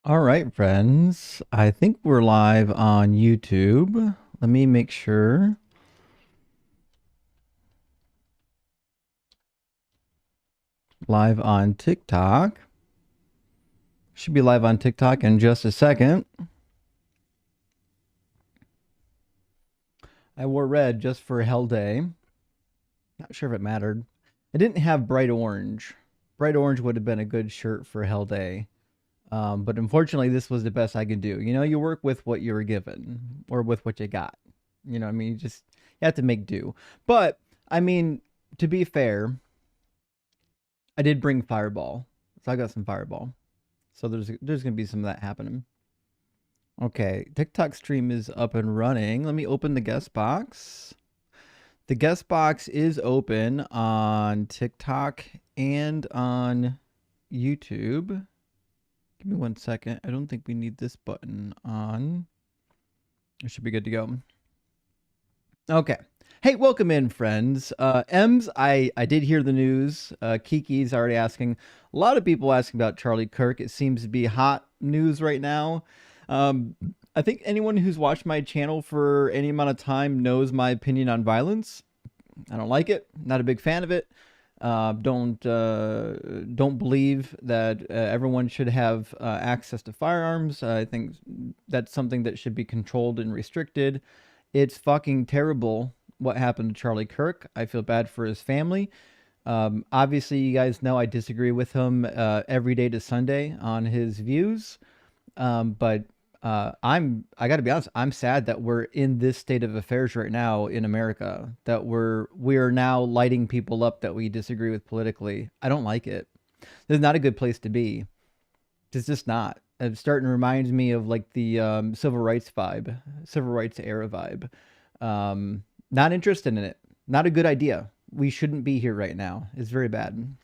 All right, friends. I think we're live on YouTube. Let me make sure. Live on TikTok. Should be live on TikTok in just a second. I wore red just for Hell Day. Not sure if it mattered. I didn't have bright orange. Bright orange would have been a good shirt for Hell Day. But unfortunately, this was the best I could do. You work with what you were given or with what you got. I mean, you have to make do. But I mean, to be fair, I did bring Fireball, so I got some Fireball. So there's gonna be some of that happening. Okay, TikTok stream is up and running. Let me open the guest box. The guest box is open on TikTok and on YouTube. Give me 1 second. I don't think we need this button on. It should be good to go. Okay. Hey, welcome in, friends. Ems, I did hear the news. Kiki's already asking. A lot of people asking about Charlie Kirk. It seems to be hot news right now. I think anyone who's watched my channel for any amount of time knows my opinion on violence. I don't like it. Not a big fan of it. Don't believe that everyone should have access to firearms. I think that's something that should be controlled and restricted. It's fucking terrible what happened to Charlie Kirk. I feel bad for his family. Obviously, you guys know I disagree with him every day to Sunday on his views. But I got to be honest, I'm sad that we're in this state of affairs right now in America, that we are now lighting people up that we disagree with politically. I don't like it. This is not a good place to be. It's just not. It's starting to remind me of like the civil rights era vibe. Not interested in it. Not a good idea. We shouldn't be here right now. It's very bad.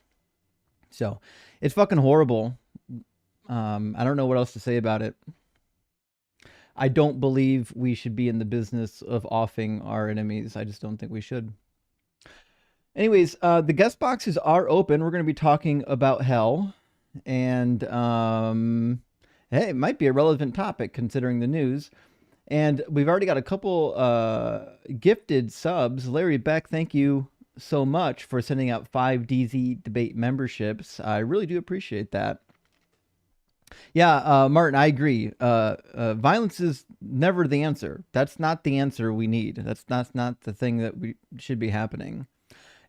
So it's fucking horrible. I don't know what else to say about it. I don't believe we should be in the business of offing our enemies. I just don't think we should. Anyways, the guest boxes are open. We're going to be talking about hell. And hey, it might be a relevant topic considering the news. And we've already got a couple gifted subs. Larry Beck, thank you so much for sending out 5 DZ debate memberships. I really do appreciate that. Yeah, Martin, I agree. Violence is never the answer. That's not the answer we need. That's not the thing that we should be happening.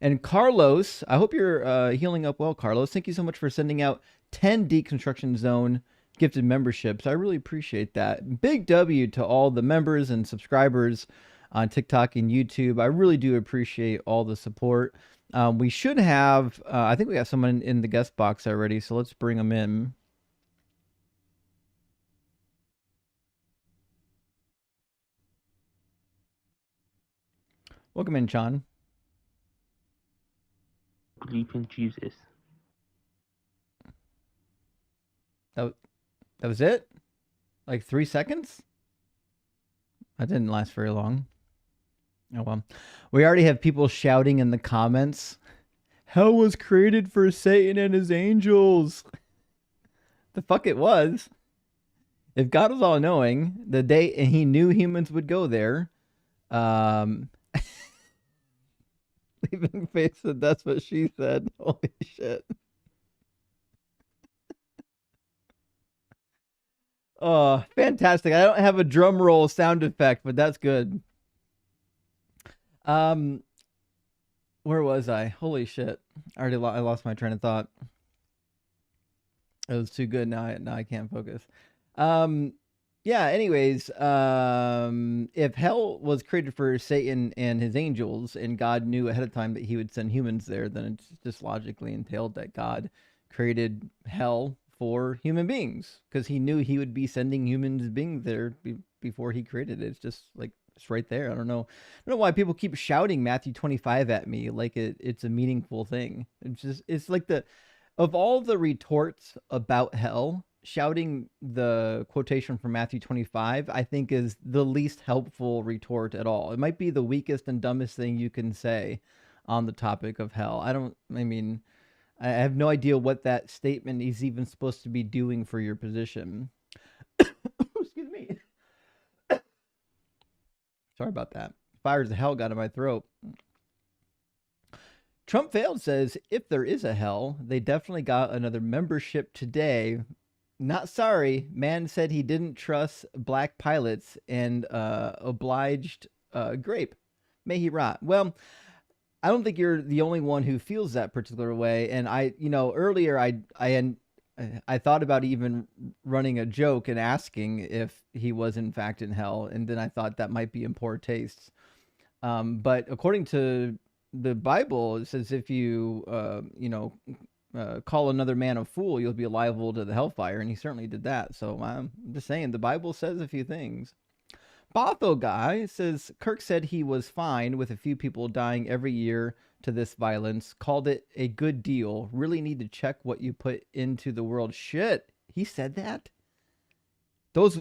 And Carlos, I hope you're healing up well, Carlos. Thank you so much for sending out 10 Deconstruction Zone gifted memberships. I really appreciate that. Big W to all the members and subscribers on TikTok and YouTube. I really do appreciate all the support. We should have, I think we got someone in the guest box already, so let's bring them in. Welcome in, Sean. Believe in Jesus. That was it? Like 3 seconds? That didn't last very long. Oh well. We already have people shouting in the comments. Hell was created for Satan and his angels. The fuck it was. If God was all knowing, the day and he knew humans would go there, leaving face said that's what she said. Holy shit. Oh, fantastic. I don't have a drum roll sound effect, but that's good. Where was I? Holy shit. I lost my train of thought. It was too good. Now I can't focus. Yeah, anyways, if hell was created for Satan and his angels, and God knew ahead of time that he would send humans there, then it's just logically entailed that God created hell for human beings, because he knew he would be sending humans being there before he created it. It's just like, it's right there. I don't know why people keep shouting Matthew 25 at me like it's a meaningful thing. It's like of all the retorts about hell, shouting the quotation from Matthew 25, I think, is the least helpful retort at all. It might be the weakest and dumbest thing you can say on the topic of hell. I have no idea what that statement is even supposed to be doing for your position. Sorry about that. Fires the hell out of my throat. Trump Failed says, if there is a hell, they definitely got another membership today. Not sorry. Man said he didn't trust black pilots and obliged grape. May he rot. Well, I don't think you're the only one who feels that particular way. And earlier I thought about even running a joke and asking if he was in fact in hell, and then I thought that might be in poor taste. But according to the Bible, it says if you call another man a fool, you'll be liable to the hellfire, and he certainly did that. So I'm just saying the Bible says a few things. Botho Guy says Kirk said he was fine with a few people dying every year to this violence, called it a good deal. Really need to check what you put into the world. Shit, he said that? Those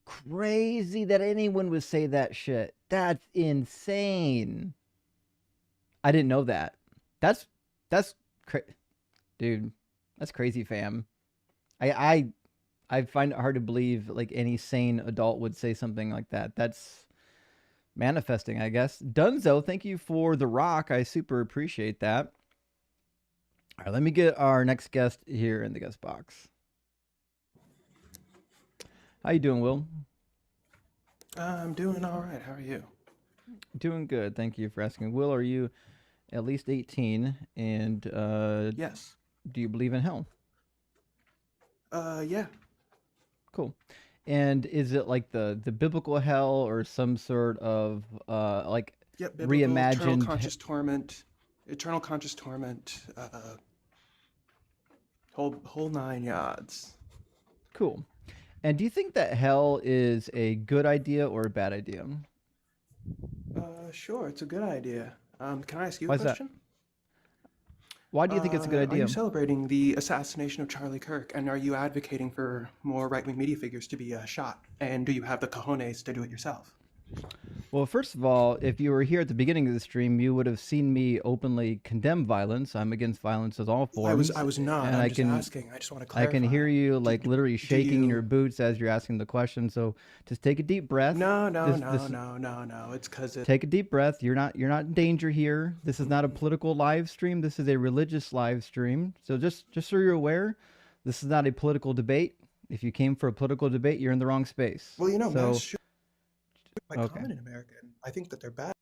crazy that anyone would say that shit. That's insane. I didn't know that. That's dude, that's crazy, fam. I find it hard to believe like any sane adult would say something like that. That's manifesting, I guess. Dunzo, thank you for the rock. I super appreciate that. All right, let me get our next guest here in the guest box. How you doing, Will? I'm doing all right. How are you? Doing good. Thank you for asking. Will, are you at least 18? And Yes. do you believe in hell? Yeah. Cool. And is it like the biblical hell or some sort of like Yep. Biblical, reimagined eternal conscious torment, whole nine yards. Cool. And do you think that hell is a good idea or a bad idea? Sure, it's a good idea. Can I ask you Why a is that? question? Why do you think it's a good Are idea? you celebrating the assassination of Charlie Kirk, and are you advocating for more right-wing media figures to be shot? And do you have the cojones to do it yourself? Well, first of all, if you were here at the beginning of the stream, you would have seen me openly condemn violence. I'm against violence as all forms. I was not. And I'm just asking. I just want to clarify. I can hear you like literally shaking in you- your boots as you're asking the question. So just take a deep breath. No. It's because Take a deep breath. You're not in danger here. This is not a political live stream. This is a religious live stream. So just so you're aware, this is not a political debate. If you came for a political debate, you're in the wrong space. Well, so, mass shootings are quite common in America, and I think that they're bad.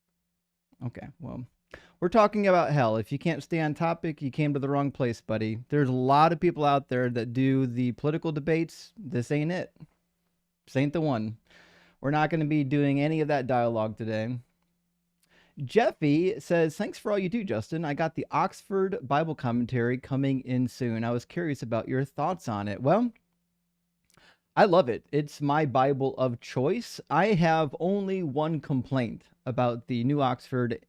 Okay, well, we're talking about hell. If you can't stay on topic, you came to the wrong place, buddy. There's a lot of people out there that do the political debates. This ain't it. This ain't the one. We're not going to be doing any of that dialogue today. Jeffy says, thanks for all you do, Justin. I got the Oxford Bible Commentary coming in soon. I was curious about your thoughts on it. Well, I love it. It's my Bible of choice. I have only one complaint about the New Oxford.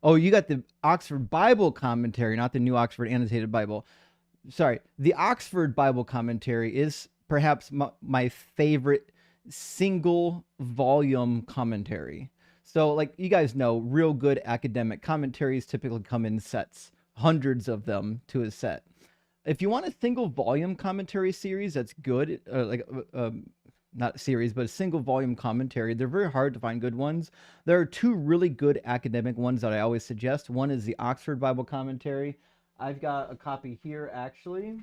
Oh, you got the Oxford Bible Commentary, not the New Oxford Annotated Bible. Sorry. The Oxford Bible Commentary is perhaps my favorite single volume commentary. So like you guys know, real good academic commentaries typically come in sets, hundreds of them to a set. If you want a single volume commentary series that's good, not a series, but a single volume commentary, they're very hard to find good ones. There are two really good academic ones that I always suggest. One is the Oxford Bible Commentary. I've got a copy here, actually.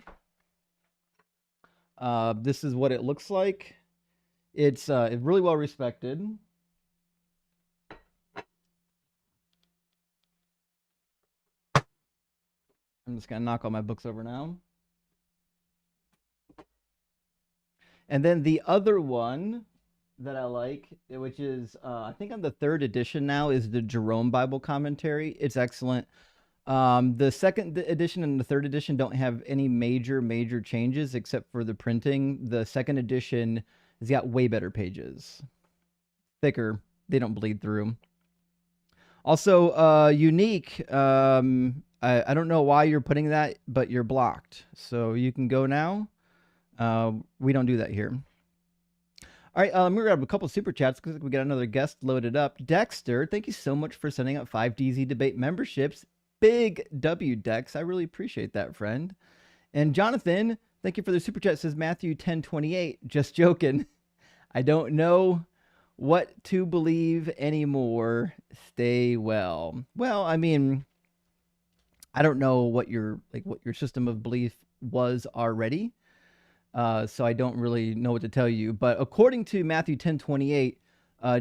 This is what it looks like. It's really well respected. I'm just going to knock all my books over now. And then the other one that I like, which is, I think on the 3rd edition now, is the Jerome Bible Commentary. It's excellent. The 2nd edition and the 3rd edition don't have any major changes except for the printing. The 2nd edition has got way better pages. Thicker. They don't bleed through. Also, unique. I don't know why you're putting that, but you're blocked. So you can go now. We don't do that here. All right, let me grab a couple super chats because we got another guest loaded up. Dexter, thank you so much for sending up 5 DZ Debate memberships. Big W, Dex. I really appreciate that, friend. And Jonathan, thank you for the super chat. Says Matthew 10:28. Just joking. I don't know What to believe anymore? Stay well. Well, I mean, I don't know what your system of belief was already, so I don't really know what to tell you. But according to Matthew 10:28,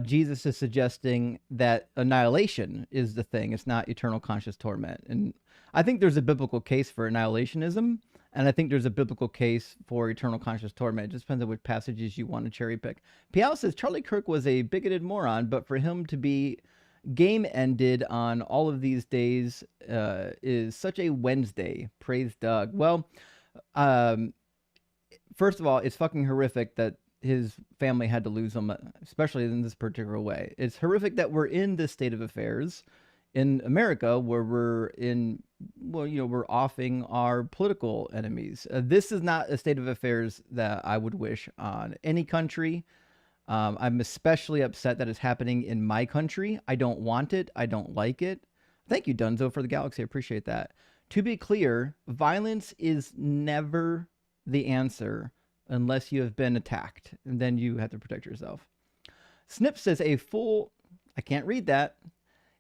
Jesus is suggesting that annihilation is the thing. It's not eternal conscious torment. And I think there's a biblical case for annihilationism, and I think there's a biblical case for eternal conscious torment. It just depends on which passages you want to cherry pick. Pial says Charlie Kirk was a bigoted moron, but for him to be game ended on all of these days is such a Wednesday. Praise Doug. Well, first of all, it's fucking horrific that his family had to lose him, especially in this particular way. It's horrific that we're in this state of affairs in America where we're offing our political enemies. This is not a state of affairs that I would wish on any country. I'm especially upset that it's happening in my country. I don't want it. I don't like it. Thank you, Dunzo, for the galaxy. I appreciate that. To be clear, violence is never the answer unless you have been attacked, and then you have to protect yourself. Snip says I can't read that,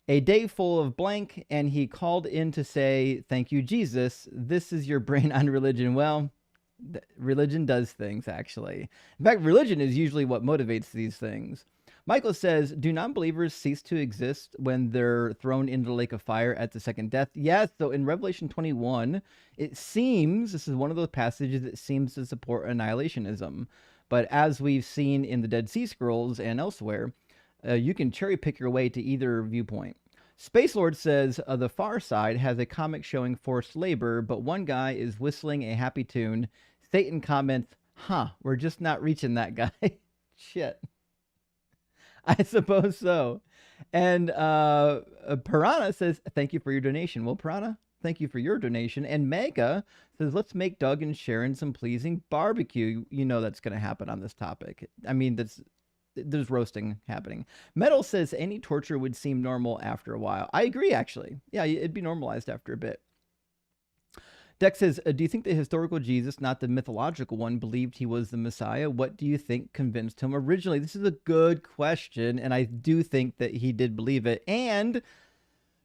a day full of blank, and he called in to say, thank you, Jesus. This is your brain on religion. Well, religion does things, actually. In fact, religion is usually what motivates these things. Michael says, do non-believers cease to exist when they're thrown into the lake of fire at the second death? Yes, so in Revelation 21, it seems, this is one of those passages that seems to support annihilationism. But as we've seen in the Dead Sea Scrolls and elsewhere, you can cherry pick your way to either viewpoint. Space Lord says, the Far Side has a comic showing forced labor, but one guy is whistling a happy tune. Satan comments, we're just not reaching that guy. Shit. I suppose so. And Piranha says, thank you for your donation. Well, Piranha, thank you for your donation. And Mega says, let's make Doug and Sharon some pleasing barbecue. You know that's going to happen on this topic. I mean, there's roasting happening. Metal says any torture would seem normal after a while. I agree, actually. Yeah, it'd be normalized after a bit. Dex says, do you think the historical Jesus, not the mythological one, believed he was the Messiah? What do you think convinced him originally? This is a good question, and I do think that he did believe it. And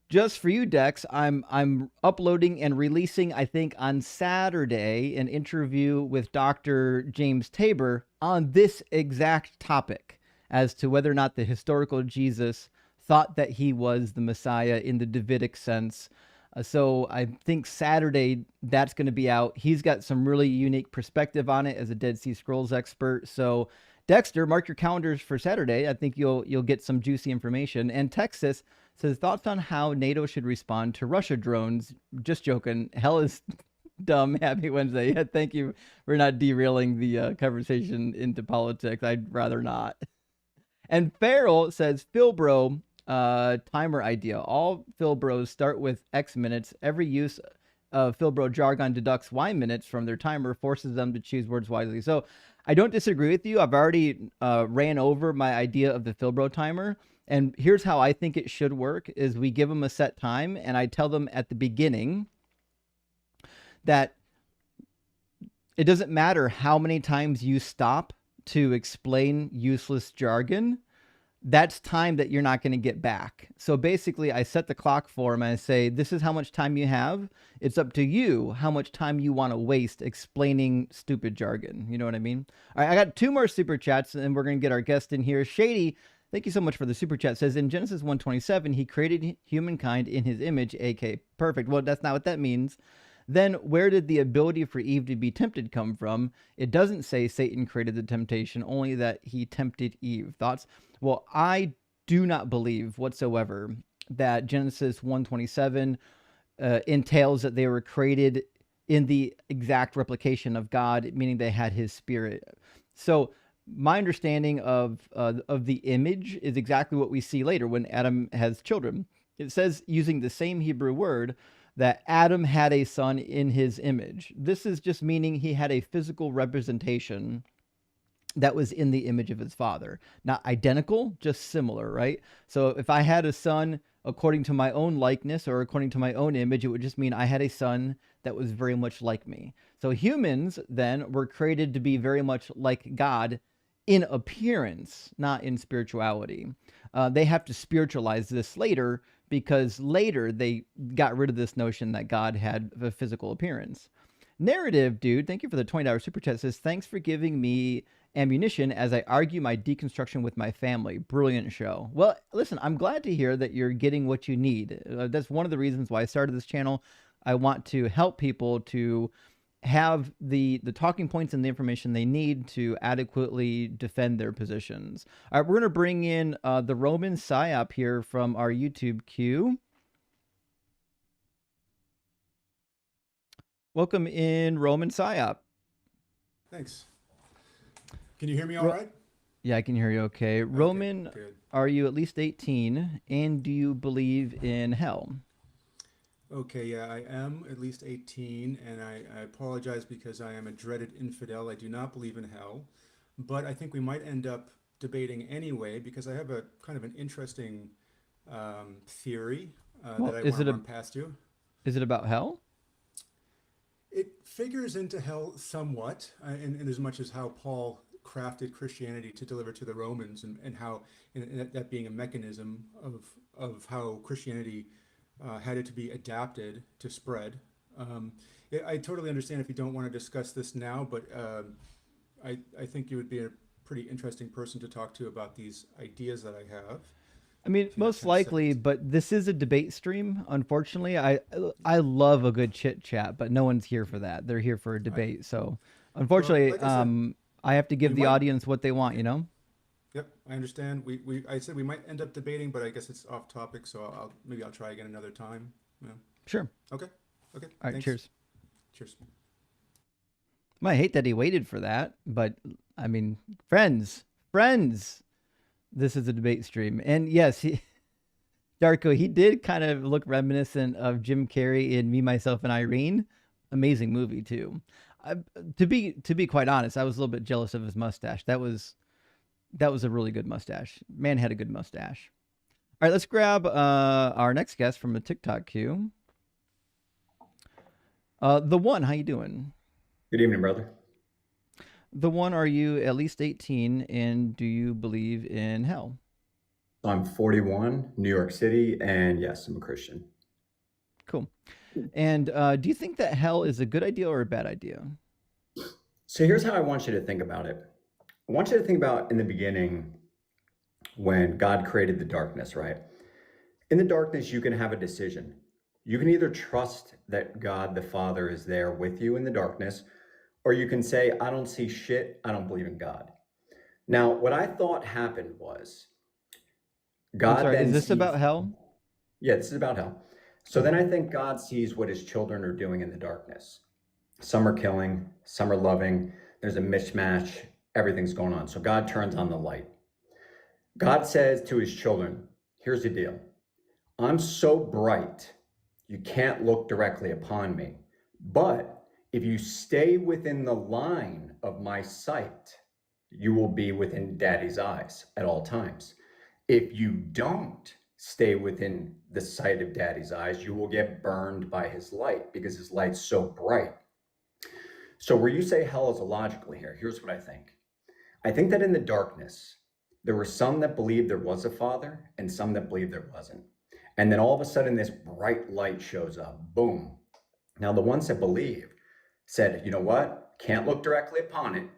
just for you, Dex, I'm uploading and releasing, I think, on Saturday, an interview with Dr. James Tabor on this exact topic as to whether or not the historical Jesus thought that he was the Messiah in the Davidic sense. So I think Saturday that's going to be out. He's got some really unique perspective on it as a Dead Sea Scrolls expert. So Dexter, mark your calendars for Saturday. I think you'll get some juicy information. And Texas says, thoughts on how NATO should respond to Russia drones. Just joking. Hell is dumb. Happy Wednesday. Yeah, thank you for not derailing the conversation into politics. I'd rather not. And Farrell says, Phil Bro, timer idea. All Phil Bros start with X minutes. Every use of Phil Bro jargon deducts Y minutes from their timer, forces them to choose words wisely. So I don't disagree with you. I've already ran over my idea of the Phil Bro timer. And here's how I think it should work is we give them a set time, and I tell them at the beginning that it doesn't matter how many times you stop to explain useless jargon. That's time that you're not going to get back. So basically, I set the clock for them and I say, this is how much time you have. It's up to you how much time you want to waste explaining stupid jargon. You know what I mean? All right, I got 2 more super chats, and we're going to get our guest in here. Shady, thank you so much for the super chat. Says, in Genesis 1:27, he created humankind in his image, aka perfect. Well, that's not what that means. Then where did the ability for Eve to be tempted come from? It doesn't say Satan created the temptation, only that he tempted Eve. Thoughts? Well, I do not believe whatsoever that Genesis 1:27 entails that they were created in the exact replication of God, meaning they had his spirit. So my understanding of the image is exactly what we see later when Adam has children. It says, using the same Hebrew word, that Adam had a son in his image. This is just meaning he had a physical representation that was in the image of his father. Not identical, just similar, right? So if I had a son according to my own likeness or according to my own image, it would just mean I had a son that was very much like me. So humans then were created to be very much like God in appearance, not in spirituality. They have to spiritualize this later because later they got rid of this notion that God had a physical appearance. Narrative, dude, thank you for the $20 super chat. Says, thanks for giving me ammunition as I argue my deconstruction with my family. Brilliant show. Well, listen, I'm glad to hear that you're getting what you need. That's one of the reasons why I started this channel. I want to help people to have the talking points and the information they need to adequately defend their positions. All right, we're going to bring in the Roman psyop here from our YouTube queue. Welcome in, Roman psyop. Thanks. Can you hear me all right? Yeah, I can hear you okay. Roman, good. are you at least 18, and do you believe in hell? Okay, yeah, I am at least 18, and I apologize because I am a dreaded infidel. I do not believe in hell, but I think we might end up debating anyway because I have a kind of an interesting theory Well, that I is want it to a- run past you. Is it about hell? It figures into hell somewhat, in as much as how Paul crafted Christianity to deliver to the Romans, and how and that being a mechanism of how Christianity had it to be adapted to spread. I totally understand if you don't want to discuss this now, but I think you would be a pretty interesting person to talk to about these ideas that I have. I mean, most 10 likely, seconds. but this is a debate stream. Unfortunately, I love a good chit chat, but no one's here for that. They're here for a debate. So, unfortunately, like I said, I have to give we the might- audience what they want. You know. Yep, I understand. I said we might end up debating, but I guess it's off topic, so maybe I'll try again another time. Yeah. Sure. Okay. All right. Thanks. Cheers. Cheers. I hate that he waited for that, but I mean, friends, this is a debate stream, and yes, Darko, he did kind of look reminiscent of Jim Carrey in Me, Myself, and Irene. Amazing movie too. To be quite honest, I was a little bit jealous of his mustache. That was a really good mustache. Man had a good mustache. All right, let's grab our next guest from the TikTok queue. The One, how you doing? Good evening, brother. The One, are you at least 18, and do you believe in hell? I'm 41, New York City, and yes, I'm a Christian. Cool. And do you think that hell is a good idea or a bad idea? So here's how I want you to think about it. I want you to think about in the beginning when God created the darkness, right? In the darkness, you can have a decision. You can either trust that God the Father is there with you in the darkness, or you can say, I don't see shit, I don't believe in God. Now, what I thought happened was God I'm sorry, then is this sees- about hell? Yeah, this is about hell. So then I think God sees what his children are doing in the darkness. Some are killing, some are loving, there's a mismatch, everything's going on. So God turns on the light. God says to his children, here's the deal. I'm so bright, you can't look directly upon me. But if you stay within the line of my sight, you will be within daddy's eyes at all times. If you don't stay within the sight of daddy's eyes, you will get burned by his light because his light's so bright. So where you say hell is illogical here, here's what I think. I think that in the darkness, there were some that believed there was a father and some that believed there wasn't. And then all of a sudden this bright light shows up, boom. Now the ones that believed said, you know what? Can't look directly upon it.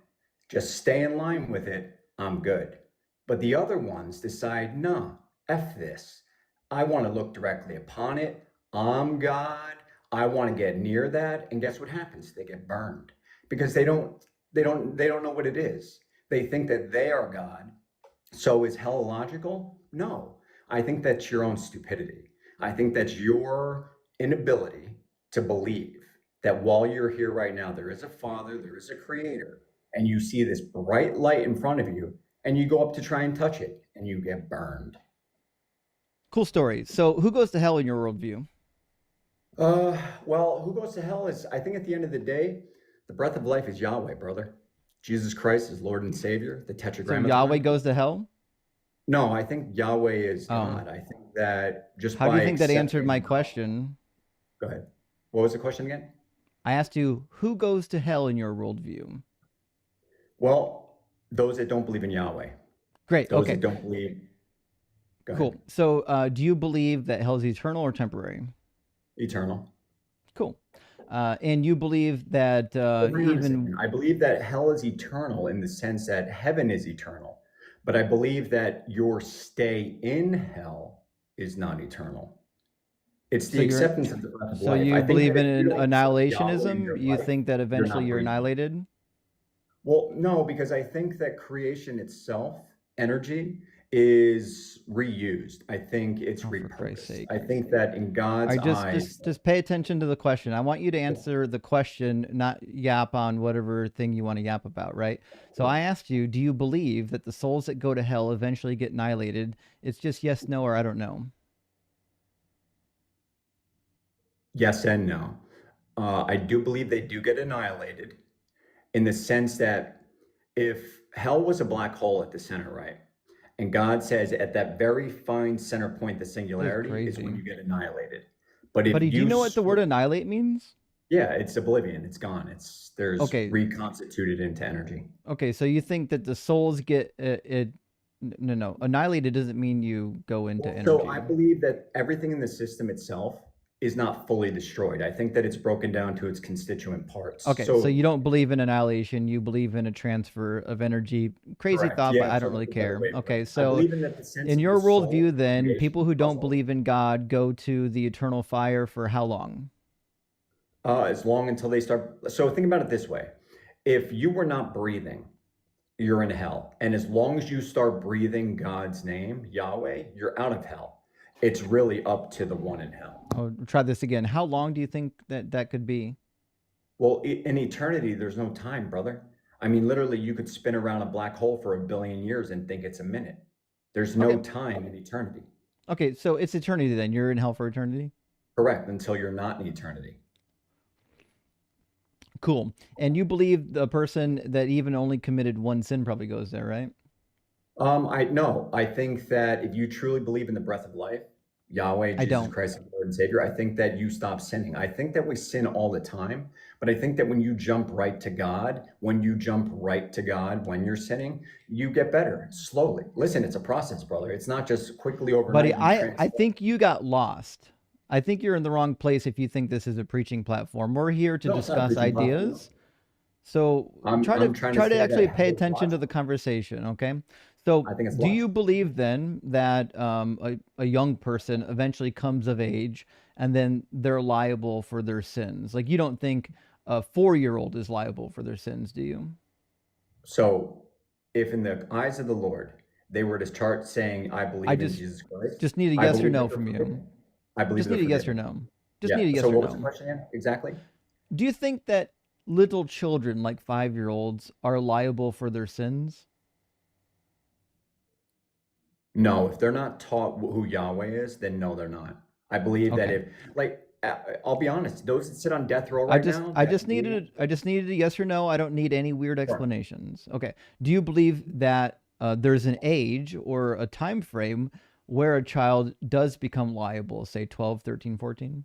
Just stay in line with it. I'm good. But the other ones decide, no, F this. I want to look directly upon it. I'm God. I want to get near that. And guess what happens? They get burned because they don't know what it is. They think that they are God. So is hell illogical? No. I think that's your own stupidity. I think that's your inability to believe that while you're here right now, there is a Father, there is a Creator, and you see this bright light in front of you, and you go up to try and touch it, and you get burned. Cool story. So who goes to hell in your worldview? Well, who goes to hell is, I think at the end of the day, the breath of life is Yahweh, brother. Jesus Christ is Lord and Savior, the So Tetragrammaton. Yahweh goes to hell? No, I think Yahweh is Oh. God. I think that just How do by you think that answered my accepting- question? Go ahead. What was the question again? I asked you, who goes to hell in your worldview? Well, Those that don't believe in Yahweh. Great. Those Okay. that don't believe. Go Cool. ahead. So, do you believe that hell is eternal or temporary? Eternal. Cool. And you believe that Well, hang on a even second. I believe that hell is eternal in the sense that heaven is eternal, but I believe that your stay in hell is not eternal. It's the So you're acceptance of the breath of so life. you I think believe that if you in don't accept Yahweh in annihilationism? your You life, think that you're eventually not you're breathing. annihilated? Well, no, because I think that creation itself, energy, is reused. I think it's Oh, for Christ's repurposed. sake. I think that in All God's right, eyes, just pay attention to the question. I want you to answer the question, not yap on whatever thing you want to yap about, right? So I asked you, do you believe that the souls that go to hell eventually get annihilated? It's just yes, no, or I don't know. yes and no. I do believe they do get annihilated in the sense that if hell was a black hole at the center, right? And God says at that very fine center point, the singularity is when crazy. you get annihilated. But if Buddy, do you know what the word switch- annihilate means? yeah, it's oblivion. It's gone. There's Okay. reconstituted into energy. Okay, so you think that the souls get no, annihilated doesn't mean you go into energy. So I believe that everything in the system itself is not fully destroyed. I think that it's broken down to its constituent parts. Okay, so you don't believe in annihilation, you believe in a transfer of energy. Crazy Correct. thought, Yeah, but I don't so really that's a better care. way of putting Okay, it. I so believe in that the sense in of your the soul, worldview, then creation, people who don't puzzle. believe in God go to the eternal fire for how long? As long until they start. So think about it this way: if you were not breathing, you're in hell, and as long as you start breathing God's name, Yahweh, you're out of hell. It's really up to the one in hell. Oh, try this again. How long do you think that could be? Well, in eternity, there's no time, brother. I mean, literally, you could spin around a black hole for 1 billion years and think it's a minute. There's no Okay. time in eternity. Okay, so it's eternity then. You're in hell for eternity? Correct, until you're not in eternity. Cool. And you believe the person that even only committed one sin probably goes there, right? I think that if you truly believe in the breath of life, Yahweh, I Jesus don't. Christ, our Lord and Savior, I think that you stop sinning. I think that we sin all the time, but I think that when you jump right to God, when you're sinning, you get better slowly. Listen, it's a process, brother. It's not just quickly overnight. Buddy, I think you got lost. I think you're in the wrong place if you think this is a preaching platform. We're here to No, it's not a discuss preaching platform. ideas. So I'm try trying to say actually that pay hell is attention to logical. the conversation, okay? So I think it's do you logical. believe then that a young person eventually comes of age and then they're liable for their sins? Like you don't think a 4-year-old is liable for their sins, do you? So, if in the eyes of the Lord they were to start saying, "I believe in just- Jesus Christ," Just need a I yes or believe no that from they're you. forgiven. I believe Just they're need a yes or forgiven. no. Just Yeah. need a yes So or what was the no. question again? Exactly. Do you think that little children like 5-year-olds are liable for their sins? No, if they're not taught who Yahweh is, then no, they're not. I believe that Okay. I'll be honest, those that sit on death row right now, I just needed a yes or no. I don't need any weird explanations. Okay. Do you believe that there's an age or a time frame where a child does become liable, say 12, 13, 14?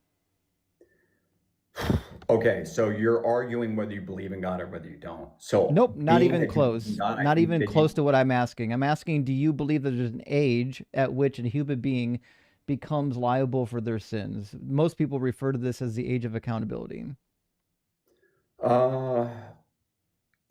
Okay, so you're arguing whether you believe in God or whether you don't. So Nope, not being even that you believe in close. God, I Not think even that close to what I'm asking. I'm asking, do you believe that there's an age at which a human being becomes liable for their sins? Most people refer to this as the age of accountability.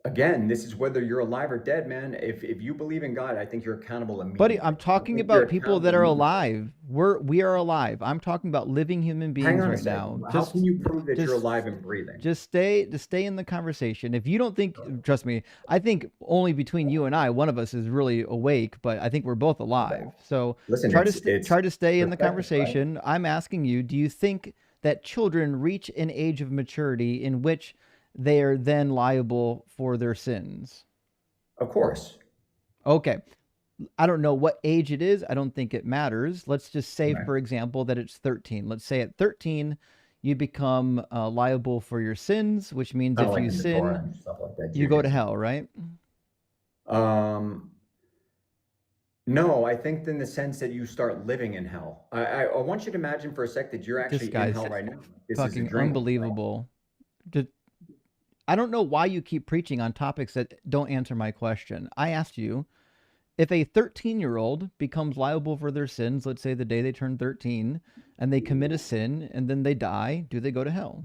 Again, this is whether you're alive or dead, man. If you believe in God, I think you're accountable immediately. Buddy, I'm talking think you're about people that are accountable alive. We are alive. I'm talking about living human beings Hang on a right second. now. How can you prove that you're just- alive and breathing? Just stay in the conversation. If you don't think, trust me, I think only between you and I, one of us is really awake, but I think we're both alive. So Listen, try it's to stay in the perspective, right? conversation. I'm asking you, do you think that children reach an age of maturity in which they are then liable for their sins? Of course. Okay. I don't know what age it is. I don't think it matters. Let's just say, Right. for example, that it's 13. Let's say at 13, you become liable for your sins, which means Kinda if like you in the Torah sin, and stuff like that, you go to Judaism. hell, right? No, I think in the sense that you start living in hell. I want you to imagine for a sec that you're This actually in guy's hell right now. This is a fucking dream. unbelievable. I don't know why you keep preaching on topics that don't answer my question. I asked you, if a 13-year-old becomes liable for their sins, let's say the day they turn 13, and they commit a sin and then they die, do they go to hell?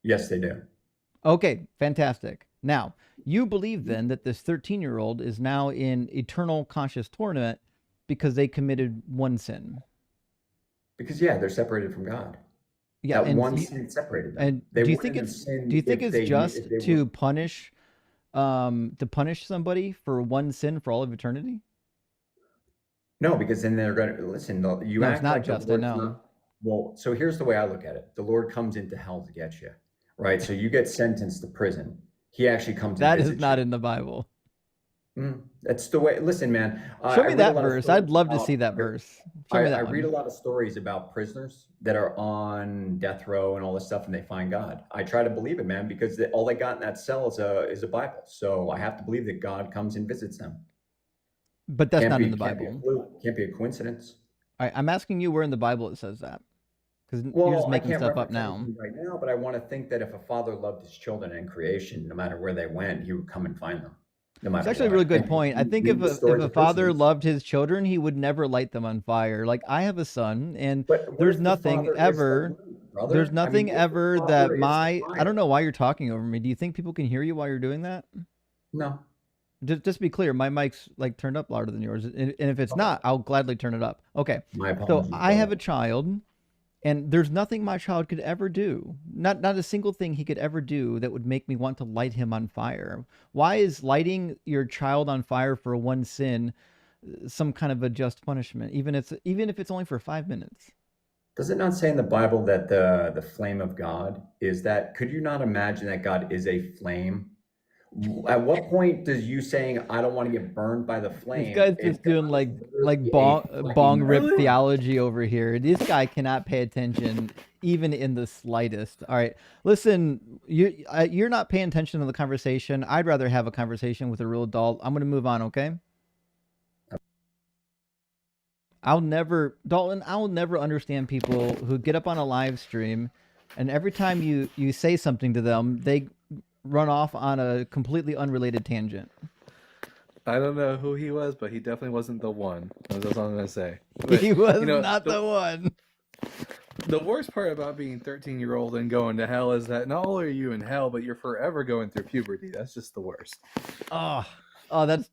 Yes, they do. Okay, fantastic. Now, you believe then that this 13-year-old is now in eternal conscious torment because they committed one sin. Because they're separated from God. Yeah, that one sin separated them. And They do you wouldn't think have it's sinned do you think if it's they- just if they to were- punish somebody for one sin for all of eternity? No, because then they're going to listen. You No, act it's not like the just, I Lord's know. not- Well, so here's the way I look at it: the Lord comes into hell to get you, right? So you get sentenced to prison. He actually comes. That and is visits not you. in the Bible. That's the way. Listen, man. Show I me read a that lot of verse. stories I'd love to about- see that verse. Show me that I one. read a lot of stories about prisoners that are on death row and all this stuff, and they find God. I try to believe it, man, because all they got in that cell is a Bible. So I have to believe that God comes and visits them. But that's not in the Can't be a Bible. fluke, can't be a coincidence. I'm asking you where in the Bible it says that. Because Well, you're just I making can't stuff up reference now. anything right now, but I want to think that if a father loved his children in creation, no matter where they went, he would come and find them. No matter It's actually a what. really good And point. I you think read if the a stories of father prisoners. loved his children, he would never light them on fire. Like I have a son, and But what there's if the nothing father is the ever. light, brother? There's I mean, nothing what if the ever father that is the I fire? don't know why you're talking over me. Do you think people can hear you while you're doing that? No. Just be clear, my mic's like turned up louder than yours, and if it's not, I'll gladly turn it up. Okay. My So apologies. I have brother. a child, and there's nothing my child could ever do, not a single thing he could ever do that would make me want to light him on fire. Why is lighting your child on fire for one sin some kind of a just punishment, even if it's only for 5 minutes? Does it not say in the Bible that the flame of God is that? Could you not imagine that God is a flame? At what point does you saying I don't want to get burned by the flame? This guy's if just God doing is like literally a bong flame? rip Really? theology over here. This guy cannot pay attention even in the slightest. All right, listen, you're not paying attention to the conversation. I'd rather have a conversation with a real adult. I'm gonna move on, okay? Dalton, I'll never understand people who get up on a live stream and every time you say something to them, they run off on a completely unrelated tangent. I don't know who he was, but he definitely wasn't the one. That's all I'm gonna say. But, He was you know, not the one. The worst part about being 13-year-old and going to hell is that not only are you in hell, but you're forever going through puberty. That's just the worst. Oh, that is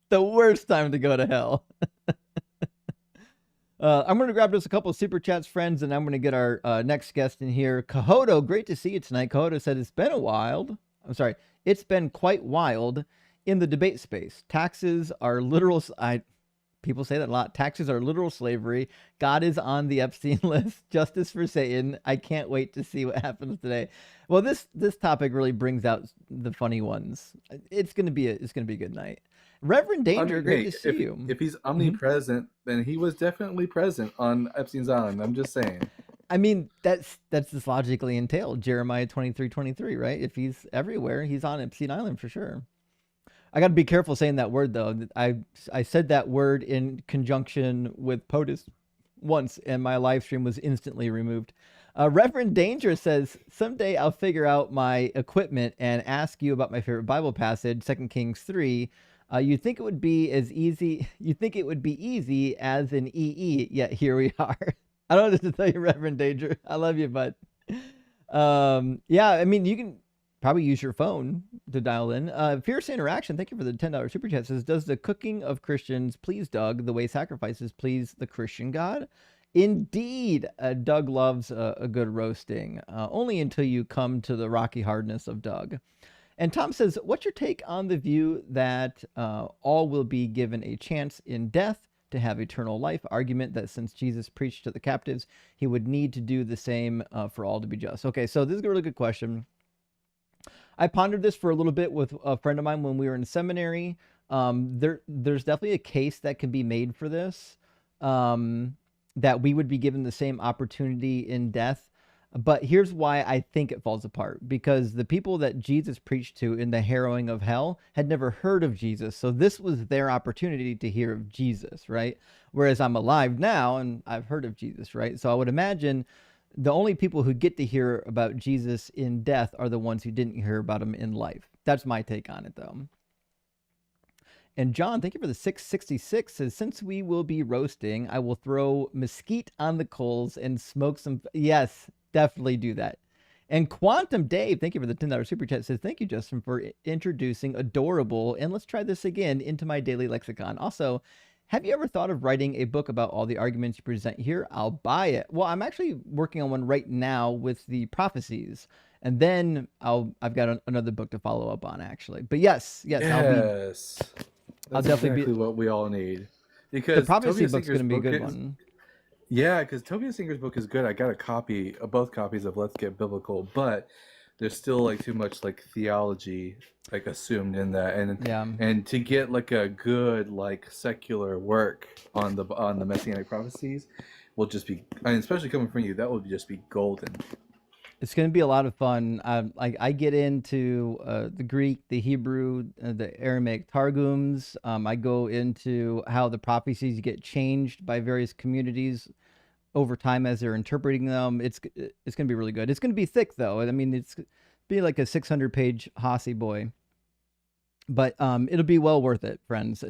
the worst time to go to hell. I'm going to grab just a couple of super chats, friends, and I'm going to get our next guest in here. Kahoto, great to see you tonight. Kahoto said it's been quite wild in the debate space. Taxes are literal. People say that a lot. Taxes are literal slavery. God is on the Epstein list. Justice for Satan. I can't wait to see what happens today. Well, this topic really brings out the funny ones. It's gonna be a good night. Reverend Danger, great to see you. If he's omnipresent, then he was definitely present on Epstein's Island. I'm just saying. I mean, that's just logically entailed. Jeremiah 23:23, right? If he's everywhere, he's on Epstein Island for sure. I got to be careful saying that word though. I said that word in conjunction with POTUS once, and my live stream was instantly removed. Reverend Danger says, someday I'll figure out my equipment and ask you about my favorite Bible passage, 2 Kings 3. You'd think it would be easy as an EE, yet here we are. I don't know what to tell you, Reverend Danger. I love you, bud. Yeah, I mean, you can probably use your phone to dial in. Fierce Interaction, thank you for the $10 super chat. Says, does the cooking of Christians please Doug the way sacrifices please the Christian God? Indeed, Doug loves a good roasting, only until you come to the rocky hardness of Doug. And Tom says, what's your take on the view that all will be given a chance in death to have eternal life? Argument that since Jesus preached to the captives, he would need to do the same for all to be just. Okay, so this is a really good question. I pondered this for a little bit with a friend of mine when we were in seminary. There's definitely a case that can be made for this, that we would be given the same opportunity in death. But here's why I think it falls apart. Because the people that Jesus preached to in the harrowing of hell had never heard of Jesus. So this was their opportunity to hear of Jesus, right? Whereas I'm alive now and I've heard of Jesus, right? So I would imagine the only people who get to hear about Jesus in death are the ones who didn't hear about him in life. That's my take on it, though. And John, thank you for the 666, says, since we will be roasting, I will throw mesquite on the coals and smoke some. Yes, definitely do that. And Quantum Dave, thank you for the $10 super chat, says, thank you, Justin, for introducing adorable, and let's try this again, into my daily lexicon. Also, have you ever thought of writing a book about all the arguments you present here? I'll buy it. Well, I'm actually working on one right now with the prophecies. And then I've got another book to follow up on, actually. But yes, Yes. I'll That's definitely exactly what we all need. the Because prophecy Tobias book's going to Singer's be a book good is, one. yeah, because Tobias Singer's book is good. I got a copy, both copies of Let's Get Biblical, but there's still like too much like theology like assumed in that, Yeah. and to get like a good like secular work on the messianic prophecies will just be, I mean, especially coming from you, that would just be golden. It's going to be a lot of fun. I get into the Greek, the Hebrew, the Aramaic Targums. I go into how the prophecies get changed by various communities over time as they're interpreting them. It's going to be really good. It's going to be thick, though. I mean, it's be like a 600-page Hossie boy. But it'll be well worth it, friends.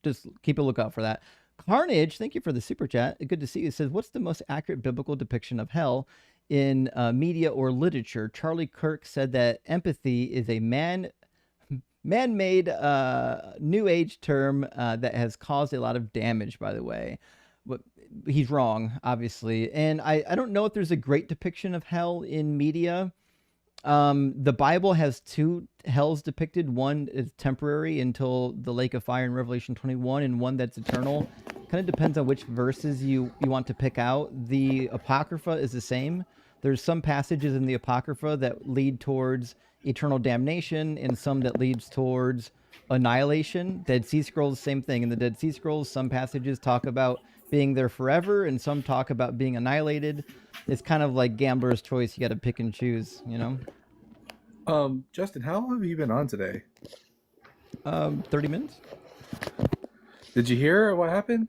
Just keep a lookout for that. Carnage, thank you for the super chat. Good to see you. It says, what's the most accurate biblical depiction of hell in media or literature? Charlie Kirk said that empathy is a man-made new age term that has caused a lot of damage, by the way. But he's wrong, obviously. And I don't know if there's a great depiction of hell in media. The Bible has two hells depicted. One is temporary until the lake of fire in Revelation 21, and one that's eternal. Kind of depends on which verses you want to pick out. The Apocrypha is the same. There's some passages in the Apocrypha that lead towards eternal damnation and some that leads towards annihilation. Dead Sea Scrolls, same thing. In the Dead Sea Scrolls, some passages talk about being there forever and some talk about being annihilated. It's kind of like gambler's choice. You got to pick and choose, you know? Justin, how long have you been on today? 30 minutes. Did you hear what happened?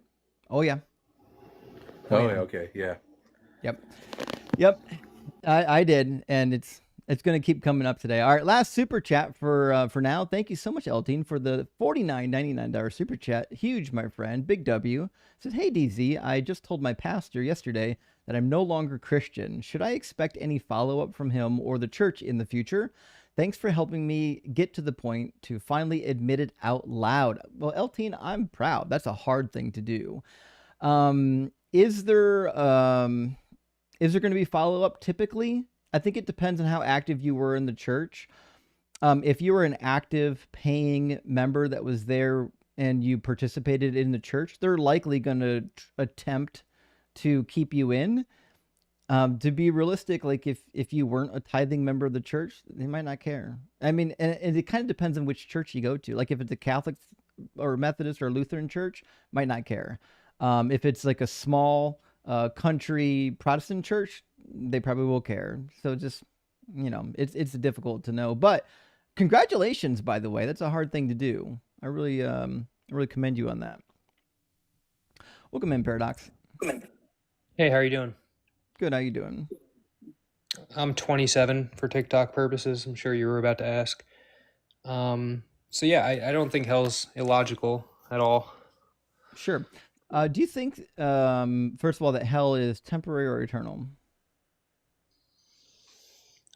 Oh, yeah. Oh, yeah. Okay, yeah. Yep. I did, and it's going to keep coming up today. All right, last super chat for now. Thank you so much, Eltine, for the $49.99 super chat. Huge, my friend. Big W. Says, hey, DZ, I just told my pastor yesterday that I'm no longer Christian. Should I expect any follow-up from him or the church in the future? Thanks for helping me get to the point to finally admit it out loud. Well, Eltine, I'm proud. That's a hard thing to do. Is there going to be follow-up typically? I think it depends on how active you were in the church. If you were an active paying member that was there and you participated in the church, they're likely going to attempt to keep you in. To be realistic, like if you weren't a tithing member of the church, they might not care. I mean, and it kind of depends on which church you go to. Like if it's a Catholic or Methodist or Lutheran church, might not care. If it's like a small country Protestant church, they probably will care. So just, you know, it's difficult to know. But congratulations, by the way. That's a hard thing to do. I really commend you on that. Welcome in, Paradox. Hey, how are you doing? Good. How you doing? I'm 27 for TikTok purposes. I'm sure you were about to ask. So yeah, I don't think hell's illogical at all. Sure. Do you think, first of all, that hell is temporary or eternal?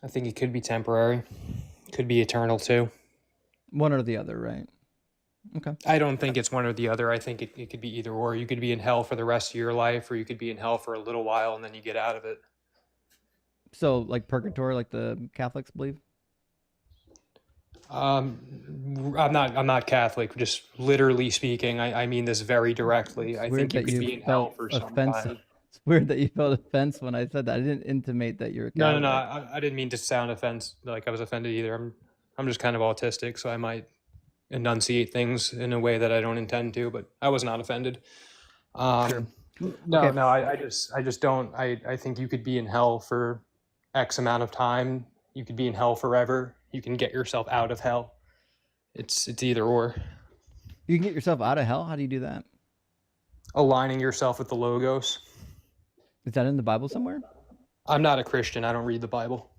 I think it could be temporary. Could be eternal too. One or the other, right? Okay. I don't think it's one or the other. I think it could be either or. You could be in hell for the rest of your life, or you could be in hell for a little while and then you get out of it. So like purgatory, like the Catholics believe? I'm not Catholic, just literally speaking. I mean this very directly. I think you could be in hell for some time. It's weird that you felt offense when I said that. I didn't intimate that you're a Catholic. No. I didn't mean to sound like I was offended either. I'm just kind of autistic, so I might enunciate things in a way that I don't intend to, but I was not offended. Sure. No, I just don't. I think you could be in hell for X amount of time. You could be in hell forever. You can get yourself out of hell. It's either or. You can get yourself out of hell? How do you do that? Aligning yourself with the Logos. Is that in the Bible somewhere? I'm not a Christian. I don't read the Bible.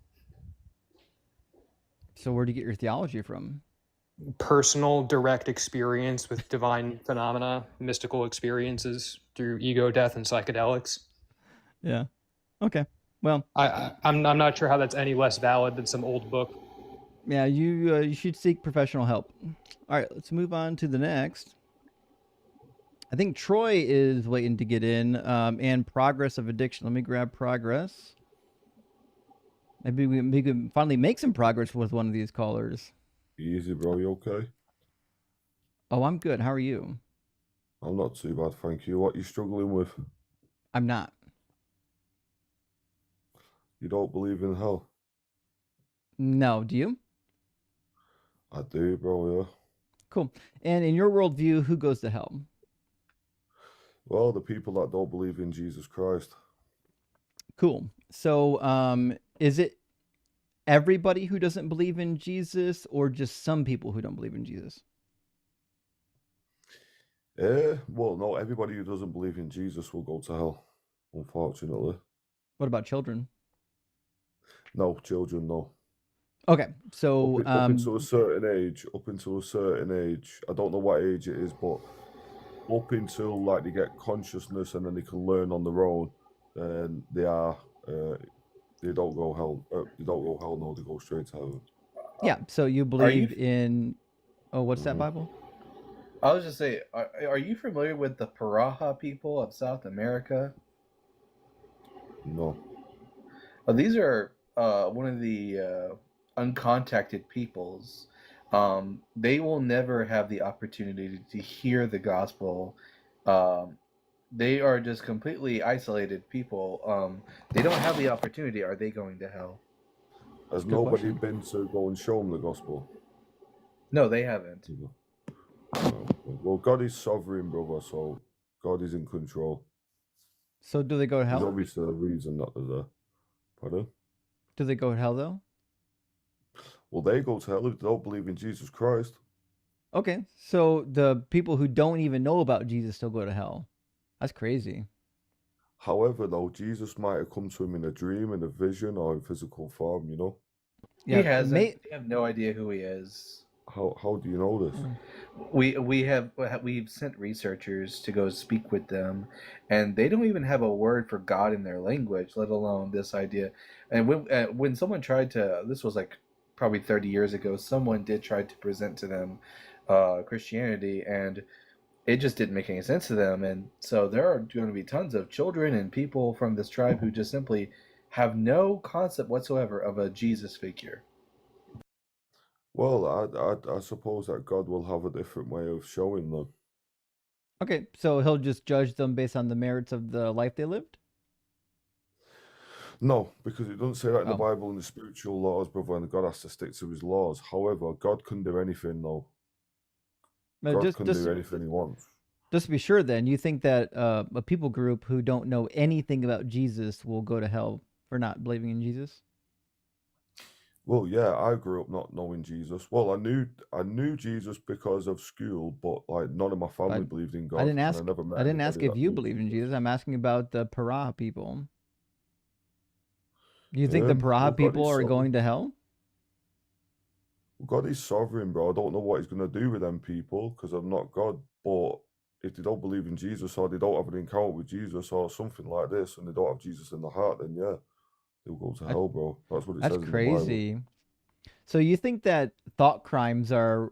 So where do you get your theology from? Personal, direct experience with divine phenomena, mystical experiences through ego, death, and psychedelics. Yeah. Okay. Well, I'm not sure how that's any less valid than some old book. yeah, you should seek professional help. All right, let's move on to the next. I think Troy is waiting to get in, and Progress of Addiction. Let me grab Progress. Maybe we can finally make some progress with one of these callers. Easy, bro. You okay? Oh, I'm good. How are you? I'm not too bad, thank you. What are you struggling with? I'm not. You don't believe in hell? No, do you? I do, bro, yeah. Cool. And in your worldview, who goes to hell? Well, the people that don't believe in Jesus Christ. Cool. So, is it everybody who doesn't believe in Jesus, or just some people who don't believe in Jesus? Well, no, everybody who doesn't believe in Jesus will go to hell, unfortunately. What about children? No, children, no. Okay, so Up until a certain age, I don't know what age it is, but up until like they get consciousness and then they can learn on their own, and they don't go hell. No, they go straight to heaven. yeah, so you believe in. Oh, what's that Mhm. Bible? I was just saying, are you familiar with the Paraha people of South America? No. These are one of the uncontacted peoples. They will never have the opportunity to hear the gospel. They are just completely isolated people. They don't have the opportunity. Are they going to hell? Has Good nobody question. been to go and show them the gospel? No, they haven't. No. Well, God is sovereign, brother, so God is in control. So do they go to There's hell? obviously a reason that they're there. Pardon? Do they go to hell though? Well, they go to hell if they don't believe in Jesus Christ. Okay, so the people who don't even know about Jesus still go to hell. That's crazy. However, though, Jesus might have come to him in a dream, in a vision, or in physical form, you know? Yeah, He hasn't. They have no idea who he is. How do you know this? We've sent researchers to go speak with them, and they don't even have a word for God in their language, let alone this idea. And when someone tried to, this was like probably 30 years ago, someone did try to present to them Christianity, and it just didn't make any sense to them. And so there are going to be tons of children and people from this tribe who just simply have no concept whatsoever of a Jesus figure. Well, I suppose that God will have a different way of showing them. Okay, so he'll just judge them based on the merits of the life they lived? No, because it doesn't say that in the Oh. Bible in the spiritual laws, brother, and God has to stick to his laws. However, God can do anything, though. But God can do anything he wants. just to be sure then, you think that a people group who don't know anything about Jesus will go to hell for not believing in Jesus? Well, yeah, I grew up not knowing Jesus. Well, I knew Jesus because of school, but like none of my family believed in God. I didn't ask. And I never met I didn't ask anybody if that you believed believe in Jesus. I'm asking about the Parah people. Do you think the well, Parah God people is are sovereign. going to hell? God is sovereign, bro. I don't know what he's going to do with them people because I'm not God. But if they don't believe in Jesus or they don't have an encounter with Jesus or something like this and they don't have Jesus in the heart, then yeah, they'll go to hell, bro. That's what it That's says in the Bible. crazy. So you think that thought crimes are,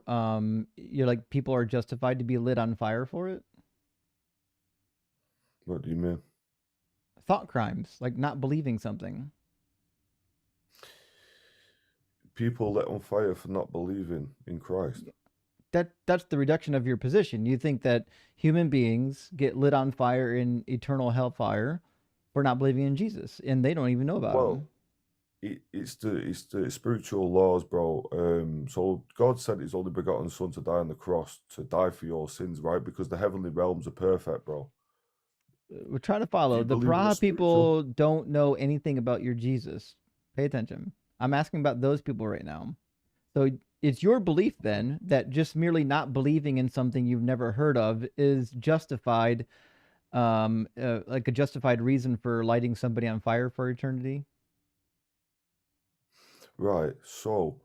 you're like people are justified to be lit on fire for it? What do you mean? Thought crimes, like not believing something. People lit on fire for not believing in Christ. That's the reduction of your position. You think that human beings get lit on fire in eternal hellfire for not believing in Jesus, and they don't even know about him. It's the spiritual laws, bro. So God sent his only begotten son to die on the cross, to die for your sins, right? Because the heavenly realms are perfect, bro. We're trying to follow. The believe in the Praha spiritual- people don't know anything about your Jesus. Pay attention. I'm asking about those people right now. So it's your belief then that just merely not believing in something you've never heard of is justified like a justified reason for lighting somebody on fire for eternity? Right. So,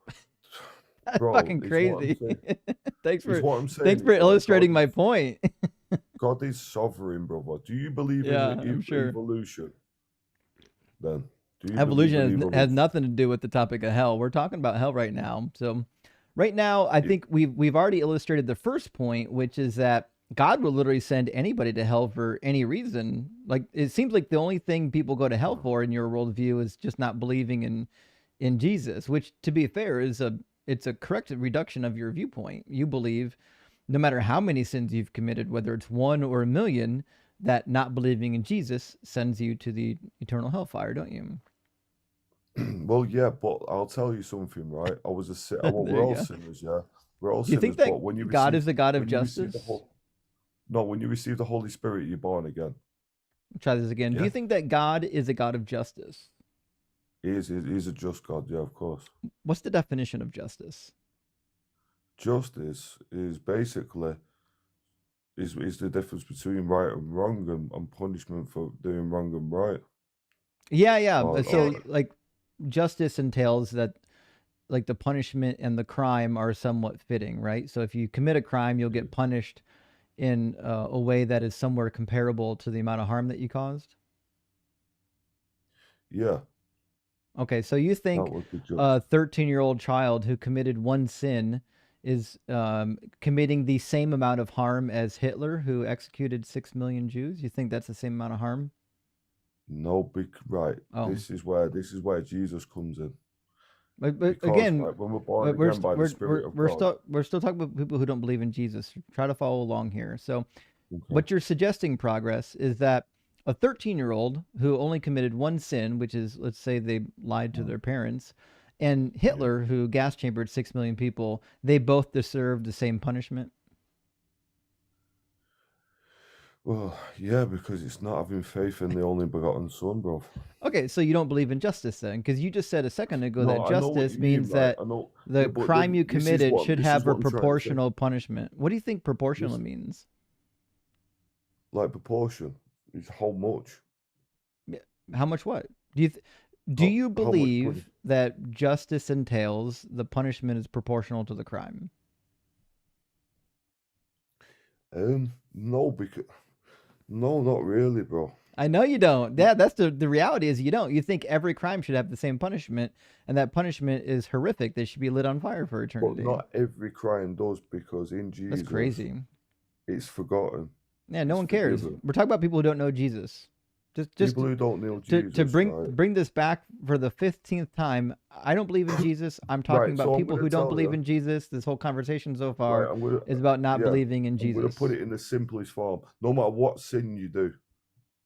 That's bro, fucking it's what I'm crazy. saying. Thanks It's for what I'm saying. thanks for Is that illustrating my point. God is sovereign, brother. Do you believe Yeah, in I'm sure. evolution? Then, do you believe in Evolution has evolution? nothing to do with the topic of hell. We're talking about hell right now. So, right now, I think we've already illustrated the first point, which is that God will literally send anybody to hell for any reason. Like, it seems like the only thing people go to hell for in your worldview is just not believing in Jesus, which, to be fair, it's a correct reduction of your viewpoint. You believe no matter how many sins you've committed, whether it's 1 or 1,000,000, that not believing in Jesus sends you to the eternal hellfire, don't you? Well, yeah, but I'll tell you something, right? Well, There we're you all go. sinners, yeah. We're all Do you sinners, think that but when you God receive is the God of when you receive the justice? when you receive the Holy Spirit, you're born again. Try this again. Do Yeah. you think that God is a God of justice? He's a just God, yeah, of course. What's the definition of justice? Justice is basically is the difference between right and wrong and punishment for doing wrong and right. Yeah. Or, So, like, justice entails that, like, the punishment and the crime are somewhat fitting, right? So if you commit a crime, you'll get punished in a way that is somewhere comparable to the amount of harm that you caused. yeah, Okay, so you that think would be just. a 13-year-old child who committed one sin is committing the same amount of harm as Hitler, who executed 6 million Jews? You think that's the same amount of harm? No, right. Oh. This is where Jesus comes in. But Because again, right, when we're born again by the Spirit of God. we're still talking about people who don't believe in Jesus. Try to follow along here. So, Okay. what you're suggesting, Progress, is that a 13-year-old who only committed one sin, which is, let's say, they lied to their parents, and Hitler, who gas chambered 6 million people, they both deserve the same punishment. Well, yeah, because it's not having faith in the only begotten Son, bro. Okay, so you don't believe in justice then, because you just said a second ago No, that I know what justice you mean, means right? that I know. the Yeah, but crime you this is committed what- should this is have a what I'm trying to say. proportional punishment. What do you think proportional This- means? Like proportion is how much. How much what? Do you How- you how much believe that justice entails the punishment is proportional to the crime? No, because no, not really, bro. I know you don't. Yeah, that's the reality is you don't. You think every crime should have the same punishment, and that punishment is horrific. They should be lit on fire for But eternity. not every crime does, because in Jesus, That's crazy. it's forgotten. Yeah, no It's one cares. forgiven. We're talking about people who don't know Jesus. Just People who don't know Jesus, to right? bring this back for the 15th time. I don't believe in Jesus. I'm talking Right, so about I'm people gonna who don't tell believe you- in Jesus. This whole conversation so Right, far I'm gonna, is about not yeah, believing in I'm Jesus. gonna put it in the simplest form. No matter what sin you do,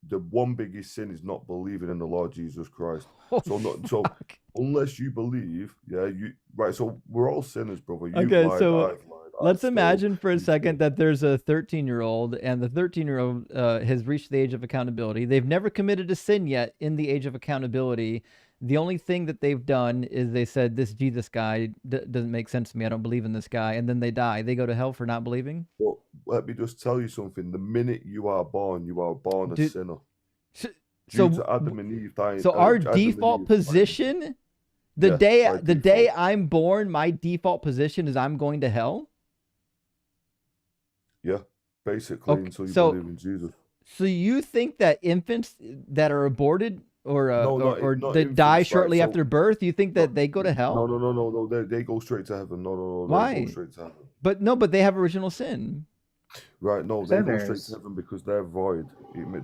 the one biggest sin is not believing in the Lord Jesus Christ. Oh, So fuck. unless you believe, yeah, you right. So we're all sinners, brother. You've Okay, lied, so I've lied. let's I've imagine for a you've second stolen. that there's a 13-year-old, and the 13-year-old has reached the age of accountability. They've never committed a sin yet in the age of accountability. The only thing that they've done is they said, this Jesus guy doesn't make sense to me. I don't believe in this guy. And then they die. They go to hell for not believing? But let me just tell you something. The minute you are born a Dude, sinner. So, Due to Adam and Eve dying. so our Adam and default Eve dying. position, the Yeah, by day default. I'm born, my default position is I'm going to hell? Yeah, basically, Okay, until you so- believe in Jesus. So you think that infants that are aborted or No, not that infants, die right, shortly so- after birth, you think that they go to hell? No. They go straight to heaven. No. Why? They go straight to heaven. But they have original sin. Right, no, they go straight Sinners. to heaven because they're void.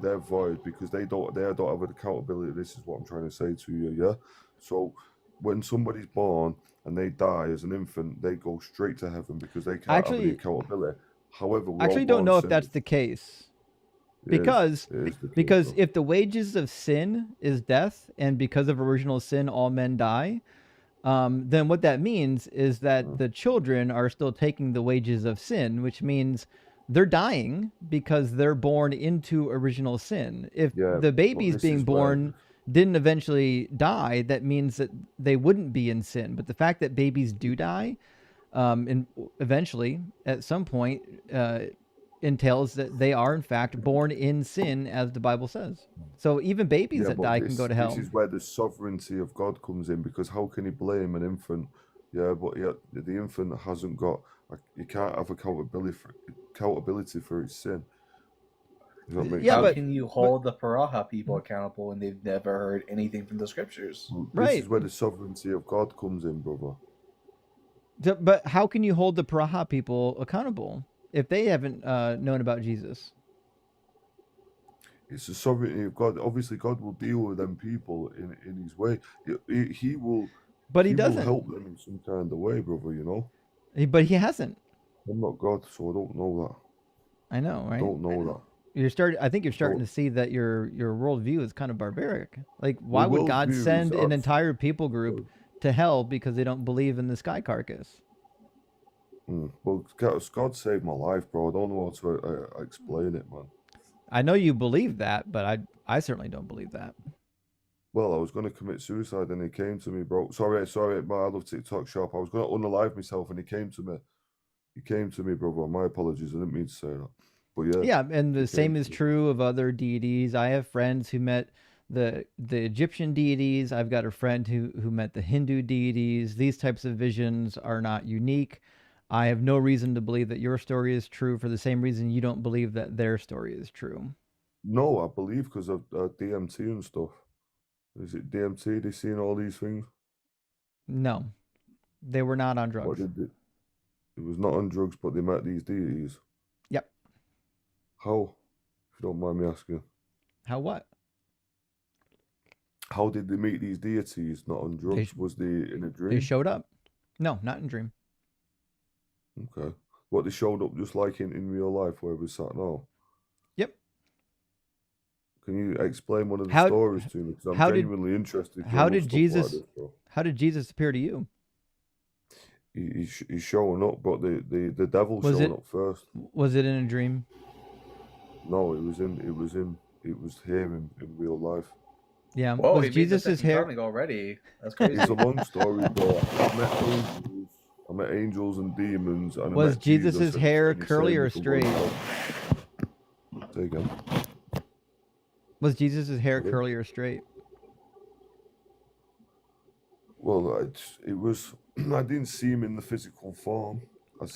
They're void because they don't have accountability. This is what I'm trying to say to you, yeah? So when somebody's born and they die as an infant, they go straight to heaven because they can't have Actually- any accountability. However, we're I actually all don't born know if sinners. that's the case. It is. Because It is the case, because though. if the wages of sin is death, and because of original sin all men die, then what that means is that the children are still taking the wages of sin, which means they're dying because they're born into original sin. If Yeah, the but babies this being is where- born didn't eventually die, that means that they wouldn't be in sin. But the fact that babies do die, and eventually at some point, entails that they are in fact born in sin, as the Bible says. So even babies Yeah, that but die can go to hell. this is where the sovereignty of God comes in, because how can he blame an infant? Yeah, but yet the infant hasn't got. He can't have accountability for his sin. Does that make Yeah, How sense? can you hold the Paraha people accountable when they've never heard anything from the scriptures? Well, Right. This is where the sovereignty of God comes in, brother. But how can you hold the Paraha people accountable if they haven't known about Jesus? It's the sovereignty of God. Obviously, God will deal with them people in His way. He will. But he He will doesn't. help them in some kind of way, brother. You know. But he hasn't. I'm not God, so I don't know that. I know, I right? don't know that. I think you're starting So- to see that your worldview is kind of barbaric. Like, why would God worldview is send an abs- entire people group to hell because they don't believe in the sky carcass? Well, God saved my life, bro. I don't know how to explain it, man. I know you believe that, but I certainly don't believe that. Well, I was going to commit suicide and he came to me, bro. Sorry, but I love TikTok shop. I was going to unalive myself and he came to me. He came to me, brother. My apologies. I didn't mean to say that. But yeah. Yeah, and the he same came is to me. true of other deities. I have friends who met the Egyptian deities. I've got a friend who met the Hindu deities. These types of visions are not unique. I have no reason to believe that your story is true for the same reason you don't believe that their story is true. No, I believe because of DMT and stuff. Is it DMT? They seen all these things? No, they were not on What drugs. did it? It was not on drugs, but they met these deities. Yep. How? If you don't mind me asking. How what? How did they meet these deities? Not on drugs? Was they in a dream? They showed up. No, not in dream. Okay. What, they showed up just like in real life where we sat now? Yep. Can you explain one of the How- stories to me? Because I'm how did- genuinely interested. how did stuff Jesus- Like this, bro. How did Jesus appear to you? He's showing up, but the devil's Was showing it- up first. Was it in a dream? No, it was here in real life. Yeah. Whoa, Was he made the Jesus' second hair? coming already. That's crazy. It's a long story, bro. I met angels and demons. And I Was met Jesus Jesus' and- hair and he curly saved or me from straight? one hell. Say again. Was Jesus' hair Yeah. curly or straight? Well, it was. I didn't see him in the physical form.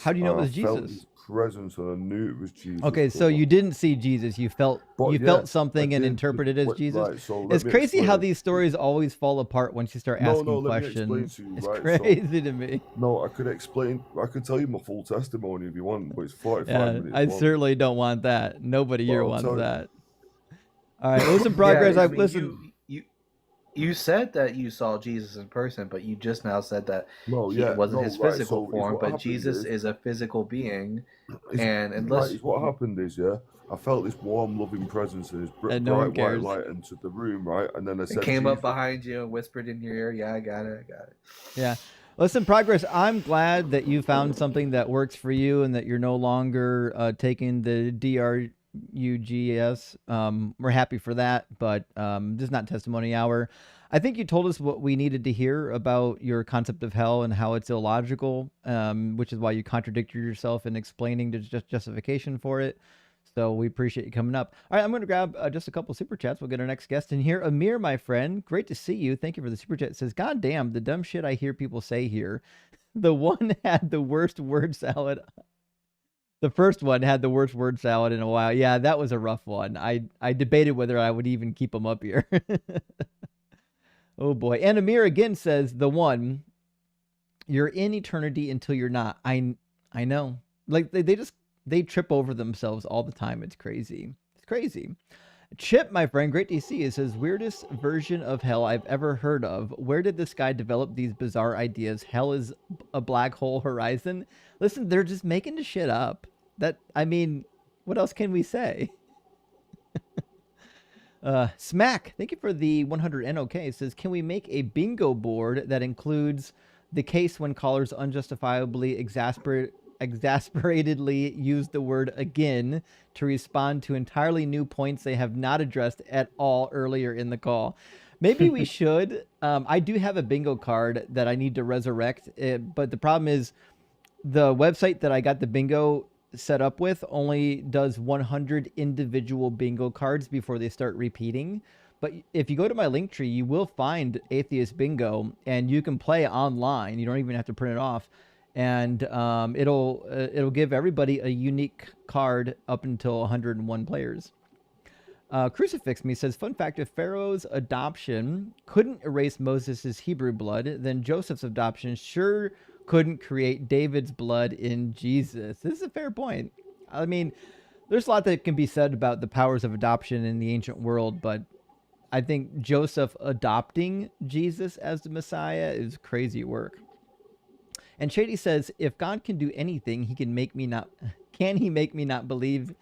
How do you know it was I felt Jesus? his presence, and I knew it was Jesus. Okay, so brother. you didn't see Jesus. You felt But you yeah, felt something I and did. interpreted it as Wait, Jesus. right, so let It's me crazy how explain. these stories always fall apart once you start No, asking no, let me explain questions. to you, It's right, so- crazy to me. No, I could explain. I could tell you my full testimony if you want, but it's 45 Yeah, minutes I long. certainly don't want that. Nobody here Well, I'll wants tell you. that. All right, listen, progress. Yeah, I I've mean, listened. You said that you saw Jesus in person, but you just now said that No, it wasn't his right, physical so form, what but happened Jesus is a physical being. And unless Right, what happened is, I felt this warm, loving presence and this And no one bright white cares. light entered the room, right? And then I it said, came up Jesus. behind you and whispered in your ear, "Yeah, I got it. Yeah. Listen, progress. I'm glad that you found something that works for you and that you're no longer taking the DRUGS. We're happy for that, but this is not testimony hour. I think you told us what we needed to hear about your concept of hell and how it's illogical, which is why you contradicted yourself in explaining the justification for it. So we appreciate you coming up. All right, I'm going to grab just a couple super chats. We'll get our next guest in here. Amir, my friend, great to see you. Thank you for the super chat. It says, God damn, the dumb shit I hear people say here. The one had the worst word salad. The first one had the worst word salad in a while. Yeah, that was a rough one. I debated whether I would even keep them up here. Oh boy. And Amir again says, the one, you're in eternity until you're not. I know. Like they trip over themselves all the time. It's crazy. It's crazy. Chip, my friend, great to see you. Says, weirdest version of hell I've ever heard of. Where did this guy develop these bizarre ideas? Hell is a black hole horizon. Listen, they're just making the shit up. What else can we say? Smack, thank you for the 100 NOK. It says, can we make a bingo board that includes the case when callers unjustifiably exasperatedly use the word again to respond to entirely new points they have not addressed at all earlier in the call? Maybe we should. I do have a bingo card that I need to resurrect, but the problem is the website that I got the bingo set up with only does 100 individual bingo cards before they start repeating. But if you go to my link tree, you will find Atheist Bingo, and you can play online. You don't even have to print it off, and it'll give everybody a unique card up until 101 players. Crucifix Me says, fun fact, if Pharaoh's adoption couldn't erase Moses' Hebrew blood, then Joseph's adoption sure couldn't create David's blood in Jesus. This is a fair point. I mean, there's a lot that can be said about the powers of adoption in the ancient world, but I think Joseph adopting Jesus as the Messiah is crazy work. And Shady says, if God can do anything, he can make me not... Can he make me not believe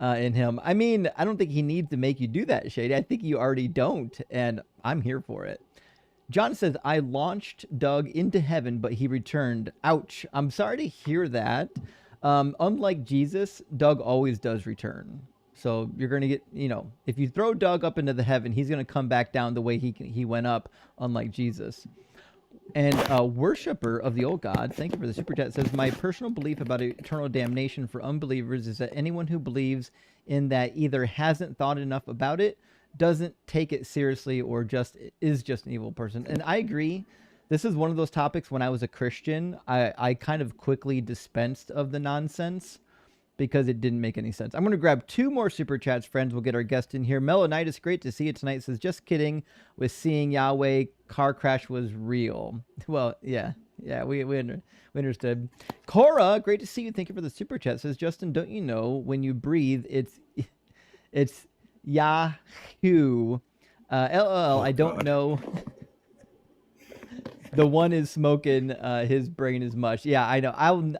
in him? I mean, I don't think he needs to make you do that, Shady. I think you already don't, and I'm here for it. John says, I launched Doug into heaven, but he returned. Ouch. I'm sorry to hear that. Unlike Jesus, Doug always does return. So you're going to get, if you throw Doug up into the heaven, he's going to come back down the way he went up, unlike Jesus. And worshiper of the old God, thank you for the super chat, says, my personal belief about eternal damnation for unbelievers is that anyone who believes in that either hasn't thought enough about it, doesn't take it seriously, or is just an evil person. And I agree. This is one of those topics when I was a Christian, I kind of quickly dispensed of the nonsense because it didn't make any sense. I'm going to grab 2 more super chats, friends. We'll get our guest in here. Melanitis, great to see you tonight. Says, just kidding. With seeing Yahweh, car crash was real. Well, yeah, we understood. Cora, great to see you. Thank you for the super chat. Says, Justin, don't you know when you breathe, it's Yahoo. LOL, I don't know. The one is smoking, his brain is mush. Yeah, I know.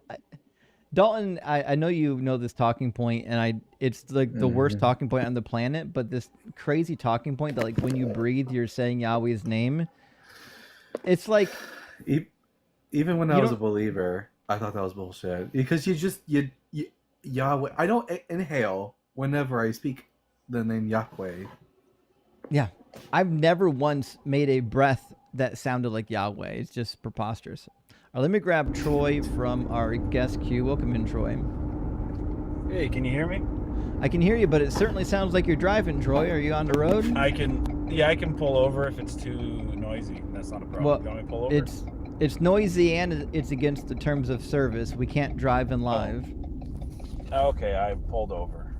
Dalton, I know you know this talking point, and it's like the worst talking point on the planet, but this crazy talking point that, like, when you breathe, you're saying Yahweh's name. It's like... Even when I was a believer, I thought that was bullshit. Because you Yahweh... I don't inhale whenever I speak the name Yahweh. Yeah. I've never once made a breath that sounded like Yahweh. It's just preposterous. Let me grab Troy from our guest queue. Welcome in, Troy. Hey, can you hear me? I can hear you, but it certainly sounds like you're driving, Troy. Are you on the road? I can pull over if it's too noisy. That's not a problem. Well, you want me to pull over? It's noisy and it's against the terms of service. We can't drive in live. Oh. Okay, I pulled over.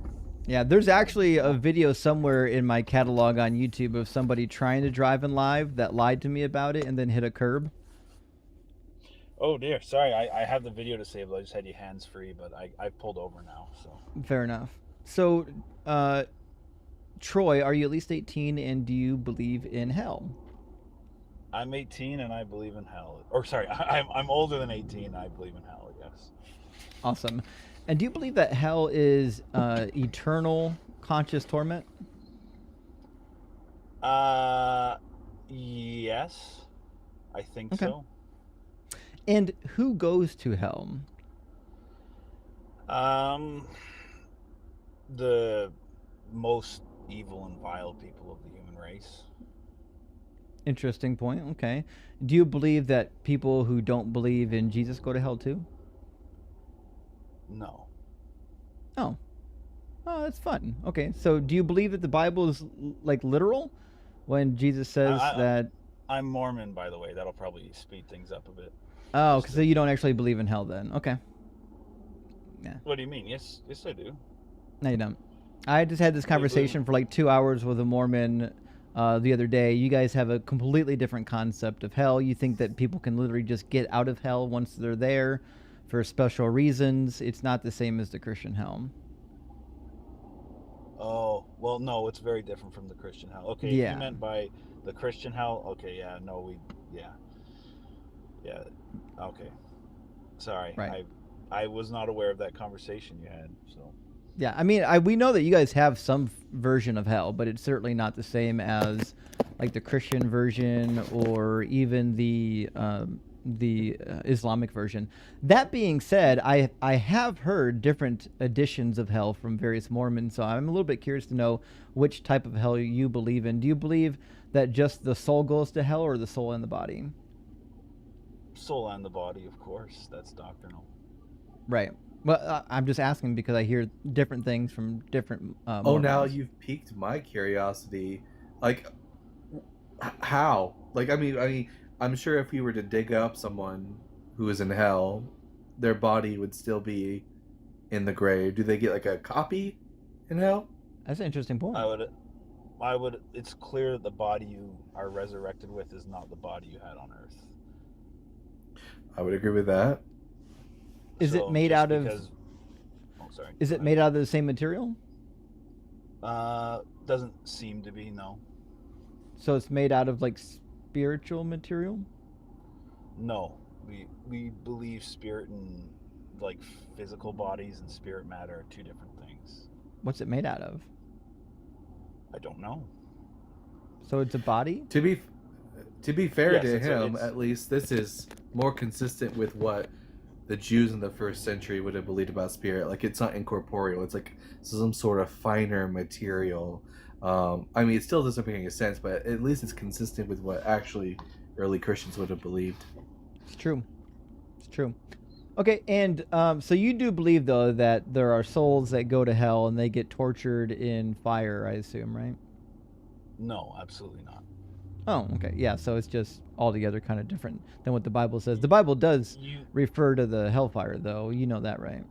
Yeah, there's actually a video somewhere in my catalog on YouTube of somebody trying to drive in live that lied to me about it and then hit a curb. Oh dear, sorry, I have the video disabled. I just had you hands free, but I pulled over now. So fair enough. So, Troy, are you at least 18 and do you believe in hell? I'm 18 and I believe in hell. Or sorry, I'm older than 18. I believe in hell. Yes. Awesome. And do you believe that hell is eternal conscious torment? Yes, I think so. And who goes to hell? The most evil and vile people of the human race. Interesting point. Okay. Do you believe that people who don't believe in Jesus go to hell too? No. Oh, that's fun. Okay. So do you believe that the Bible is like literal when Jesus says that? I'm Mormon, by the way. That'll probably speed things up a bit. Oh, so you don't actually believe in hell then? Okay. Yeah. What do you mean? Yes, I do. No, you don't. I just had this conversation for like 2 hours with a Mormon the other day. You guys have a completely different concept of hell. You think that people can literally just get out of hell once they're there for special reasons. It's not the same as the Christian hell. Oh, well, no, it's very different from the Christian hell. Okay, yeah. You meant by the Christian hell? Okay, yeah, no, yeah, okay. Sorry, right. I was not aware of that conversation you had, so. Yeah, I mean, we know that you guys have some version of hell, but it's certainly not the same as like the Christian version or even the Islamic version. That being said, I have heard different editions of hell from various Mormons, so I'm a little bit curious to know which type of hell you believe in. Do you believe that just the soul goes to hell or the soul and the body? Soul and the body, of course. That's doctrinal. Right. Well, I'm just asking because I hear different things from different Oh, now Mormons. you've piqued my curiosity. Like, how? Like, I mean, I'm sure if we were to dig up someone who is in hell, their body would still be in the grave. Do they get like a copy in hell? That's an interesting point. I would. It's clear that the body you are resurrected with is not the body you had on Earth. I would agree with that. Is it So made just out of? because- Oh, sorry. Is it made out of the same material? Doesn't seem to be, no. So it's made out of like spiritual material? No. We believe spirit and like physical bodies and spirit matter are two different things. What's it made out of? I don't know. So it's a body? To be fair Yes, to it's him, at least this is more consistent with what the Jews in the first century would have believed about spirit. Like, it's not incorporeal. It's like some sort of finer material. I mean, it still doesn't make any sense, but at least it's consistent with what actually early Christians would have believed. It's true. It's true. Okay, and so you do believe, though, that there are souls that go to hell and they get tortured in fire, I assume, right? No, absolutely not. Oh, okay. Yeah, so it's just altogether kind of different than what the Bible says. The Bible does refer to the hellfire, though. You know that, right?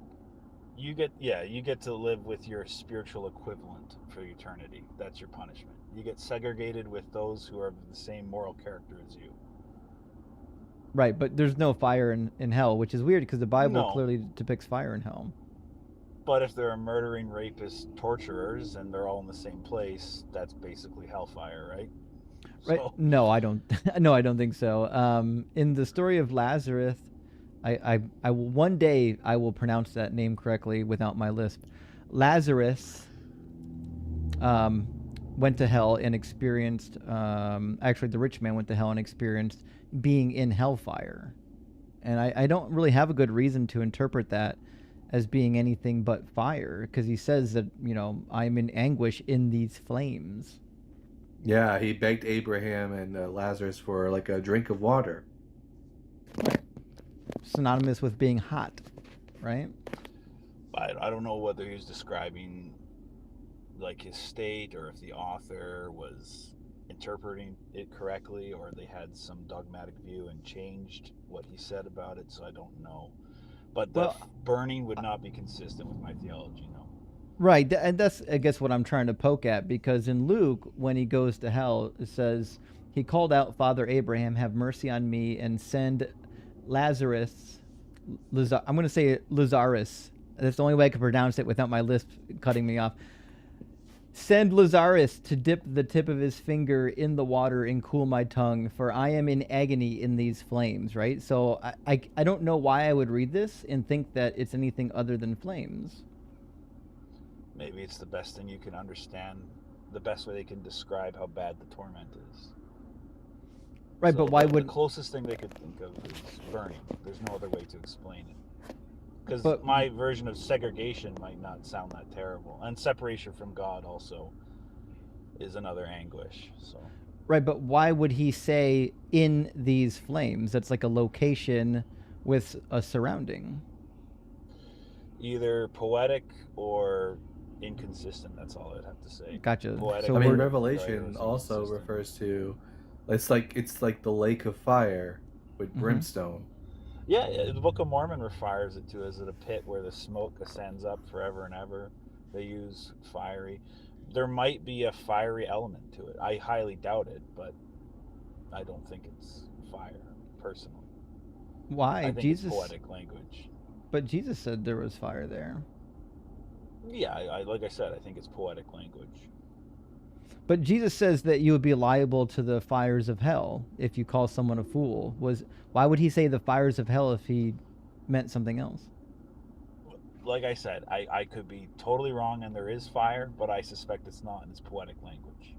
You get to live with your spiritual equivalent for eternity. That's your punishment. You get segregated with those who are of the same moral character as you. Right, but there's no fire in hell, which is weird because the Bible No. clearly depicts fire in hell. But if they're murdering, rapist, torturers, and they're all in the same place, that's basically hellfire, right? Right? So, No, I don't. No, I don't think so. In the story of Lazarus, I will one day I will pronounce that name correctly without my lisp. Lazarus went to hell and experienced. Actually, the rich man went to hell and experienced being in hellfire, and I don't really have a good reason to interpret that as being anything but fire, because he says that, I'm in anguish in these flames. Yeah, he begged Abraham and Lazarus for like a drink of water. Synonymous with being hot, right? I don't know whether he was describing like his state or if the author was interpreting it correctly or they had some dogmatic view and changed what he said about it, so I don't know. But the burning would not be consistent with my theology, no. Right, and that's, I guess, what I'm trying to poke at, because in Luke, when he goes to hell, it says, he called out, Father Abraham, have mercy on me, and send Lazarus, I'm going to say Lazarus, that's the only way I can pronounce it without my lisp cutting me off. Send Lazarus to dip the tip of his finger in the water and cool my tongue, for I am in agony in these flames, right? So I don't know why I would read this and think that it's anything other than flames. Maybe it's the best thing you can understand, the best way they can describe how bad the torment is. Right, So but why the would... closest thing they could think of is burning. There's no other way to explain it. Because But- my version of segregation might not sound that terrible. And separation from God also is another anguish. So Right, but why would he say in these flames? That's like a location with a surrounding. either poetic or inconsistent, that's all I'd have to say. Gotcha. Poetic, So I mean, we're- Revelation also refers to it's like the lake of fire with brimstone. Yeah, the Book of Mormon refers it to as a pit where the smoke ascends up forever and ever. They use fiery. There might be a fiery element to it. I highly doubt it, but I don't think it's fire, personally. Why? I think Jesus... it's poetic language. But Jesus said there was fire there. Yeah, I like I said, I think it's poetic language. But Jesus says that you would be liable to the fires of hell if you call someone a fool. Why would he say the fires of hell if he meant something else? Like I said, I could be totally wrong and there is fire, but I suspect it's not, and it's poetic language.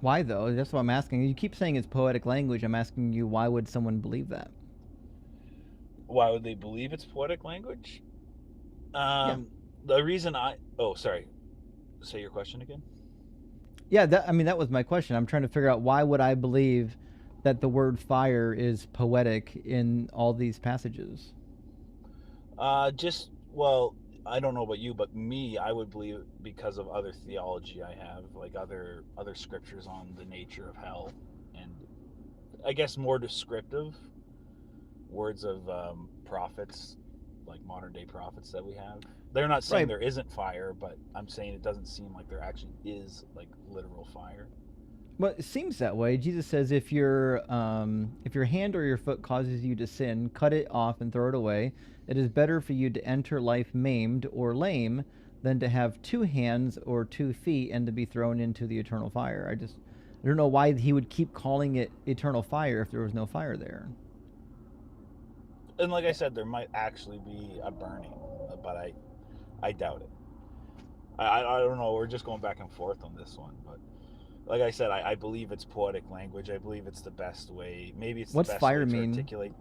Why, though? That's what I'm asking. You keep saying it's poetic language. I'm asking you, why would someone believe that? Why would they believe it's poetic language? The reason sorry. Say your question again. Yeah, that was my question. I'm trying to figure out, why would I believe that the word fire is poetic in all these passages? Just Well, I don't know about you, but me, I would believe it because of other theology I have, like other scriptures on the nature of hell, and I guess more descriptive words of prophets, like modern day prophets that we have. They're not saying Right. there isn't fire, but I'm saying it doesn't seem like there actually is like literal fire. Well, it seems that way. Jesus says, if your hand or your foot causes you to sin, cut it off and throw it away. It is better for you to enter life maimed or lame than to have 2 hands or 2 feet and to be thrown into the eternal fire. I don't know why he would keep calling it eternal fire if there was no fire there. And like I said, there might actually be a burning, but I doubt it. I don't know. We're just going back and forth on this one, but like I said, I believe it's poetic language. I believe it's the best way. Maybe it's What's the best fire way to mean? articulate.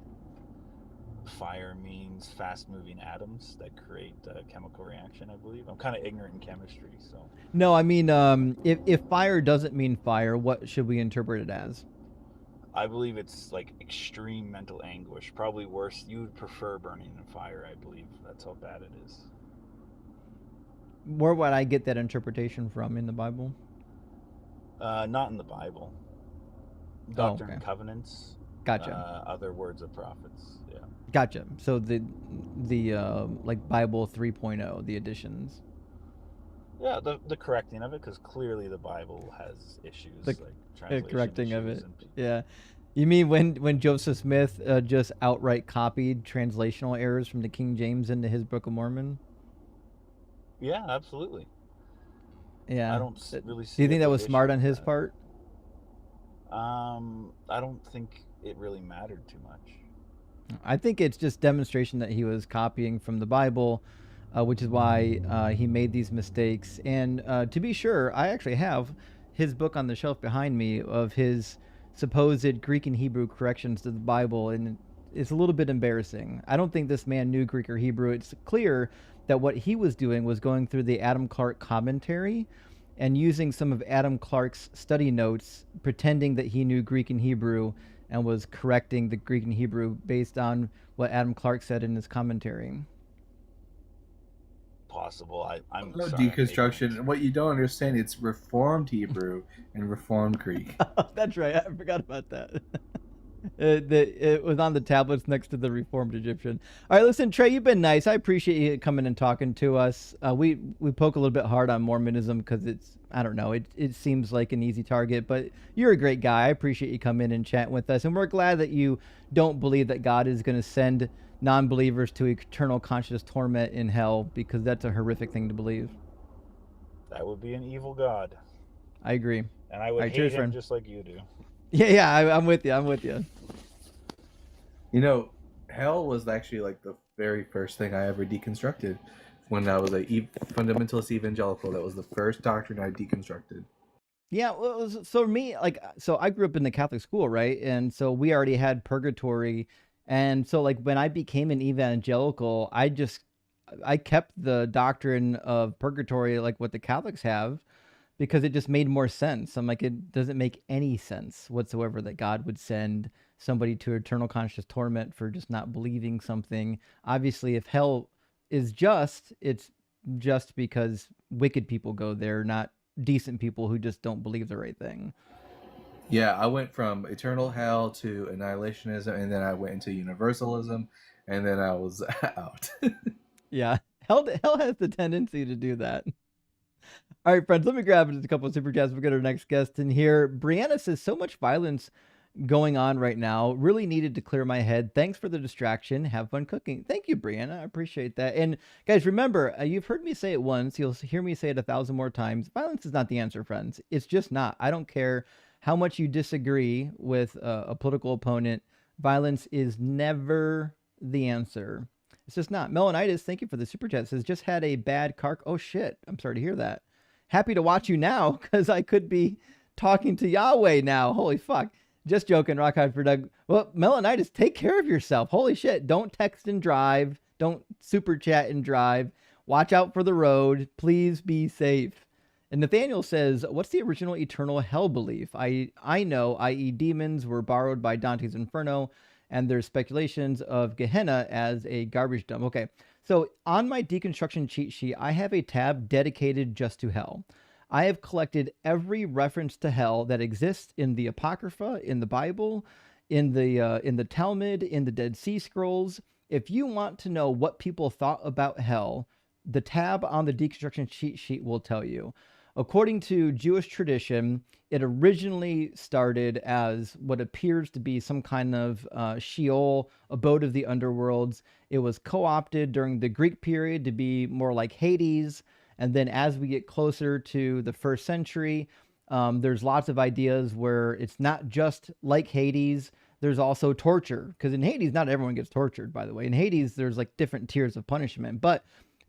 Fire means fast-moving atoms that create a chemical reaction, I believe. I'm kind of ignorant in chemistry, so. No, I mean, if fire doesn't mean fire, what should we interpret it as? I believe it's like extreme mental anguish. Probably worse. You would prefer burning than fire, I believe. That's how bad it is. Where would I get that interpretation from in the Bible? Not in the Bible. Doctrine and Covenants. Gotcha. Other words of prophets. Yeah. Gotcha. So the like Bible 3.0, the additions. Yeah, the correcting of it, because clearly the Bible has issues, like translation correcting of issues it. and Yeah. You mean when Joseph Smith just outright copied translational errors from the King James into his Book of Mormon? Yeah, absolutely. Yeah. I don't really see. Do you think a that big was issue smart with on his that. part? I don't think it really mattered too much. I think it's just demonstration that he was copying from the Bible, which is why he made these mistakes. And to be sure, I actually have his book on the shelf behind me of his supposed Greek and Hebrew corrections to the Bible, and it's a little bit embarrassing. I don't think this man knew Greek or Hebrew. It's clear that what he was doing was going through the Adam Clark commentary and using some of Adam Clark's study notes, pretending that he knew Greek and Hebrew and was correcting the Greek and Hebrew based on what Adam Clark said in his commentary. Possible. I'm No, sorry, deconstruction. What you don't understand, it's Reformed Hebrew and Reformed Greek. That's right. I forgot about that. It was on the tablets next to the Reformed Egyptian. All right, listen, Trey, you've been nice. I appreciate you coming and talking to us. We poke a little bit hard on Mormonism because I don't know, it seems like an easy target, but you're a great guy. I appreciate you coming and chatting with us, and we're glad that you don't believe that God is going to send non-believers to eternal conscious torment in hell, because that's a horrific thing to believe. That would be an evil God. I agree. And I would hate cheers, him friend. just like you do. Yeah, I'm with you. You know, hell was actually like the very first thing I ever deconstructed when I was a fundamentalist evangelical. That was the first doctrine I deconstructed. Yeah, well, so me, so I grew up in the Catholic school, right? And so we already had purgatory. And so like when I became an evangelical, I kept the doctrine of purgatory like what the Catholics have, because it just made more sense. I'm like, it doesn't make any sense whatsoever that God would send somebody to eternal conscious torment for just not believing something. Obviously, if hell is just, it's just because wicked people go there, not decent people who just don't believe the right thing. Yeah, I went from eternal hell to annihilationism, and then I went into universalism, and then I was out. Yeah, hell has the tendency to do that. All right, friends, let me grab just a couple of super chats. We'll get our next guest in here. Brianna says, so much violence going on right now. Really needed to clear my head. Thanks for the distraction. Have fun cooking. Thank you, Brianna. I appreciate that. And guys, remember, you've heard me say it once. You'll hear me say it 1,000 more times. Violence is not the answer, friends. It's just not. I don't care how much you disagree with a political opponent. Violence is never the answer. It's just not. Melanitis, thank you for the super chat. Says, just had a bad car. Oh, shit. I'm sorry to hear that. Happy to watch you now because I could be talking to Yahweh now. Holy fuck. Just joking, Rock Hard for Doug. Well, Melanitis, take care of yourself. Holy shit. Don't text and drive. Don't super chat and drive. Watch out for the road. Please be safe. And Nathaniel says, what's the original eternal hell belief? I know, i.e. demons were borrowed by Dante's Inferno and there's speculations of Gehenna as a garbage dump. Okay, so on my deconstruction cheat sheet, I have a tab dedicated just to hell. I have collected every reference to hell that exists in the Apocrypha, in the Bible, in the Talmud, in the Dead Sea Scrolls. If you want to know what people thought about hell, the tab on the deconstruction cheat sheet will tell you. According to Jewish tradition, it originally started as what appears to be some kind of Sheol, abode of the underworlds. It was co-opted during the Greek period to be more like Hades. And then as we get closer to the 1st century, there's lots of ideas where it's not just like Hades. There's also torture, because in Hades, not everyone gets tortured, by the way. In Hades, there's like different tiers of punishment. But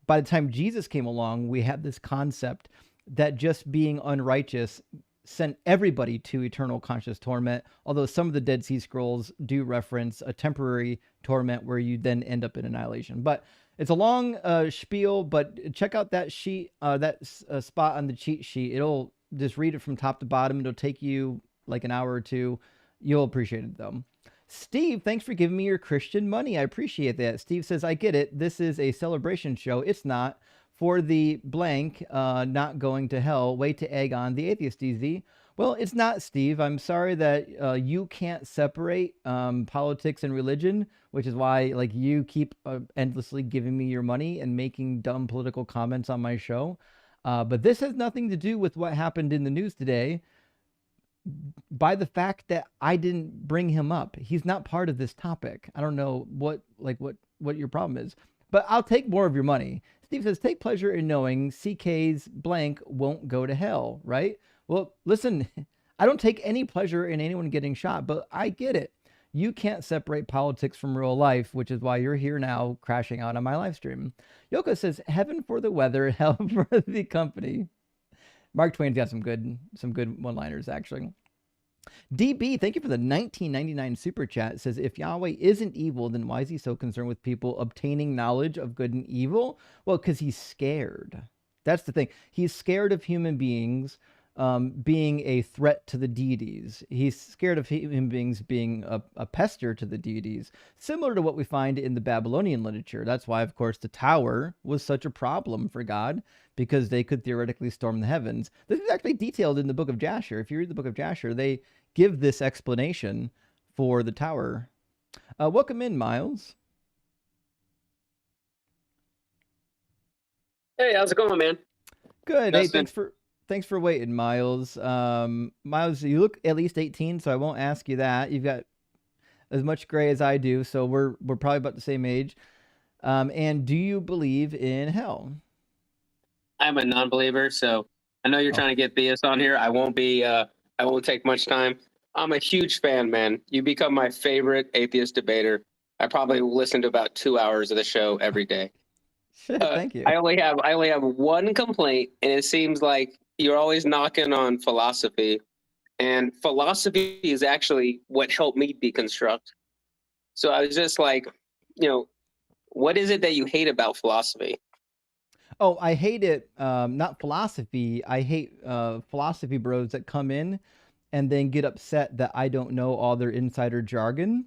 by the time Jesus came along, we had this concept that just being unrighteous sent everybody to eternal conscious torment, although some of the Dead Sea Scrolls do reference a temporary torment where you then end up in annihilation. But it's a long spiel, but check out that sheet, spot on the cheat sheet. It'll just read it from top to bottom. It'll take you like an hour or two. You'll appreciate it, though. Steve, thanks for giving me your Christian money. I appreciate that. Steve says, I get it. This is a celebration show. It's not. For the blank, not going to hell, way to egg on the atheist, DZ. Well, it's not, Steve. I'm sorry that you can't separate politics and religion, which is why like you keep endlessly giving me your money and making dumb political comments on my show. But this has nothing to do with what happened in the news today. By the fact that I didn't bring him up, he's not part of this topic. I don't know what your problem is, but I'll take more of your money. Steve says, take pleasure in knowing CK's blank won't go to hell, right? Well, listen, I don't take any pleasure in anyone getting shot, but I get it. You can't separate politics from real life, which is why you're here now crashing out on my live stream. Yoko says, heaven for the weather, hell for the company. Mark Twain's got some good one-liners, actually. DB, thank you for the 1999 super chat. It says, if Yahweh isn't evil, then why is he so concerned with people obtaining knowledge of good and evil? Well, because he's scared. That's the thing. He's scared of human beings being a threat to the deities. He's scared of human beings being a pester to the deities, similar to what we find in the Babylonian literature. That's why, of course, the tower was such a problem for God, because they could theoretically storm the heavens. This is actually detailed in the book of Jasher. If you read the book of Jasher, they give this explanation for the tower. Welcome in, Miles. Hey, how's it going, man? Good. Justin. Hey, thanks for waiting, Miles. Miles, you look at least 18, so I won't ask you that. You've got as much gray as I do, so we're probably about the same age. And do you believe in hell? I'm a non-believer, so I know you're trying to get Theus on here. I won't take much time. I'm a huge fan, man. You become my favorite atheist debater. I probably listen to about 2 hours of the show every day. Thank you. I only have one complaint, and it seems like you're always knocking on philosophy, and philosophy is actually what helped me deconstruct. So I was just like, what is it that you hate about philosophy? Oh, I hate it. Not philosophy. I hate philosophy bros that come in and then get upset that I don't know all their insider jargon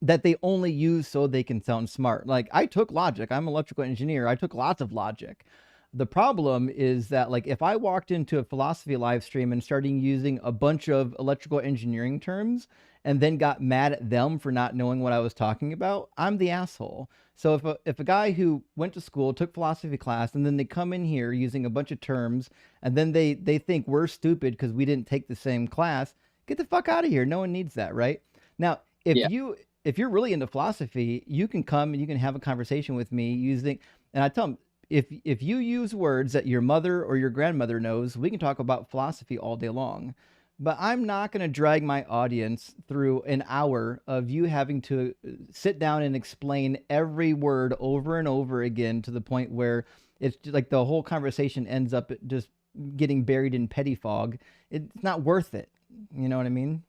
that they only use so they can sound smart. Like, I took logic. I'm an electrical engineer. I took lots of logic. The problem is that, like, if I walked into a philosophy live stream and started using a bunch of electrical engineering terms and then got mad at them for not knowing what I was talking about, I'm the asshole. So if a guy who went to school, took philosophy class, and then they come in here using a bunch of terms, and then they think we're stupid because we didn't take the same class, get the fuck out of here. No one needs that, right? Now, if you're really into philosophy, you can come and you can have a conversation with me using, and I tell them, if you use words that your mother or your grandmother knows, we can talk about philosophy all day long. But I'm not going to drag my audience through an hour of you having to sit down and explain every word over and over again to the point where it's just like the whole conversation ends up just getting buried in petty fog. It's not worth it. You know what I mean?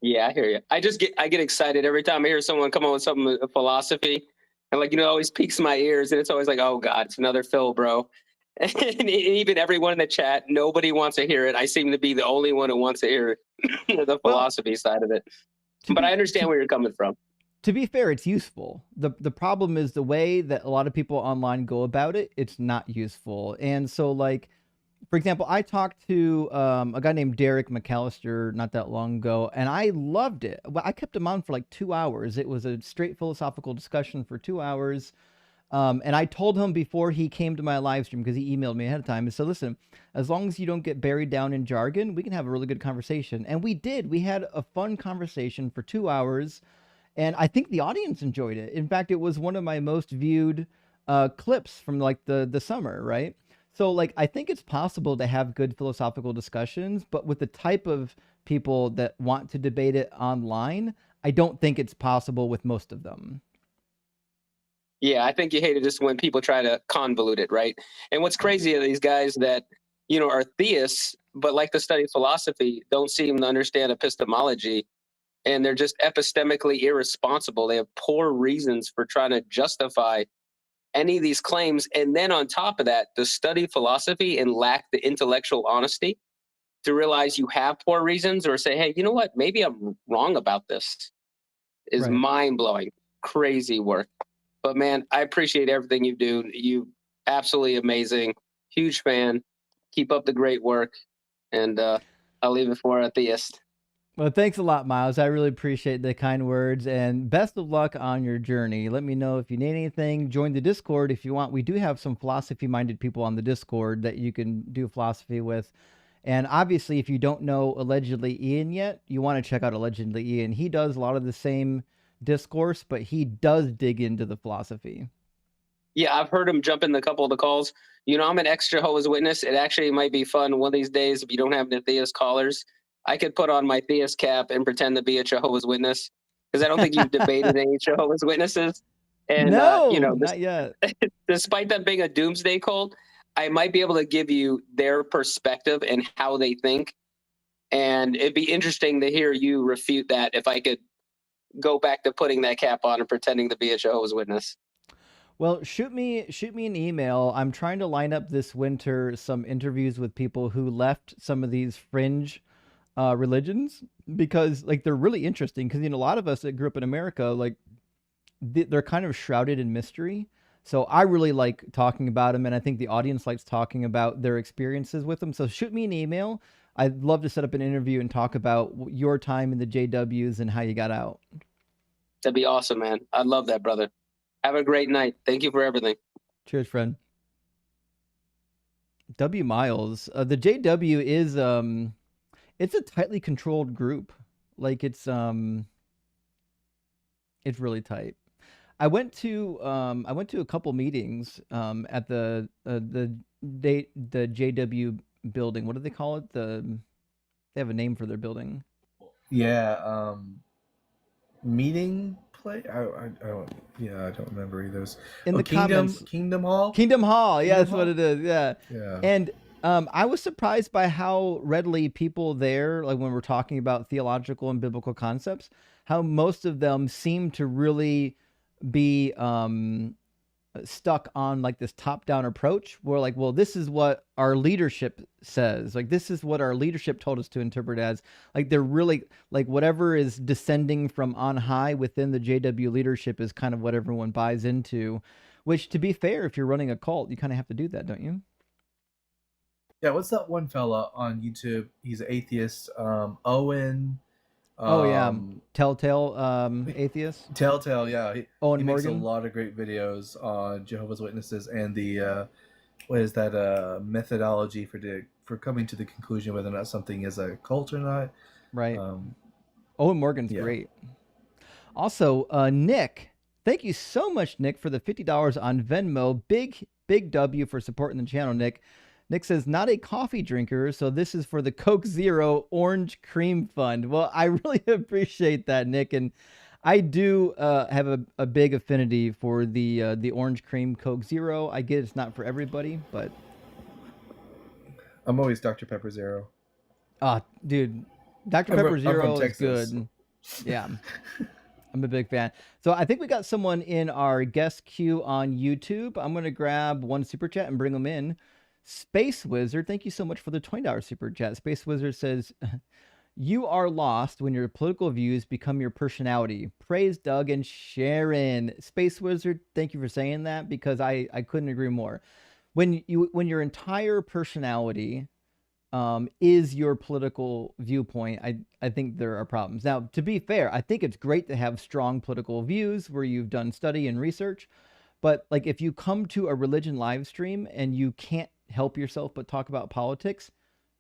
Yeah, I hear you. I get excited every time I hear someone come on with something of philosophy, and it always piques my ears, and it's always like, oh God, it's another Phil, bro. And even everyone in the chat, nobody wants to hear it. I seem to be the only one who wants to hear the philosophy side of it. But I understand where you're coming from. to be fair, it's useful. The problem is the way that a lot of people online go about it, it's not useful. And so, like, for example, I talked to a guy named Derek McAllister not that long ago, and I loved it. I kept him on for like 2 hours. It was a straight philosophical discussion for 2 hours. And I told him before he came to my live stream, because he emailed me ahead of time, and said, listen, as long as you don't get buried down in jargon, we can have a really good conversation. And we did. We had a fun conversation for 2 hours, and I think the audience enjoyed it. In fact, it was one of my most viewed clips from like the summer, right? So like I think it's possible to have good philosophical discussions, but with the type of people that want to debate it online, I don't think it's possible with most of them. Yeah, I think you hate it just when people try to convolute it, right? And what's crazy are these guys that, are theists, but like to study philosophy, don't seem to understand epistemology, and they're just epistemically irresponsible. They have poor reasons for trying to justify any of these claims. And then on top of that, to study philosophy and lack the intellectual honesty to realize you have poor reasons, or say, hey, you know what? Maybe I'm wrong about this, is Right. mind-blowing, crazy work. But man, I appreciate everything you do. You absolutely amazing. Huge fan. Keep up the great work. And I'll leave it for a theist. Well, thanks a lot, Miles. I really appreciate the kind words, and best of luck on your journey. Let me know if you need anything. Join the Discord if you want. We do have some philosophy-minded people on the Discord that you can do philosophy with. And obviously, if you don't know Allegedly Ian yet, you want to check out Allegedly Ian. He does a lot of the same discourse, but he does dig into the philosophy. Yeah, I've heard him jump in a couple of the calls. I'm an ex-Jehovah's Witness. It actually might be fun one of these days if you don't have any theist callers. I could put on my theist cap and pretend to be a Jehovah's Witness, because I don't think you've debated any Jehovah's Witnesses. And, no, not yet. Despite them being a doomsday cult, I might be able to give you their perspective and how they think. And it'd be interesting to hear you refute that if I could go back to putting that cap on and pretending to be a Jehovah's Witness. Well, shoot me an email. I'm trying to line up this winter some interviews with people who left some of these fringe religions, because like they're really interesting, because a lot of us that grew up in America, like they're kind of shrouded in mystery. So I really like talking about them, and I think the audience likes talking about their experiences with them. So shoot me an email. I'd love to set up an interview and talk about your time in the JWs and how you got out. That'd be awesome, man. I'd love that, brother. Have a great night. Thank you for everything. Cheers, friend. W. Miles. The JW is it's a tightly controlled group. Like it's really tight. I went to a couple meetings at the JW building. What do they call it? They have a name for their building. Yeah, meeting place. I don't remember either. In the comments, Kingdom Hall. Kingdom Hall. Yeah, Kingdom that's Hall? what it is. Yeah. Yeah. And I was surprised by how readily people there, like when we're talking about theological and biblical concepts, how most of them seem to really be stuck on like this top-down approach, where like, well, this is what our leadership says. Like, this is what our leadership told us to interpret as. Like, they're really like whatever is descending from on high within the JW leadership is kind of what everyone buys into. Which, to be fair, if you're running a cult, you kind of have to do that, don't you? Yeah, what's that one fella on YouTube? He's an atheist. Owen. Oh yeah, Telltale atheist. Telltale, yeah. He Owen makes a Morgan. lot of great videos on Jehovah's Witnesses and the what is that methodology for coming to the conclusion whether or not something is a cult or not. Right. Owen Morgan's great. Also, Nick, thank you so much, Nick, for the $50 on Venmo. Big W for supporting the channel, Nick. Nick says, not a coffee drinker, so this is for the Coke Zero Orange Cream Fund. Well, I really appreciate that, Nick. And I do have a big affinity for the Orange Cream Coke Zero. I get it's not for everybody, but... I'm always Dr. Pepper Zero. Dude, Dr. Pepper Zero is good. Yeah, I'm a big fan. So I think we got someone in our guest queue on YouTube. I'm going to grab one super chat and bring them in. Space Wizard, thank you so much for the $20 super chat. Space Wizard says, You are lost when your political views become your personality. Praise Doug and Sharon. Space Wizard, thank you for saying that, because I couldn't agree more. When your entire personality is your political viewpoint, I think there are problems. Now, to be fair, I think it's great to have strong political views where you've done study and research. But like, if you come to a religion live stream and you can't help yourself but talk about politics,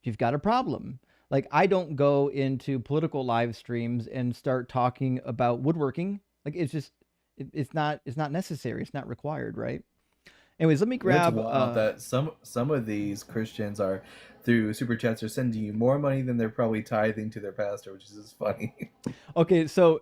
you've got a problem. Like, I don't go into political live streams and start talking about woodworking. Like, it's just it's not necessary. It's not required, right? Anyways, let me It's grab wild that some of these Christians are, through super chats, are sending you more money than they're probably tithing to their pastor, which is just funny. Okay, so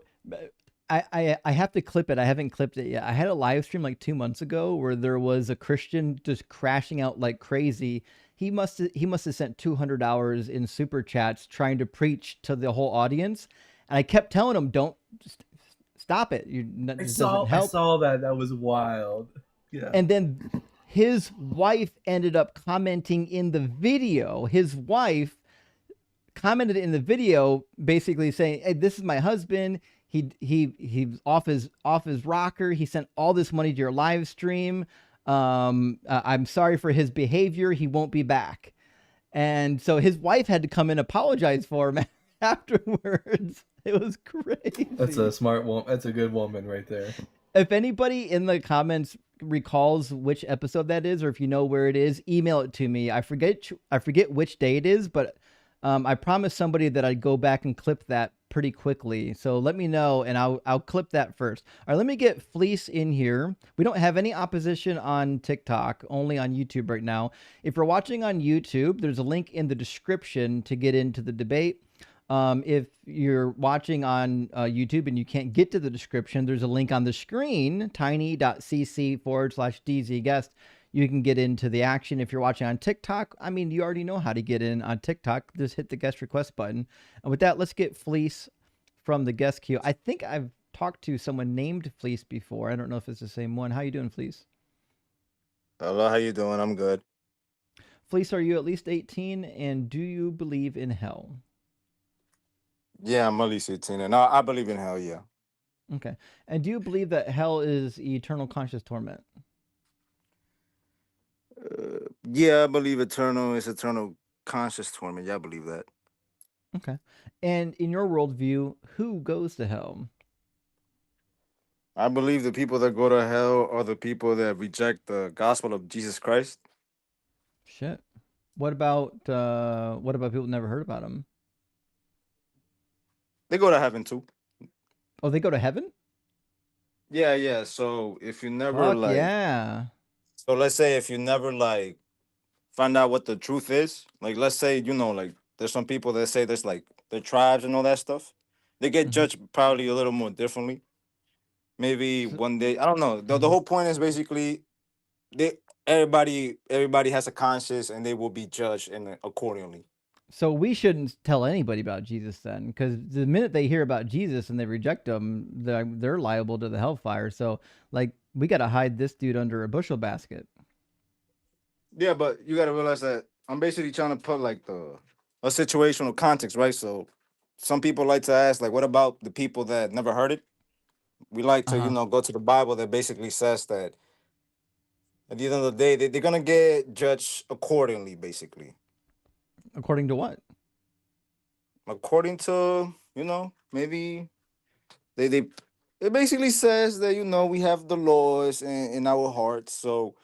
I have to clip it. I haven't clipped it yet. I had a live stream like 2 months ago where there was a Christian just crashing out like crazy. He must have sent $200 in super chats trying to preach to the whole audience, and I kept telling him, "Don't stop it. This doesn't help." I saw that. That was wild. Yeah. And then his wife ended up commenting in the video. His wife commented in the video basically saying, "Hey, this is my husband. He's off his rocker. He sent all this money to your live stream. I'm sorry for his behavior. He won't be back." And so his wife had to come and apologize for him afterwards. It was crazy. That's a smart woman. That's a good woman right there. If anybody in the comments recalls which episode that is, or if you know where it is, email it to me. I forget which day it is, but I promised somebody that I'd go back and clip that pretty quickly. So let me know, and I'll clip that first. All right, let me get Fleece in here. We don't have any opposition on TikTok, only on YouTube right now. If you're watching on YouTube, there's a link in the description to get into the debate. If you're watching on YouTube and you can't get to the description, there's a link on the screen, tiny.cc/dzguest. You can get into the action. If you're watching on TikTok, I mean, you already know how to get in on TikTok. Just hit the guest request button. And with that, let's get Fleece from the guest queue. I think I've talked to someone named Fleece before. I don't know if it's the same one. How you doing, Fleece? Hello, how you doing? I'm good. Fleece, are you at least 18? And do you believe in hell? Yeah, I'm at least 18, and I believe in hell, yeah. Okay. And do you believe that hell is eternal conscious torment? Yeah, I believe eternal conscious torment. Yeah, I believe that. Okay. And in your worldview, who goes to hell? I believe the people that go to hell are the people that reject the gospel of Jesus Christ. Shit. What about people who never heard about him? They go to heaven too. Oh, they go to heaven? Yeah. So if you never Fuck yeah. so let's say if you never find out what the truth is, like let's say, like there's some people that say there's like their tribes and all that stuff. They get judged probably a little more differently. Maybe one day, I don't know. The whole point is basically everybody has a conscience and they will be judged accordingly. So we shouldn't tell anybody about Jesus then, because the minute they hear about Jesus and they reject him, they're liable to the hellfire. So like, we got to hide this dude under a bushel basket. Yeah, but you got to realize that I'm basically trying to put a situational context, right? So some people like to ask, like, what about the people that never heard it? We like to, go to the Bible that basically says that at the end of the day, they're going to get judged accordingly, basically. According to what? According to, maybe it basically says that, we have the laws in our hearts. So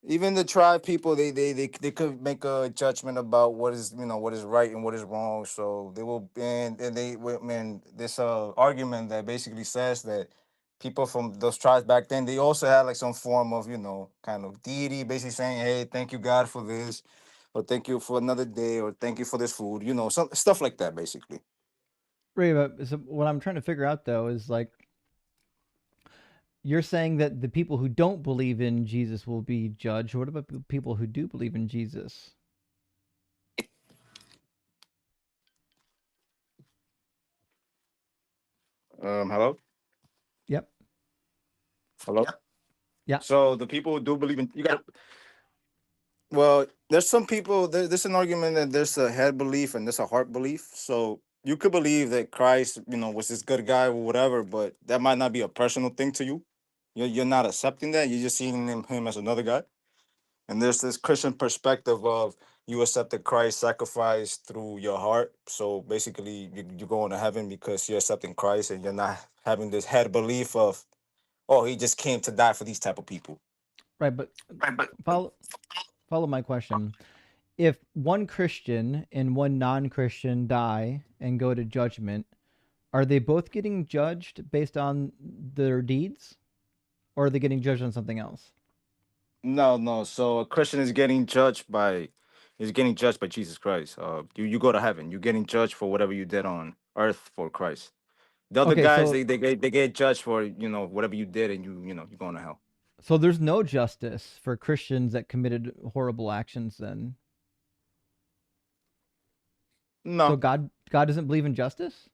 even the tribe people, they could make a judgment about what is right and what is wrong. So they will, and this argument that basically says that people from those tribes back then, they also had like some form of, kind of deity, basically saying, hey, thank you, God, for this, or thank you for another day, or thank you for this food, some stuff like that, basically. Right, but so what I'm trying to figure out though is like, you're saying that the people who don't believe in Jesus will be judged. What about the people who do believe in Jesus? Hello? Yep. Hello? Yeah. So the people who do believe in, well, there's some people, there's an argument that there's a head belief and there's a heart belief. So you could believe that Christ, was this good guy or whatever, but that might not be a personal thing to you. You're not accepting that. You're just seeing him as another guy. And there's this Christian perspective of you accepted Christ's sacrifice through your heart. So basically, you're going to heaven because you're accepting Christ, and you're not having this head belief of, oh, he just came to die for these type of people. Right, but follow my question. If one Christian and one non-Christian die and go to judgment, are they both getting judged based on their deeds, or are they getting judged on something else? No. So a Christian is getting judged by Jesus Christ. You go to heaven. You're getting judged for whatever you did on earth for Christ. The other Okay, guys, so they get judged for whatever you did, and you're going to hell. so there's no justice for Christians that committed horrible actions then. So No, God doesn't believe in justice?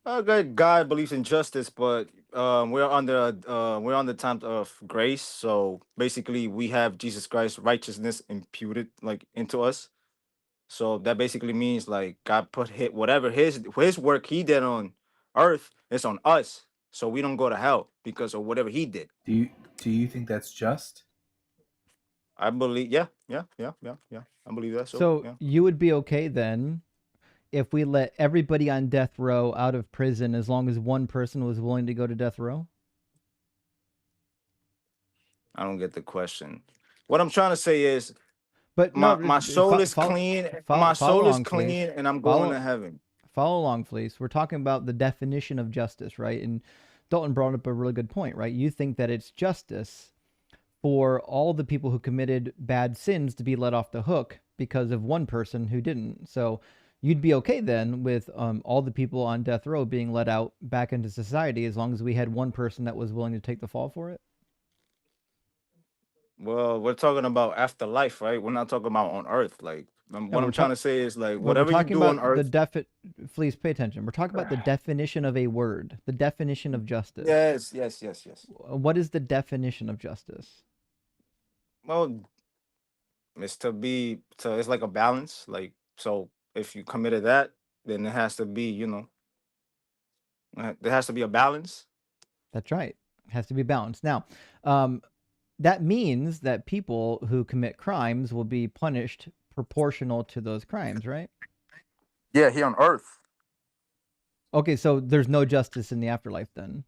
God believes in justice, but we're under time of grace. So basically, we have Jesus Christ's righteousness imputed into us. So that basically means like God put whatever his work he did on earth is on us. So we don't go to hell because of whatever he did. Do you think that's just? I believe, yeah. I believe that. So Yeah. you would be okay then if we let everybody on death row out of prison as long as one person was willing to go to death row? I don't get the question. What I'm trying to say is But no, my soul is clean. My follow soul is along, clean, please. and I'm going to heaven. Follow along, please. We're talking about the definition of justice, right? And Dalton brought up a really good point, right? You think that it's justice for all the people who committed bad sins to be let off the hook because of one person who didn't. So you'd be okay then with all the people on death row being let out back into society as long as we had one person that was willing to take the fall for it? Well, we're talking about afterlife, right? We're not talking about on earth. Like what I'm trying to say is like We're whatever you talking do on about earth. please pay attention. We're talking about the definition of a word, the definition of justice. Yes. What is the definition of justice? Well, it's like a balance. Like, so if you committed that, then it has to be, there has to be a balance. That's right. It has to be balanced. Now, that means that people who commit crimes will be punished proportional to those crimes, right? Yeah, here on earth. Okay, so there's no justice in the afterlife then.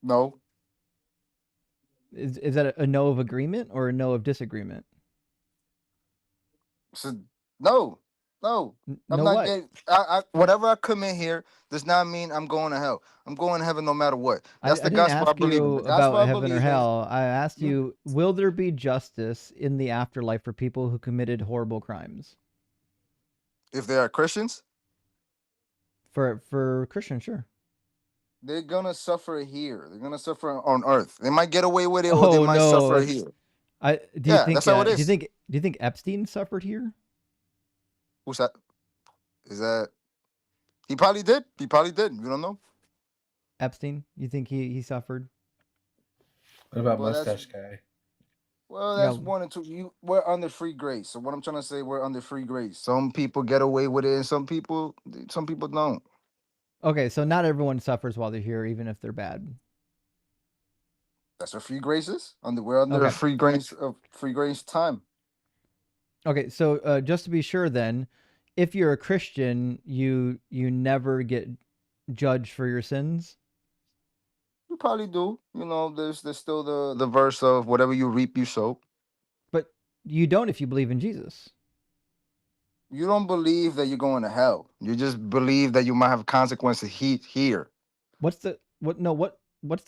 No. Is that a no of agreement or a no of disagreement? So no. I'm No not what? getting whatever I commit here does not mean I'm going to hell. I'm going to heaven no matter what. That's I the didn't gospel I ask believe in. you The gospel about I heaven or believe in. hell. I asked you, will there be justice in the afterlife for people who committed horrible crimes? If they are Christians, For Christians, sure. they're gonna suffer here. They're gonna suffer on earth. They might get away with it, or they Oh might no. suffer here. That's how it is. Do you think Epstein suffered here? Who's that? Is that he probably did? He probably did. You don't know. Epstein, you think he suffered? What about Well, mustache guy? Well, Yeah. that's one and two. We're under free grace. So what I'm trying to say, we're under free grace. Some people get away with it, and some people don't. Okay, so not everyone suffers while they're here, even if they're bad. That's what free grace is. We're under Okay. a free grace time. Okay, so just to be sure, then, if you're a Christian, you never get judged for your sins. You probably do. There's still the verse of whatever you reap, you sow. But you don't if you believe in Jesus. You don't believe that you're going to hell. You just believe that you might have consequences here. What's the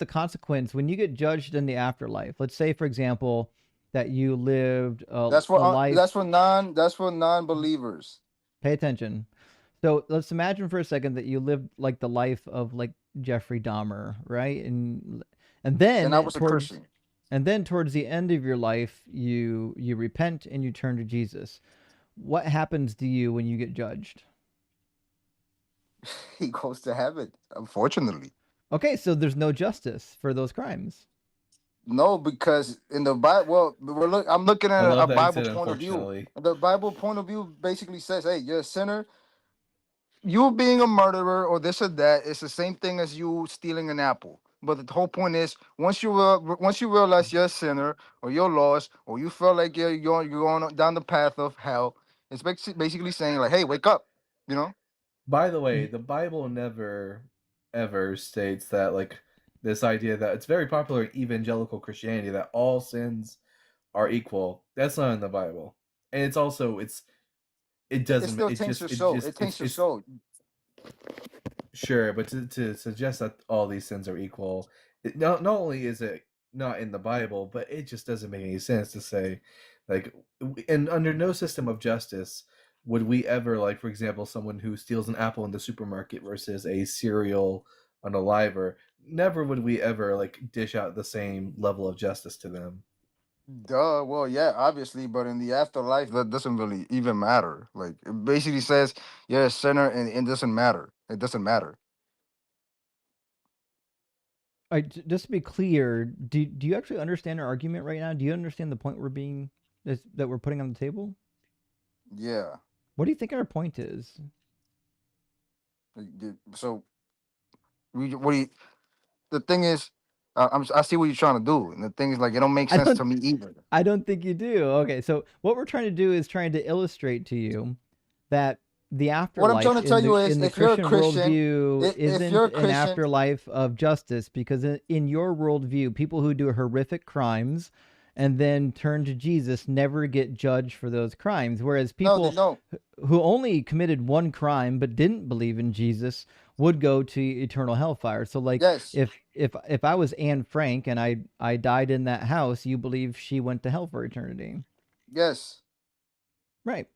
consequence when you get judged in the afterlife? Let's say, for example, that you lived a life. That's for non-believers. Pay attention. So let's imagine for a second that you lived like the life of like Jeffrey Dahmer, right? And then I was a Christian. And then towards the end of your life, you repent and you turn to Jesus. What happens to you when you get judged? He goes to heaven, unfortunately. Okay, so there's no justice for those crimes. No, because in the Bible, I'm looking at a Bible point of view. The Bible point of view basically says, "Hey, you're a sinner. you being a murderer or this or that, it's the same thing as you stealing an apple. But the whole point is, once you realize you're a sinner or you're lost or you feel like you're going down the path of hell, it's basically saying like, hey, wake up, you know. By the way, the Bible never ever states that, like, this idea that it's very popular in evangelical Christianity that all sins are equal. That's not in the Bible. And it's also it It doesn't still it taints just your it soul. just It taints your it's soul. sure, but to suggest that all these sins are equal, not only is it not in the Bible, but it just doesn't make any sense to say, like, and under no system of justice would we ever, like, for example, someone who steals an apple in the supermarket versus a cereal unaliver, never would we ever, like, dish out the same level of justice to them. Duh. Well, yeah, obviously, but in the afterlife, that doesn't really even matter. Like, it basically says you're a sinner, and it doesn't matter. It doesn't matter. Just to be clear, do you actually understand our argument right now? Do you understand the point that we're putting on the table? Yeah. What do you think our point is? So, what do you? The thing is, I see what you're trying to do, and the thing is, like, it don't make sense to me either. I don't think you do. Okay, so what we're trying to do is trying to illustrate to you that the afterlife What I'm trying to tell you is, in the if you're a Christian Christian, worldview if isn't you're a an Christian, afterlife of justice, because in your worldview, people who do horrific crimes and then turn to Jesus never get judged for those crimes, whereas people who only committed one crime but didn't believe in Jesus would go to eternal hellfire. So, like, yes, if I was Anne Frank and I died in that house, you believe she went to hell for eternity. yes, Right.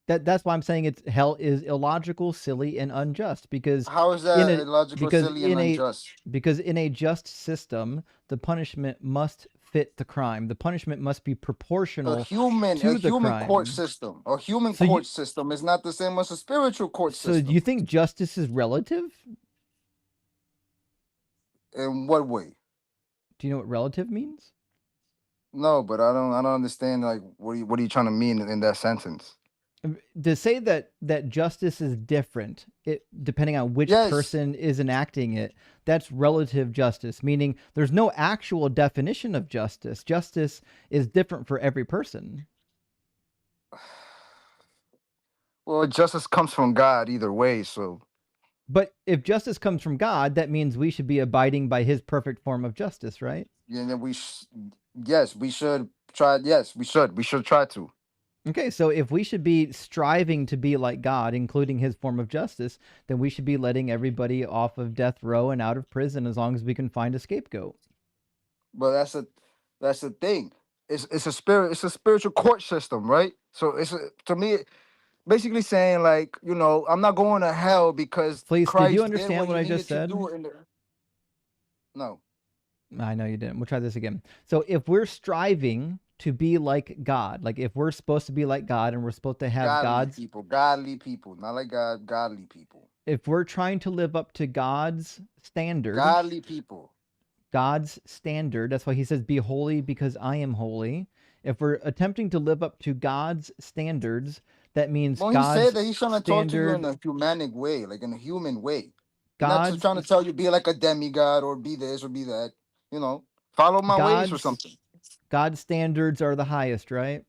That's why I'm saying hell is illogical, silly, and unjust, because how is that illogical, silly, and unjust? Because in a just system, the punishment must fit the crime. The punishment must be proportional to the crime. Court system. A human court system is not the same as a spiritual court system. So do you think justice is relative? In what way? Do you know what relative means? No, but I don't understand, like, what are you trying to mean in that sentence? To say that justice is different, depending on which person is enacting it, that's relative justice, meaning there's no actual definition of justice. Justice is different for every person. Well, justice comes from God either way, so. But if justice comes from God, that means we should be abiding by his perfect form of justice, right? Yeah, and then we should try. Yes, we should try to. Okay, so if we should be striving to be like God, including his form of justice, then we should be letting everybody off of death row and out of prison as long as we can find a scapegoat. But that's the thing. It's a spiritual court system, right? So to me, basically saying, like, I'm not going to hell because Please, Christ did you understand what I just said? No. I know you didn't. We'll try this again. So if we're striving to be like God, like if we're supposed to be like God and we're supposed to have godly people, not like God, godly people. If we're trying to live up to God's standard, godly people, God's standard, that's why he says, be holy because I am holy. If we're attempting to live up to God's standards, that means he said that he's trying to talk to you in a humanic way, like in a human way. God's not trying to tell you be like a demigod or be this or be that. Follow my ways or something. God's standards are the highest, right?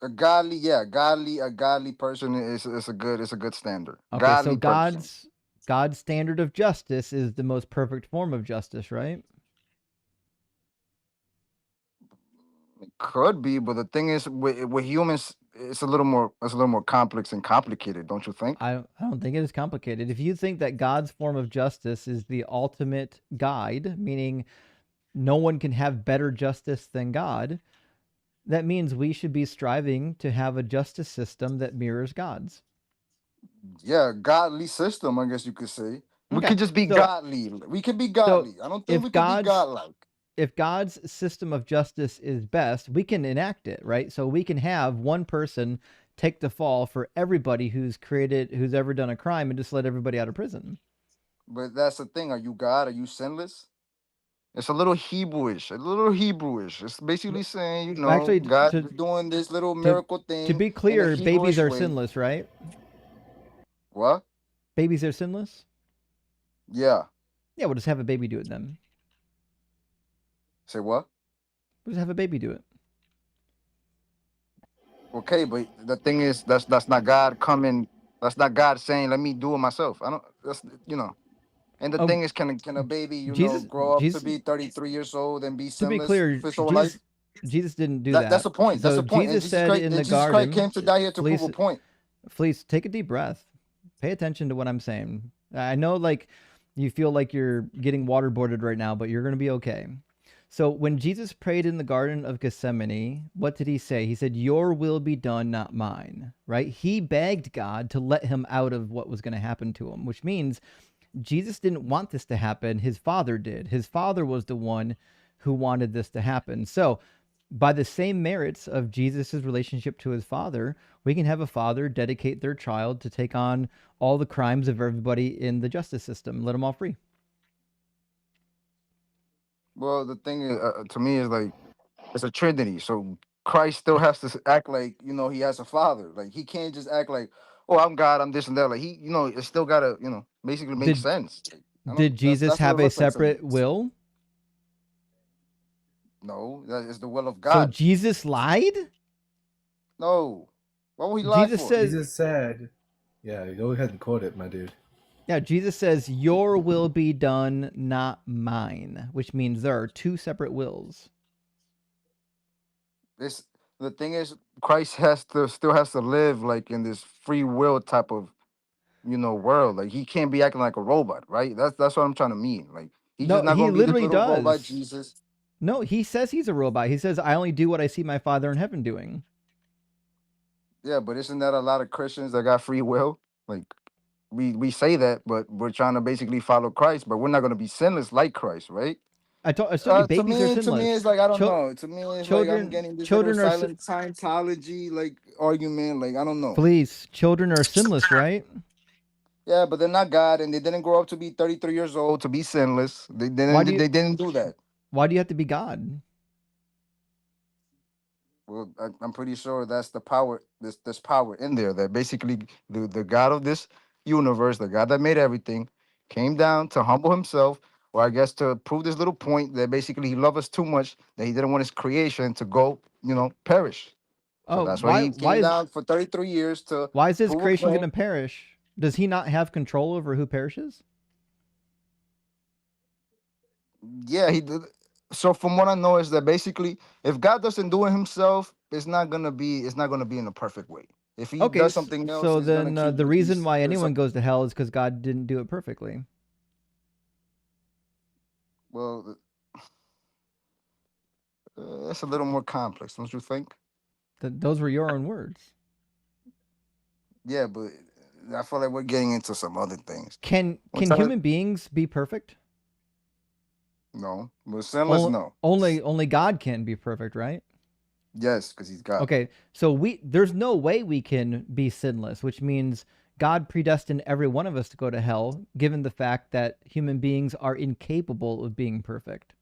A godly person is a good standard. Okay, godly so God's standard of justice is the most perfect form of justice, right? It could be, but the thing is, with humans, it's a little more complex and complicated, don't you think? I don't think it is complicated. If you think that God's form of justice is the ultimate guide, meaning no one can have better justice than God, that means we should be striving to have a justice system that mirrors God's. Yeah, godly system, I guess you could say. We could just be godly. We could be godly. I don't think we could be godlike. If God's system of justice is best, we can enact it, right? So we can have one person take the fall for everybody who's ever done a crime and just let everybody out of prison. But that's the thing. Are you God? Are you sinless? It's a little Hebrewish. It's basically saying, actually, God is doing this little miracle thing. To be clear, babies are sinless, right? What? Babies are sinless? Yeah. Yeah, we'll just have a baby do it then. Say what? We'll just have a baby do it. Okay, but the thing is, that's not God coming. That's not God saying, "Let me do it myself." I don't. That's And the Oh, thing is, can a baby, Jesus, grow up to Jesus. be 33 years old and be To be sinless clear, for his whole life? Jesus didn't do That's that. the point. That's So the point. And Jesus said in the Jesus Christ garden, came to die here to prove a point. Please take a deep breath. Pay attention to what I'm saying. I know, like, you feel like you're getting waterboarded right now, but you're going to be okay. So when Jesus prayed in the Garden of Gethsemane, what did he say? He said, "Your will be done, not mine," right? He begged God to let him out of what was going to happen to him, which means Jesus didn't want this to happen. His Father did. His Father was the one who wanted this to happen. So by the same merits of Jesus' relationship to his Father, we can have a father dedicate their child to take on all the crimes of everybody in the justice system, let them all free. Well, the thing is, to me, is like it's a trinity. So Christ still has to act like he has a father. Like he can't just act like, oh, I'm God, I'm this and that. Like he, it still gotta basically make Did sense. Like, I did don't. Jesus That's what have it a looks like to me. separate will? No, that is the will of So God. Jesus lied? No, what would he lie Jesus for? says, Jesus said, "Yeah, go ahead and quote it, my dude." yeah, Jesus says, "Your will be done, not mine," which means there are two separate wills. The thing is, Christ still has to live like in this free will type of world. Like he can't be acting like a robot, right? That's what I'm trying to mean. Like he's No, just not he gonna be this literally little robot does. Jesus. No, he says he's a robot. He says, "I only do what I see my Father in heaven doing." Yeah, but isn't that a lot of Christians that got free will? Like we say that, but we're trying to basically follow Christ, but we're not gonna be sinless like Christ, right? I told you, babies are To me, sinless. it's like I don't know. To me, it's like I'm getting this little Children are silent Scientology like argument. Like I don't know. please. Children are sinless, right? Yeah, but they're not God, and they didn't grow up to be 33 years old to be sinless. They Why didn't. do you? They didn't do that. Why do you have to be God? Well, I'm pretty sure that's the power. This power in there that basically the God of this universe, the God that made everything, came down to humble himself, or I guess to prove this little point that basically he loved us too much that he didn't want his creation to go, perish. So Oh, that's why he came down for 33 years to why is his prove a creation going point. to perish? Does he not have control over who perishes? Yeah, he did. So from what I know is that basically, if God doesn't do it himself, it's not gonna be in a perfect way. If he Okay, does something else, so it's gonna then keep the with reason why there's anyone goes to hell is because God didn't do it perfectly. well, it's a little more complex, don't you think? Those were your own words. Yeah, but I feel like we're getting into some other things. Can human beings be perfect? No, but sinless, no. Only God can be perfect, right? Yes, because he's God. Okay, so there's no way we can be sinless, which means God predestined every one of us to go to hell, given the fact that human beings are incapable of being perfect.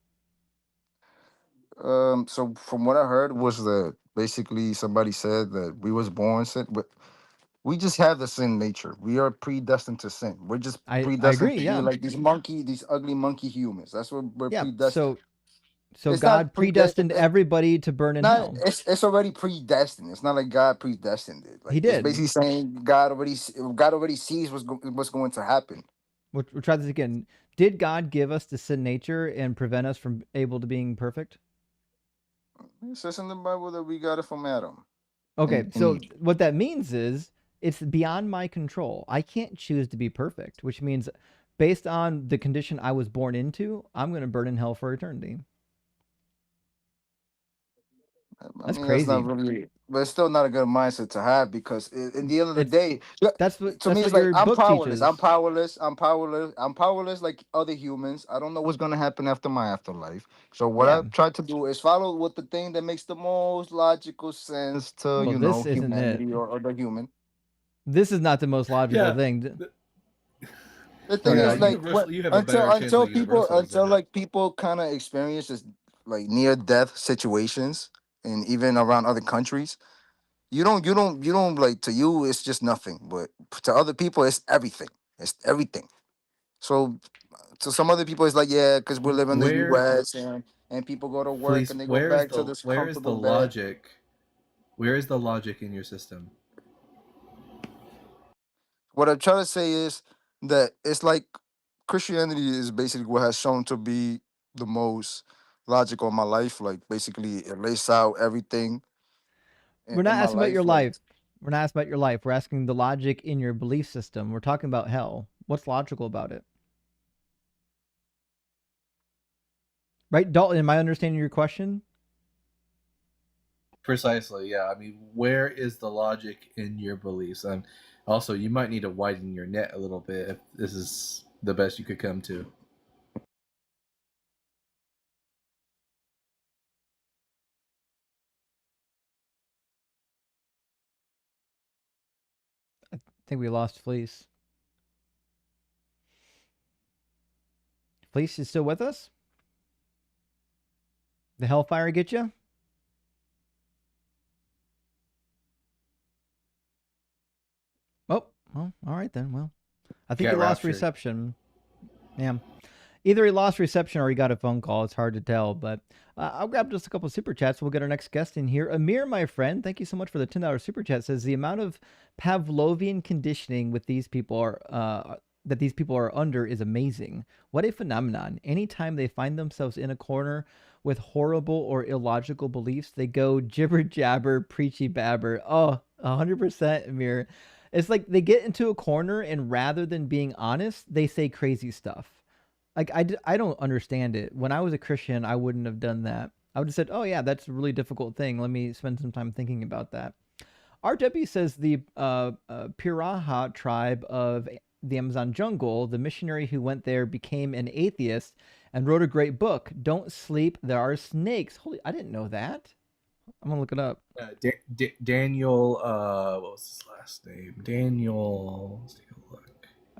So from what I heard was that basically somebody said that we was born sin, but we just have the sin nature. We are predestined to sin. We're just I predestined agree, to be yeah. like these ugly monkey humans. That's what we're Yeah, predestined. so It's God not predestined. predestined everybody to burn in hell. It's already predestined. It's not like God predestined it. Like He it's did. basically saying God already sees what's going to happen. We'll try this again. Did God give us the sin nature and prevent us from able to being perfect? It says in the Bible that we got it from Adam. Okay, so what that means is it's beyond my control. I can't choose to be perfect, which means based on the condition I was born into, I'm going to burn in hell for eternity. That's crazy. That's not really, but it's still not a good mindset to have because in the end of the day, that's to what me it's like your I'm book powerless. teaches. I'm powerless. I'm powerless. I'm powerless like other humans. I don't know what's gonna happen after my afterlife. So what I've tried to do is follow what the thing that makes the most logical sense to this isn't humanity it. or the human. This is not the most logical thing. The thing is like you have a better chance of until like people kind of experience this like near death situations and even around other countries, you don't like, to you it's just nothing, but to other people it's everything. It's everything. So to some other people it's like, yeah, because we're living in the Where, US, and people go to work please, and they go back to this where is the comfortable bed. logic? Where is the logic in your system? What I'm trying to say is that it's like Christianity is basically what has shown to be the most logical in my life. Like basically it lays out everything We're in not my asking about your life. Like life. We're not asking about your life. We're asking the logic in your belief system. We're talking about hell. What's logical about it? Right, Dalton, am I understanding your question? Precisely, yeah. I mean, where is the logic in your beliefs? Also, you might need to widen your net a little bit if this is the best you could come to. I think we lost Fleece. Fleece is still with us? The Hellfire get you? Oh, well, all right then. Well, I think Got he lost raptured. reception. Yeah. Either he lost reception or he got a phone call. It's hard to tell, but I'll grab just a couple of super chats. We'll get our next guest in here. Amir, my friend, thank you so much for the $10 super chat. Says the amount of Pavlovian conditioning with these people are that these people are under is amazing. What a phenomenon! Anytime they find themselves in a corner with horrible or illogical beliefs, they go jibber jabber, preachy babber. Oh, 100%, Amir. It's like they get into a corner and rather than being honest, they say crazy stuff. Like I don't understand it. When I was a Christian, I wouldn't have done that. I would have said, "Oh yeah, that's a really difficult thing. Let me spend some time thinking about that." RW says the Piraha tribe of the Amazon jungle, the missionary who went there became an atheist and wrote a great book. Don't sleep, there are snakes. Holy, I didn't know that. I'm gonna look it up. Daniel, what was his last name? Daniel. Let's take a look.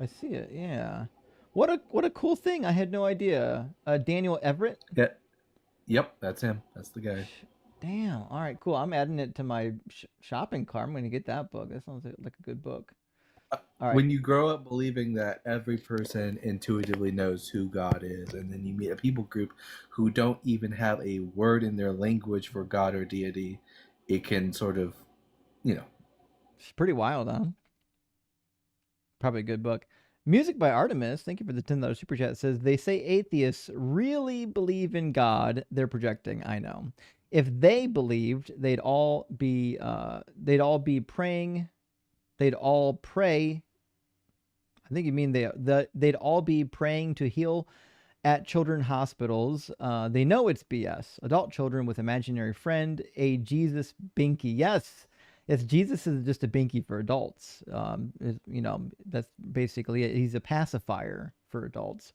I see it. Yeah. What a cool thing. I had no idea. Daniel Everett. Yeah. Yep, that's him. That's the guy. Damn. All right, cool. I'm adding it to my shopping cart. I'm going to get that book. That sounds like a good book. All right. When you grow up believing that every person intuitively knows who God is, and then you meet a people group who don't even have a word in their language for God or deity, it can sort of, It's pretty wild, huh? Probably a good book. Music by Artemis. Thank you for the $10 super chat. It says they say atheists really believe in God. They're projecting. I know. If they believed, they'd all be praying. They'd all pray. I think you mean they'd all be praying to heal at children's hospitals. They know it's BS. Adult children with imaginary friend, a Jesus binky. Yes, Jesus is just a binky for adults. That's basically it. He's a pacifier for adults.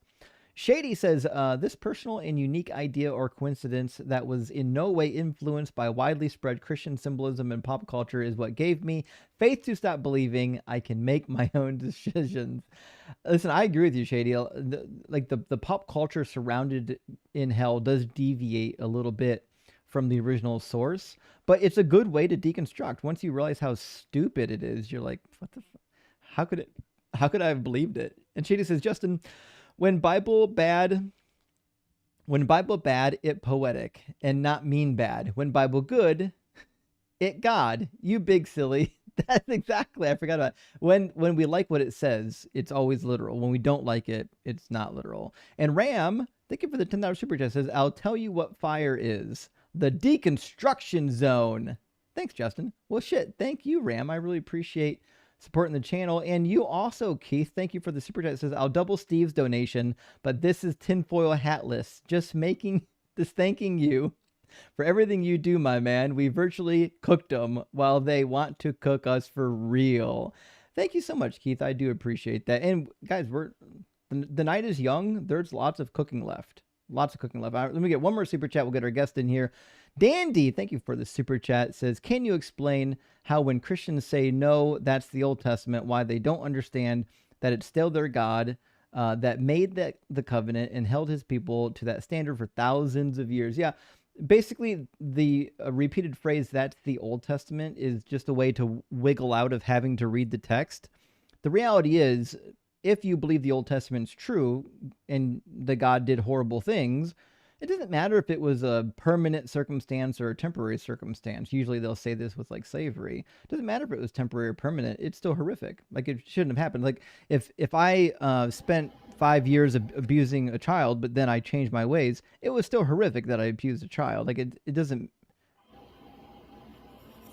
Shady says, this personal and unique idea or coincidence that was in no way influenced by widely spread Christian symbolism and pop culture is what gave me faith to stop believing I can make my own decisions. Listen, I agree with you, Shady. The pop culture surrounded in hell does deviate a little bit from the original source, but it's a good way to deconstruct. Once you realize how stupid it is, you're like, what the how could I have believed it? And Shady says, Justin, when Bible bad, it poetic and not mean bad. When Bible good, it God. You big silly. That's exactly. I forgot about it. When we like what it says, it's always literal. When we don't like it, it's not literal. And Ram, thank you for the $10 super chat. Says, I'll tell you what fire is. The deconstruction zone. Thanks, Justin. Well, shit. Thank you, Ram. I really appreciate supporting the channel. And you also, Keith, thank you for the super chat. It says, I'll double Steve's donation, but this is tinfoil hatless. Just thanking you for everything you do, my man. We virtually cooked them while they want to cook us for real. Thank you so much, Keith. I do appreciate that. And guys, the night is young. There's lots of cooking left. Lots of cooking left. Let me get one more super chat. We'll get our guest in here. Dandy, thank you for the super chat. Says, can you explain how when Christians say no, that's the Old Testament, why they don't understand that it's still their God that made the covenant and held his people to that standard for thousands of years? Yeah, basically the repeated phrase "that's the Old Testament" is just a way to wiggle out of having to read the text. The reality is, if you believe the Old Testament's true and that God did horrible things, it doesn't matter if it was a permanent circumstance or a temporary circumstance. Usually they'll say this with like slavery. It doesn't matter if it was temporary or permanent. It's still horrific. Like it shouldn't have happened. Like if I spent 5 years abusing a child, but then I changed my ways, it was still horrific that I abused a child. Like it doesn't.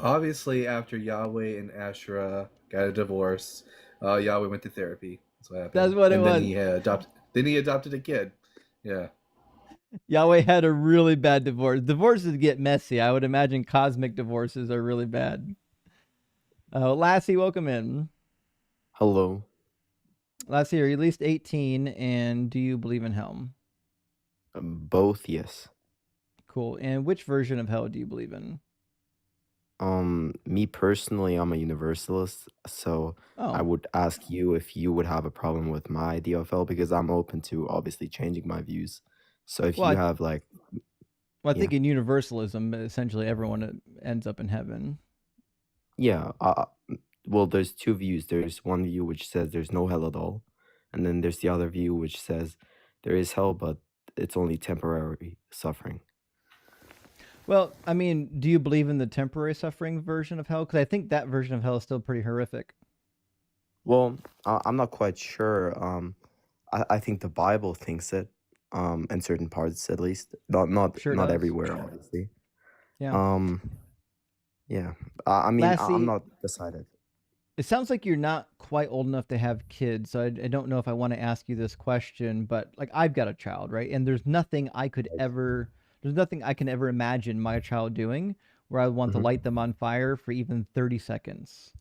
Obviously, after Yahweh and Asherah got a divorce, Yahweh went to therapy. That's what happened. That's what it and then was. he adopted. Then he adopted a kid. Yeah. Yahweh had a really bad divorce. Divorces get messy. I would imagine cosmic divorces are really bad. Lassie, welcome in. Hello. Lassie, are you at least 18, and do you believe in hell? Both, yes. Cool. And which version of hell do you believe in? Me personally, I'm a universalist, so I Oh, would ask you if you would have a problem with my idea of hell because I'm open to obviously changing my views. So if well, you have like, I yeah, think in universalism, essentially everyone ends up in heaven. yeah. Well, there's two views. There's one view which says there's no hell at all, and then there's the other view which says there is hell, but it's only temporary suffering. Well, I mean, do you believe in the temporary suffering version of hell? Because I think that version of hell is still pretty horrific. Well, I'm not quite sure. I think the Bible thinks it, in certain parts at least. Not Sure not does. everywhere, obviously. Yeah. Um, yeah. I mean, I'm Lassie, not decided. it sounds like you're not quite old enough to have kids, so I don't know if I want to ask you this question, but like I've got a child, right? And there's nothing I can ever imagine my child doing where I want to hmm light them on fire for even 30 seconds.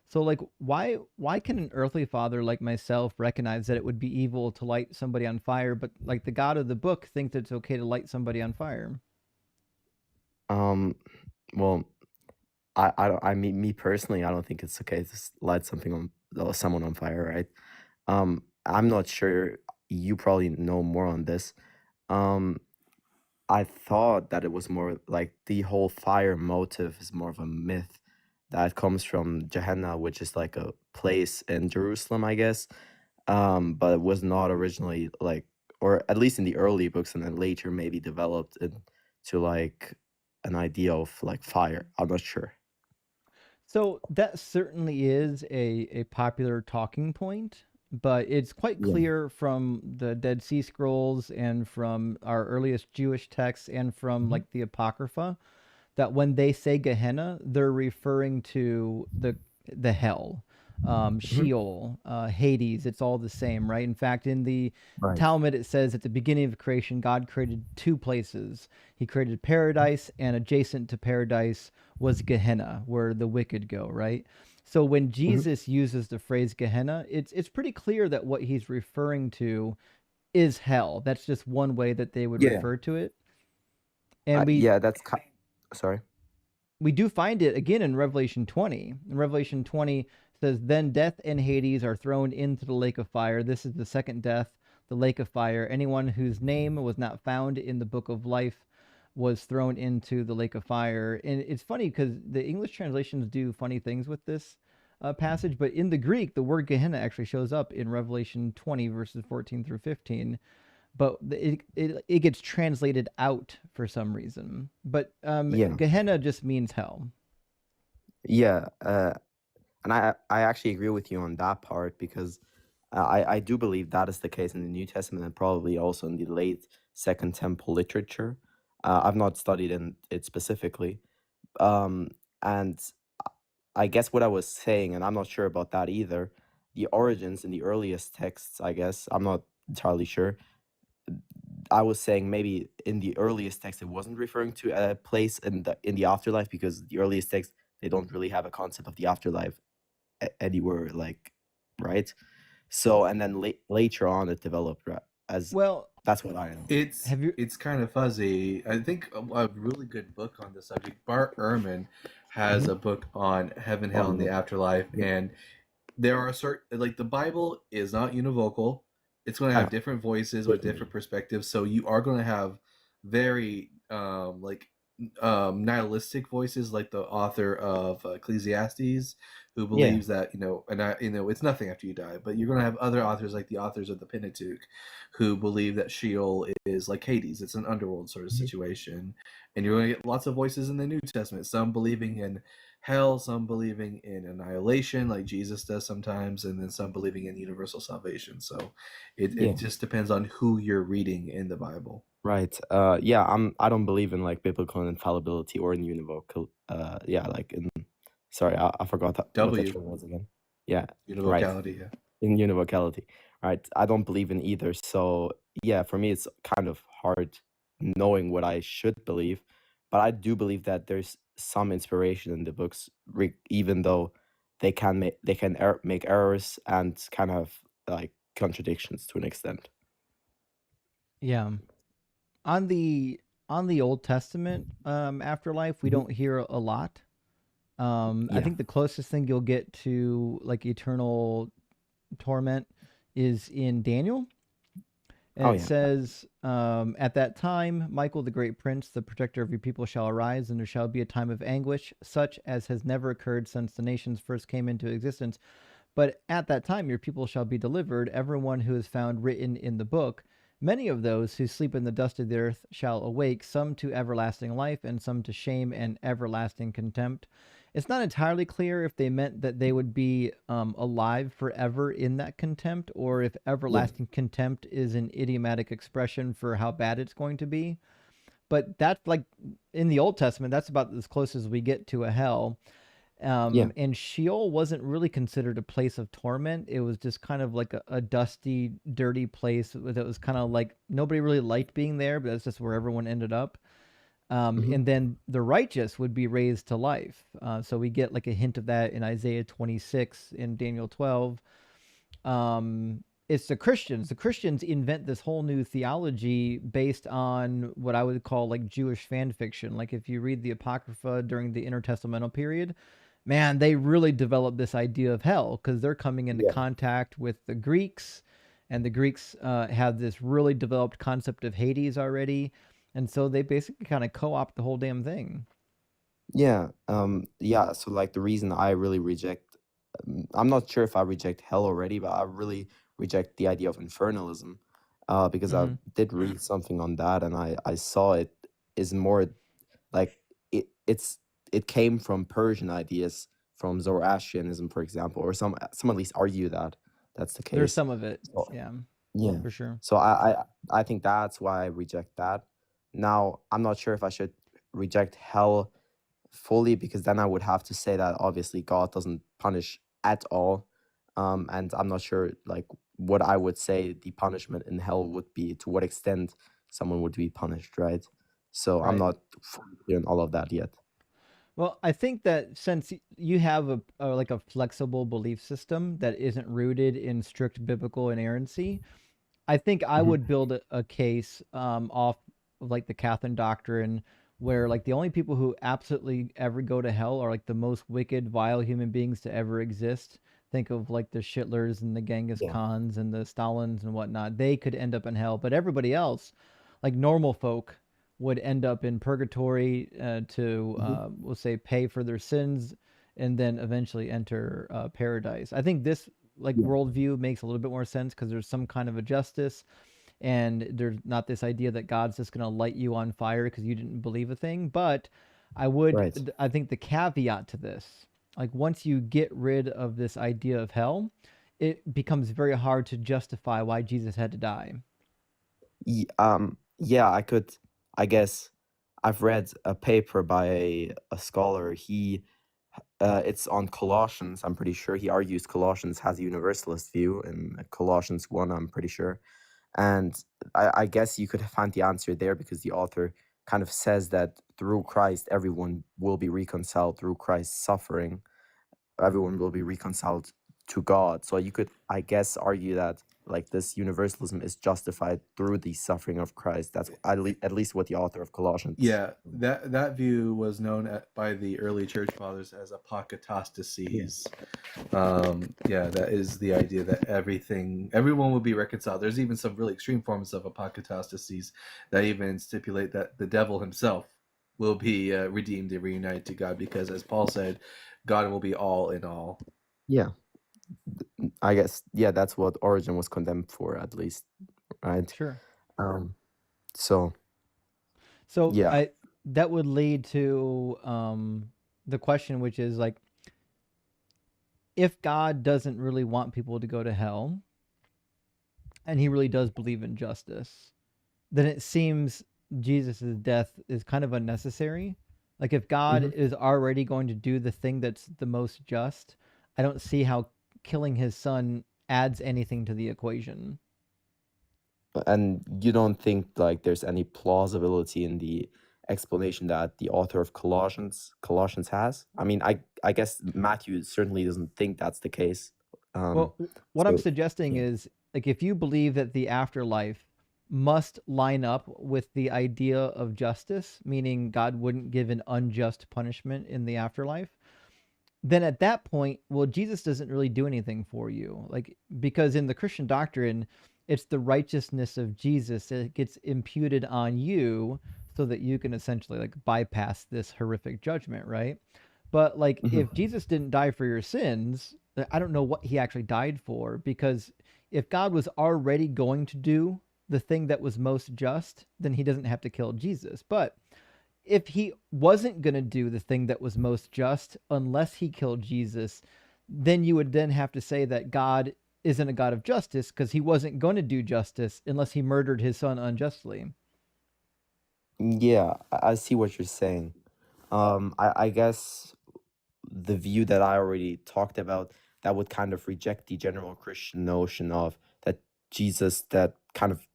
So like why can an earthly father like myself recognize that it would be evil to light somebody on fire, but like the God of the book thinks it's okay to light somebody on fire? Um, well, I mean, me personally, I don't think it's okay to light something on someone on fire, right? I'm not sure. You probably know more on this. Um, I thought that it was more like the whole fire motive is more of a myth that comes from Gehenna, which is like a place in Jerusalem, I guess. But it was not originally like, or at least in the early books, and then later maybe developed into like an idea of like fire. I'm not sure. So that certainly is a popular talking point, but it's quite Yeah. clear from the Dead Sea Scrolls and from our earliest Jewish texts and from Mhm. like the Apocrypha that when they say Gehenna, they're referring to the hell, Mhm. Sheol, Hades. It's all the same, right? In fact, in the Right. Talmud, it says at the beginning of creation, God created two places. He created paradise, and adjacent to paradise was Gehenna, where the wicked go, right? So when Mhm. Jesus uses the phrase Gehenna, it's pretty clear that what he's referring to is hell. That's just one way that they would Yeah. refer to it. And Yeah. Sorry. we do find it again in Revelation 20. In Revelation 20 says, "Then death and Hades are thrown into the lake of fire. This is the second death, the lake of fire. Anyone whose name was not found in the book of life was thrown into the lake of fire." And it's funny because the English translations do funny things with this passage, but in the Greek, the word Gehenna actually shows up in Revelation 20, verses 14 through 15, but it gets translated out for some reason. But Yeah. Gehenna just means hell. Yeah. And I actually agree with you on that part because I do believe that is the case in the New Testament and probably also in the late Second Temple literature. I've not studied in it specifically. Um, and I guess what I was saying, and I'm not sure about that either, the origins in the earliest texts, I guess, I'm not entirely sure. I was saying maybe in the earliest text it wasn't referring to a place in the afterlife because the earliest text they don't really have a concept of the afterlife anywhere, like, right? So and then later on it developed as Well, that's what I know. have you? It's kind of fuzzy. I think a really good book on this subject. Bart Ehrman has Mhm. a book on heaven, Oh hell, and the yeah, afterlife, yeah, and there are certain like the Bible is not univocal. It's going to have yeah, different voices with certainly. different perspectives, so you are going to have very like nihilistic voices, like the author of Ecclesiastes, who believes that it's nothing after you die. But you're going to have other authors, like the authors of the Pentateuch, who believe that Sheol is like Hades. It's an underworld sort of situation, and you're going to get lots of voices in the New Testament. Some believing in hell, some believing in annihilation, like Jesus does sometimes, and then some believing in universal salvation. So it just depends on who you're reading in the Bible. Right. I don't believe in like biblical infallibility or in univocal. Sorry, I forgot what the term was again. Yeah. Right. Univocality, yeah. In univocality. Right. I don't believe in either. So yeah, for me it's kind of hard knowing what I should believe, but I do believe that there's some inspiration in the books, even though they can make errors and kind of like contradictions to an extent. Yeah. On the Old Testament afterlife, we don't hear a lot. I think the closest thing you'll get to like eternal torment is in Daniel. And it says, at that time, Michael, the great prince, the protector of your people, shall arise, and there shall be a time of anguish, such as has never occurred since the nations first came into existence. But at that time, your people shall be delivered, everyone who is found written in the book. Many of those who sleep in the dust of the earth shall awake, some to everlasting life, and some to shame and everlasting contempt. It's not entirely clear if they meant that they would be alive forever in that contempt, or if everlasting contempt is an idiomatic expression for how bad it's going to be. But that's like in the Old Testament, that's about as close as we get to a hell. And Sheol wasn't really considered a place of torment. It was just kind of like a dusty, dirty place that was kind of like nobody really liked being there, but that's just where everyone ended up. And then the righteous would be raised to life. So we get like a hint of that in Isaiah 26, in Daniel 12. It's the Christians. The Christians invent this whole new theology based on what I would call like Jewish fan fiction. Like if you read the Apocrypha during the intertestamental period, man, they really developed this idea of hell because they're coming into contact with the Greeks, and the Greeks have this really developed concept of Hades already. And so they basically kind of co-opt the whole damn thing. So like the reason I really reject, I'm not sure if I reject hell already, but I really reject the idea of infernalism, because I did read something on that, and I saw it is more like it came from Persian ideas, from Zoroastrianism, for example, or some at least argue that that's the case. There's some of it, So, yeah, for sure. So I think that's why I reject that. Now, I'm not sure if I should reject hell fully, because then I would have to say that obviously God doesn't punish at all. And I'm not sure like what I would say the punishment in hell would be, to what extent someone would be punished, right? So I'm not fully clear on all of that yet. Well, I think that since you have a flexible belief system that isn't rooted in strict biblical inerrancy, I think I would build a case off of like the Catholic doctrine, where like the only people who absolutely ever go to hell are like the most wicked, vile human beings to ever exist. Think of like the Shitlers and the Genghis Khans and the Stalins and whatnot. They could end up in hell, but everybody else, like normal folk, would end up in purgatory to, we'll say, pay for their sins and then eventually enter paradise. I think this worldview makes a little bit more sense because there's some kind of a justice, and there's not this idea that God's just going to light you on fire because you didn't believe a thing. But I think the caveat to this, like once you get rid of this idea of hell, it becomes very hard to justify why Jesus had to die. I guess I've read a paper by a scholar. It's on Colossians. I'm pretty sure he argues Colossians has a universalist view in Colossians 1, I'm pretty sure. And I guess you could find the answer there, because the author kind of says that through Christ, everyone will be reconciled. Through Christ's suffering, everyone will be reconciled to God. So you could, I guess, argue that like this universalism is justified through the suffering of Christ. That's at least what the author of Colossians. Yeah, that view was known by the early church fathers as apokatastasis. Yeah, that is the idea that everyone will be reconciled. There's even some really extreme forms of apokatastasis that even stipulate that the devil himself will be redeemed and reunited to God, because, as Paul said, God will be all in all. Yeah, I guess, yeah, that's what Origen was condemned for, at least, right? Sure. So yeah. That would lead to the question, which is like, if God doesn't really want people to go to hell, and he really does believe in justice, then it seems Jesus' death is kind of unnecessary. Like, if God is already going to do the thing that's the most just, I don't see how killing his son adds anything to the equation. And you don't think like there's any plausibility in the explanation that the author of Colossians has? I mean, I guess Matthew certainly doesn't think that's the case. Well, what I'm so suggesting is, like, if you believe that the afterlife must line up with the idea of justice, meaning God wouldn't give an unjust punishment in the afterlife, then at that point, well, Jesus doesn't really do anything for you. Like, because in the Christian doctrine, it's the righteousness of Jesus that gets imputed on you so that you can essentially like bypass this horrific judgment, right? But like, if Jesus didn't die for your sins, I don't know what he actually died for, because if God was already going to do the thing that was most just, then he doesn't have to kill Jesus. But if he wasn't going to do the thing that was most just unless he killed Jesus, then you would then have to say that God isn't a God of justice, because he wasn't going to do justice unless he murdered his son unjustly. yeah, I see what you're saying. I guess the view that I already talked about, that would kind of reject the general Christian notion of that Jesus, that kind of,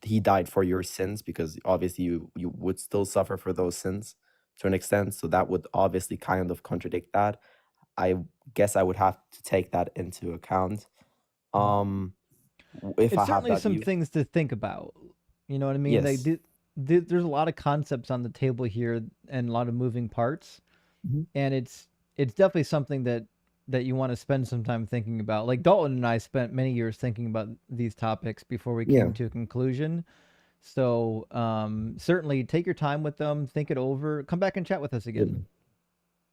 he died for your sins, because obviously you would still suffer for those sins to an extent. So that would obviously kind of contradict that. I guess I would have to take that into account. If It's I have certainly that some view. things to think about. You know what I mean? Yes. There's a lot of concepts on the table here and a lot of moving parts, and it's definitely something that you want to spend some time thinking about. Like, Dalton and I spent many years thinking about these topics before we Yeah. came to a conclusion. So certainly take your time with them, think it over, come back and chat with us again.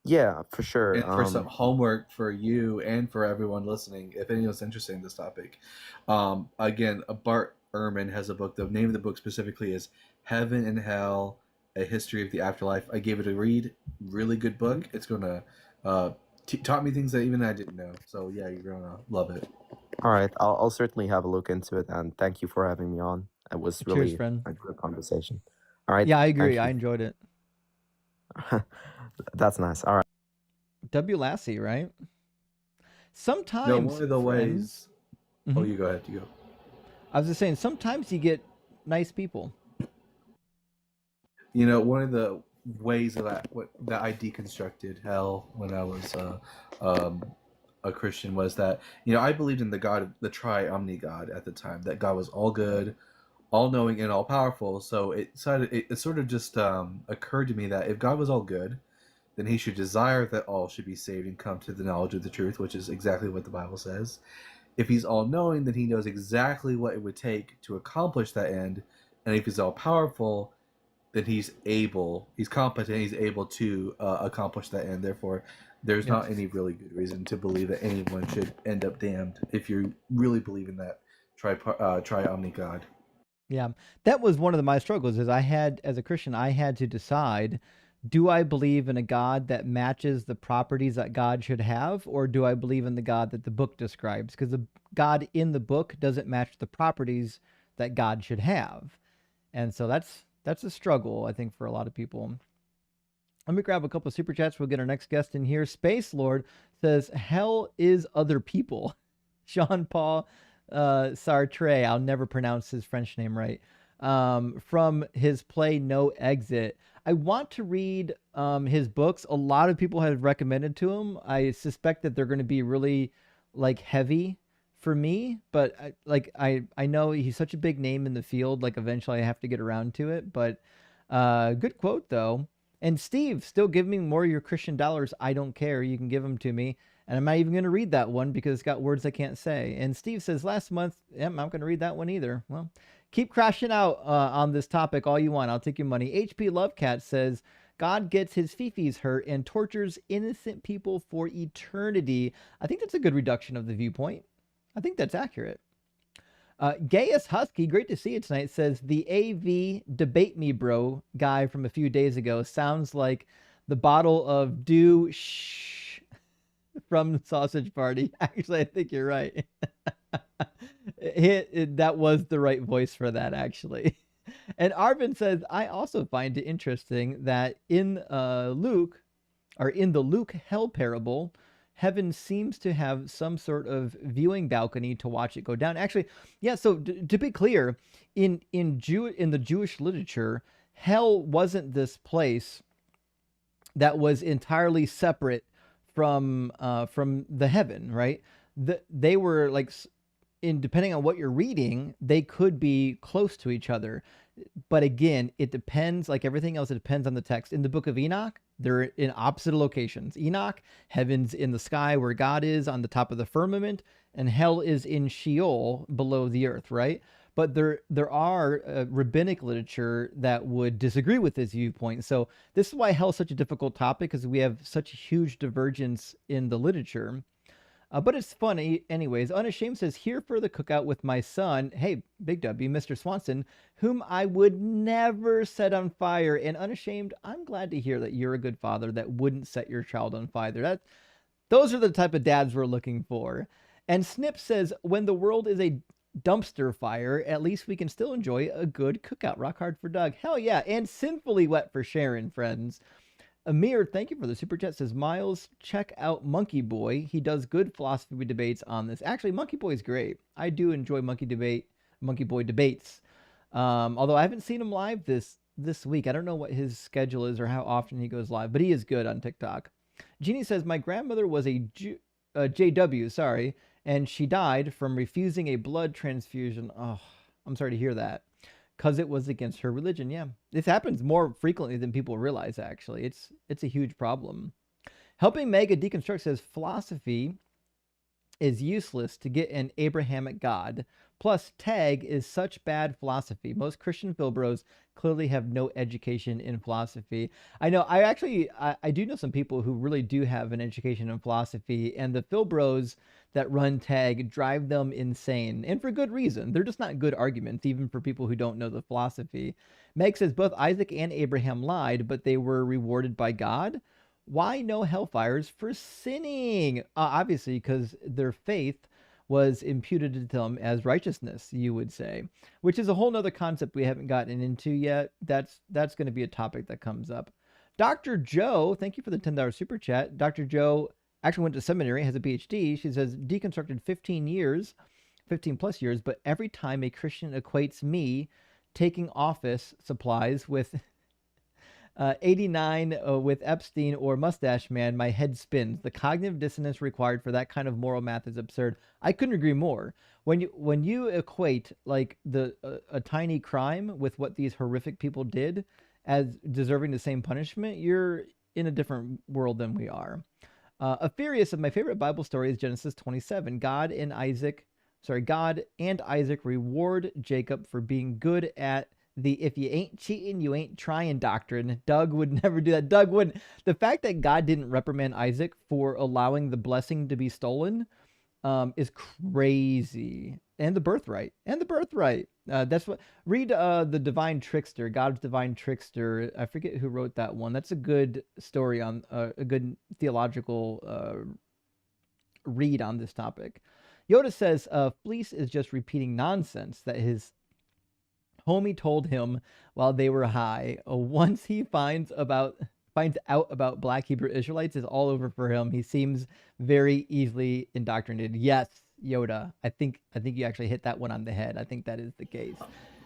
Yeah, for sure. And for some homework for you and for everyone listening, if anyone's interested in this topic, again, Bart Ehrman has a book. The name of the book specifically is Heaven and Hell: A History of the Afterlife. I gave it a read. Really good book. It's gonna taught me things that even I didn't know. So yeah, you're gonna love it. All right, I'll certainly have a look into it, and thank you for having me on. It was really Cheers, friend. a good conversation. All right. Yeah, I agree. thank I you. enjoyed it. That's nice. All right. W. Lassie, right? Sometimes, No, one of the friends, ways. Oh, you go ahead. You go. I was just saying, sometimes you get nice people. You know, one of the ways that I deconstructed hell when I was a Christian was that, you know, I believed in the God, the tri-omni God at the time, that God was all good, all knowing, and all powerful. So it sort of just occurred to me that if God was all good, then he should desire that all should be saved and come to the knowledge of the truth, which is exactly what the Bible says. If he's all knowing, then he knows exactly what it would take to accomplish that end. And if he's all powerful, then he's competent, he's able to accomplish that end. Therefore, there's not any really good reason to believe that anyone should end up damned if you really believe in that tri-omni God. Yeah, that was one of my struggles. As a Christian, I had to decide: do I believe in a God that matches the properties that God should have, or do I believe in the God that the book describes? Because the God in the book doesn't match the properties that God should have, and so that's a struggle, I think, for a lot of people. Let me grab a couple of super chats. We'll get our next guest in here. Space Lord says, "Hell is other people." Jean Paul Sartre, I'll never pronounce his French name right, from his play No Exit. I want to read his books. A lot of people have recommended to him. I suspect that they're going to be really like heavy for me, but I know he's such a big name in the field. Like eventually I have to get around to it. But good quote though. And Steve, still give me more of your Christian dollars. I don't care. You can give them to me. And I'm not even going to read that one because it's got words I can't say. And Steve says last month, I'm not going to read that one either. Well, keep crashing out on this topic all you want. I'll take your money. HP Lovecat says, God gets his fifis hurt and tortures innocent people for eternity. I think that's a good reduction of the viewpoint. I think that's accurate. Gaius Husky, great to see you tonight, says the AV debate me bro guy from a few days ago sounds like the bottle of do shh from the Sausage Party. Actually, I think you're right. That was the right voice for that, actually. And Arvin says, I also find it interesting that in the Luke hell parable, heaven seems to have some sort of viewing balcony to watch it go down. Actually, yeah, so to be clear, in the Jewish literature, hell wasn't this place that was entirely separate from the heaven, right? They were like, depending on what you're reading, they could be close to each other. But again, it depends, like everything else, it depends on the text. In the book of Enoch, they're in opposite locations. Enoch, heaven's in the sky where God is on the top of the firmament, and hell is in Sheol below the earth, right? But there are rabbinic literature that would disagree with this viewpoint. So this is why hell is such a difficult topic, because we have such a huge divergence in the literature. But it's funny. Anyways, Unashamed says, here for the cookout with my son, hey, Big W, Mr. Swanson, whom I would never set on fire. And Unashamed, I'm glad to hear that you're a good father that wouldn't set your child on fire. Those are the type of dads we're looking for. And Snip says, when the world is a dumpster fire, at least we can still enjoy a good cookout. Rock hard for Doug. Hell yeah. And sinfully wet for Sharon, friends. Amir, thank you for the super chat. Says, Miles, check out Monkey Boy. He does good philosophy debates on this. Actually, Monkey Boy is great. I do enjoy Monkey Boy debates. Although I haven't seen him live this week. I don't know what his schedule is or how often he goes live, but he is good on TikTok. Jeannie says, my grandmother was a JW, and she died from refusing a blood transfusion. Oh, I'm sorry to hear that. Because it was against her religion. Yeah, this happens more frequently than people realize. Actually, it's a huge problem. Helping Mega Deconstruct says philosophy is useless to get an Abrahamic God. Plus, tag is such bad philosophy. Most Christian Philbros clearly have no education in philosophy. I know. I do know some people who really do have an education in philosophy, and the Philbros that run tag drive them insane, and for good reason. They're just not good arguments, even for people who don't know the philosophy. Meg says both Isaac and Abraham lied, but they were rewarded by God. Why no hellfires for sinning? Obviously, because their faith was imputed to them as righteousness, you would say, which is a whole nother concept we haven't gotten into yet. That's going to be a topic that comes up. Dr. Joe, thank you for the $10 super chat. Dr. Joe actually went to seminary, has a PhD. She says, deconstructed 15 plus years, but every time a Christian equates me taking office supplies with 89 with Epstein or Mustache Man, my head spins. The cognitive dissonance required for that kind of moral math is absurd. I couldn't agree more. When you equate like a tiny crime with what these horrific people did as deserving the same punishment, you're in a different world than we are. Apherius said, my favorite Bible story is Genesis 27. God and Isaac reward Jacob for being good at the if you ain't cheating, you ain't trying doctrine. Doug would never do that. Doug wouldn't. The fact that God didn't reprimand Isaac for allowing the blessing to be stolen is crazy. And the birthright. That's what. Read the Divine Trickster, God's Divine Trickster. I forget who wrote that one. That's a good story on a good theological read on this topic. Yoda says Fleece is just repeating nonsense that his homie told him while they were high. Once he finds out about Black Hebrew Israelites, is all over for him. He seems very easily indoctrinated. Yes, Yoda. I think you actually hit that one on the head. I think that is the case.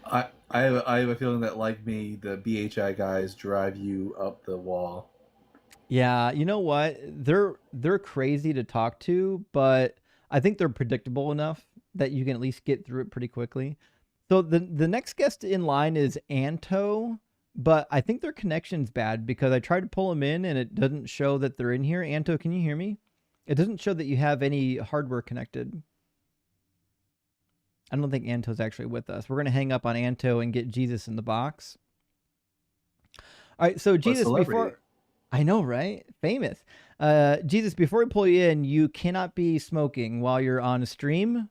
I have a feeling that, like me, the BHI guys drive you up the wall. Yeah, you know what? They're crazy to talk to, but I think they're predictable enough that you can at least get through it pretty quickly. So the next guest in line is Anto, but I think their connection's bad because I tried to pull them in and it doesn't show that they're in here. Anto, can you hear me? It doesn't show that you have any hardware connected. I don't think Anto's actually with us. We're going to hang up on Anto and get Jesus in the box. All right, so Jesus, before... I know, right? Famous. Jesus, before we pull you in, you cannot be smoking while you're on a stream.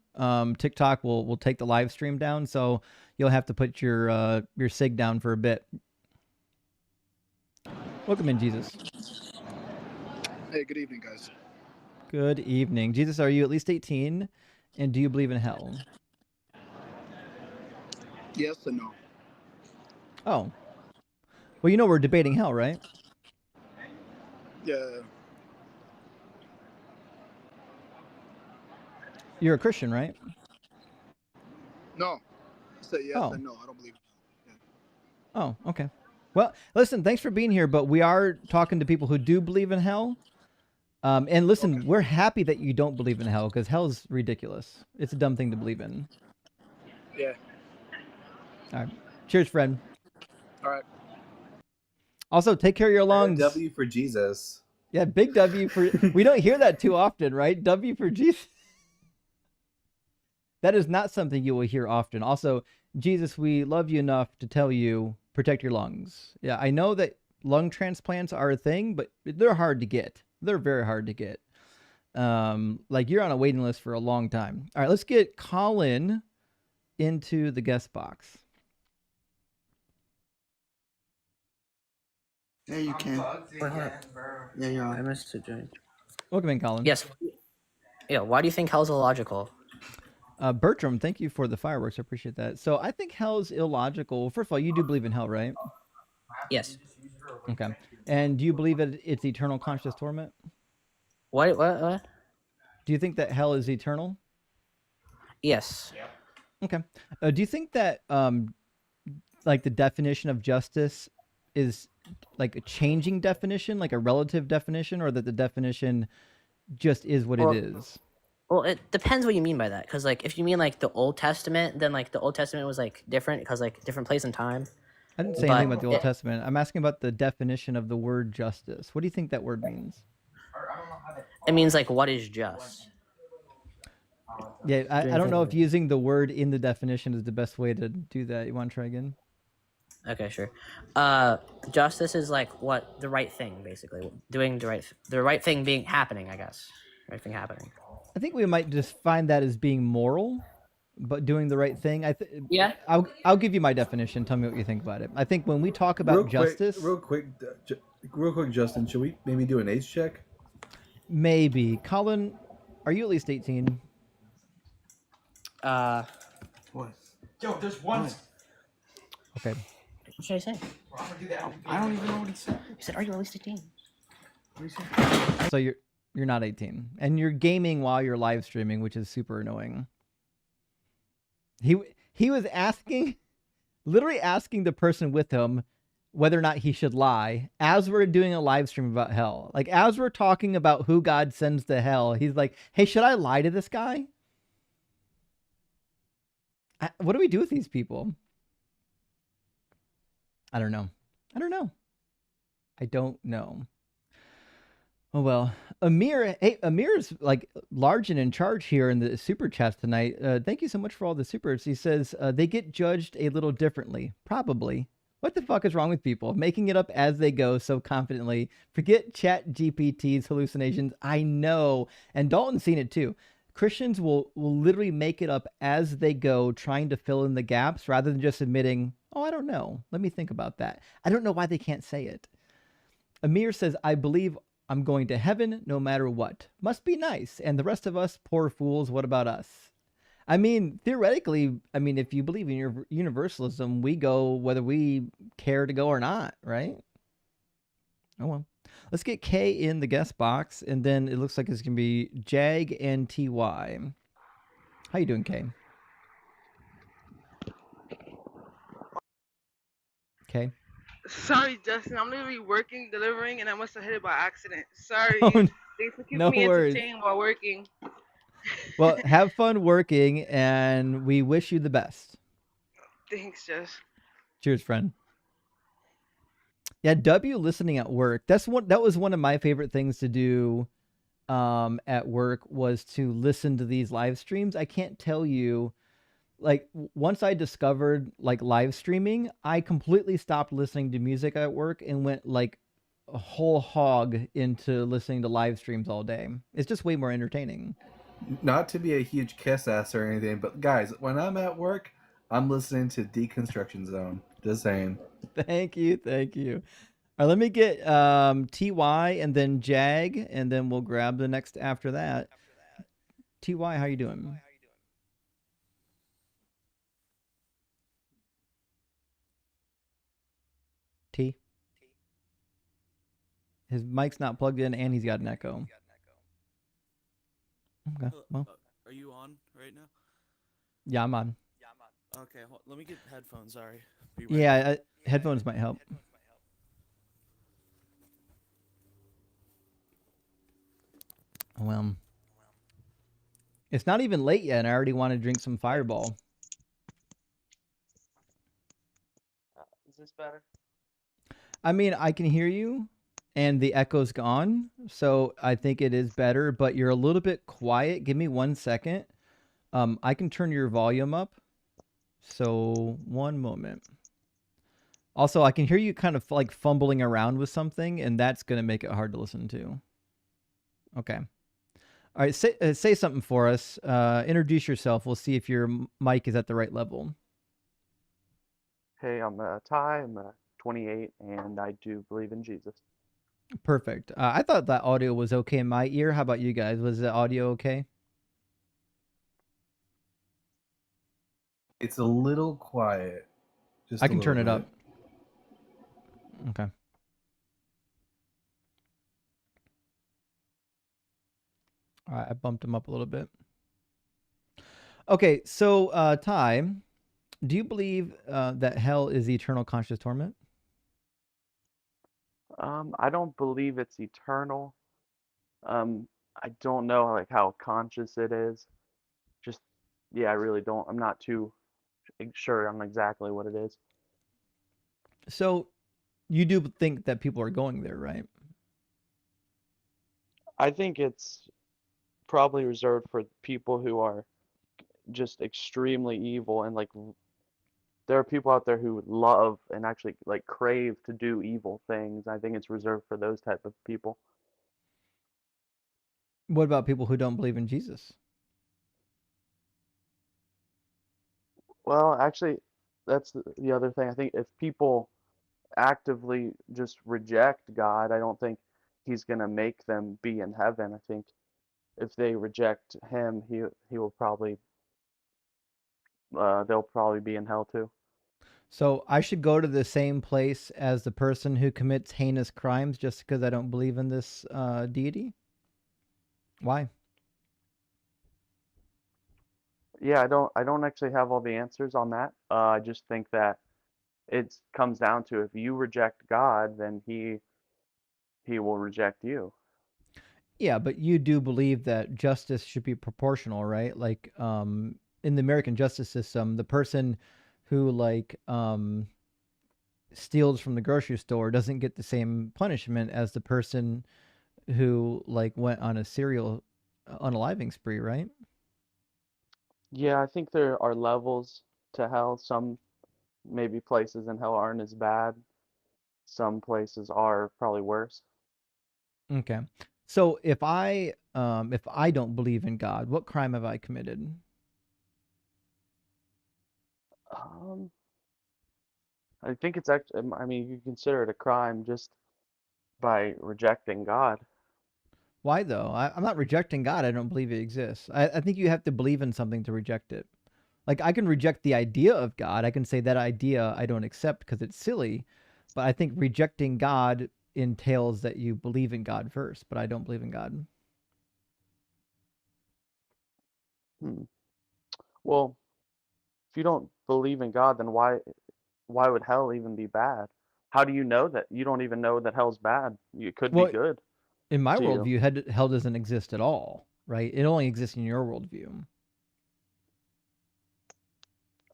TikTok will take the live stream down, so you'll have to put your cig down for a bit. Welcome in, Jesus. Hey, good evening, guys. Good evening. Jesus, are you at least 18? And do you believe in hell? Yes and no. Oh. Well, you know we're debating hell, right? Yeah. You're a Christian, right? No. I said yes and no. I don't believe it. Yeah. Oh, okay. Well, listen, thanks for being here, but we are talking to people who do believe in hell. And listen, Okay. we're happy that you don't believe in hell because hell is ridiculous. It's a dumb thing to believe in. Yeah. All right. Cheers, friend. All right. Also, take care of your lungs. W for Jesus. Yeah, big W for... We don't hear that too often, right? W for Jesus. That is not something you will hear often. Also, Jesus, we love you enough to tell you, protect your lungs. Yeah, I know that lung transplants are a thing, but they're hard to get. They're very hard to get. Like, you're on a waiting list for a long time. All right, let's get Colin into the guest box. Yeah, you can. Wait, hold up. Yeah, you're on. I missed to join. Welcome in, Colin. Yes. Yeah, why do you think hell's illogical? Bertram, thank you for the fireworks. I appreciate that. So I think hell is illogical. First of all, you do believe in hell, right? Yes. Okay. And do you believe that it's eternal conscious torment? What? Do you think that hell is eternal? Yes. Okay. Do you think that like the definition of justice is like a changing definition, like a relative definition, or that the definition just is what it is? Well, it depends what you mean by that. Because like, if you mean like the Old Testament, then like the Old Testament was like different because like different place and time. I didn't say anything about the Old Testament. I'm asking about the definition of the word justice. What do you think that word means? It means like what is just. Yeah, I don't know if using the word in the definition is the best way to do that. You want to try again? Okay, sure. Justice is like what the right thing, basically doing the right thing being happening. I guess right thing happening. I think we might just find that as being moral, but doing the right thing. Yeah. I'll give you my definition. Tell me what you think about it. I think when we talk about justice, real quick, Justin, should we maybe do an age check? Maybe. Colin, are you at least 18? What? Yo, there's one. Okay. What should I say? I don't even know what he said. He said, "Are you at least 18?" What did he say? So you're not 18, and you're gaming while you're live streaming, which is super annoying. He was literally asking the person with him whether or not he should lie as we're doing a live stream about hell. Like, as we're talking about who God sends to hell, he's like, hey, should I lie to this guy? What do we do with these people? I don't know. I don't know. Oh, well. Amir is like large and in charge here in the super chats tonight. Thank you so much for all the supers. He says they get judged a little differently. Probably. What the fuck is wrong with people? Making it up as they go so confidently. Forget Chat GPT's hallucinations. I know. And Dalton's seen it too. Christians will literally make it up as they go, trying to fill in the gaps rather than just admitting, oh, I don't know. Let me think about that. I don't know why they can't say it. Amir says, I believe I'm going to heaven no matter what. Must be nice. And the rest of us, poor fools, what about us? I mean, theoretically, if you believe in your universalism, we go whether we care to go or not, right? Oh, well. Let's get K in the guest box, and then it looks like it's going to be Jag and TY. How you doing, K? Okay. Sorry, Justin. I'm literally working, delivering, and I must have hit it by accident. Sorry. Oh, Thanks for keeping no me worries. entertained while working. Well, have fun working, and we wish you the best. Thanks, Jess. Cheers, friend. Yeah, W listening at work. That was one of my favorite things to do at work, was to listen to these live streams. I can't tell you, like, once I discovered like live streaming, I completely stopped listening to music at work and went like a whole hog into listening to live streams all day. It's just way more entertaining. Not to be a huge kiss ass or anything, but guys, when I'm at work, I'm listening to Deconstruction Zone. Just saying. Thank you. All right, let me get TY and then Jag, and then we'll grab the next after that. TY, how you doing? T. His mic's not plugged in, and he's got an echo. Okay, well. Are you on right now? Yeah, I'm on. Okay, let me get headphones. Sorry. Yeah, headphones might help. Well, it's not even late yet, and I already want to drink some Fireball. Is this better? I mean, I can hear you, and the echo's gone, so I think it is better, but you're a little bit quiet. Give me 1 second. I can turn your volume up, so 1 moment. Also, I can hear you kind of like fumbling around with something, and that's going to make it hard to listen to. Okay. All right, say something for us. Introduce yourself. We'll see if your mic is at the right level. Hey, I'm Ty. I'm 28, and I do believe in Jesus. Perfect. I thought that audio was okay in my ear. How about you guys? Was the audio okay? It's a little quiet. I can turn it up. Okay. All right, I bumped him up a little bit. Okay, so Ty, do you believe that hell is eternal conscious torment? I don't believe it's eternal. I don't know like how conscious it is. Just yeah, I really don't. I'm not too sure on exactly what it is. So you do think that people are going there, right? I think it's probably reserved for people who are just extremely evil, and like there are people out there who love and actually like crave to do evil things. I think it's reserved for those type of people. What about people who don't believe in Jesus? Well, actually, that's the other thing. I think if people actively just reject God, I don't think he's going to make them be in heaven. I think if they reject him, he will probably they'll probably be in hell too. So I should go to the same place as the person who commits heinous crimes just because I don't believe in this deity? Why? Yeah, I don't actually have all the answers on that. I just think that it comes down to if you reject God, then he will reject you. Yeah, but you do believe that justice should be proportional, right? Like in the American justice system, the person who like steals from the grocery store doesn't get the same punishment as the person who like went on a serial unaliving spree, right? Yeah, I think there are levels to hell. Some maybe places in hell aren't as bad. Some places are probably worse. Okay. So if I don't believe in God, what crime have I committed? I think it's actually, I mean, you consider it a crime just by rejecting God. Why though? I'm not rejecting God. I don't believe it exists. I think you have to believe in something to reject it. Like I can reject the idea of God. I can say that idea I don't accept because it's silly. But I think rejecting God entails that you believe in God first, but I don't believe in God. Well, if you don't believe in God, then why would hell even be bad? How do you know that? You don't even know that hell's bad. It could be Well, good in my to you. worldview, hell doesn't exist at all. right? It only exists in your worldview.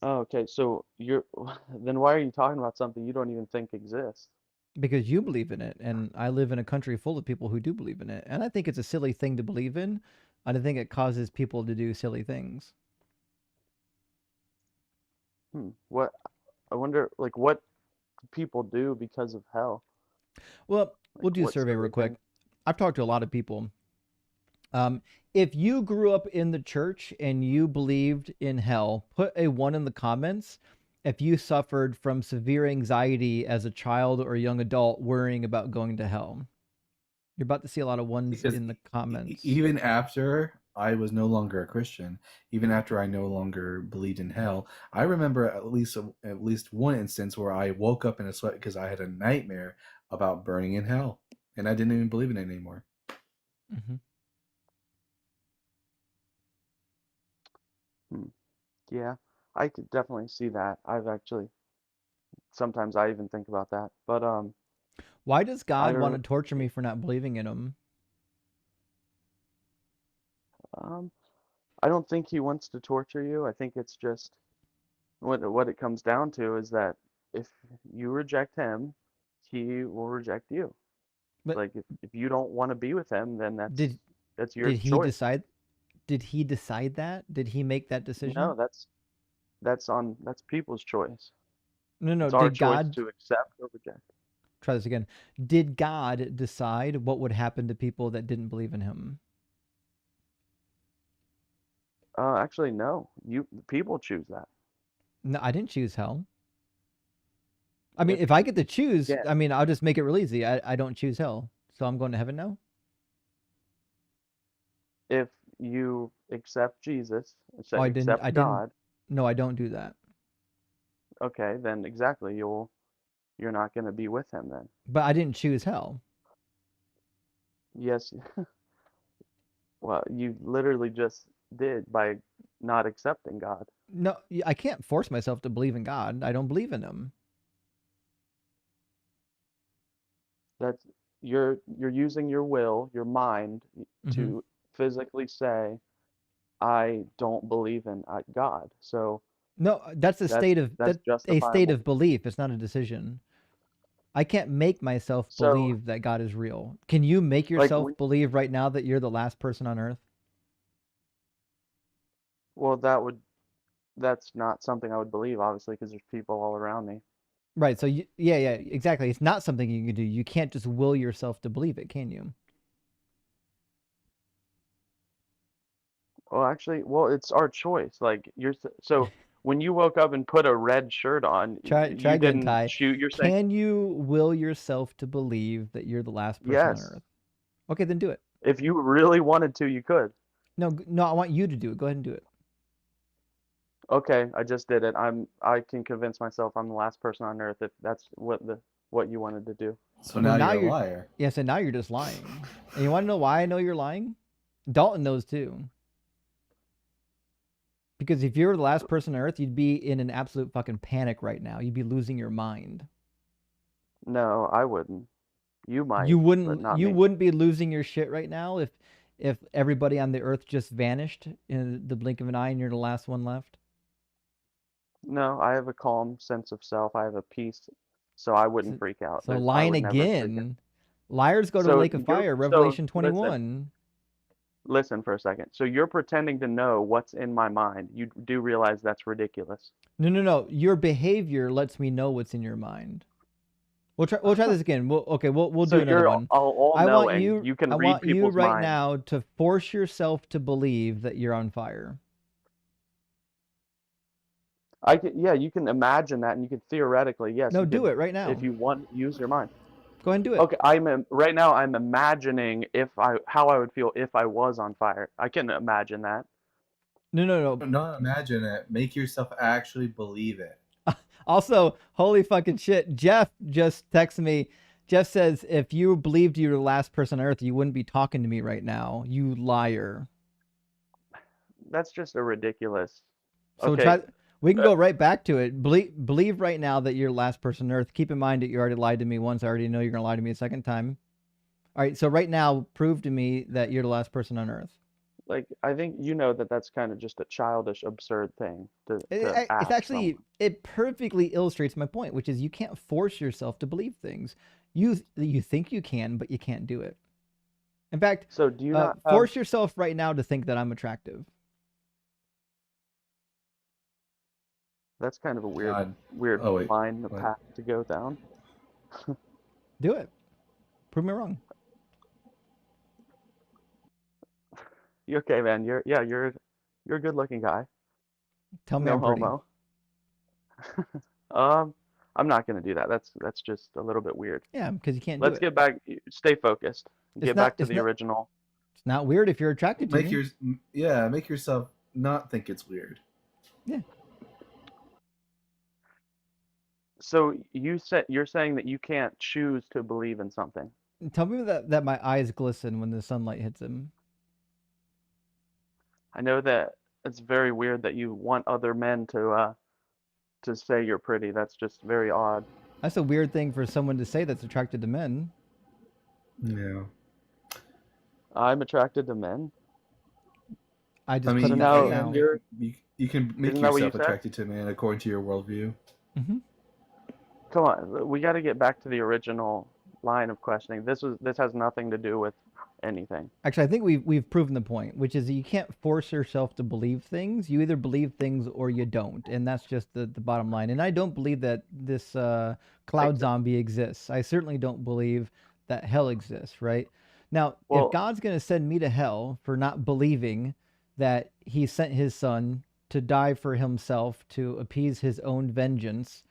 Oh, okay, so you're then why are you talking about something you don't even think exists? Because you believe in it, and I live in a country full of people who do believe in it. And I think it's a silly thing to believe in. I think it causes people to do silly things. What I wonder, like, what do people do because of hell? Well, we'll Like, do a what survey real silly quick. thing? I've talked to a lot of people. If you grew up in the church and you believed in hell, put a 1 in the comments. If you suffered from severe anxiety as a child or young adult worrying about going to hell. You're about to see a lot of 1s Because in the comments. even after I was no longer a Christian, even after I no longer believed in hell, I remember at least one instance where I woke up in a sweat because I had a nightmare about burning in hell, and I didn't even believe in it anymore. Mm-hmm. Yeah, I could definitely see that. I've actually sometimes I even think about that. But Why does God want I to torture me for not believing in him? um I don't think he wants to torture you. I think it's just what it comes down to is that if you reject him, he will reject you. But Like if you don't want to be with him, then did that's your did he choice. decide? Did he decide that? Did he make that decision? No, that's people's choice. No. It's our Did choice God to accept or reject. try this again? Did God decide what would happen to people that didn't believe in him? Actually, no. People choose that. No, I didn't choose hell. I mean, if I get to choose, Yeah, I mean, I'll just make it real easy. I don't choose hell, so I'm going to heaven now. if you accept Jesus, Oh, I accept didn't. God, No, I don't do that. okay, then exactly you're not going to be with him then. But I didn't choose hell. Yes, well, you literally just did by not accepting God. No, I can't force myself to believe in God. I don't believe in him. That's you're using your will, your mind Mm-hmm. to physically say, I don't believe in God. So No, that's a state of that's a state justifiable. of belief. It's not a decision. I can't make myself So believe that God is real. Can you make like yourself believe right now that you're the last person on earth? well, that's not something I would believe, obviously, because there's people all around me. Right. So yeah, exactly. It's not something you can do. You can't just will yourself to believe it, can you? Well, actually, well, it's our choice. Like so when you woke up and put a red shirt on, Try you again, didn't Ty. shoot. You're saying Can you will yourself to believe that you're the last person on yes. earth? Okay, then do it. If you really wanted to, you could. No, I want you to do it. Go ahead and do it. Okay, I just did it. I can convince myself I'm the last person on earth if that's what you wanted to do. So Well, now you're a liar. Yeah, so now you're just lying. And you want to know why I know you're lying? Dalton knows too. Because if you're the last person on earth, you'd be in an absolute fucking panic right now. You'd be losing your mind. No, I wouldn't. You might, You but not you me. wouldn't be losing your shit right now if everybody on the earth just vanished in the blink of an eye and you're the last one left. No, I have a calm sense of self. I have a peace, so I wouldn't freak out. So I lying would never freak out. again. Liars go to the So lake of fire, Revelation 21. Listen for a second. So you're pretending to know what's in my mind. You do realize that's ridiculous. No. Your behavior lets me know what's in your mind. We'll try this again. We'll So do another you're one. all I want knowing. you You can I read want you people's right minds. now to force yourself to believe that you're on fire. Yeah, you can imagine that and you can theoretically, yes. No, you do could, it right now. If you want, use your mind. Go ahead and do it. Okay, right now I'm imagining how I would feel if I was on fire. I can imagine that. No. Not imagine it. Make yourself actually believe it. Also, holy fucking shit. Jeff just texted me. Jeff says, if you believed you were the last person on earth, you wouldn't be talking to me right now. You liar. That's just a ridiculous. So Okay. we can go right back to it. Believe right now that you're the last person on earth. Keep in mind that you already lied to me once. I already know you're going to lie to me a second time. All right, so right now, prove to me that you're the last person on earth. like I think you know that that's kind of just a childish, absurd thing to It's ask actually, someone. it perfectly illustrates my point, which is you can't force yourself to believe things. You think you can, but you can't do it. In fact, So do you not have? force yourself right now to think that I'm attractive. That's kind of a weird, God. weird Oh wait. line, the What? path to go down. Do it. Prove me wrong. You okay, man? You're a good-looking guy. Tell me No I'm pretty. homo. I'm not gonna do that. That's just a little bit weird. Yeah, because you can't do Let's it. get back. Stay focused. Get back to It's the not. original. It's not weird if you're attracted to Make me. make yourself not think it's weird. Yeah. So you're saying that you can't choose to believe in something. Tell me that my eyes glisten when the sunlight hits them. I know that it's very weird that you want other men to say you're pretty. That's just very odd. That's a weird thing for someone to say that's attracted to men. Yeah. I'm attracted to men. I just I put mean, that right now now. you can make Isn't that what you yourself said? attracted to man according to your worldview. Mm-hmm. Come on, we got to get back to the original line of questioning. This has nothing to do with anything. Actually, I think we've proven the point, which is that you can't force yourself to believe things. You either believe things or you don't, and that's just the bottom line. And I don't believe that this cloud zombie exists. I certainly don't believe that hell exists, right? Now, Well, if God's going to send me to hell for not believing that he sent his son to die for himself to appease his own vengeance,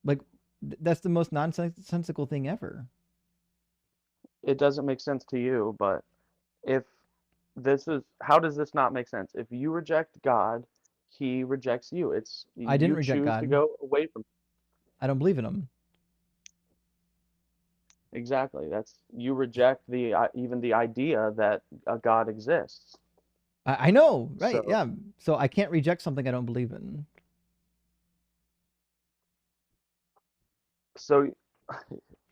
like that's the most nonsensical thing ever. it doesn't make sense to you, but if how does this not make sense? If you reject God, he rejects you. I didn't You reject choose to God. go away from. I don't believe in him. Exactly. You reject even the idea that a God exists. I know, right? So Yeah. So I can't reject something I don't believe in. so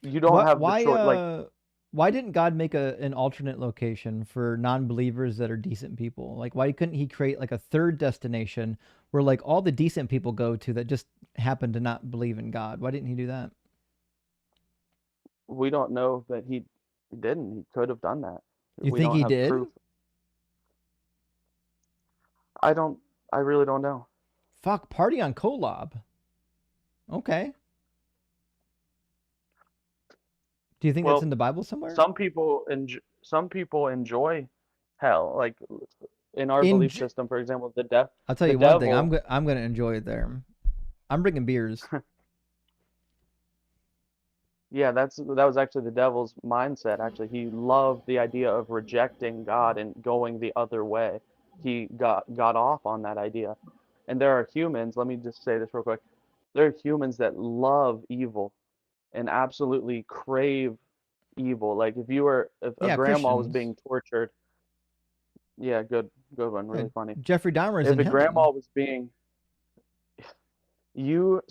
you don't have the choice. Like, why didn't God make an alternate location for non-believers that are decent people? Like, why couldn't he create like a third destination where like all the decent people go to that just happen to not believe in God? Why didn't he do that? we don't know that he didn't. He could have done that. You We think don't he have did? proof. I really don't know. Fuck, party on Kolob. Okay. Do you think that's in the Bible somewhere? Some people enjoy hell. Like in our belief system, for example, I'll tell you one thing. I'm going to enjoy it there. I'm bringing beers. Yeah, that was actually the devil's mindset. Actually, he loved the idea of rejecting God and going the other way. He got off on that idea. And there are humans, let me just say this real quick. There are humans that love evil and absolutely crave evil. Like if a grandma was Christians. being tortured. Yeah, good one, really funny. Jeffrey Dahmer is If in a heaven. grandma was being you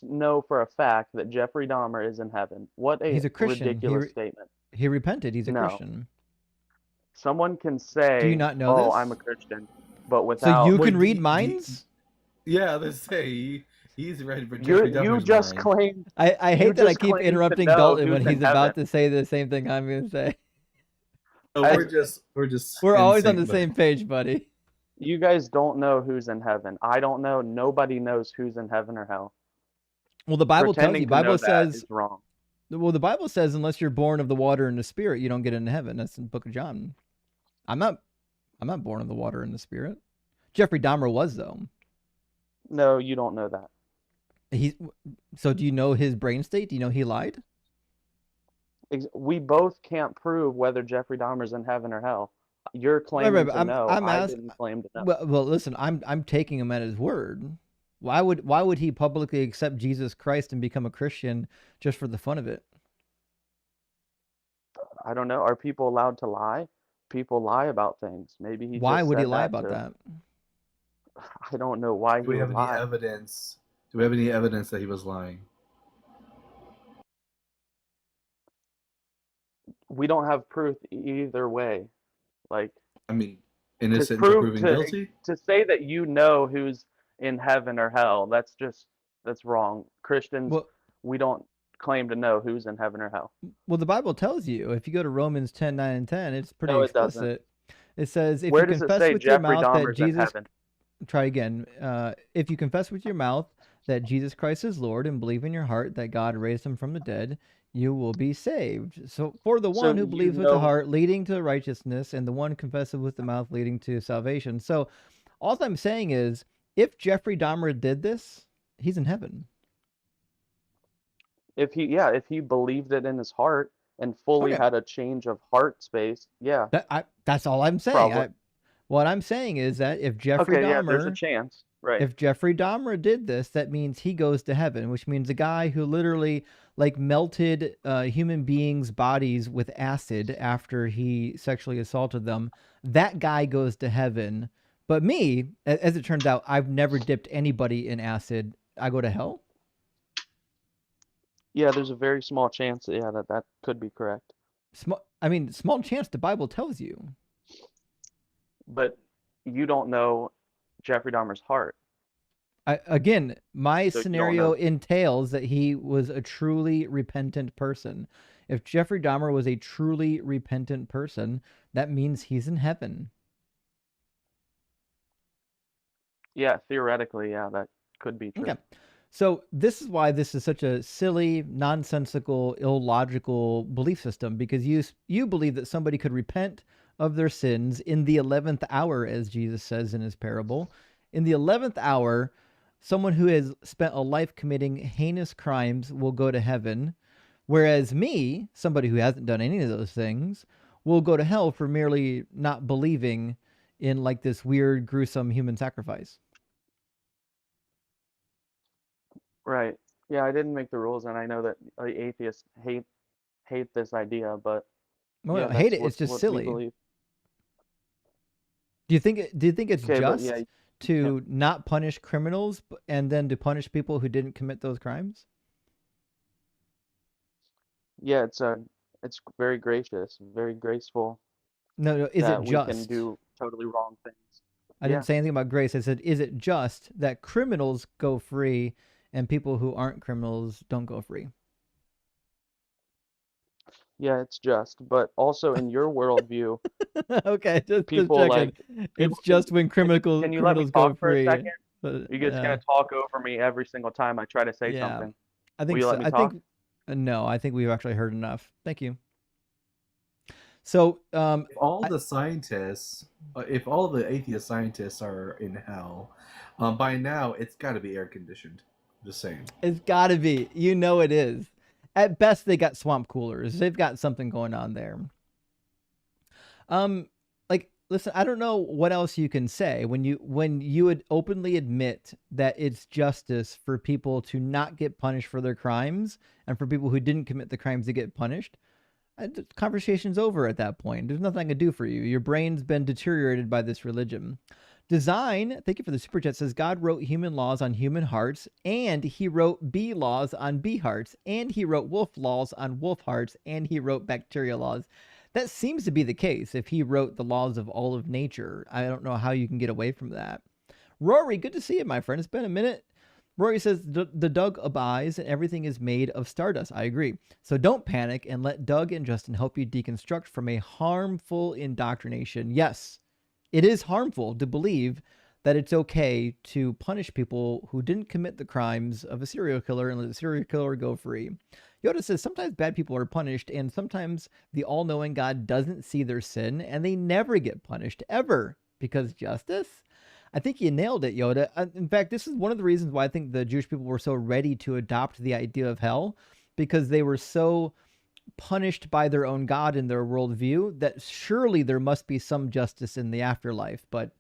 know for a fact that Jeffrey Dahmer is in heaven. What a He's a Christian. ridiculous statement. He repented. He's a No. Christian. Someone can say, Do you not know "Oh, this? I'm a Christian," but So without. you can read minds? Yeah, let's say he's ready for Jeffrey Dahmer's You just mind. claimed. I hate that I keep interrupting Dalton when he's about to say the same thing I'm going to say. So we're always on the same page, buddy. You guys don't know who's in heaven. I don't know. Nobody knows who's in heaven or hell. Well, the Bible tells you. Bible says is wrong. Well, the Bible says unless you're born of the water and the Spirit, you don't get into heaven. That's in the Book of John. I'm not born of the water and the Spirit. Jeffrey Dahmer was though. No, you don't know that. So do you know his brain state? Do you know he lied? We both can't prove whether Jeffrey Dahmer's in heaven or hell. You're claiming to know. I didn't claim to know. Well, listen, I'm taking him at his word. Why would he publicly accept Jesus Christ and become a Christian just for the fun of it? I don't know. Are people allowed to lie? People lie about things. Maybe he. Why just would he said lie that about that? I don't know why he Do we have would any lie. evidence? Do we have any evidence that he was lying? We don't have proof either way. Like I mean, To innocent until prove proven guilty. to say that you know who's in heaven or hell, that's wrong. Christians, Well, we don't claim to know who's in heaven or hell. well, the Bible tells you. If you go to Romans 10:9 and 10, it's pretty No, it doesn't. explicit. It says, if Where you does it confess say with your Jeffrey mouth that Dahmer's in Jesus, heaven? try again. If you confess with your mouth that Jesus Christ is Lord and believe in your heart that God raised him from the dead, you will be saved. So for the So one who you believes with the know, heart, leading to righteousness, and the one confesses with the mouth, leading to salvation. So all I'm saying is, if Jeffrey Dahmer did this, he's in heaven. if he believed it in his heart and fully Okay. had a change of heart space, yeah, That's all I'm saying. probably. What I'm saying is that if Jeffrey Okay, yeah, there's a Dahmer, chance, right? if Jeffrey Dahmer did this, that means he goes to heaven, which means a guy who literally like melted human beings' bodies with acid after he sexually assaulted them. That guy goes to heaven. But me, as it turns out, I've never dipped anybody in acid. I go to hell. Yeah, there's a very small chance, yeah, that could be correct. Small chance. The Bible tells you. But you don't know Jeffrey Dahmer's heart. Again, my So you don't scenario know. entails that he was a truly repentant person. If Jeffrey Dahmer was a truly repentant person, that means he's in heaven. Yeah, theoretically, yeah, that could be true. Okay. So this is why this is such a silly, nonsensical, illogical belief system, because you believe that somebody could repent of their sins in the 11th hour, as Jesus says in his parable. In the 11th hour, someone who has spent a life committing heinous crimes will go to heaven, whereas me, somebody who hasn't done any of those things, will go to hell for merely not believing in like this weird, gruesome human sacrifice. Right. Yeah, I didn't make the rules, and I know that the atheists hate this idea, but Well, yeah, I hate that's it. It's just what we silly. believe. Do you think it's Okay, but just yeah, to not punish criminals and then to punish people who didn't commit those crimes? yeah, it's very gracious, very graceful No, is it that we can just? do totally wrong things. I Yeah. didn't say anything about grace. I said, is it just that criminals go free and people who aren't criminals don't go free? Yeah, it's just, but also in your worldview, Okay, just people checking. like It's people. just when Can you let me criminals go talk for a free. second? But, You're just gonna talk over me every single time I try to say yeah, something. I Will think you so. let me I talk? think no. I think we've actually heard enough. Thank you. So, If all the scientists, if all the atheist scientists are in hell, by now it's got to be air conditioned. Just saying. It's got to be. You know it is. At best, they got swamp coolers. They've got something going on there. Like, listen, I don't know what else you can say when you would openly admit that it's justice for people to not get punished for their crimes and for people who didn't commit the crimes to get punished. The conversation's over at that point. There's nothing I can do for you. Your brain's been deteriorated by this religion. Design, thank you for the super chat, says God wrote human laws on human hearts, and he wrote bee laws on bee hearts, and he wrote wolf laws on wolf hearts, and he wrote bacteria laws. That seems to be the case if he wrote the laws of all of nature. I don't know how you can get away from that. Rory, good to see you, my friend. It's been a minute. Rory says, the Doug abides and everything is made of stardust. I agree. So don't panic and let Doug and Justin help you deconstruct from a harmful indoctrination. Yes, it is harmful to believe that it's okay to punish people who didn't commit the crimes of a serial killer and let the serial killer go free. Yoda says, sometimes bad people are punished and sometimes the all-knowing God doesn't see their sin and they never get punished ever because justice? I think you nailed it, Yoda. In fact, this is one of the reasons why I think the Jewish people were so ready to adopt the idea of hell, because they were so punished by their own God in their worldview that surely there must be some justice in the afterlife. But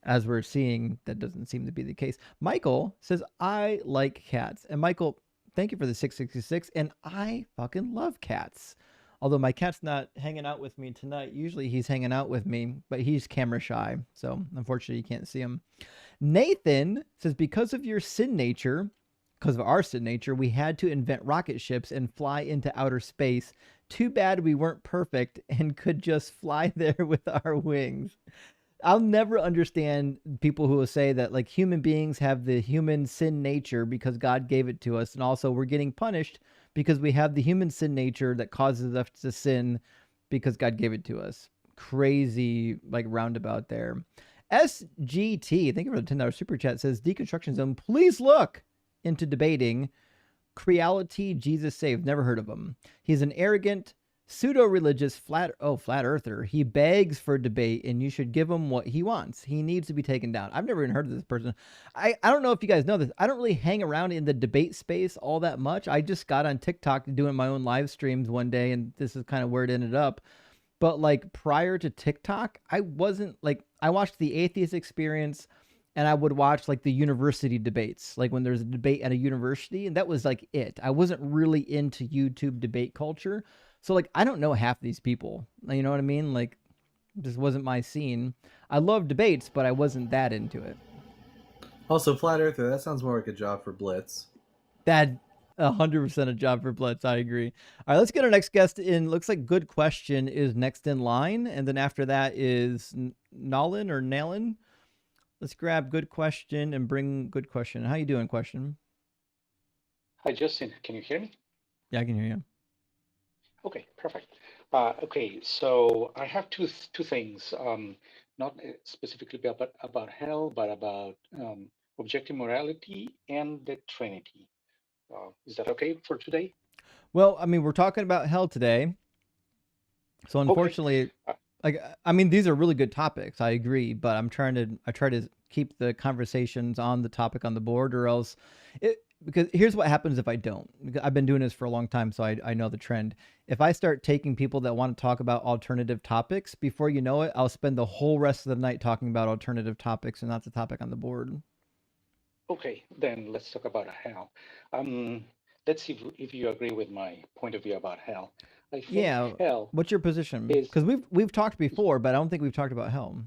as we're seeing, that doesn't seem to be the case. Michael says, I like cats. And Michael, thank you for the 666. And I fucking love cats. Although my cat's not hanging out with me tonight. Usually he's hanging out with me, but he's camera shy. So unfortunately you can't see him. Nathan says, because of your sin nature, because of our sin nature, we had to invent rocket ships and fly into outer space Too bad we weren't perfect and could just fly there with our wings. I'll never understand people who will say that like human beings have the human sin nature because God gave it to us, and also we're getting punished because we have the human sin nature that causes us to sin because God gave it to us. Crazy like roundabout there. SGT, thank you for the $10 super chat, says Deconstruction Zone, please look into debating Creality Jesus Saved. Never heard of him. He's an arrogant, pseudo-religious flat earther. He begs for debate, and you should give him what he wants. He needs to be taken down. I've never even heard of this person. I don't know if you guys know this. I don't really hang around in the debate space all that much. I just got on TikTok doing my own live streams one day, and this is kind of where it ended up. But like prior to TikTok, I wasn't like, I watched the Atheist Experience, and I would watch like the university debates, like when there's a debate at a university, and that was like it. I wasn't really into YouTube debate culture. So like I don't know half these people. You know what I mean? Like this wasn't my scene. I love debates, but I wasn't that into it. Also, flat earther, that sounds more like a job for Blitz. That 100% a job for Blitz. I agree. All right, let's get our next guest in. Looks like Good Question is next in line, and then after that is Nalin or Nalin. Let's grab Good Question and bring Good Question. How you doing, Question? Hi, Justin. Can you hear me? Yeah, I can hear you. Okay, perfect. Okay, so I have two things, not specifically about hell, but about objective morality and the Trinity. Is that okay for today? Well, I mean, we're talking about hell today. So unfortunately, like, I mean, these are really good topics. I agree, but I try to keep the conversations on the topic on the board, or else because here's what happens if I don't. I've been doing this for a long time, so I know the trend. If I start taking people that want to talk about alternative topics, before you know it, I'll spend the whole rest of the night talking about alternative topics and not the topic on the board. Okay, then let's talk about hell. Let's see if you agree with my point of view about hell. I think Yeah. hell. What's your position? Is Because we've talked before, but I don't think we've talked about hell.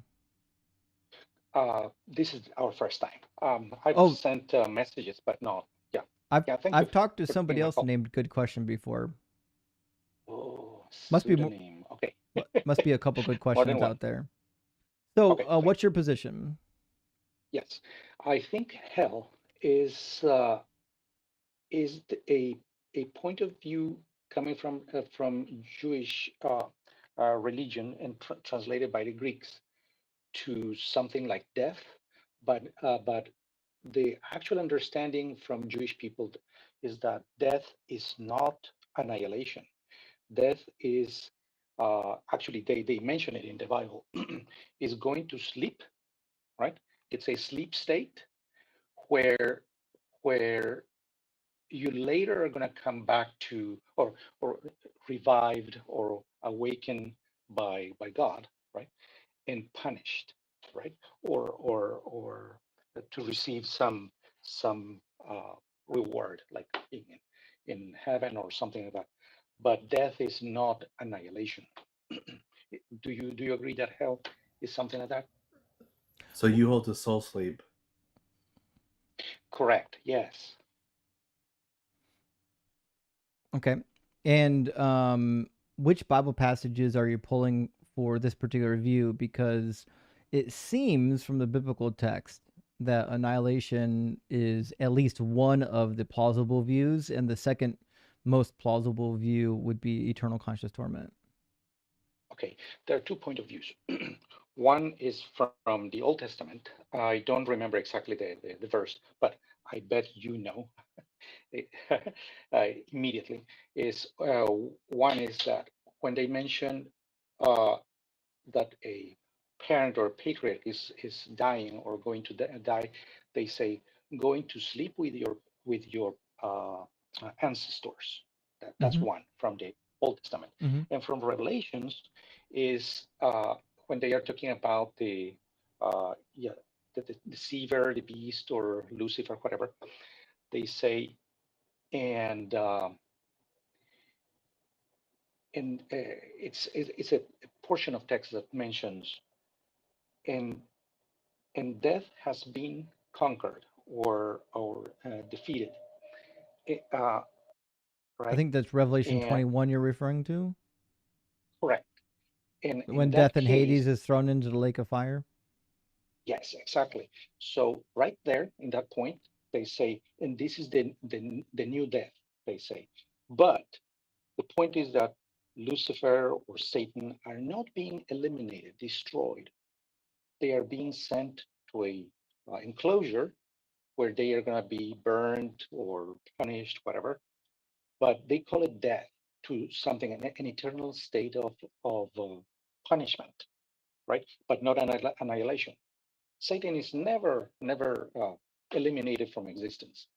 This is our first time. I've sent messages, but no. Yeah. Yeah. Thank you I've talked to for somebody taking my else call. named Good Question before. Oh, Must be pseudonym. Okay. must be a couple good More than questions one. out there. So, Okay, what's your position? Yes, I think hell is a point of view coming from Jewish religion and translated by the Greeks to something like death, but the actual understanding from Jewish people is that death is not annihilation. Death is actually they mention it in the Bible is going to sleep, right? It's a sleep state where where you later are going to come back to or revived or awakened by God, right? And punished, right? Or to receive some reward, like being in heaven or something like that. But death is not annihilation. Do you agree that hell is something like that? So you hold to soul sleep. Correct. Yes. Okay. And which Bible passages are you pulling for this particular view? Because it seems from the biblical text that annihilation is at least one of the plausible views, and the second most plausible view would be eternal conscious torment. Okay, there are 2 points of views. One is from the Old Testament. I don't remember exactly the verse, but I bet you know immediately. One is that when they mention that a parent or a patriarch is dying or going to die, they say going to sleep with your ancestors. That's one from the Old Testament. And from Revelations is when they are talking about the deceiver, the beast, or Lucifer, whatever. They say, and it's a portion of text that mentions, and death has been conquered or defeated. right? I think that's Revelation And 21 you're referring to. correct. And in When that death and case, Hades is thrown into the lake of fire. yes, exactly. So right there in that point, they say, and this is the new death, they say. But the point is that Lucifer or Satan are not being eliminated, destroyed. They are being sent to a enclosure where they are going to be burned or punished, whatever. But they call it death to something, an eternal state of punishment, right? But not annihilation. Satan is never eliminated from existence.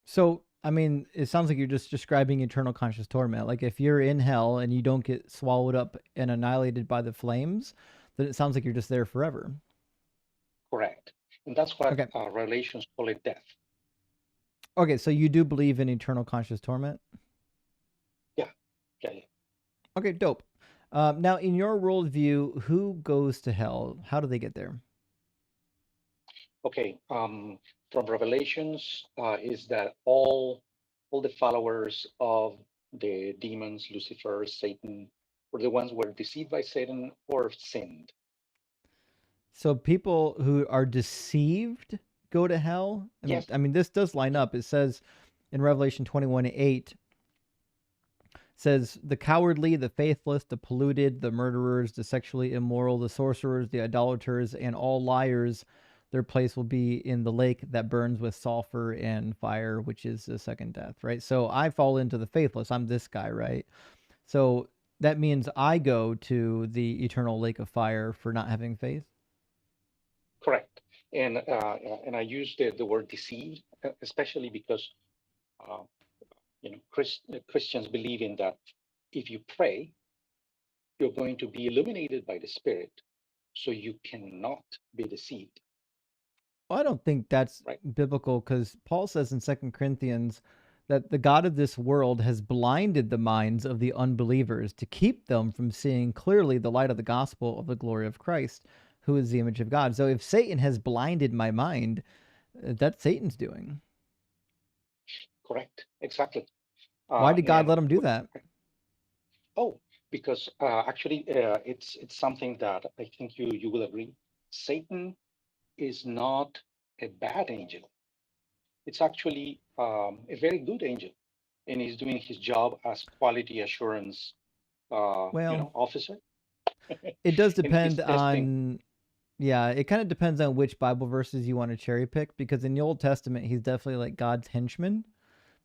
So, I mean, it sounds like you're just describing eternal conscious torment. Like if you're in hell and you don't get swallowed up and annihilated by the flames, then it sounds like you're just there forever. Correct. And that's what Okay. Revelations call it death. Okay, so you do believe in eternal conscious torment? Yeah. Okay, dope. Now, in your worldview, who goes to hell? How do they get there? Okay. From Revelations is that all the followers of the demons, Lucifer, Satan, were the ones who were deceived by Satan or sinned. So people who are deceived go to hell? Yes. I mean, this does line up. It says in Revelation 21:8, says the cowardly, the faithless, the polluted, the murderers, the sexually immoral, the sorcerers, the idolaters, and all liars, their place will be in the lake that burns with sulfur and fire, which is the second death, right? So I fall into the faithless. I'm this guy, right? So that means I go to the eternal lake of fire for not having faith? Correct. And I use the word deceived, especially because Christians believe in that if you pray, you're going to be illuminated by the Spirit, so you cannot be deceived. Well, I don't think that's biblical because Paul says in 2 Corinthians that the God of this world has blinded the minds of the unbelievers to keep them from seeing clearly the light of the gospel of the glory of Christ, who is the image of God. So if Satan has blinded my mind, that's Satan's doing. Correct. Exactly. Why did God let him do that? Oh, because actually it's something that I think you will agree. Satan is not a bad angel. It's actually a very good angel, and he's doing his job as quality assurance officer. It does And he's depend testing. on, yeah, it kind of depends on which Bible verses you want to cherry pick, because in the Old Testament, he's definitely like God's henchman.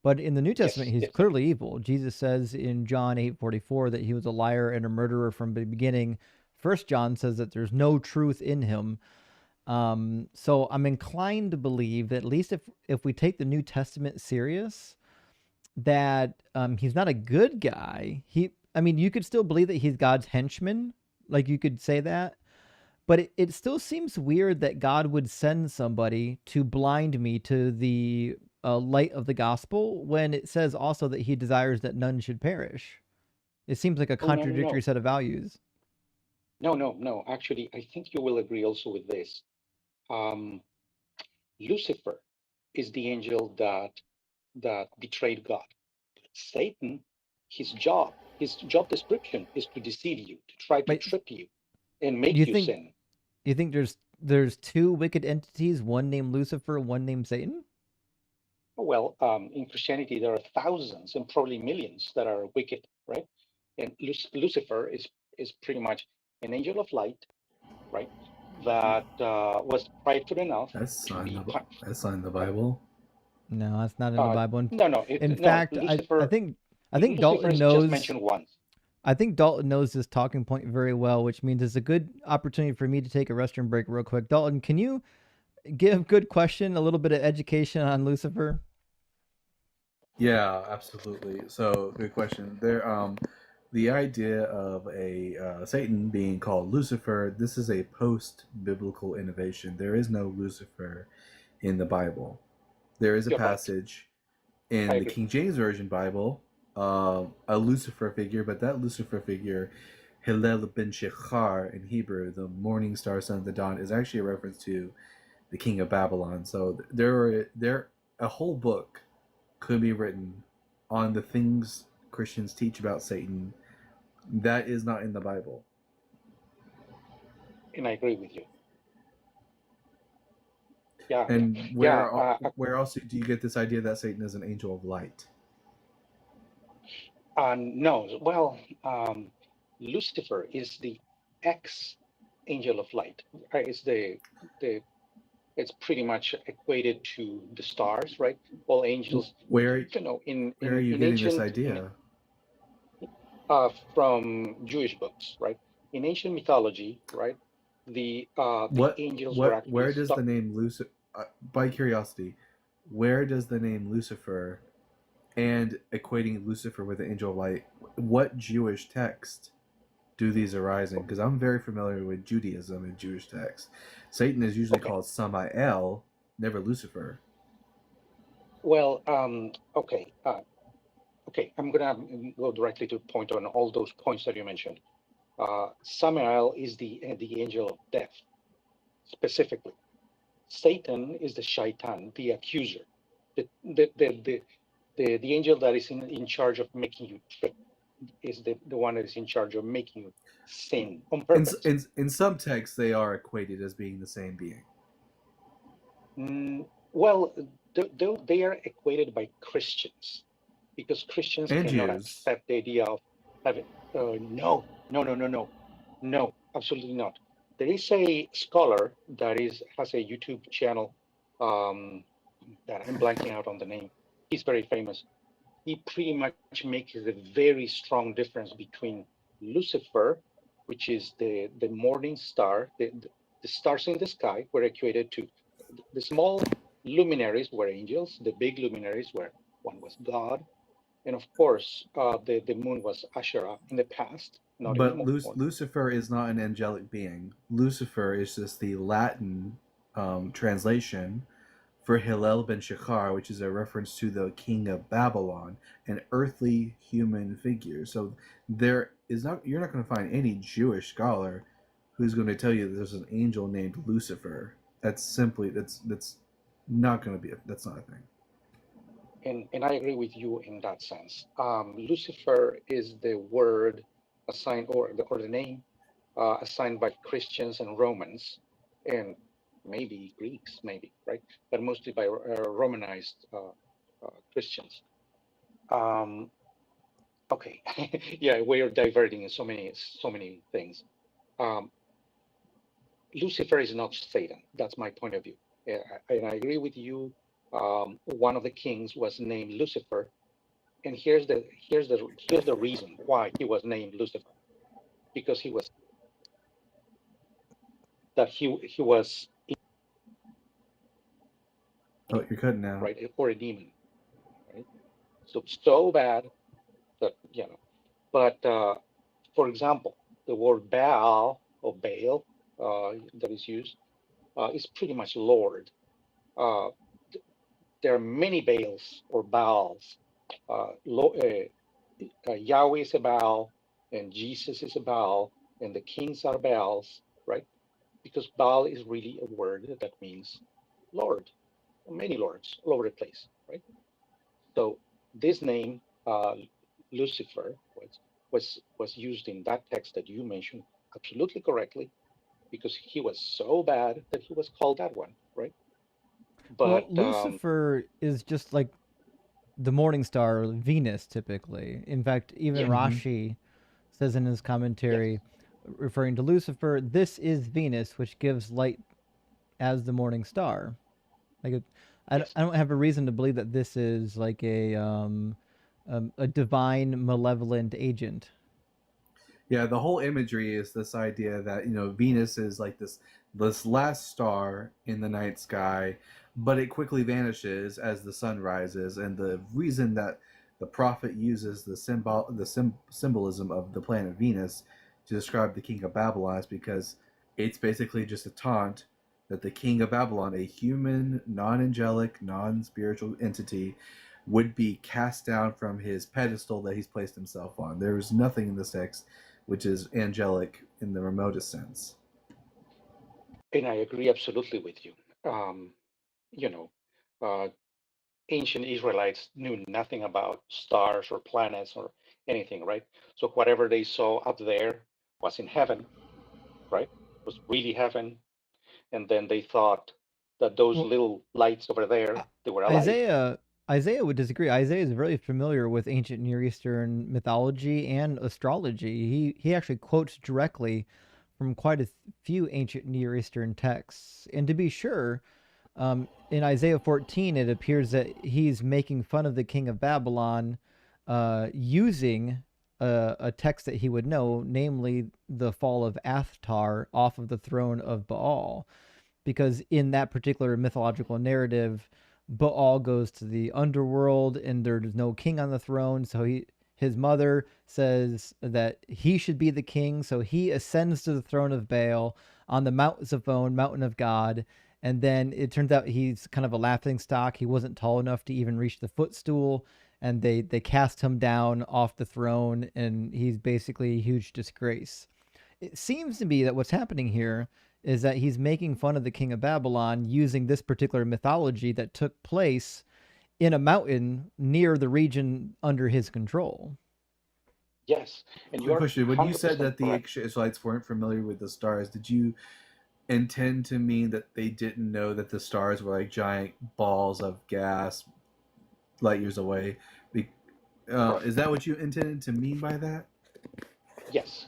But in the New Testament, he's clearly evil. Jesus says in John 8:44 that he was a liar and a murderer from the beginning. 1 John says that there's no truth in him. So I'm inclined to believe that at least if we take the New Testament serious, that he's not a good guy. I mean, you could still believe that he's God's henchman. Like you could say that. But it still seems weird that God would send somebody to blind me to the light of the gospel when it says also that he desires that none should perish. It seems like a contradictory set of values. No. Actually, I think you will agree also with this. Lucifer is the angel that betrayed God. Satan, his job description is to deceive you, to try to trip you, and make you sin. You think there's two wicked entities, one named Lucifer, one named Satan? Well, in Christianity, there are thousands and probably millions that are wicked, right? And Lucifer is pretty much an angel of light, right? That was prideful enough. That's not in the Bible. No, that's not in the Bible. No. In fact, Lucifer, I think Lucifer Dalton is knows. just mentioned once. I think Dalton knows this talking point very well, which means it's a good opportunity for me to take a restroom break real quick. Dalton, can you give good question, a little bit of education on Lucifer? Yeah, absolutely. So, good question. The idea of a Satan being called Lucifer, this is a post-biblical innovation. There is no Lucifer in the Bible. There is a passage in the King James Version Bible, a Lucifer figure, but that Lucifer figure, Hillel ben Shechar in Hebrew, the morning star, son of the dawn, is actually a reference to the king of Babylon. So there a whole book could be written on the things Christians teach about Satan that is not in the Bible. And I agree with you. Yeah. And Yeah. where else do you get this idea that Satan is an angel of light? No. Well, Lucifer is the ex-angel of light. It's pretty much equated to the stars, right? All angels. Where In are you getting this ancient idea? from Jewish books, right? In ancient mythology, right? The angels were actually where does the name Lucifer, by curiosity, where does the name Lucifer and equating Lucifer with the angel of light, what Jewish text do these arise in? Because I'm very familiar with Judaism and Jewish texts. Satan is usually called Samael, never Lucifer. Well, okay. Okay, I'm gonna go directly to point on all those points that you mentioned. Samael is the angel of death, specifically. Satan is the shaitan, the accuser, the angel that is in charge of making you trip, is the one that is in charge of making you sin on purpose. In some texts, they are equated as being the same being. Well, they are equated by Christians, because Christians and cannot Jews. accept the idea of having. No, absolutely not. There is a scholar that has a YouTube channel that I'm blanking out on the name. He's very famous. He pretty much makes a very strong difference between Lucifer, which is the morning star. The stars in the sky were equated to the small luminaries were angels, the big luminaries were, one was God, and of course the moon was Asherah in the past, not But anymore. Lucifer is not an angelic being. Lucifer is just the Latin translation for Hillel ben Shachar, which is a reference to the king of Babylon, an earthly human figure. So you're not going to find any Jewish scholar who's going to tell you that there's an angel named Lucifer. That's not going to be that's not a thing. And I agree with you in that sense. Lucifer is the word assigned, or the name assigned by Christians and Romans, and maybe Greeks, right? But mostly by Romanized Christians. Okay, yeah, we are diverting in so many things. Lucifer is not Satan. That's my point of view, and I agree with you. One of the kings was named Lucifer, and here's the reason why he was named Lucifer, because he was Oh, you're cutting out. Right, or a demon, right? So bad that But for example, the word Baal or Baal that is used is pretty much Lord. There are many Baals or Baals. Yahweh is a Baal, and Jesus is a Baal, and the kings are Baals, right? Because Baal is really a word that means Lord, many lords all over the place, right? So this name, Lucifer, was used in that text that you mentioned absolutely correctly, because he was so bad that he was called that one, right? But Lucifer is just like the morning star, Venus, typically. In fact, even Rashi says in his commentary, referring to Lucifer, this is Venus, which gives light as the morning star. Like, I don't have a reason to believe that this is like a divine malevolent agent. Yeah, the whole imagery is this idea that Venus is like this last star in the night sky, but it quickly vanishes as the sun rises. And the reason that the prophet uses the symbolism of the planet Venus to describe the king of Babylon is because it's basically just a taunt that the king of Babylon, a human, non-angelic, non-spiritual entity, would be cast down from his pedestal that he's placed himself on. There is nothing in this text which is angelic in the remotest sense. And I agree absolutely with you. ancient Israelites knew nothing about stars or planets or anything, right? So whatever they saw up there was in heaven, right? Was really heaven. And then they thought that those Well, little lights over there, they were alive. Isaiah would disagree. Isaiah is very familiar with ancient Near Eastern mythology and astrology. He actually quotes directly from quite a few ancient Near Eastern texts. And to be sure, in Isaiah 14, it appears that he's making fun of the king of Babylon using a text that he would know, namely the fall of Athtar off of the throne of Baal. Because in that particular mythological narrative, Baal goes to the underworld and there's no king on the throne. So his mother says that he should be the king. So he ascends to the throne of Baal on the Mount Zaphon, mountain of God. And then it turns out he's kind of a laughing stock. He wasn't tall enough to even reach the footstool. And they cast him down off the throne. And he's basically a huge disgrace. It seems to be that what's happening here is that he's making fun of the king of Babylon using this particular mythology that took place in a mountain near the region under his control. Yes. And Quick question. When you said 100% that the correct. Israelites weren't familiar with the stars, did you intend to mean that they didn't know that the stars were like giant balls of gas light years away? Is that what you intended to mean by that? Yes.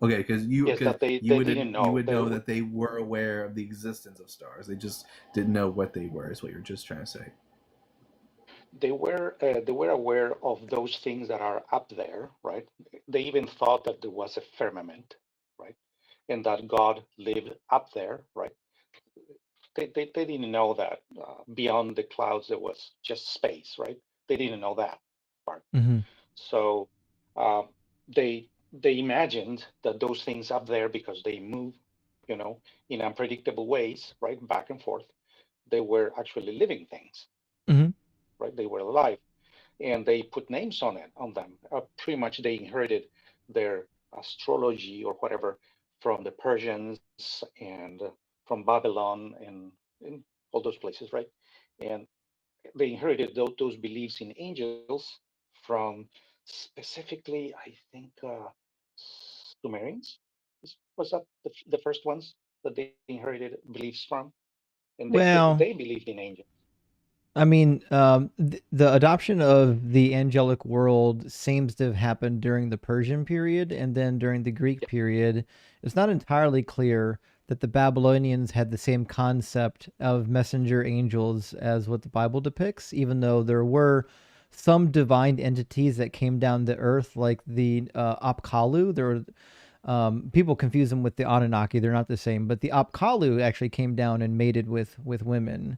Okay, because Yes, that they didn't know. you would know that they were aware of the existence of stars. They just didn't know what they were. Is what you're just trying to say. They were aware of those things that are up there, right? They even thought that there was a firmament, right, and that God lived up there, right? They didn't know that beyond the clouds there was just space, right? They didn't know that part. Mm-hmm. So they imagined that those things up there, because they move, in unpredictable ways, right, back and forth, they were actually living things, Mm-hmm. right? They were alive, and they put names on them. Pretty much, they inherited their astrology or whatever from the Persians and from Babylon and all those places, right? And they inherited those beliefs in angels from specifically, I think, Sumerians. Was that the first ones that they inherited beliefs from? And Well, they believed in angels. I mean, the adoption of the angelic world seems to have happened during the Persian period, and then during the Greek period, it's not entirely clear that the Babylonians had the same concept of messenger angels as what the Bible depicts, even though there were some divine entities that came down to earth, like the Apkallu. There were people confuse them with the Anunnaki; they're not the same. But the Apkallu actually came down and mated with women.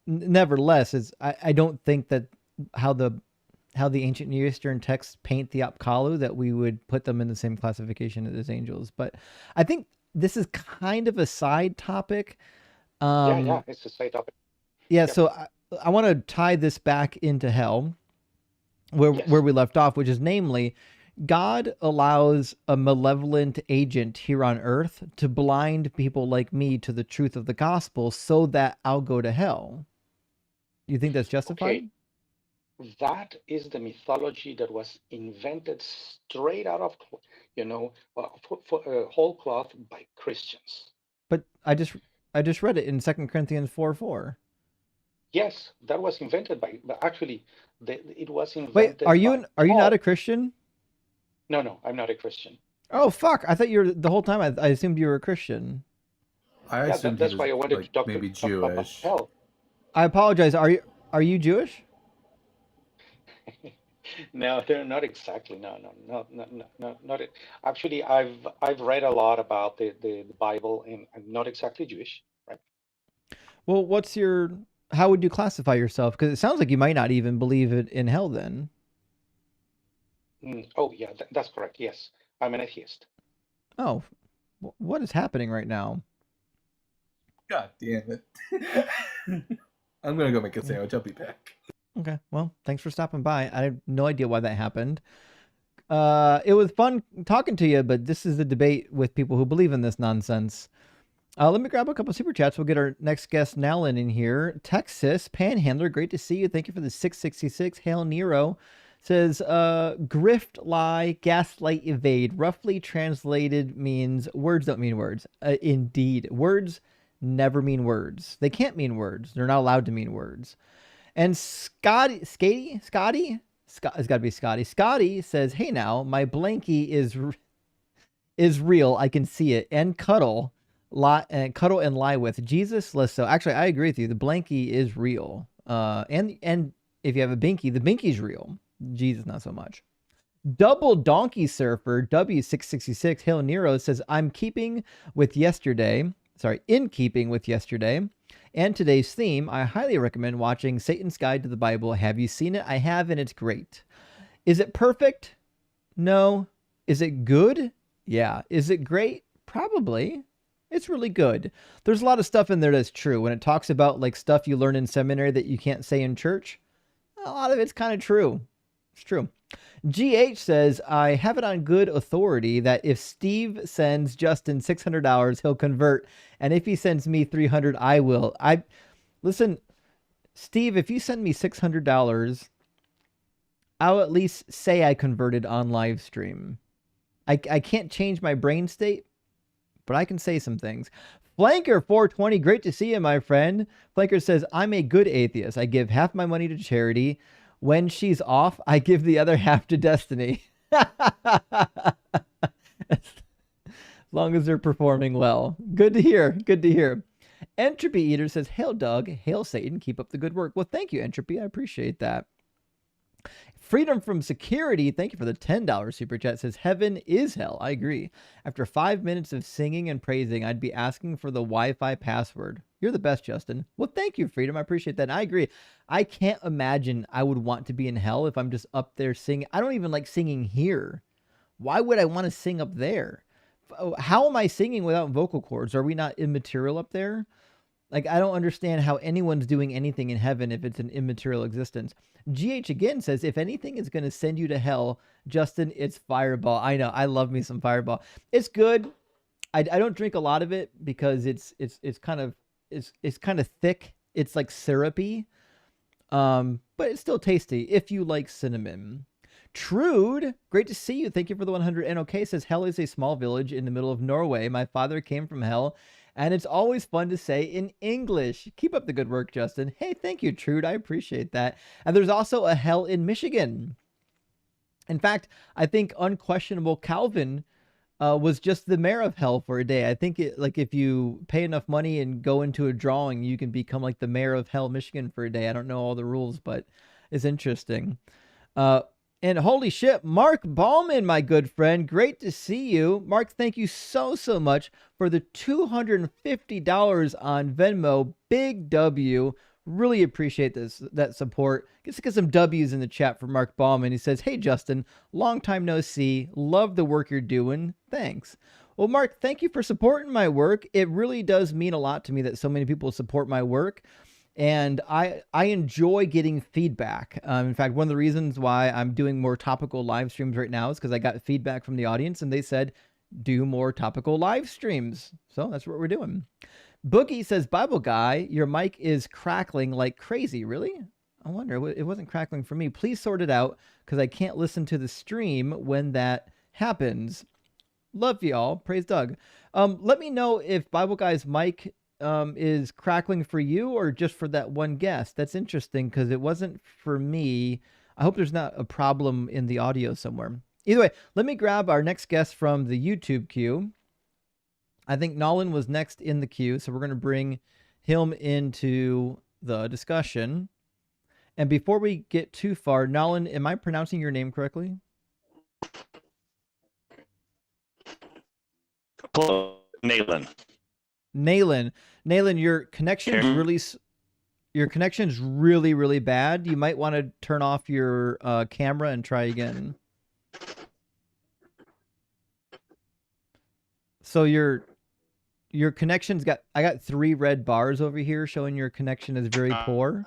Nevertheless, I don't think that how the ancient Near Eastern texts paint the Apkallu that we would put them in the same classification as angels. But I think this is kind of a side topic. Yeah, it's a side topic. Yeah, so I want to tie this back into hell, where we left off, which is namely, God allows a malevolent agent here on earth to blind people like me to the truth of the gospel so that I'll go to hell. You think that's justified? Okay. That is the mythology that was invented straight out of, whole cloth by Christians. But I just read it in 2 Corinthians 4:4. Yes, that was invented but actually, it was invented. Wait, are you not a Christian? No, I'm not a Christian. Oh fuck! I thought you were the whole time. I assumed you were a Christian. I assumed that's why I wanted to talk maybe about Jewish. hell. I apologize. Are you Jewish? No, they're not exactly. No, not it. Actually, I've read a lot about the Bible, and I'm not exactly Jewish, right? Well, how would you classify yourself? Because it sounds like you might not even believe in hell then. Oh, yeah, that's correct. Yes, I'm an atheist. Oh, what is happening right now? God damn it. I'm going to go make a sandwich. I'll be back. Okay, well, thanks for stopping by. I have no idea why that happened. It was fun talking to you, but this is the debate with people who believe in this nonsense. Let me grab a couple super chats. We'll get our next guest, Nalin, in here. Texas Panhandler, great to see you. Thank you for the 666. Hail Nero says, grift, lie, gaslight, evade. Roughly translated means words don't mean words. Indeed. Words never mean words. They can't mean words. They're not allowed to mean words. And Scotty, it's got to be Scotty. Scotty says, hey now, my blankie is real. I can see it. And cuddle and lie with. Jesus, less so. Actually, I agree with you. The blankie is real. And if you have a binky, the binky's real. Jesus, not so much. Double Donkey Surfer W666 Hail Nero says, in keeping with yesterday and today's theme, I highly recommend watching Satan's Guide to the Bible. Have you seen it? I have, and it's great. Is it perfect? No. Is it good? Yeah. Is it great? Probably. It's really good. There's a lot of stuff in there that's true. When it talks about like stuff you learn in seminary that you can't say in church, a lot of it's kind of true. It's true. GH says, I have it on good authority that if Steve sends Justin $600, he'll convert. And if he sends me $300, I will. Listen, Steve, if you send me $600, I'll at least say I converted on live stream. I can't change my brain state, but I can say some things. Flanker 420, great to see you, my friend. Flanker says, I'm a good atheist. I give half my money to charity. When she's off, I give the other half to Destiny. As long as they're performing well. Good to hear. Good to hear. Entropy Eater says, hail Doug, hail Satan, keep up the good work. Well, thank you, Entropy. I appreciate that. Freedom from Security, thank you for the $10 super chat, says heaven is hell. I agree. After 5 minutes of singing and praising, I'd be asking for the Wi-Fi password. You're the best, Justin. Well, thank you, Freedom. I appreciate that. And I agree. I can't imagine I would want to be in hell if I'm just up there singing. I don't even like singing here. Why would I want to sing up there? How am I singing without vocal cords? Are we not immaterial up there? Like, I don't understand how anyone's doing anything in heaven if it's an immaterial existence. GH again says, if anything is going to send you to hell, Justin, it's Fireball. I know. I love me some Fireball. It's good. I don't drink a lot of it because it's kind of thick. It's like syrupy. But it's still tasty if you like cinnamon. Trude, great to see you. Thank you for the 100 NOK. Says, hell is a small village in the middle of Norway. My father came from hell. And it's always fun to say in English. Keep up the good work, Justin. Hey, thank you, Trude. I appreciate that. And there's also a hell in Michigan. In fact, I think Unquestionable Calvin was just the mayor of hell for a day. I think if you pay enough money and go into a drawing, you can become like the mayor of hell, Michigan for a day. I don't know all the rules, but it's interesting. And holy shit, Mark Ballman, my good friend, great to see you. Mark, thank you so much for the $250 on Venmo. Big W. Really appreciate that support. Let's get some W's in the chat for Mark Ballman. He says, hey, Justin, long time no see. Love the work you're doing. Thanks. Well, Mark, thank you for supporting my work. It really does mean a lot to me that so many people support my work. And I enjoy getting feedback. In fact, one of the reasons why I'm doing more topical live streams right now is because I got feedback from the audience and they said, do more topical live streams. So that's what we're doing. Boogie says, Bible guy, your mic is crackling like crazy. Really? I wonder. It wasn't crackling for me. Please sort it out because I can't listen to the stream when that happens. Love y'all. Praise Doug. Let me know if Bible guy's mic is crackling for you or just for that one guest. That's interesting because it wasn't for me. I hope there's not a problem in the audio somewhere. Either way, let me grab our next guest from the YouTube queue. I think Nolan was next in the queue, so we're going to bring him into the discussion. And before we get too far, Nolan, am I pronouncing your name correctly? Naylan. Naylan, your connection's really, really bad. You might want to turn off your camera and try again. So your connection's I got 3 red bars over here showing your connection is very poor.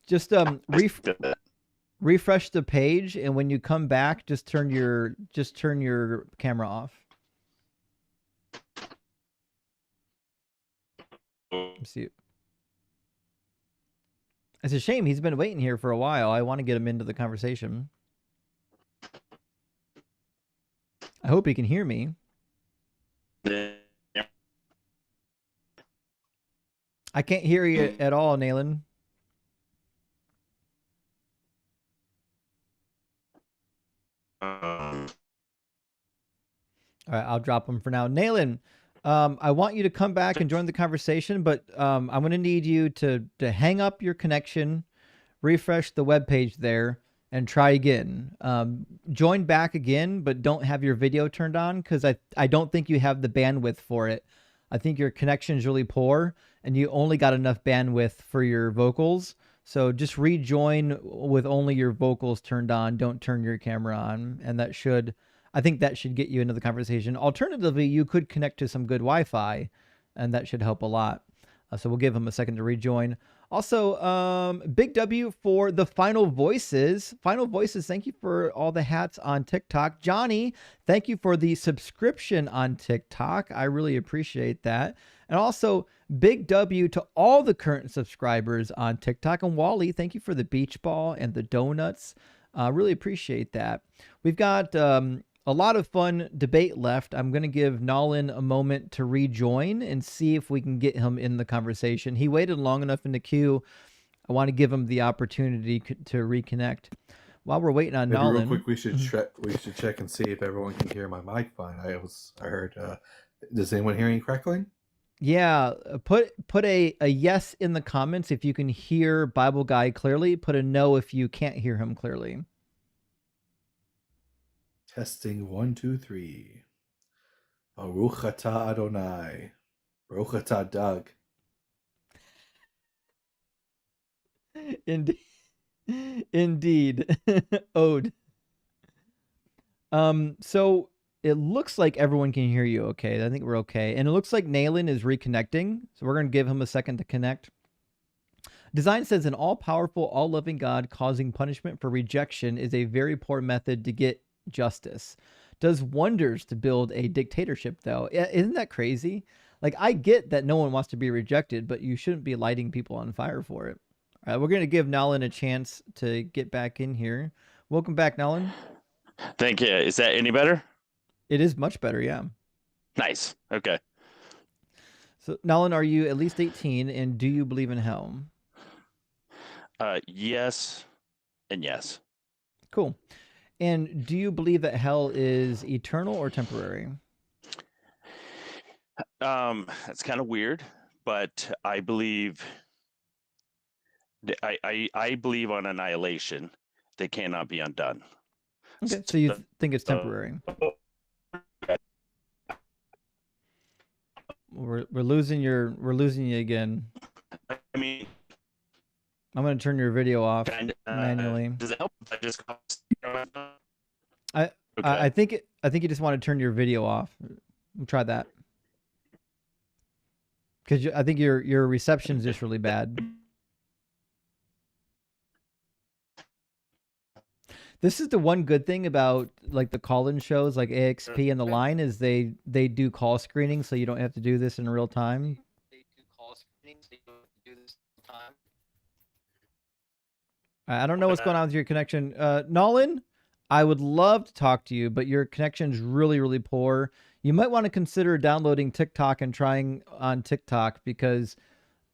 Just refresh the page, and when you come back, just turn your camera off. Let's see. It's a shame he's been waiting here for a while. I want to get him into the conversation. I hope he can hear me. I can't hear you at all, Nayland. All right, I'll drop him for now. Nayland, I want you to come back and join the conversation, but I'm going to need you to hang up your connection, refresh the web page there, and try again. Join back again, but don't have your video turned on because I don't think you have the bandwidth for it. I think your connection is really poor, and you only got enough bandwidth for your vocals. So just rejoin with only your vocals turned on. Don't turn your camera on, and I think that should get you into the conversation. Alternatively, you could connect to some good Wi-Fi, and that should help a lot. So we'll give him a second to rejoin. Also, Big W for the Final Voices. Final Voices, thank you for all the hats on TikTok. Johnny, thank you for the subscription on TikTok. I really appreciate that. And also, Big W to all the current subscribers on TikTok. And Wally, thank you for the beach ball and the donuts. Really appreciate that. We've got a lot of fun debate left. I'm going to give Nolan a moment to rejoin and see if we can get him in the conversation. He waited long enough in the queue. I want to give him the opportunity to reconnect. While we're waiting on Nolan, real quick, we should check and see if everyone can hear my mic fine. I heard. Does anyone hear any crackling? Yeah, put a yes in the comments if you can hear Bible Guy clearly. Put a no if you can't hear him clearly. Testing 1, 2, 3. Baruch atah Adonai. Baruch atah Doug. Indeed. Ode. So it looks like everyone can hear you okay. I think we're okay. And it looks like Nayland is reconnecting. So we're going to give him a second to connect. Design says an all-powerful, all-loving God causing punishment for rejection is a very poor method to get justice. Does wonders to build a dictatorship, though. Isn't that crazy? Like, I get that no one wants to be rejected, but you shouldn't be lighting people on fire for it. All right, we're going to give Nolan a chance to get back in here. Welcome back, Nolan. Thank you. Is that any better? It is much better, yeah. Nice. Okay. So, Nolan, are you at least 18, and do you believe in hell? Yes and yes. Cool. And do you believe that hell is eternal or temporary? That's kind of weird, but I believe I believe on annihilation. They cannot be undone. Okay, so you think it's temporary. We're losing you again. I mean, I'm going to turn your video off manually. Does it help if I just? I think you just want to turn your video off. We'll try that because I think your reception is just really bad. This is the one good thing about like the call-in shows like AXP and The Line is they do call screening, so you don't have to do this in real time. I don't know what's going on with your connection. Nolan, I would love to talk to you, but your connection's really, really poor. You might want to consider downloading TikTok and trying on TikTok because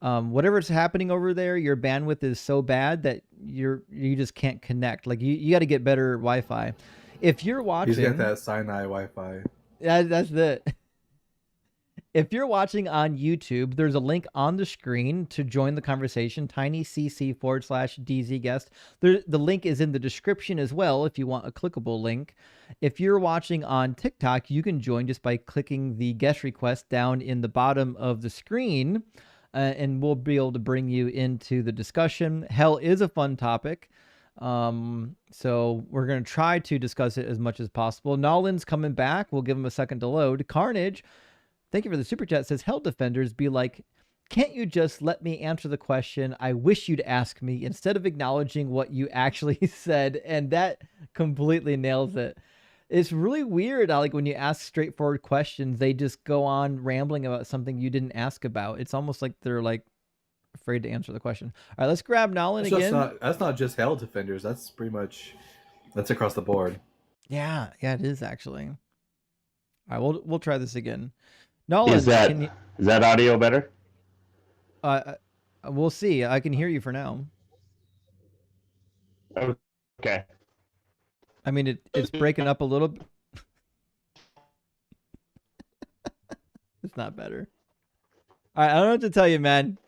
whatever's happening over there, your bandwidth is so bad that you just can't connect. Like you got to get better Wi-Fi. If you're watching, he's got that Sinai Wi-Fi. Yeah, that's it. If you're watching on YouTube, there's a link on the screen to join the conversation, tinycc/dzguest. The link is in the description as well if you want a clickable link. If you're watching on TikTok, you can join just by clicking the guest request down in the bottom of the screen, and we'll be able to bring you into the discussion. Hell is a fun topic, so we're going to try to discuss it as much as possible. Nolan's coming back. We'll give him a second to load. Carnage, thank you for the super chat. Says, Hell Defenders be like can't you just let me answer the question I wish you'd ask me instead of acknowledging what you actually said? And that completely nails it. It's really weird how, like, when you ask straightforward questions, they just go on rambling about something you didn't ask about. It's almost like they're like afraid to answer the question. All right, let's grab Nolan again. That's not just hell defenders. That's pretty much that's across the board. Yeah, it is actually. All right, we'll try this again. Nolan, Is that audio better? We'll see. I can hear you for now. Okay. I mean, it's breaking up a little bit. It's not better. All right, I don't know what to tell you, man.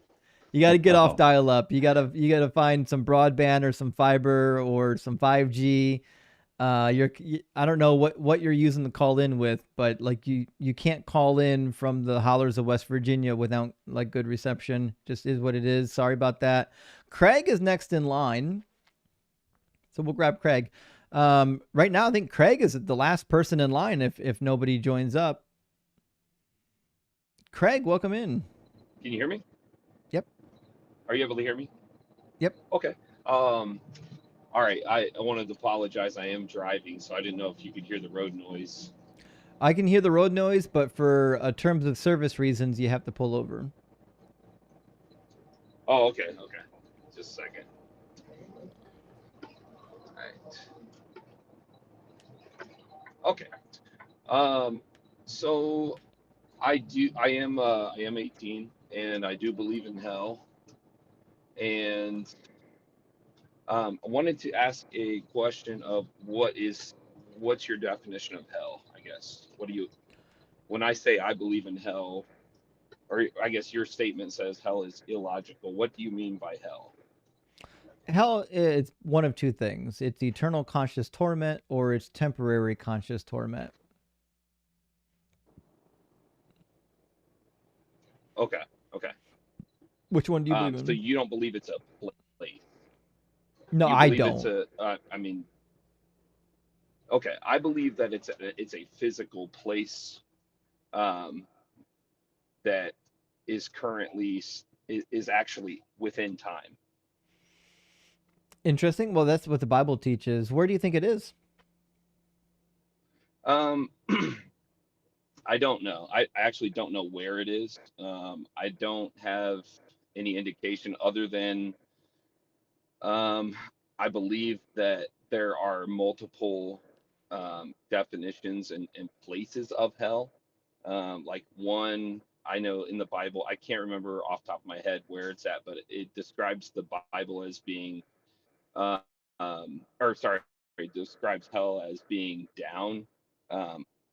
You got to get off dial-up. You gotta find some broadband or some fiber or some 5G. I don't know what you're using to call in with, but like you can't call in from the hollers of West Virginia without like good reception. Just is what it is. Sorry about that. Craig is next in line, so we'll grab Craig. Right now, I think Craig is the last person in line if nobody joins up. Craig, welcome in. Can you hear me? Yep. Are you able to hear me? Yep. Okay. All right. I wanted to apologize. I am driving, so I didn't know if you could hear the road noise. I can hear the road noise, but for terms of service reasons, you have to pull over. Oh, okay. Okay. Just a second. All right. Okay. So I am 18 and I do believe in hell. And I wanted to ask a question of what's your definition of hell, I guess. When I say I believe in hell, or I guess your statement says hell is illogical, what do you mean by hell? Hell is one of two things. It's eternal conscious torment or it's temporary conscious torment. Okay. Okay. Which one do you believe in? So you don't believe it's a place? No, You I believe don't. It's okay. I believe that it's a physical place that is currently is actually within time. Interesting. Well, that's what the Bible teaches. Where do you think it is? I don't know. I actually don't know where it is. I don't have any indication other than I believe that there are multiple definitions and places of hell. Like one I know in the Bible, I can't remember off the top of my head where it's at, but it describes the Bible as being, it describes hell as being down,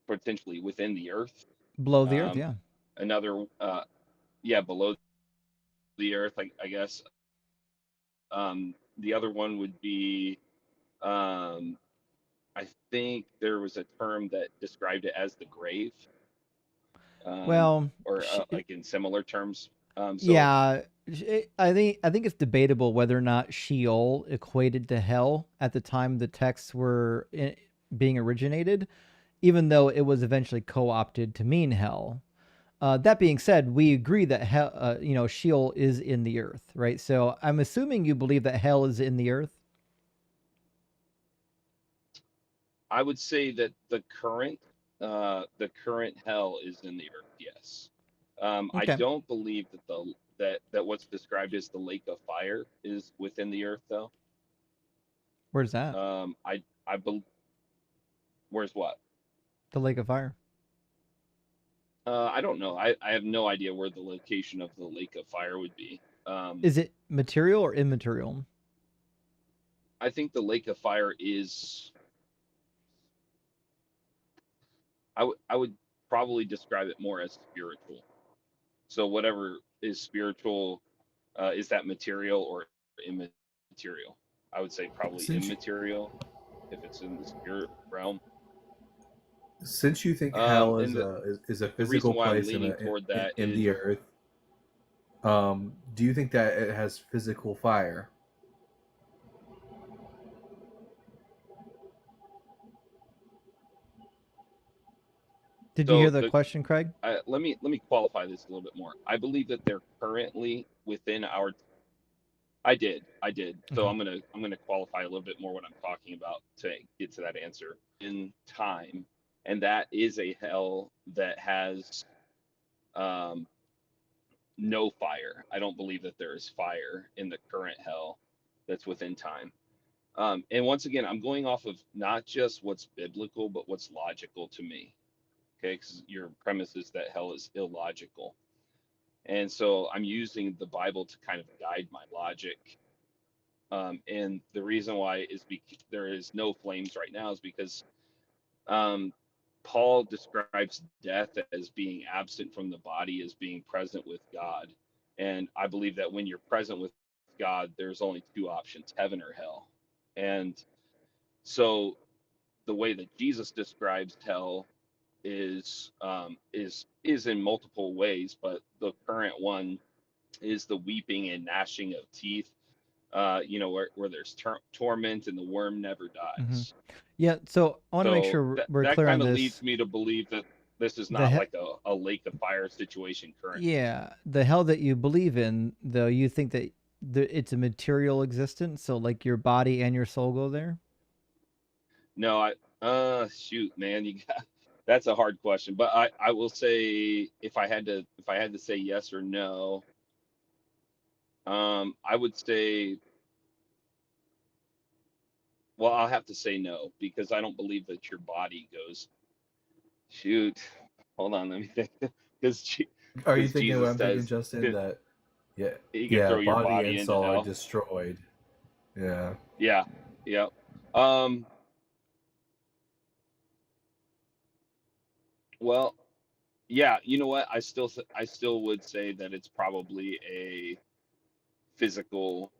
potentially within the earth. Below the earth, yeah. Another, below the earth, I guess. The other one would be, I think there was a term that described it as the grave. Like in similar terms. Yeah, I think it's debatable whether or not Sheol equated to hell at the time the texts were being originated, even though it was eventually co-opted to mean hell. That being said, we agree that hell, Sheol is in the earth, right? So I'm assuming you believe that hell is in the earth. I would say that the current hell is in the earth. Yes. Okay. I don't believe that that what's described as the lake of fire is within the earth, though. Where's that? I believe. Where's what? The lake of fire. I don't know. I have no idea where the location of the lake of fire would be. Is it material or immaterial? I think the lake of fire is. I would probably describe it more as spiritual. So whatever is spiritual, is that material or immaterial? I would say probably immaterial if it's in the spirit realm. Since you think hell is a physical place in the earth, do you think that it has physical fire? Did you hear So the question, Craig? let me qualify this a little bit more. I believe that they're currently within our. I did. So Okay. I'm gonna qualify a little bit more what I'm talking about to get to that answer in time, and that is a hell that has no fire. I don't believe that there is fire in the current hell that's within time. And once again, I'm going off of not just what's biblical, but what's logical to me. Okay, because your premise is that hell is illogical. And so I'm using the Bible to kind of guide my logic. And the reason why is because there is no flames right now is because Paul describes death as being absent from the body as being present with God. And I believe that when you're present with God, there's only two options, heaven or hell. And so the way that Jesus describes hell is in multiple ways, but the current one is the weeping and gnashing of teeth. Where there's torment and the worm never dies. Yeah. So I want to make So sure we're that clear on kind of this. leads me to believe that this is The not like a lake of fire situation currently. Yeah, the hell that you believe in, though, you think that it's a material existence, so like your body and your soul go there? No, shoot, man, that's a hard question. But I will say if I had to say yes or no, I would say, well, I'll have to say no because I don't believe that your body goes. Shoot, hold on, let me think. Are you Because thinking what Jesus I'm thinking, says Justin? That you can yeah, throw your body body and into soul are hell. destroyed. Yeah. Yeah, yeah. Well, yeah. You know what? I still would say that it's probably a physical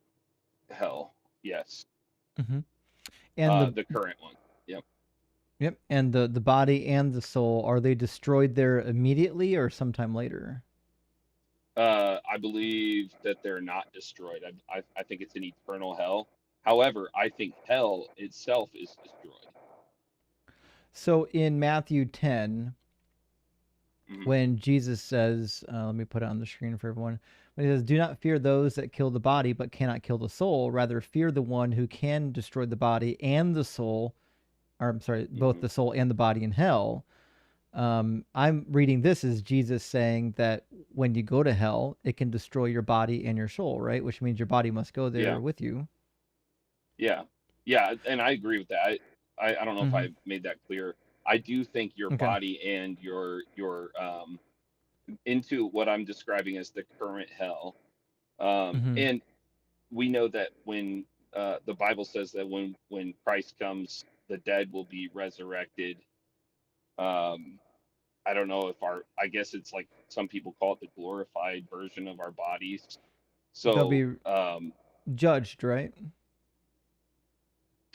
hell. Yes. Mm-hmm. And The current one. Yep. Yep, and the body and the soul, are they destroyed there immediately or sometime later? I believe that they're not destroyed. I think it's an eternal hell. However, I think hell itself is destroyed. So in Matthew 10, when Jesus says, let me put it on the screen for everyone. When he says, "Do not fear those that kill the body, but cannot kill the soul. Rather, fear the one who can destroy the body and the soul, or I'm sorry, both the soul and the body in hell." I'm reading this as Jesus saying that when you go to hell, it can destroy your body and your soul, right? Which means your body must go there Yeah. with you. Yeah. Yeah, and I agree with that. I don't know if I made that clear. I do think your body and your into what I'm describing as the current hell. And we know that when the Bible says that when Christ comes, the dead will be resurrected. I don't know if I guess it's like some people call it the glorified version of our bodies. So they'll be judged, right?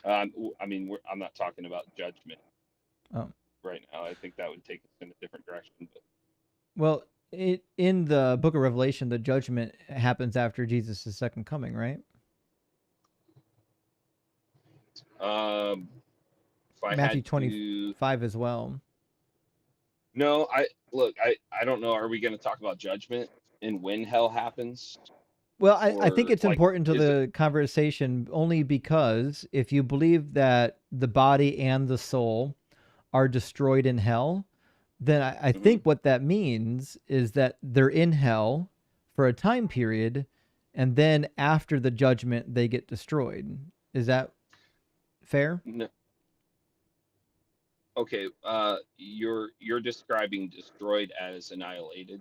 I mean, I'm not talking about judgment right now. I think that would take us in a different direction. But. Well, in the book of Revelation, the judgment happens after Jesus' second coming, right? Matthew 25 as well. No, I don't know. Are we going to talk about judgment and when hell happens? Well, I think it's important to the conversation only because if you believe that the body and the soul are destroyed in hell, then I think what that means is that they're in hell for a time period, and then after the judgment, they get destroyed. Is that fair? No. Okay, you're describing destroyed as annihilated.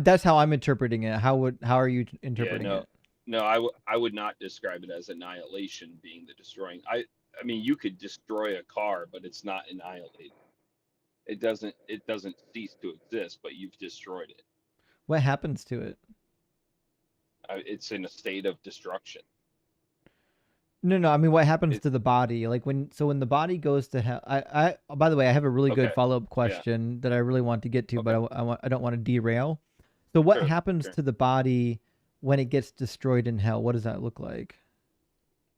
That's how I'm interpreting it. How are you interpreting it? No, I would not describe it as annihilation being the destroying. I mean, you could destroy a car, but it's not annihilated. It doesn't cease to exist, but you've destroyed it. What happens to it? It's in a state of destruction. No. I mean, what happens to the body? Like when the body goes to hell. By the way, I have a really good follow-up question that I really want to get to, but I don't want to derail. So what happens to the body when it gets destroyed in hell? What does that look like?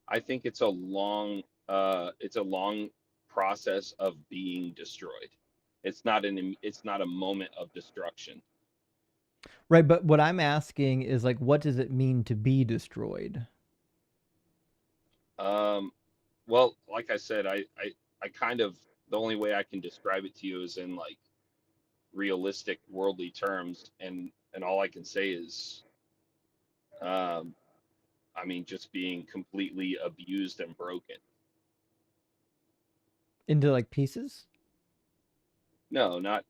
I think it's a long process of being destroyed. It's not a moment of destruction. Right, but what I'm asking is like, what does it mean to be destroyed? Well, like I said, I kind of, the only way I can describe it to you is in like realistic worldly terms, and all I can say is, I mean, just being completely abused and broken. Into like pieces? No, not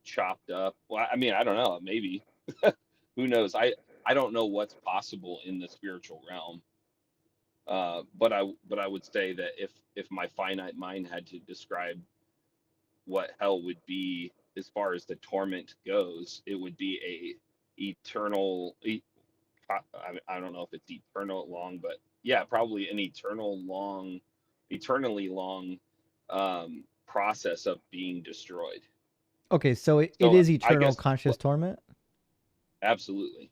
chopped up. Well, I mean, I don't know, maybe. Who knows? I don't know what's possible in the spiritual realm. But I would say that if my finite mind had to describe what hell would be as far as the torment goes, it would be a eternal. I don't know if it's eternal long, but yeah, probably an eternally long process of being destroyed. Okay, so it So is I eternal guess conscious torment? absolutely.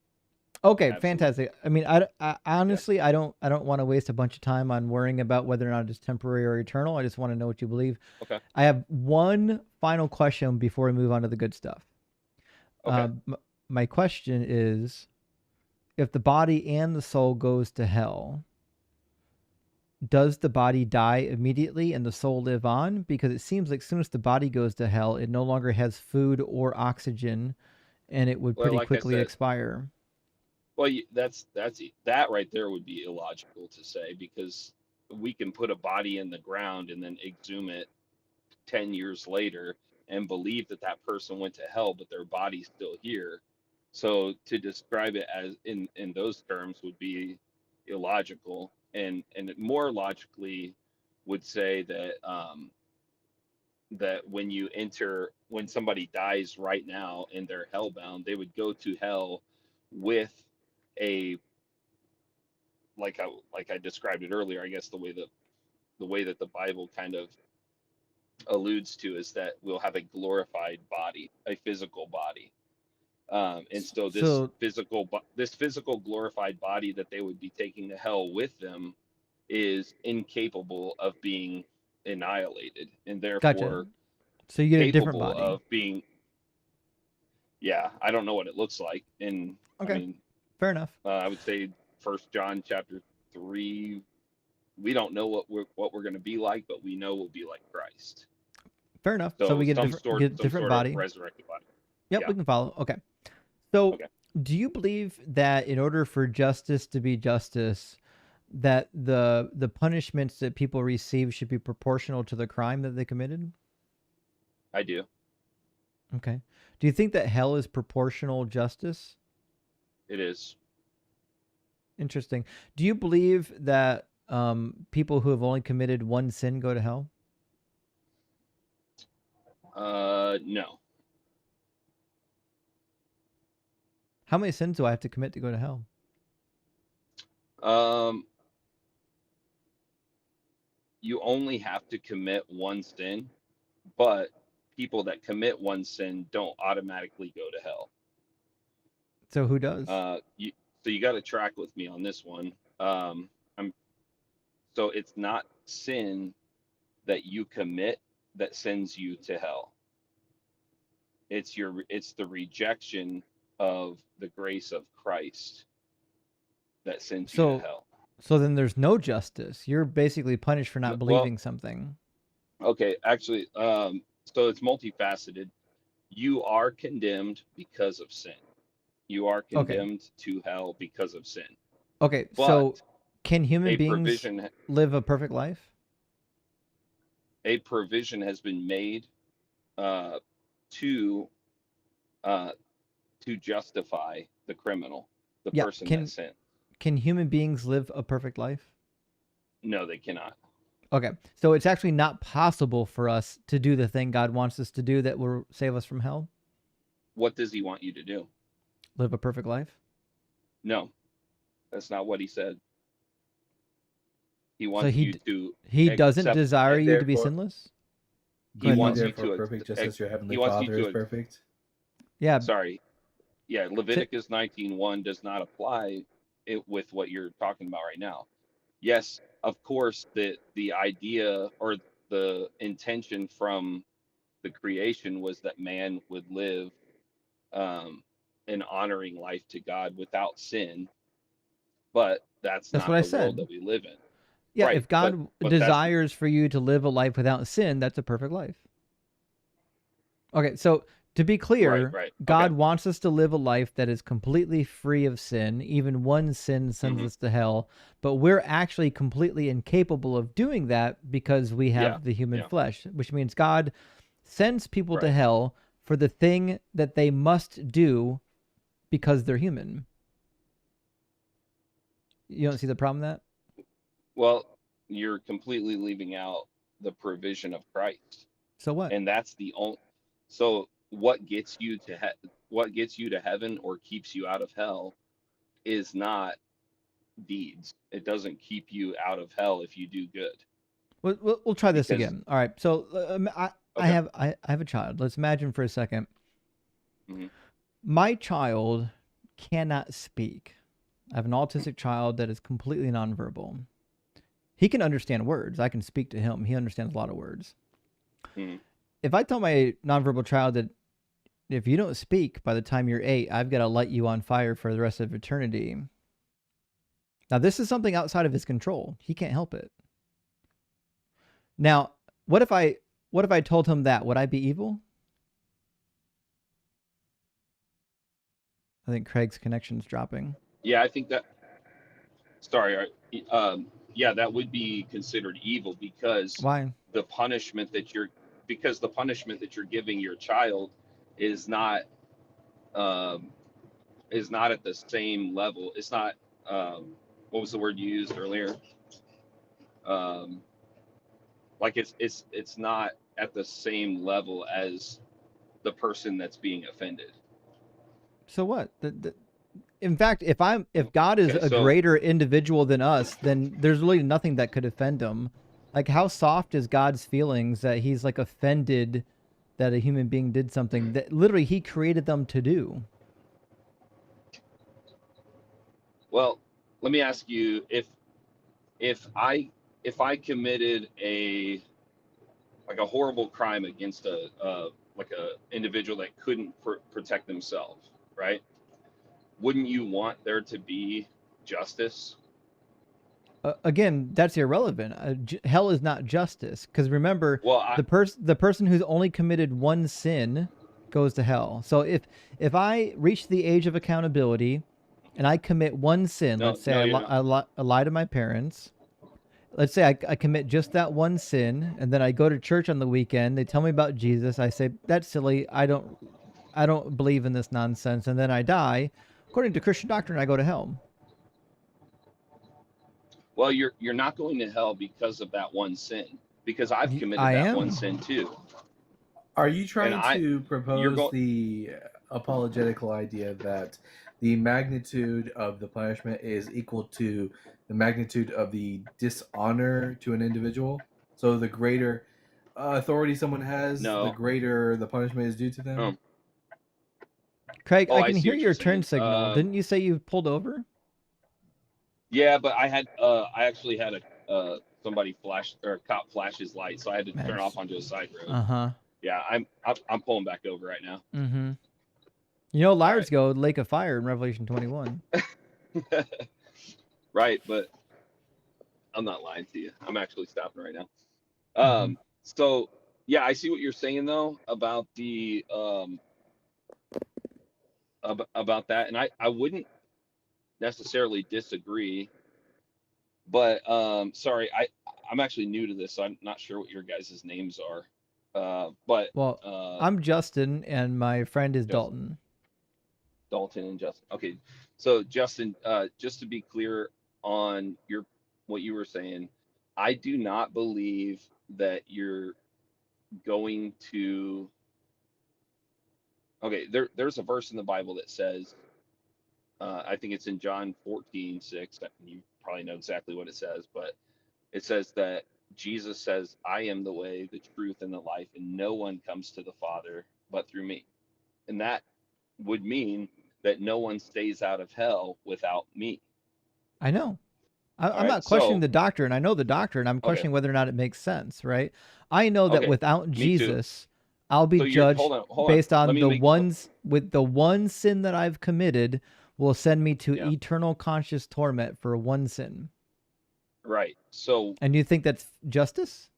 Okay, Absolutely. fantastic. I mean, I honestly, I don't want to waste a bunch of time on worrying about whether or not it's temporary or eternal. I just want to know what you believe. Okay. I have one final question before we move on to the good stuff. Okay. My question is, if the body and the soul goes to hell, does the body die immediately and the soul live on? Because it seems like as soon as the body goes to hell, it no longer has food or oxygen, and it would Well, pretty like I quickly said, expire. well, that right there would be illogical to say, because we can put a body in the ground and then exhume it 10 years later and believe that that person went to hell, but their body's still here. So to describe it as in those terms would be illogical, and it more logically would say that that when somebody dies right now and they're hellbound, they would go to hell with a, like I described it earlier. I guess the way that the Bible kind of alludes to is that we'll have a glorified body, a physical body, and so this physical glorified body that they would be taking to hell with them is incapable of being annihilated, and Gotcha. therefore So you get a different capable body. of being. Yeah, I don't know what it looks like, and Okay. I mean, Fair enough. I would say 1 John chapter 3. We don't know what we're going to be like, but we know we'll be like Christ. Fair enough. So we get a different body. Of resurrected body. Yep, Yeah. we can follow. Okay. So do you believe that in order for justice to be justice, that the punishments that people receive should be proportional to the crime that they committed? I do. Okay. Do you think that hell is proportional justice? It is. Interesting. Do you believe that people who have only committed one sin go to hell? No. How many sins do I have to commit to go to hell? You only have to commit one sin, but people that commit one sin don't automatically go to hell. So who does? So you got to track with me on this one. So it's not sin that you commit that sends you to hell. It's the rejection of the grace of Christ that sends you to hell. So then there's no justice. You're basically punished for not believing something. Okay, actually, so it's multifaceted. You are condemned because of sin. You are condemned to hell because of sin. Okay, But so can human beings live a perfect life? A provision has been made to justify the criminal, the person that sinned. Can human beings live a perfect life? No, they cannot. Okay, so it's actually not possible for us to do the thing God wants us to do that will save us from hell? What does he want you to do? Live a perfect life? No, that's not what he said. He wants you to. He doesn't desire you to be sinless? He wants you to perfect, just as your heavenly he wants Father you to is perfect. Yeah. Sorry. Yeah, Leviticus 19:1 does not apply with what you're talking about right now. Yes, of course, the idea or the intention from the creation was that man would live an honoring life to God without sin, but that's That's not what I the world said. that we live in. Yeah, Right, if God but desires for you to live a life without sin, that's a perfect life. Okay, so to be clear, right. God Okay. wants us to live a life that is completely free of sin. Even one sin sends Mhm. us to hell, but we're actually completely incapable of doing that because we have Yeah, the human yeah. flesh, which means God sends people to Right. hell for the thing that they must do because they're human. You don't see the problem with that? Well, you're completely leaving out the provision of Christ, So what? and that's the only. So what gets you to what gets you to heaven or keeps you out of hell is not deeds. It doesn't keep you out of hell if you do good. We'll try this Because again. All right. So I okay. have a child. Let's imagine for a second. Mhm. My child cannot speak. I have an autistic child that is completely nonverbal. He can understand words. I can speak to him. He understands a lot of words. Mhm. If I tell my nonverbal child that if you don't speak by the time you're 8, I've got to light you on fire for the rest of eternity. Now, this is something outside of his control. He can't help it. Now, what if I told him that? Would I be evil? I think Craig's connection's dropping. Yeah, I think that. Sorry. Yeah, that would be considered evil because Why? the punishment that you're giving your child is not at the same level. It's not what was the word you used earlier? Like it's not at the same level as the person that's being offended. So what? In fact, if God is Okay, a so greater individual than us, then there's really nothing that could offend him. Like, how soft is God's feelings that he's like offended that a human being did something that literally he created them to do? well, let me ask you if I committed a horrible crime against a individual that couldn't protect themselves, right? Wouldn't you want there to be justice? Again, that's irrelevant. Hell is not justice, because remember, Well, the person who's only committed one sin goes to hell. So if I reach the age of accountability and I commit one sin, let's say you're not. I lie to my parents. Let's say I commit just that one sin, and then I go to church on the weekend. They tell me about Jesus. I say that's silly. I don't believe in this nonsense, and then I die. According to Christian doctrine, I go to hell. Well, you're not going to hell because of that one sin. Because I've committed I that am. one sin too. Are you trying to propose going. the apologetical idea that the magnitude of the punishment is equal to the magnitude of the dishonor to an individual? So the greater authority someone has, the No. greater the punishment is due to them? Craig, Oh, I I can see hear what you're your turn saying. signal. Didn't you say you pulled over? Yeah, but I actually had a somebody flash or a cop flash his light, so I had to turn off onto a side road. Uh-huh. Yeah, I'm pulling back over right now. Mm-hmm. You know, liars go lake of fire in Revelation 21. Right, but I'm not lying to you. I'm actually stopping right now. So yeah, I see what you're saying though about the about that, and I wouldn't necessarily disagree, but sorry, I'm actually new to this, so I'm not sure what your guys' names are. But I'm Justin, and my friend is Justin. Dalton. And Justin. Okay, so Justin, just to be clear on what you were saying, I do not believe that you're going to. Okay, there's a verse in the Bible that says, I think it's in John 14:6. You probably know exactly what it says, but it says that Jesus says, "I am the way, the truth, and the life, and no one comes to the Father but through me." And that would mean that no one stays out of hell without me. I know. I'm right, not questioning so- the doctrine. I know the doctrine. I'm questioning whether or not it makes sense, right? I know that Okay, without me too. Jesus, I'll be So you're judged hold on. based Let on me the make ones with the one sin that I've committed will send me to yeah, eternal conscious torment for one sin. right. So And you think that's justice?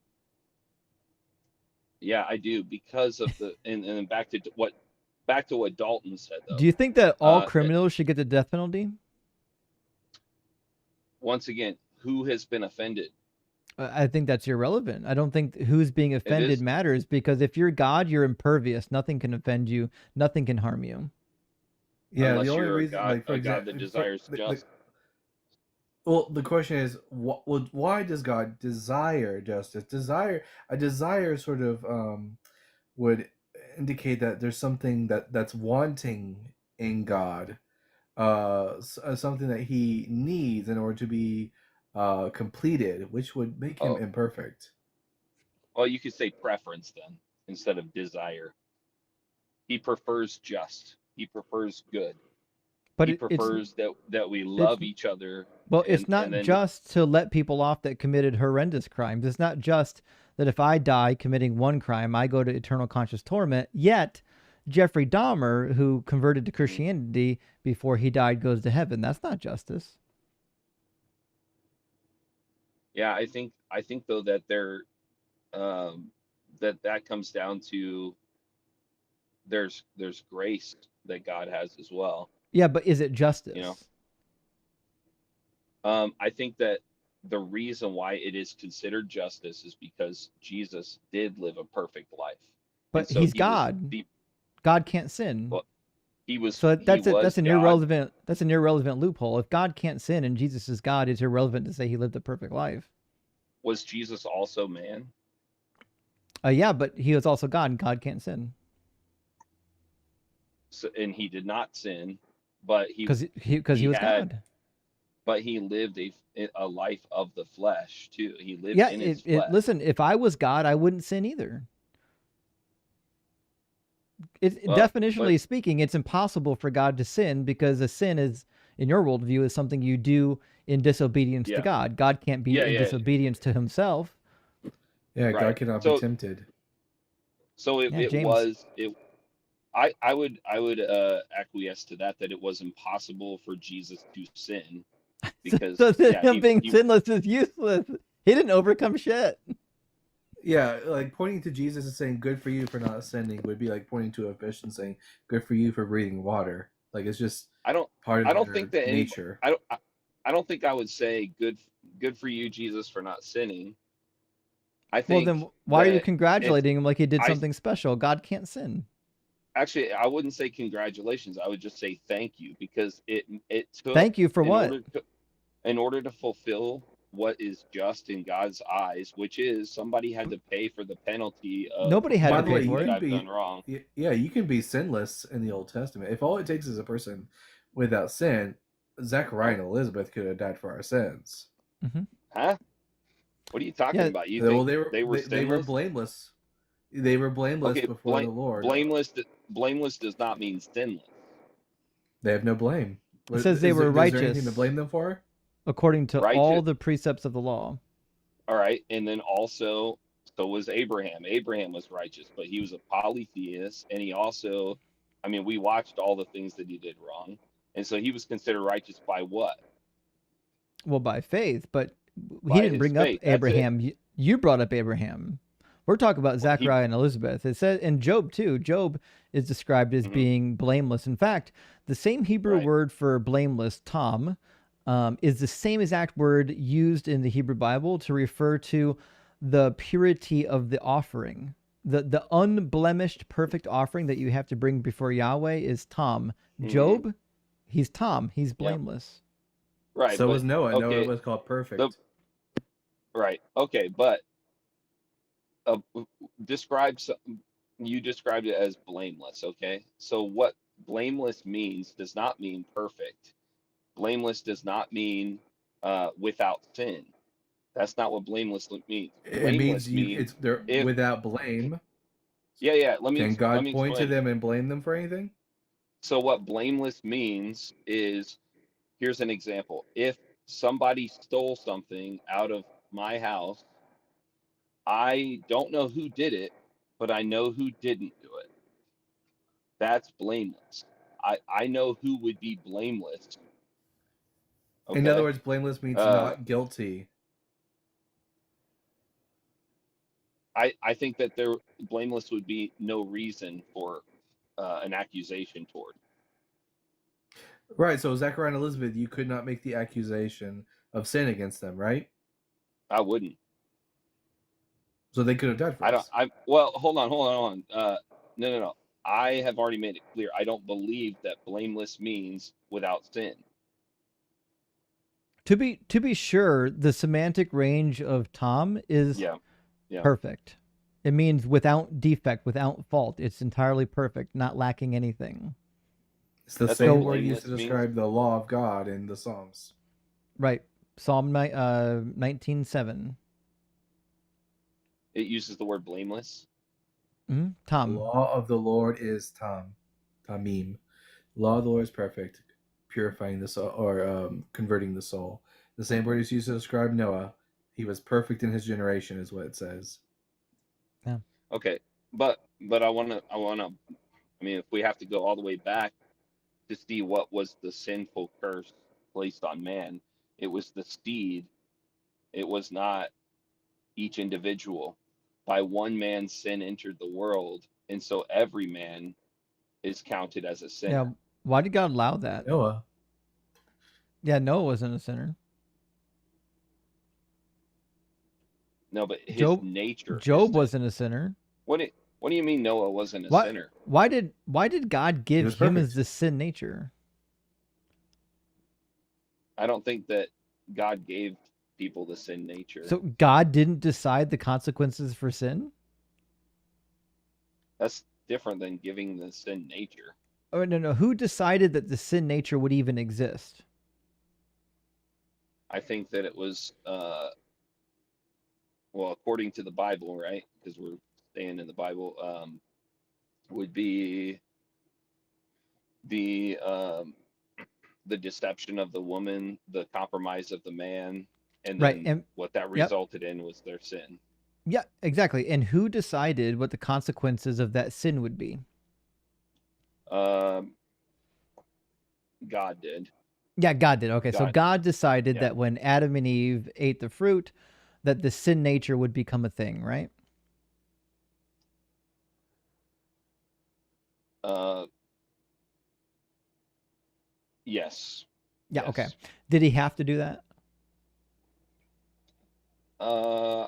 yeah, I do because of the and back to what Dalton said Do though. you think that all Uh, criminals should get the death penalty? Once again, who has been offended? I think that's irrelevant. I don't think who's being It offended is matters because if you're God, you're impervious. Nothing can offend you. Nothing can harm you. Yeah, the unless only you're reason, like for a God example, that desires justice. well, the question is, why does God desire justice? A desire sort of would indicate that there's something that's wanting in God, something that He needs in order to be completed, which would make Him Oh, imperfect. well, you could say preference then instead of desire. He prefers just. He prefers good. But He it's prefers that we it's love each other, well, it's and not then just to let people off that committed horrendous crimes. It's not just that if I die committing one crime, I go to eternal conscious torment. Yet, Jeffrey Dahmer, who converted to Christianity before he died, goes to heaven. That's not justice. yeah, I think though that that comes down to there's grace that God has as well. Yeah, but is it justice? I think that the reason why it is considered justice is because Jesus did live a perfect life. But he's God. God can't sin. Well, So that's that's an irrelevant loophole. If God can't sin and Jesus is God, it's irrelevant to say he lived a perfect life. Was Jesus also man? Yeah, but he was also God, and God can't sin. So, and he did not sin, but he was God. But he lived a life of the flesh too. He lived Yeah, in his flesh. listen, if I was God, I wouldn't sin either. Definitionally speaking, it's impossible for God to sin because a sin is, in your worldview, is something you do in disobedience to God. God can't be in disobedience to himself. Yeah, Right. God cannot be tempted. So I would acquiesce to that it was impossible for Jesus to sin because so him being sinless is useless. He didn't overcome shit. Yeah, like pointing to Jesus and saying "good for you for not sinning" would be like pointing to a fish and saying "good for you for breathing water." Like it's just part of nature. I don't think I would say good for you, Jesus, for not sinning. I think. Well, then why are you congratulating him like he did something special? God can't sin. Actually, I wouldn't say congratulations. I would just say thank you because it took. Thank you for what? In order to fulfill what is just in God's eyes, which is somebody had to pay for the penalty of. Nobody had to pay for it. I've done wrong. Yeah, you can be sinless in the Old Testament. If all it takes is a person without sin, Zechariah and Elizabeth could have died for our sins. Mm-hmm. Huh? What are you talking about? You think they were blameless. They were blameless before the Lord. Blameless does not mean sinless. They have no blame. It says they were righteous. Is there anything to blame them for? According to all the precepts of the law. All right, and then also, so was Abraham. Abraham was righteous, but he was a polytheist, and he also, we watched all the things that he did wrong, and so he was considered righteous by what? Well, by faith, but he didn't bring up Abraham. You brought up Abraham. We're talking about Zechariah and Elizabeth. It says in Job too. Job is described as being blameless. In fact, the same Hebrew word for blameless, tam, is the same exact word used in the Hebrew Bible to refer to the purity of the offering. The unblemished, perfect offering that you have to bring before Yahweh is tam. Job, he's tam. He's blameless. Right. So was Noah. Okay. Noah was called perfect. Right. Okay, but you described it as blameless. Okay, so what blameless means does not mean perfect. Blameless does not mean without sin. That's not what blameless means. Blameless it means they're without blame. Yeah. Can God point to them and blame them for anything? So what blameless means is, here's an example. If somebody stole something out of my house, I don't know who did it, but I know who didn't do it. That's blameless. I know who would be blameless. Okay? In other words, blameless means not guilty. I think that blameless would be no reason for an accusation toward. Right, so Zechariah and Elizabeth, you could not make the accusation of sin against them, right? I wouldn't. So they could have died for us. Well, hold on. No. I have already made it clear. I don't believe that blameless means without sin. To be sure, the semantic range of Tom is perfect. It means without defect, without fault. It's entirely perfect, not lacking anything. It's the same word used to describe the law of God in the Psalms. Right. Psalm 19:7. It uses the word blameless. Tom. The law of the Lord is Tamim. The law of the Lord is perfect, purifying the soul, or converting the soul. The same word is used to describe Noah. He was perfect in his generation, is what it says. Yeah. Okay, but I wanna. I mean, if we have to go all the way back to see what was the sinful curse placed on man, it was the seed. It was not each individual. By one man's sin entered the world, and so every man is counted as a sinner. Yeah. Why did God allow that? Noah. Yeah, Noah wasn't a sinner. No, but his nature. Job wasn't a sinner. What do you mean Noah wasn't a sinner? Why did God give humans the sin nature? I don't think that God gave people the sin nature. So God didn't decide the consequences for sin? That's different than giving the sin nature. Oh, no. Who decided that the sin nature would even exist? I think that it was, well, according to the Bible, right? Because we're staying in the Bible, would be the deception of the woman, the compromise of the man, and then and what that resulted in was their sin. Yeah, exactly. And who decided what the consequences of that sin would be? God did. Yeah, God did. Okay, so God decided that when Adam and Eve ate the fruit, that the sin nature would become a thing, right? Yes. Yeah, okay. Did he have to do that? I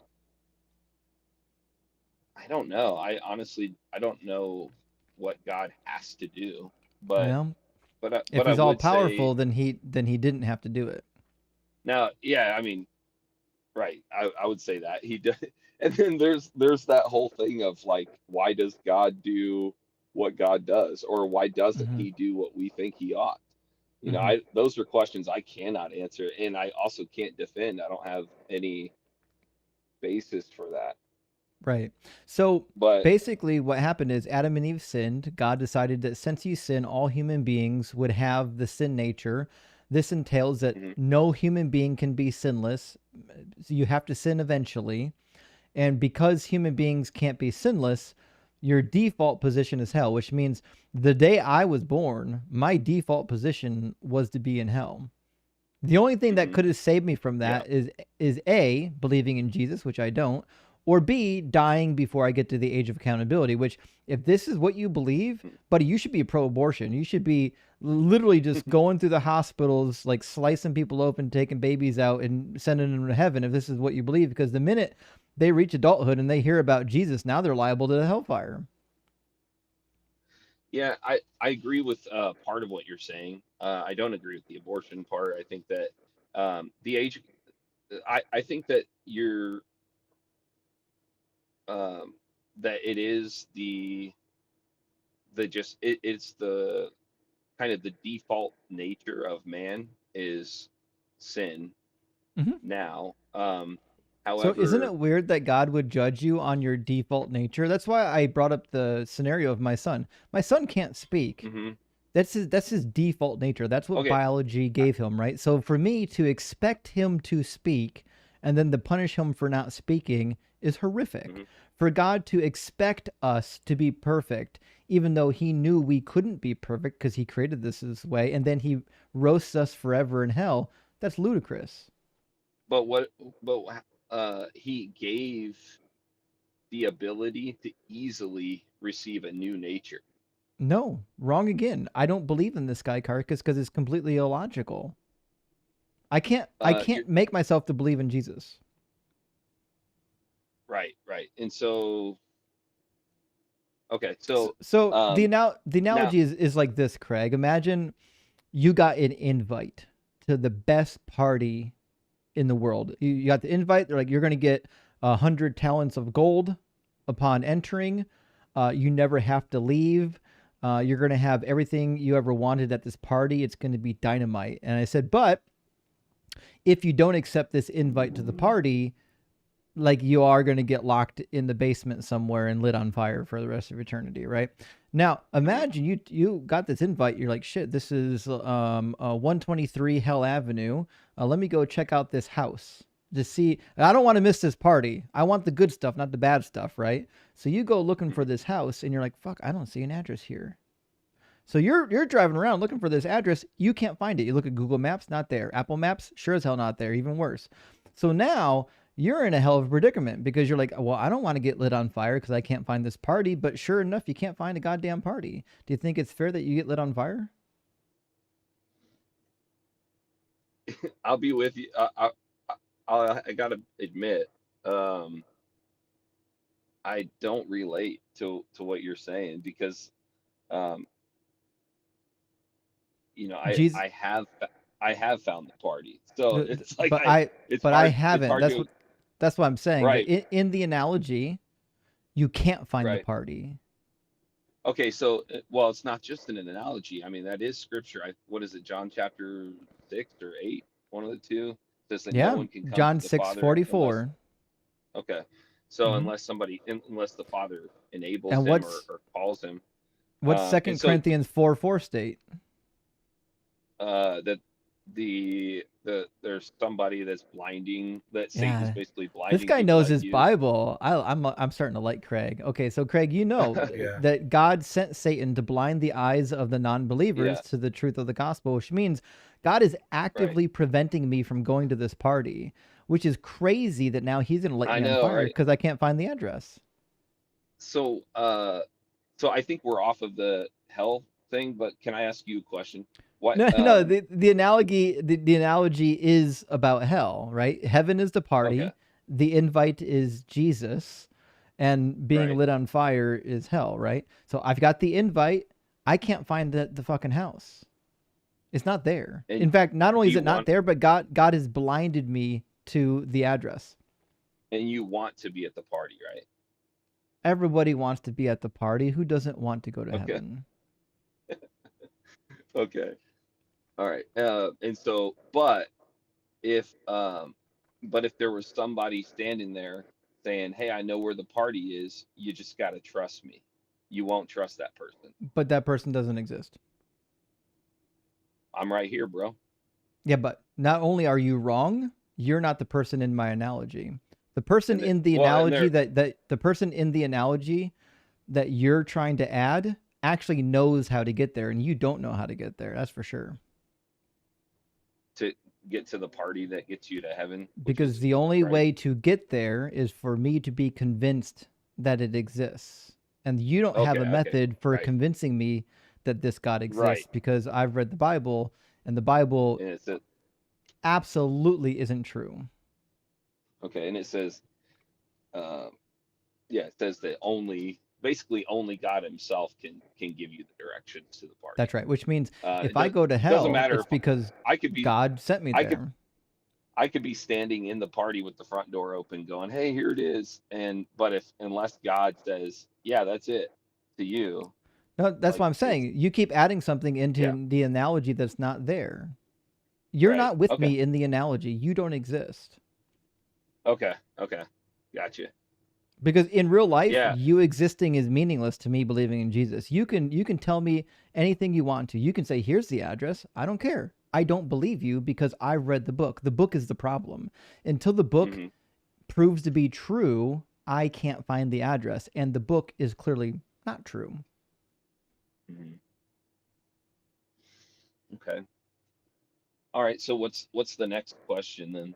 don't know. I honestly don't know what God has to do. But if he's all powerful, then he didn't have to do it. Now, yeah, I mean, right. I would say that he did. And then there's that whole thing of like, why does God do what God does, or why doesn't he do what we think he ought? You know, those are questions I cannot answer, and I also can't defend. I don't have any basis for that. Right. So basically what happened is Adam and Eve sinned. God decided that since you sin, all human beings would have the sin nature. This entails that no human being can be sinless. So you have to sin eventually. And because human beings can't be sinless, your default position is hell, which means the day I was born, my default position was to be in hell. The only thing that could have saved me from that is A, believing in Jesus, which I don't, or B, dying before I get to the age of accountability, which if this is what you believe, buddy, you should be pro-abortion. You should be literally just going through the hospitals, like slicing people open, taking babies out and sending them to heaven if this is what you believe, because the minute they reach adulthood and they hear about Jesus, now they're liable to the hellfire. Yeah, I agree with part of what you're saying. I don't agree with the abortion part. I think that the age, I think that you're, that it is it's the kind of the default nature of man is sin now. However, so isn't it weird that God would judge you on your default nature? That's why I brought up the scenario of my son. My son can't speak. That's his default nature. That's what biology gave him, right? So for me to expect him to speak and then to punish him for not speaking is horrific. Mhm. For God to expect us to be perfect, even though he knew we couldn't be perfect because he created this way, and then he roasts us forever in hell, that's ludicrous. But he gave the ability to easily receive a new nature. No, wrong again. I don't believe in this guy, Carcass, because it's completely illogical. I can't make myself to believe in Jesus. Right. And so, okay, So the analogy now, is like this, Craig. Imagine you got an invite to the best party in the world. You got the invite. They're like, you're going to get 100 talents of gold upon entering. You never have to leave. You're going to have everything you ever wanted at this party. It's going to be dynamite. And I said, but if you don't accept this invite to the party, like, you are going to get locked in the basement somewhere and lit on fire for the rest of eternity, right? Now, imagine you got this invite. You're like, shit, this is 123 Hell Avenue. Let me go check out this house to see. I don't want to miss this party. I want the good stuff, not the bad stuff, right? So you go looking for this house, and you're like, fuck, I don't see an address here. So you're driving around looking for this address. You can't find it. You look at Google Maps, not there. Apple Maps, sure as hell not there. Even worse. So now you're in a hell of a predicament because you're like, well, I don't want to get lit on fire because I can't find this party. But sure enough, you can't find a goddamn party. Do you think it's fair that you get lit on fire? I'll be with you. I gotta admit, I don't relate to what you're saying because, I have found the party. So it's like, I haven't. That's what I'm saying. Right. In the analogy, you can't find the party. Okay, so it's not just an analogy. I mean, that is scripture. What is it? John chapter 6 or 8, one of the two. Says that no one can come John to the Father 6:44. Okay, so Mhm. unless the Father enables And him or calls him. What's 2 Corinthians 4:4 state? That there's somebody that's blinding, that Satan's basically blinding. This guy people knows like his you. Bible. I'm starting to like Craig. Okay, so Craig, you know Yeah. that God sent Satan to blind the eyes of the non-believers Yes. to the truth of the gospel, which means God is actively preventing me from going to this party, which is crazy that now he's going to light I me on know, fire right? because I can't find the address. So I think we're off of the hell thing, but can I ask you a question? What? No, the analogy is about hell, right? Heaven is the party. Okay. The invite is Jesus, and being Right. lit on fire is hell, right? So I've got the invite. I can't find the fucking house. It's not there. And In fact, not only do is you it not want- there, but God has blinded me to the address. And you want to be at the party, right? Everybody wants to be at the party. Who doesn't want to go to Okay. heaven? Okay. All right. And so, but if there was somebody standing there saying, "Hey, I know where the party is. You just got to trust me." You won't trust that person. But that person doesn't exist. I'm right here, bro. Yeah, but not only are you wrong, you're not the person in my analogy. The person in the analogy that the person in the analogy that you're trying to add actually knows how to get there, and you don't know how to get there. That's for sure. To get to the party that gets you to heaven. Because the only way to get there is for me to be convinced that it exists. And you don't have a method for convincing me that this God exists because I've read the Bible, and the Bible absolutely isn't true. Okay, and it says, it says that basically only God Himself can give you the directions to the party. That's right. Which means if It I go to hell, doesn't matter it's because God sent me there. I could be standing in the party with the front door open, going, "Hey, here it is," but unless God says, "Yeah, that's it," to you. No, that's what I'm saying. You keep adding something into the analogy that's not there. You're not with me in the analogy. You don't exist. Okay, gotcha. Because in real life, you existing is meaningless to me believing in Jesus. You can tell me anything you want to. You can say, "Here's the address." I don't care. I don't believe you because I read the book. The book is the problem. Until the book Mhm. proves to be true, I can't find the address, and the book is clearly not true. Mhm. Okay. All right. So what's the next question then?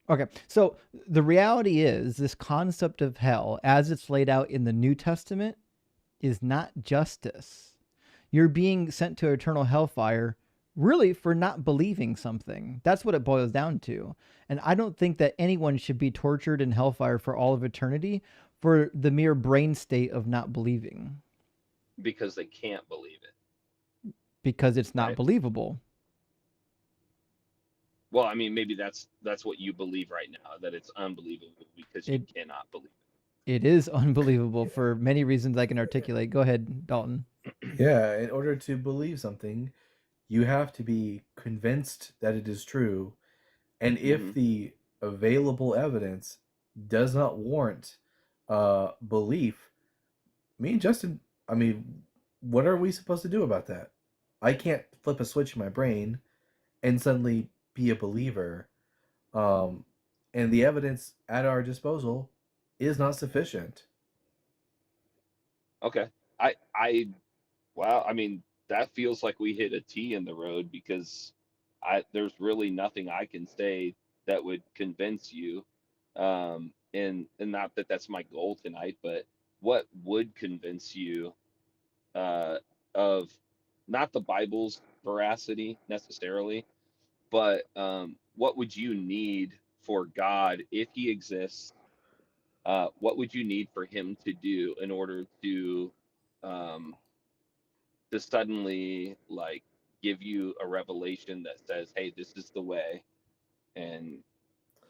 Okay, so the reality is this concept of hell, as it's laid out in the New Testament, is not justice. You're being sent to eternal hellfire really for not believing something. That's what it boils down to. And I don't think that anyone should be tortured in hellfire for all of eternity for the mere brain state of not believing, Because they can't believe it. because it's not Right. believable. Well, I mean, maybe that's what you believe right now, that it's unbelievable because you It cannot believe it is unbelievable for many reasons I can articulate. Go ahead, Dalton. Yeah, in order to believe something, you have to be convinced that it is true. And if Mhm. the available evidence does not warrant belief, me and Justin, I mean, what are we supposed to do about that? I can't flip a switch in my brain and suddenly be a believer. And the evidence at our disposal is not sufficient. Okay. I Wow, I mean, that feels like we hit a T in the road because there's really nothing I can say that would convince you. And not that that's my goal tonight, but what would convince you uh of not the Bible's veracity necessarily, but what would you need for God if he exists? What would you need for him to do in order um to suddenly like give you a revelation that says, "Hey, this is the way," and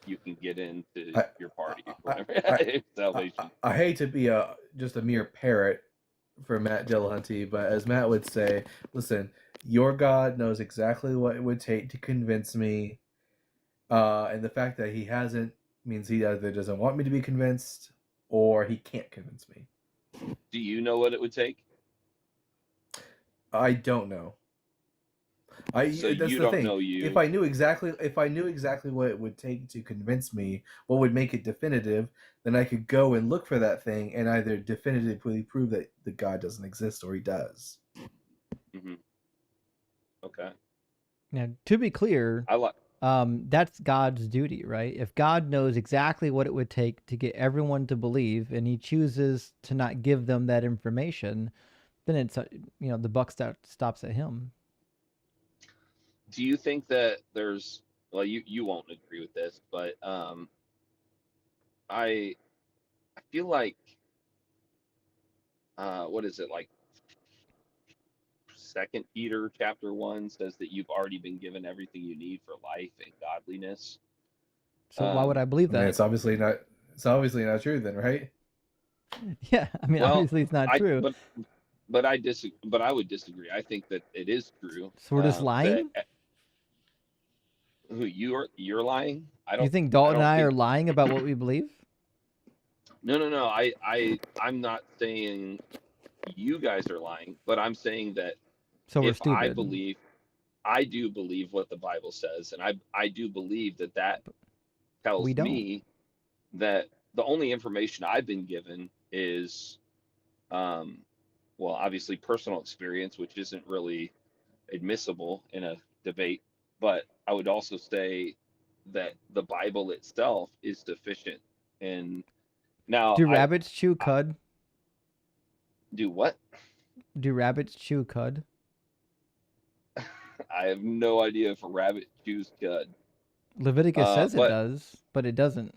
you can get into I your party or I whatever salvation. I hate to be just a mere parrot for Matt Dillahunty, but as Matt would say, listen, your God knows exactly what it would take to convince me, and the fact that he hasn't means he either doesn't want me to be convinced or he can't convince me. Do you know what it would take? I don't know. So That's you the don't thing. know If you. I knew exactly what it would take to convince me, what would make it definitive, then I could go and look for that thing and either definitively prove that the God doesn't exist or he does. Hmm. Okay. Now, to be clear, I like. that's God's duty, right? If God knows exactly what it would take to get everyone to believe, and He chooses to not give them that information, then it's the buck stops at Him. Do you think that there's, well, you won't agree with this, but I feel like what is it, like Second Peter chapter 1 says that you've already been given everything you need for life and godliness. So why would I believe I mean, that? it's obviously not true then, right? Yeah, I mean, Well, obviously it's not true. but I disagree. But I would disagree. I think that it is true. So we're just That lying? who you're lying. You think Dalton and I are think. lying about what we believe? No. I'm not saying you guys are lying, but I'm saying that So we're if I stupid. do believe what the Bible says, and I do believe that tells We don't. me that the only information I've been given is, well, obviously personal experience, which isn't really admissible in a debate, but I would also say that the Bible itself is sufficient. And now Do rabbits chew cud? Do what? Do rabbits chew cud? I have no idea if a rabbit chews cud. Leviticus says it does, but it doesn't.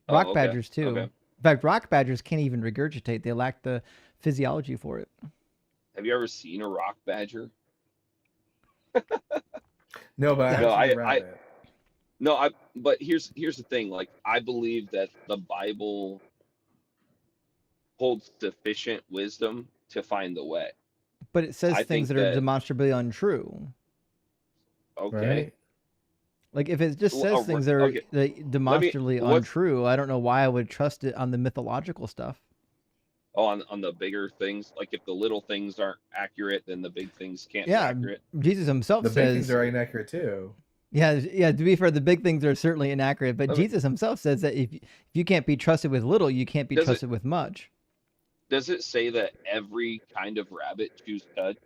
Oh, Rock okay, badgers too. okay. In fact, rock badgers can't even regurgitate. They lack the physiology for it. Have you ever seen a rock badger? No, but I have seen a rabbit. But here's the thing. Like, I believe that the Bible holds sufficient wisdom to find the way. But it says I things think that are that- demonstrably untrue. Okay. Right. Like, if it just Well, says things that are okay. demonstrably what's- untrue, I don't know why I would trust it on the mythological stuff. Oh, on the bigger things, like if the little things aren't accurate, then the big things can't be Yeah, accurate. Jesus himself The big things says. are inaccurate too. Yeah. To be fair, the big things are certainly inaccurate, but I mean, Jesus himself says that if you can't be trusted with little, you can't be does it trusted with much. does it say that every kind of rabbit chews cud?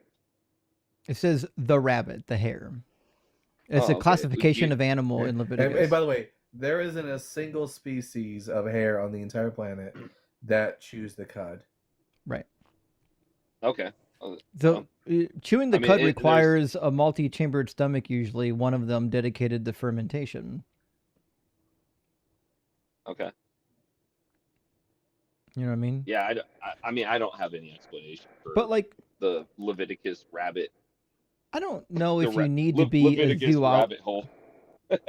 It says the rabbit, the hare. It's a Oh, okay. classification of animal in Leviticus. And by the way, there isn't a single species of hare on the entire planet that chews the cud. Right. Okay. So chewing the I mean, cud there's requires a multi-chambered stomach, usually one of them dedicated to fermentation. okay. You know what I mean? Yeah, I mean, I don't have any explanation for But like, the Leviticus rabbit. I don't know if The you need to be a Leviticus rabbit hole.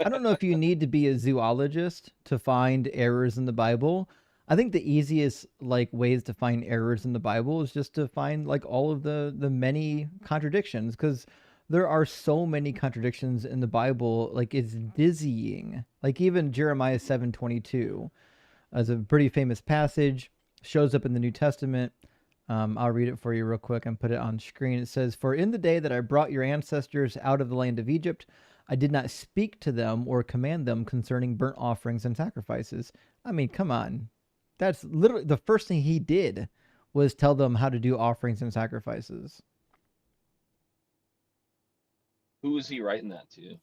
I don't know if you need to be a zoologist to find errors in the Bible. I think the easiest like ways to find errors in the Bible is just to find like all of the many contradictions, because there are so many contradictions in the Bible. Like, it's dizzying. Like even Jeremiah 7:22 is a pretty famous passage, shows up in the New Testament. I'll read it for you real quick and put it on screen. It says, "For in the day that I brought your ancestors out of the land of Egypt, I did not speak to them or command them concerning burnt offerings and sacrifices." I mean, come on. That's literally the first thing he did, was tell them how to do offerings and sacrifices. Who is he writing that to?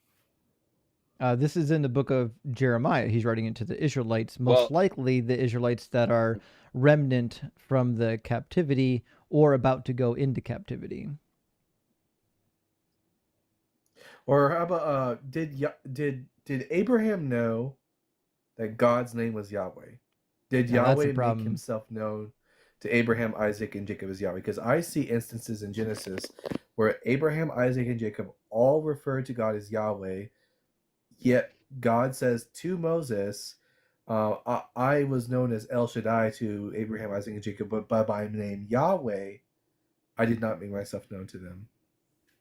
This is in the book of Jeremiah. He's writing it to the Israelites, most likely the Israelites that are remnant from the captivity or about to go into captivity. Or how about did Abraham know that God's name was Yahweh? Did Now, that's a Yahweh make problem. himself known to Abraham, Isaac, and Jacob as Yahweh? Because I see instances in Genesis where Abraham, Isaac, and Jacob all refer to God as Yahweh, yet God says to Moses, I was known as El Shaddai to Abraham, Isaac, and Jacob, but by my name Yahweh, I did not make myself known to them.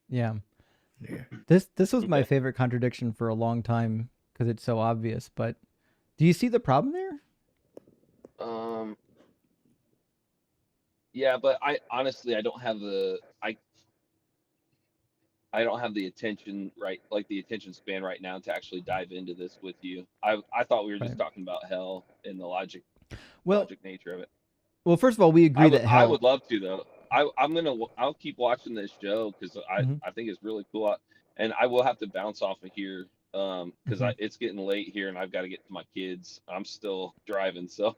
Yeah. Yeah. This was my favorite contradiction for a long time because it's so obvious. But do you see the problem there? Yeah, but I honestly don't have the I don't have the attention span right now to actually dive into this with you. I thought we were just talking about hell and the logic nature of it. Well, first of all, we agree that hell. I would love to though. I'll keep watching this show because I think it's really cool, and I will have to bounce off of here because it's getting late here and I've got to get to my kids. I'm still driving, so.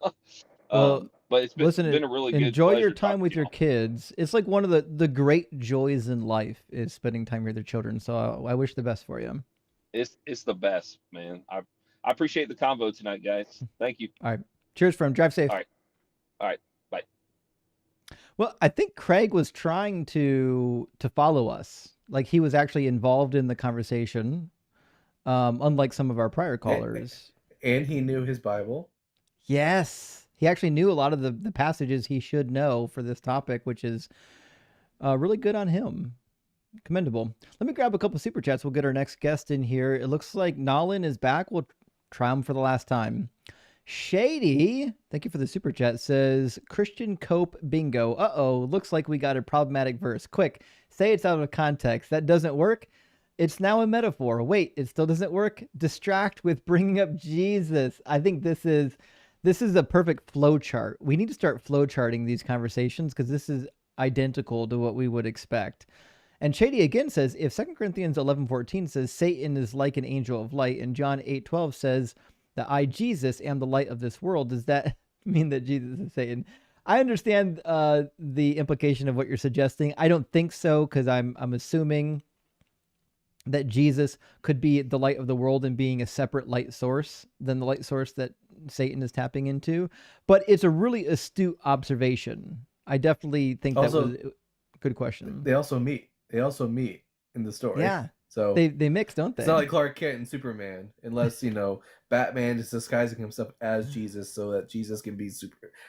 But it's been a really good. Enjoy your time with your kids. It's like one of the great joys in life is spending time with your children. So I wish the best for you. It's the best, man. I appreciate the convo tonight, guys. Thank you. All right. Cheers, friend. Drive safe. All right. Bye. Well, I think Craig was trying to follow us. Like he was actually involved in the conversation, unlike some of our prior callers. And he knew his Bible. Yes. He actually knew a lot of the passages he should know for this topic, which is really good on him. Commendable. Let me grab a couple super chats. We'll get our next guest in here. It looks like Nalin is back. We'll try him for the last time. Shady, thank you for the super chat, says Christian Cope bingo. Uh-oh, looks like we got a problematic verse. Quick, say it's out of context. That doesn't work. It's now a metaphor. Wait, it still doesn't work? Distract with bringing up Jesus. I think this is a perfect flow chart. We need to start flow charting these conversations because this is identical to what we would expect. And Shady again says, if 2 Corinthians 11:14 says Satan is like an angel of light, and John 8:12 says that I, Jesus, am the light of this world, does that mean that Jesus is Satan? I understand the implication of what you're suggesting. I don't think so, because I'm assuming that Jesus could be the light of the world and being a separate light source than the light source that Satan is tapping into. But it's a really astute observation. I definitely think that was a good question. They also meet in the story. Yeah. So they mix, don't they? It's not like Clark Kent and Superman, unless Batman is disguising himself as Jesus so that Jesus can be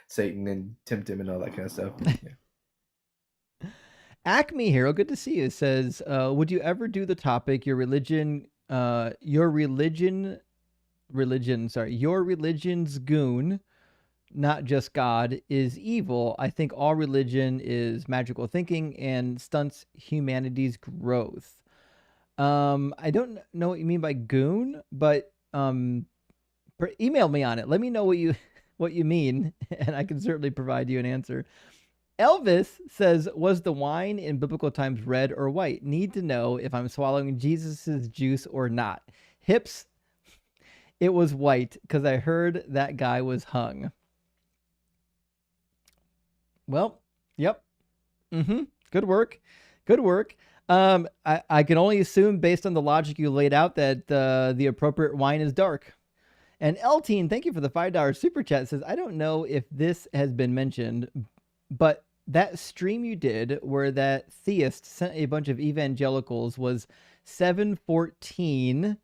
Satan and tempt him and all that kind of stuff. Yeah. Acme Hero, good to see you, says, would you ever do the topic your religion's goon not just God, is evil. I think all religion is magical thinking and stunts humanity's growth. I don't know what you mean by goon, but email me on it. Let me know what you mean, and I can certainly provide you an answer. Elvis says, was the wine in biblical times red or white? Need to know if I'm swallowing Jesus's juice or not. Hips, it was white because I heard that guy was hung. Well, yep. Good work. Good work. I can only assume based on the logic you laid out that the appropriate wine is dark. And Elteen, thank you for the $5 super chat, says, I don't know if this has been mentioned, but that stream you did where that theist sent a bunch of evangelicals was 714.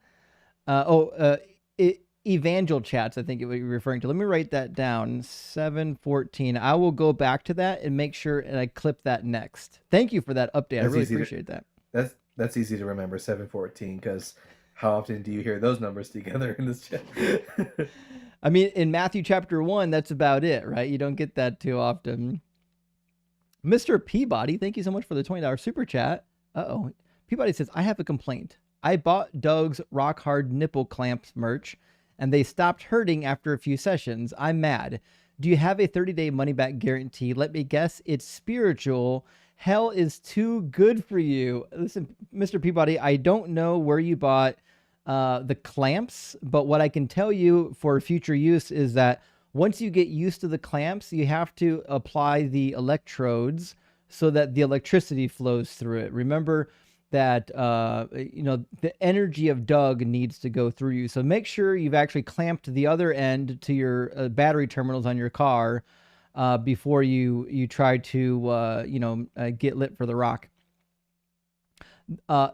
Evangel chats, I think it would be referring to. Let me write that down. 714. I will go back to that and make sure and I clip that next. Thank you for that update. I really appreciate that. That's easy to remember, 714, because how often do you hear those numbers together in this chat? I mean, in Matthew chapter 1, that's about it, right? You don't get that too often. Mr. Peabody, thank you so much for the $20 super chat. Uh-oh. Peabody says, I have a complaint. I bought Doug's Rock Hard Nipple Clamps merch, and they stopped hurting after a few sessions. I'm mad. Do you have a 30-day money-back guarantee? Let me guess, it's spiritual. Hell is too good for you. Listen, Mr. Peabody, I don't know where you bought the clamps, but what I can tell you for future use is that once you get used to the clamps, you have to apply the electrodes so that the electricity flows through it. Remember that the energy of Doug needs to go through you. So make sure you've actually clamped the other end to your battery terminals on your car before you try to get lit for the rock.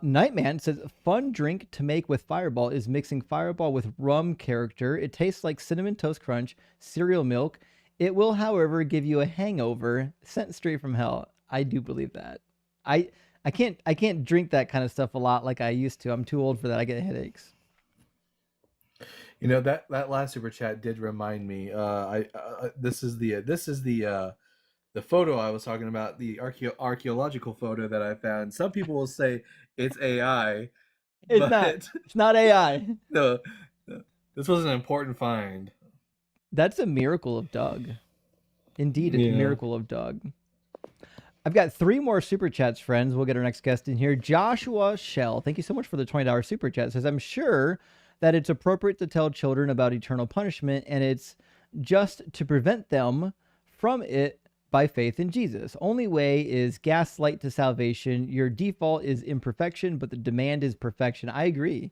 Nightman says, fun drink to make with Fireball is mixing Fireball with rum character. It tastes like Cinnamon Toast Crunch, cereal milk. It will, however, give you a hangover sent straight from hell. I do believe that. I can't drink that kind of stuff a lot like I used to. I'm too old for that. I get headaches. You know, that last super chat did remind me. This is the photo I was talking about, the archaeological photo that I found. Some people will say it's AI. It's not. It's not AI. No, this was an important find. That's a miracle of Doug. Indeed, it's a miracle of Doug. I've got 3 more super chats, friends. We'll get our next guest in here. Joshua Shell, thank you so much for the $20 super chat. Says, I'm sure that it's appropriate to tell children about eternal punishment, and it's just to prevent them from it by faith in Jesus. Only way is gaslight to salvation. Your default is imperfection, but the demand is perfection. I agree.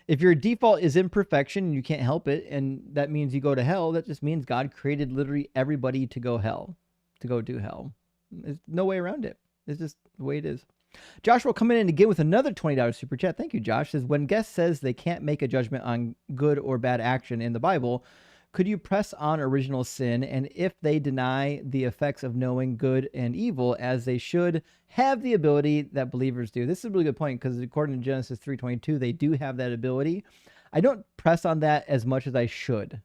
If your default is imperfection and you can't help it, and that means you go to hell, that just means God created literally everybody to go do hell. There's no way around it. It's just the way it is. Joshua coming in again with another $20 super chat. Thank you, Josh. Says, when guest says they can't make a judgment on good or bad action in the Bible, could you press on original sin? And if they deny the effects of knowing good and evil, as they should have the ability that believers do? This is a really good point, because according to Genesis 3:22, they do have that ability. I don't press on that as much as I should.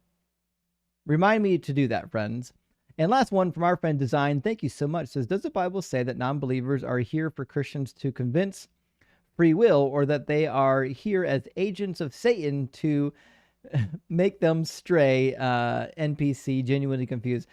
Remind me to do that, friends. And last one from our friend Design. Thank you so much. Says, does the Bible say that non-believers are here for Christians to convince free will, or that they are here as agents of Satan to make them stray, NPC, genuinely confused?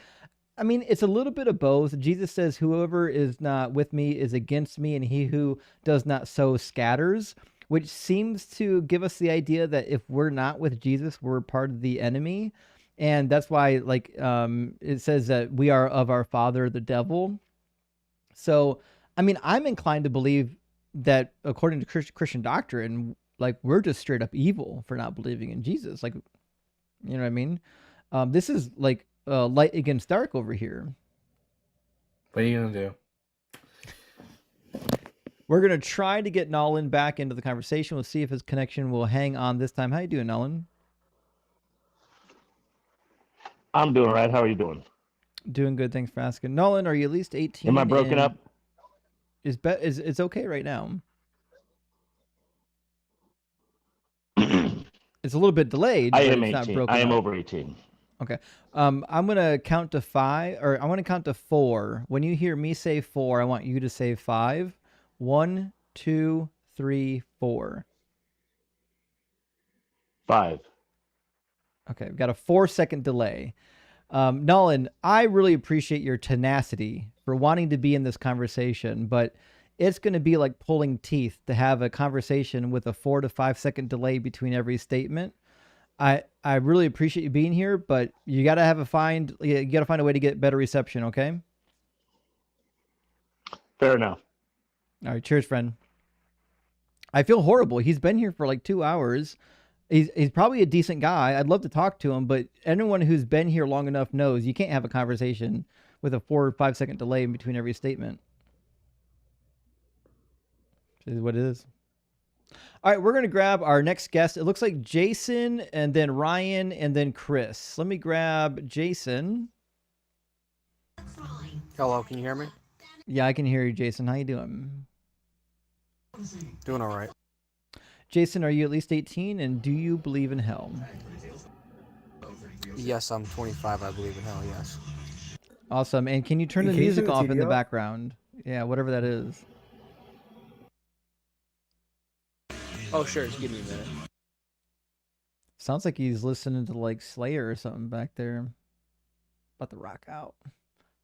I mean, it's a little bit of both. Jesus says, whoever is not with me is against me, and he who does not sow scatters, which seems to give us the idea that if we're not with Jesus, we're part of the enemy. And that's why, it says that we are of our father, the devil. So, I mean, I'm inclined to believe that according to Christian doctrine, we're just straight up evil for not believing in Jesus. You know what I mean? This is light against dark over here. What are you going to do? We're going to try to get Nolan back into the conversation. We'll see if his connection will hang on this time. How you doing, Nolan? I'm doing right. How are you doing? Doing good. Thanks for asking. Nolan, are you at least 18? Am I broken up? It's okay right now. It's a little bit delayed. I but am it's 18. Not broken I am up. over 18. Okay. I'm gonna count to 5, or I'm gonna count to 4. When you hear me say 4, I want you to say 5. 1, 2, 3, 4. 5. Okay, we've got a 4-second delay. Nolan, I really appreciate your tenacity for wanting to be in this conversation, but it's going to be like pulling teeth to have a conversation with a 4 to 5 second delay between every statement. I really appreciate you being here, but you got to find a way to get better reception, okay? Fair enough. All right, cheers, friend. I feel horrible. He's been here for like 2 hours. He's probably a decent guy. I'd love to talk to him, but anyone who's been here long enough knows you can't have a conversation with a 4 or 5 second delay in between every statement. This is what it is. All right, we're going to grab our next guest. It looks like Jason and then Ryan and then Chris. Let me grab Jason. Hello, can you hear me? Yeah, I can hear you, Jason. How you doing? Doing all right. Jason, are you at least 18, and do you believe in hell? Yes, I'm 25. I believe in hell, yes. Awesome. And can you turn the music off in the background? Yeah, whatever that is. Oh, sure. Just give me a minute. Sounds like he's listening to like Slayer or something back there. About to rock out. A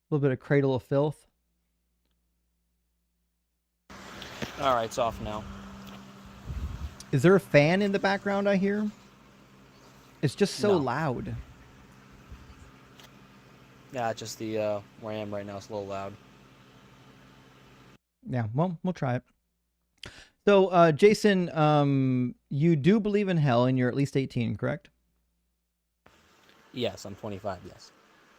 little bit of Cradle of Filth. All right, it's off now. Is there a fan in the background I hear? It's just so No. loud. Yeah, it's just the where I am right now. It's a little loud. Yeah, well, we'll try it. So, Jason, you do believe in hell, and you're at least 18, correct? Yes, I'm 25. Yes.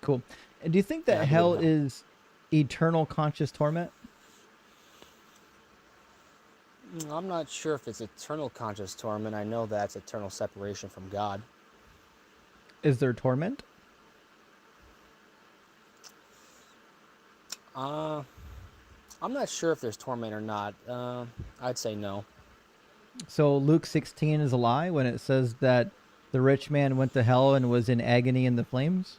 Cool. And do you think that Yeah, I believe hell in hell. is eternal conscious torment? I'm not sure if it's eternal conscious torment. I know that's eternal separation from God. Is there torment? I'm not sure if there's torment or not. I'd say no. So Luke 16 is a lie when it says that the rich man went to hell and was in agony in the flames?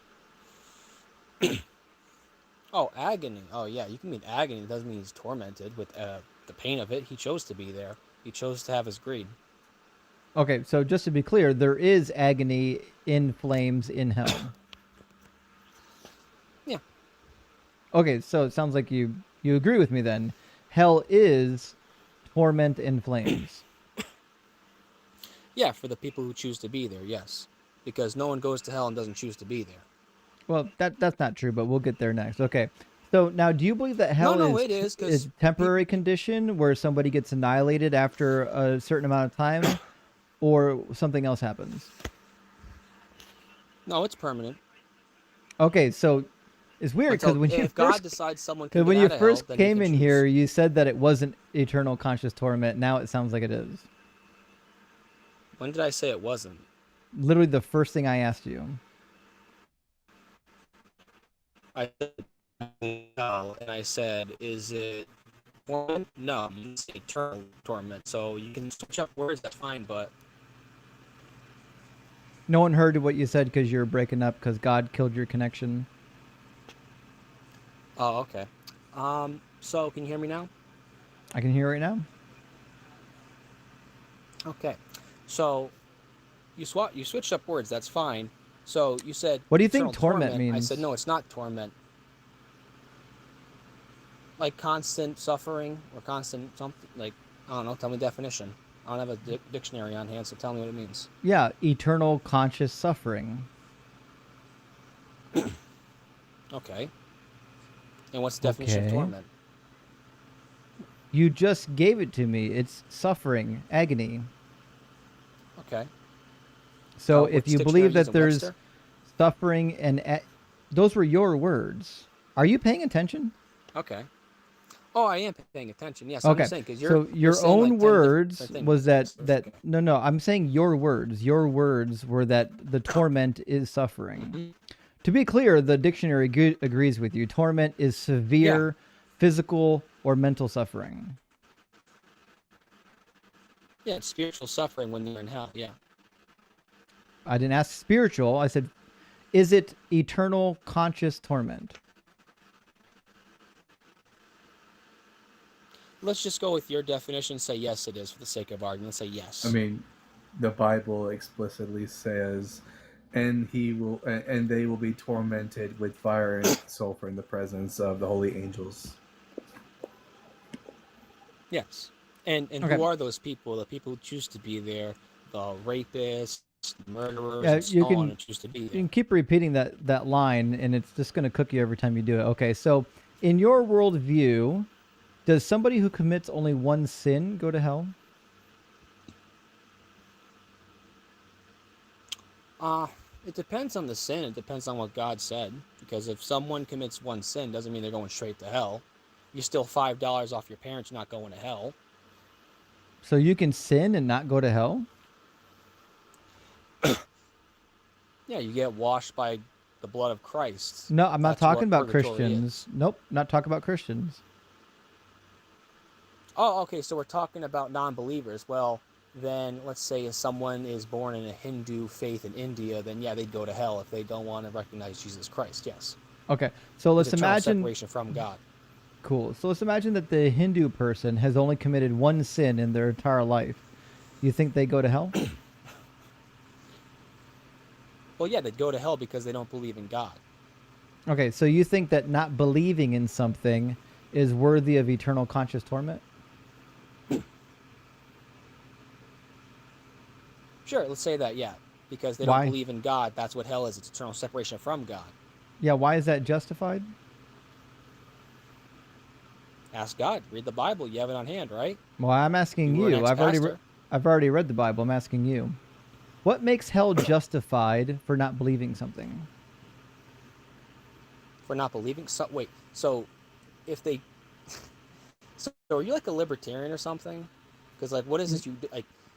Oh, agony. Oh, yeah. You can mean agony. It doesn't mean he's tormented with the pain of it. He chose to be there. He chose to have his greed. Okay, so just to be clear, there is agony in flames in hell. Yeah. Okay, so it sounds like you agree with me then. Hell is torment in flames. Yeah, for the people who choose to be there, yes. Because no one goes to hell and doesn't choose to be there. Well, that's not true, but we'll get there next. Okay. So now, do you believe that hell it is, 'cause is a temporary condition where somebody gets annihilated after a certain amount of time, or something else happens? No, it's permanent. Okay, so it's weird because Until- when you if God first, decides someone 'cause can when get you out of hell, first then he came can in choose. here, you said that it wasn't eternal conscious torment. Now it sounds like it is. When did I say it wasn't? Literally the first thing I asked you. I said hell, and I said, is it torment? No, you didn't say eternal torment. So you can switch up words, that's fine, but No one heard what you said because you were breaking up because God killed your connection. oh, okay. So can you hear me now? I can hear right now. Okay. So you switched up words, that's fine. So you said What do you think eternal torment I means? said no, it's not torment. Like constant suffering or constant something, like, I don't know, tell me the definition. I don't have a dictionary on hand, so tell me what it means. Yeah, eternal conscious suffering. Okay. And what's the definition of Okay. torment? You just gave it to me. It's suffering, agony. Okay. So Which if you dictionary believe that using, there's Webster? suffering and those were your words. Are you paying attention? Okay. Oh, I am paying attention. Yes, I'm Okay. just saying because So you're your saying, like, own 10 words different things. was that no, I'm saying your words. Your words were that the torment is suffering. To be clear, the dictionary agrees with you. Torment is severe physical or mental suffering. Yeah, it's spiritual suffering when you're in hell. Yeah. I didn't ask spiritual. I said is it eternal conscious torment? Let's just go with your definition. Say yes, it is for the sake of argument. Say yes. I mean, the Bible explicitly says, and they will be tormented with fire and sulfur in the presence of the holy angels. Yes. And Okay. who are those people? The people who choose to be there, the rapists, murderers, Yeah, and so on, and choose to be you there. can keep repeating that line, and it's just going to cook you every time you do it. Okay, so in your worldview, does somebody who commits only one sin go to hell? It depends on the sin. It depends on what God said. Because if someone commits one sin, doesn't mean they're going straight to hell. You steal $5 off your parents, you're not going to hell. So you can sin and not go to hell? Yeah, you get washed by the blood of Christ. No, I'm not That's what talking about purgatory Christians. is. Nope, not talking about Christians. Oh, okay, so we're talking about non-believers. Well, then let's say if someone is born in a Hindu faith in India, then yeah, they'd go to hell if they don't want to recognize Jesus Christ, yes. Okay, so let's It's eternal imagine... separation from God. Cool. So let's imagine that the Hindu person has only committed one sin in their entire life. You think they go to hell? Well, yeah, they'd go to hell because they don't believe in God. Okay, so you think that not believing in something is worthy of eternal conscious torment? Sure, let's say that, yeah. Because they Why? don't believe in God, that's what hell is. It's eternal separation from God. Yeah, why is that justified? Ask God. Read the Bible. You have it on hand, right? Well, I'm asking You were an you. I've ex-pastor. already read the Bible. I'm asking you. What makes hell justified for not believing something? For not believing? So, wait, so if they... So are you like a libertarian or something? Because like, what is this?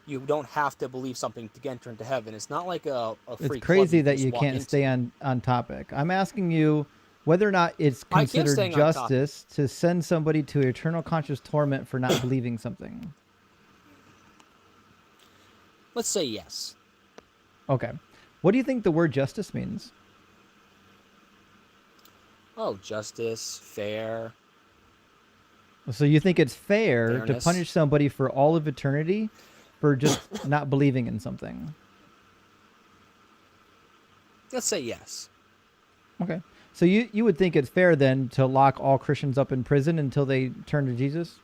You don't have to believe something to get into heaven. It's not like a free It's crazy club that just you walk can't into. stay on topic. I'm asking you whether or not it's I keep considered staying on topic. justice to send somebody to eternal conscious torment for not believing something. Let's say yes. Okay. What do you think the word justice means? Oh, justice, fair. So you think it's fair to Fairness. punish somebody for all of eternity for just not believing in something? Let's say yes. Okay. So you would think it's fair then to lock all Christians up in prison until they turn to Jesus?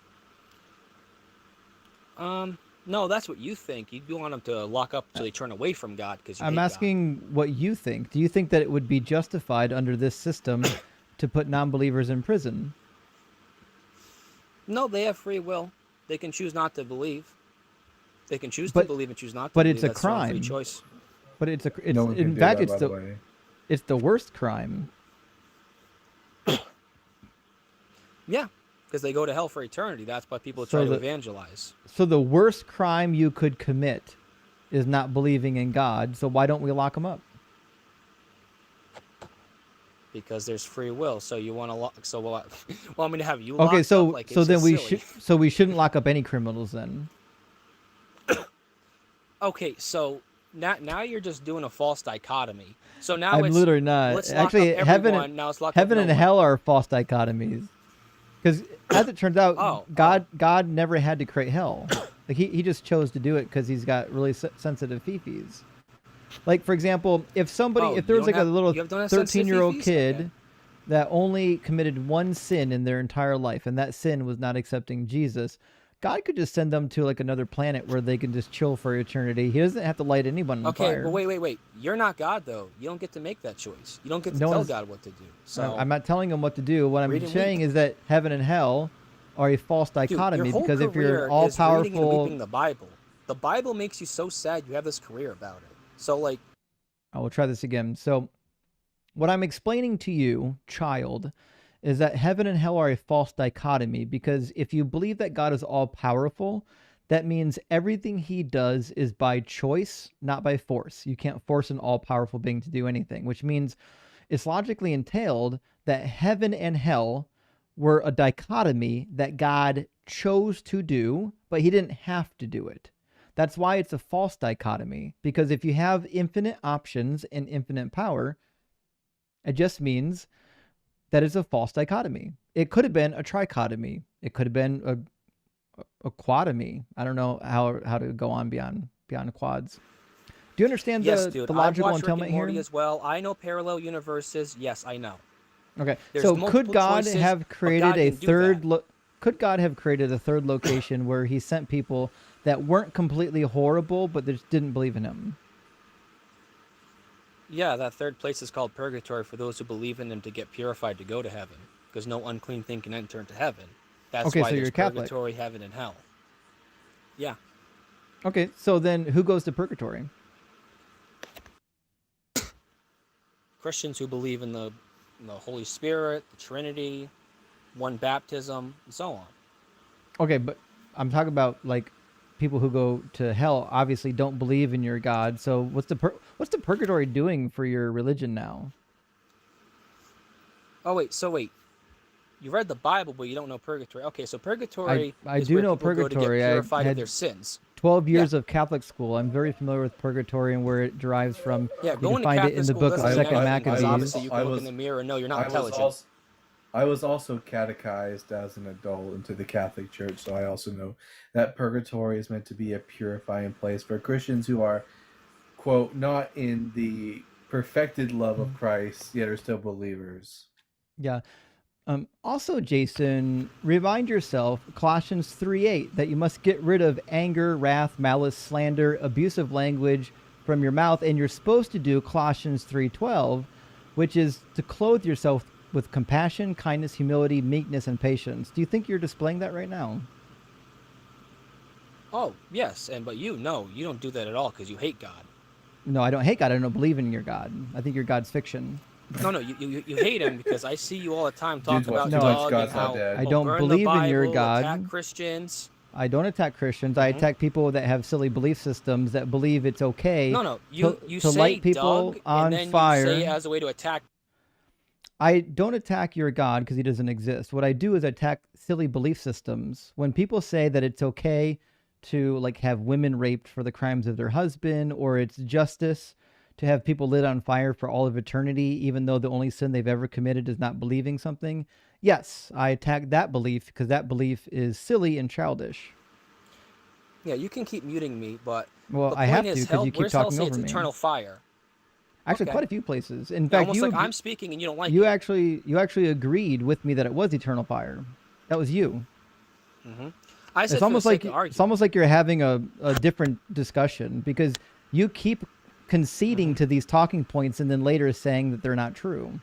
No, that's what you think. You want them to lock up till they turn away from God because I'm asking what you think. Do you think that it would be justified under this system to put non-believers in prison? No, they have free will. They can choose not to believe. They can choose to But- believe and choose not to but believe. it's a That's their own crime. free choice. But it's No one can in do fact that, by the way. it's the worst crime. Yeah, because they go to hell for eternity. That's why people So try to the- evangelize. So the worst crime you could commit is not believing in God. So why don't we lock them up? Because there's free will. So you want to lock. So want me to have you locked Okay, so up? Like, so it's then just silly. we shouldn't lock up any criminals then. Okay, so now you're just doing a false dichotomy. So now I'm it's literally not. let's lock Actually, up heaven everyone, now let's lock up and no one. hell are false dichotomies. Because as it turns out, God never had to create hell. Like he just chose to do it because he's got really sensitive fifis. Like for example, if Oh, there was you like a don't little have 13-year-old fifis? kid Okay. that only committed one sin in their entire life, and that sin was not accepting Jesus, God could just send them to like another planet where they can just chill for eternity. He doesn't have to light anyone on Okay, fire. but wait. You're not God though. You don't get to make that choice. You don't get to No tell one's- God what to do. So I'm not telling him what to do. What I'm Read and saying weep. is that heaven and hell are a false Dude, dichotomy your whole because if career you're is all reading and weeping powerful, the Bible. The Bible makes you so sad you have this career about it. So like, I will try this again. So what I'm explaining to you, child, is that heaven and hell are a false dichotomy because if you believe that God is all powerful, that means everything he does is by choice, not by force. You can't force an all-powerful being to do anything, which means it's logically entailed that heaven and hell were a dichotomy that God chose to do, but he didn't have to do it. That's why it's a false dichotomy, because if you have infinite options and infinite power, It just means that it's a false dichotomy. It could have been a trichotomy. It could have been a quadomy. I don't know how to go on beyond quads. Do you understand Yes, the dude. I've logical watched Rick and entailment Morty here? as well. I know parallel universes. Yes, I know. Okay, There's so multiple could God choices, have but created God a can do third? that. Could God have created a third location where He sent people that weren't completely horrible, but they just didn't believe in Him? Yeah, that third place is called purgatory for those who believe in Him to get purified to go to heaven, because no unclean thing can enter into heaven. That's Okay, why so there's you're Catholic. purgatory, heaven, and hell. Yeah. Okay, so then who goes to purgatory? Christians who believe in the Holy Spirit, the Trinity, one baptism, and so on. Okay, but I'm talking about like people who go to hell obviously don't believe in your God. So what's the purgatory doing for your religion now? Oh wait. You read the Bible, but you don't know purgatory. Okay, so purgatory I is do where know people go to get purgatory. I purified of had their sins. 12 years of Catholic school. I'm very familiar with purgatory and where it derives from. Yeah, You going can to find it Catholic in the school book of doesn't mean Second anything, because Maccabees. obviously you can look in the mirror and know you're not intelligent. I was also catechized as an adult into the Catholic Church, so I also know that purgatory is meant to be a purifying place for Christians who are, quote, not in the perfected love of Christ, yet are still believers. Yeah. Also, Jason, remind yourself, Colossians 3:8, that you must get rid of anger, wrath, malice, slander, abusive language from your mouth, and you're supposed to do Colossians 3:12, which is to clothe yourself with compassion, kindness, humility, meekness, and patience. Do you think you're displaying that right now? Oh, yes, but you don't do that at all because you hate God. No, I don't hate God. I don't believe in your God. I think your God's fiction. No, you hate him because I see you all the time talk Dude's about too much Doug God's and not how dead. I don't burn believe the Bible, in your God. attack Christians. I don't attack Christians. I attack people that have silly belief systems that believe it's okay No, you to say light people Doug, on and then fire. you say it as a way to attack. I don't attack your God because he doesn't exist. What I do is attack silly belief systems. When people say that it's okay to like have women raped for the crimes of their husband, or it's justice to have people lit on fire for all of eternity, even though the only sin they've ever committed is not believing something. Yes, I attack that belief because that belief is silly and childish. Yeah, you can keep muting me, but Well, the I point have to is, because hell, you keep where's hell talking say over it's me. eternal fire? Actually, Okay. quite a few places. In Yeah, fact, almost you like I'm speaking and you don't like you it. actually agreed with me that it was eternal fire. That was you. Mm-hmm. I said It's for almost the sake like of argument. it's almost like you're having a different discussion because you keep conceding to these talking points and then later saying that they're not true.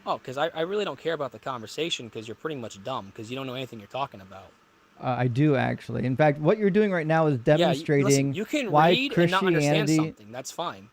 Oh, because I really don't care about the conversation because you're pretty much dumb because you don't know anything you're talking about. I do actually. In fact, what you're doing right now is demonstrating you can why read and not understand Christianity. something. That's fine.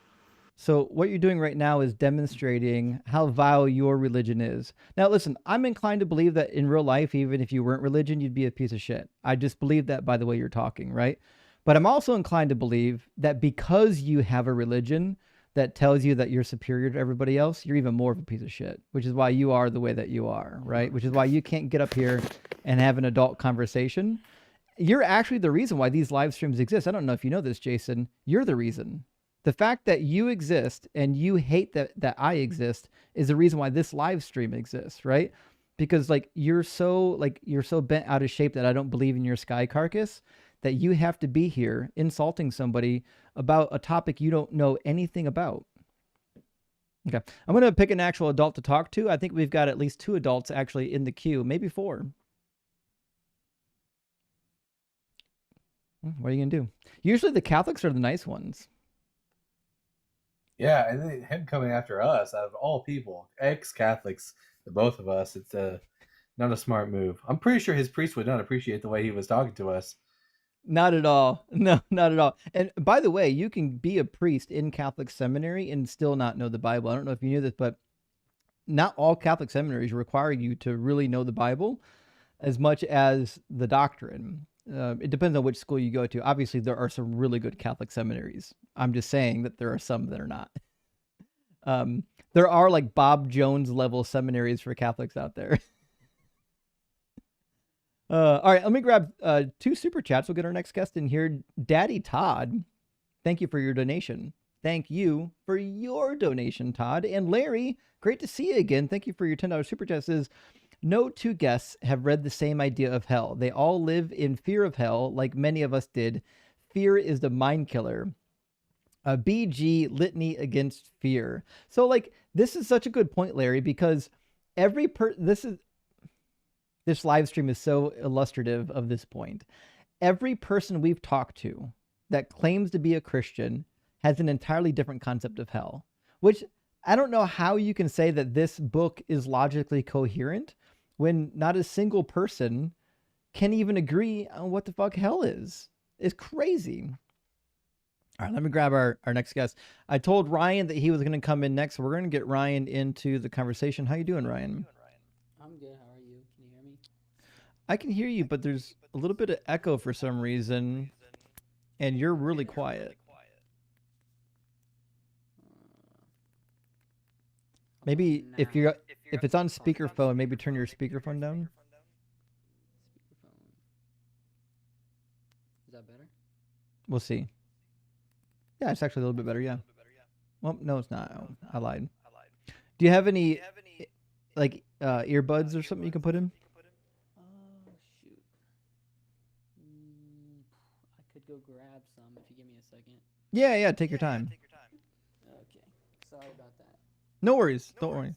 So what you're doing right now is demonstrating how vile your religion is. Now, listen, I'm inclined to believe that in real life, even if you weren't religion, you'd be a piece of shit. I just believe that by the way you're talking, right? But I'm also inclined to believe that because you have a religion that tells you that you're superior to everybody else, you're even more of a piece of shit, which is why you are the way that you are, right? Which is why you can't get up here and have an adult conversation. You're actually the reason why these live streams exist. I don't know if you know this, Jason. You're the reason. The fact that you exist and you hate that I exist is the reason why this live stream exists, right? Because you're so bent out of shape that I don't believe in your sky carcass that you have to be here insulting somebody about a topic you don't know anything about. Okay. I'm going to pick an actual adult to talk to. I think we've got at least 2 adults actually in the queue, maybe 4. What are you going to do? Usually the Catholics are the nice ones. Yeah, and then him coming after us, out of all people, ex-Catholics, the both of us, it's not a smart move. I'm pretty sure his priest would not appreciate the way he was talking to us. Not at all. No, not at all. And by the way, you can be a priest in Catholic seminary and still not know the Bible. I don't know if you knew this, but not all Catholic seminaries require you to really know the Bible as much as the doctrine. It depends on which school you go to. Obviously, there are some really good Catholic seminaries. I'm just saying that there are some that are not. There are like Bob Jones level seminaries for Catholics out there. All right, let me grab 2 super chats. We'll get our next guest in here. Daddy Todd, thank you for your donation. Thank you for your donation, Todd. And Larry, great to see you again. Thank you for your $10 super chat. Says, no two guests have read the same idea of hell. They all live in fear of hell, like many of us did. Fear is the mind killer. A BG litany against fear. So, like, this is such a good point, Larry, because this live stream is so illustrative of this point. Every person we've talked to that claims to be a Christian has an entirely different concept of hell, which I don't know how you can say that this book is logically coherent when not a single person can even agree on what the fuck hell is. It's crazy. All right, let me grab our next guest. I told Ryan that he was going to come in next. So we're going to get Ryan into the conversation. How you doing, Ryan? I'm good. How are you? Can you hear me? I can hear you, but there's a little bit of echo for some reason, and you're really quiet. Maybe if it's on speakerphone, maybe turn your speakerphone down. Is that better? We'll see. Yeah, it's actually a little bit better. Yeah. Well, no, it's not. Oh, I lied. Do you have any like earbuds or something you can put in? Shoot. I could go grab some if you give me a second. Yeah. Take your time. Okay. Sorry about that. No worries. Don't worry.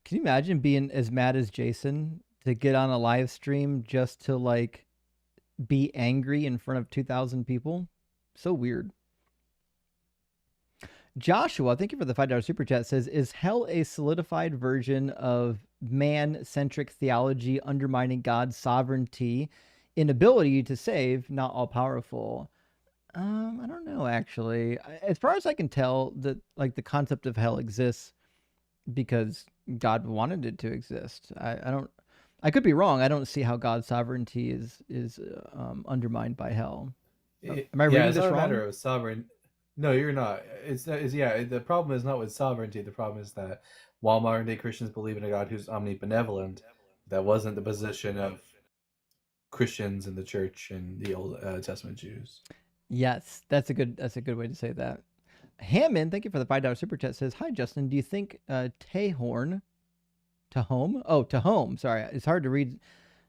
Can you imagine being as mad as Jason to get on a live stream just to like be angry in front of 2,000 people? So weird. Joshua, thank you for the $5 super chat. Says, is hell a solidified version of man-centric theology undermining God's sovereignty, inability to save, not all powerful? I don't know, actually. As far as I can tell, that like the concept of hell exists because God wanted it to exist. I could be wrong. I don't see how God's sovereignty is undermined by hell. Am I reading it's this not a wrong? matter of sovereign. No, you're not. The problem is not with sovereignty. The problem is that while modern day Christians believe in a God who's omnibenevolent, that wasn't the position of Christians in the church and the Old Testament Jews. Yes, that's a good way to say that. Hammond, thank you for the $5 super chat. Says, hi Justin, do you think Tahom? Sorry, it's hard to read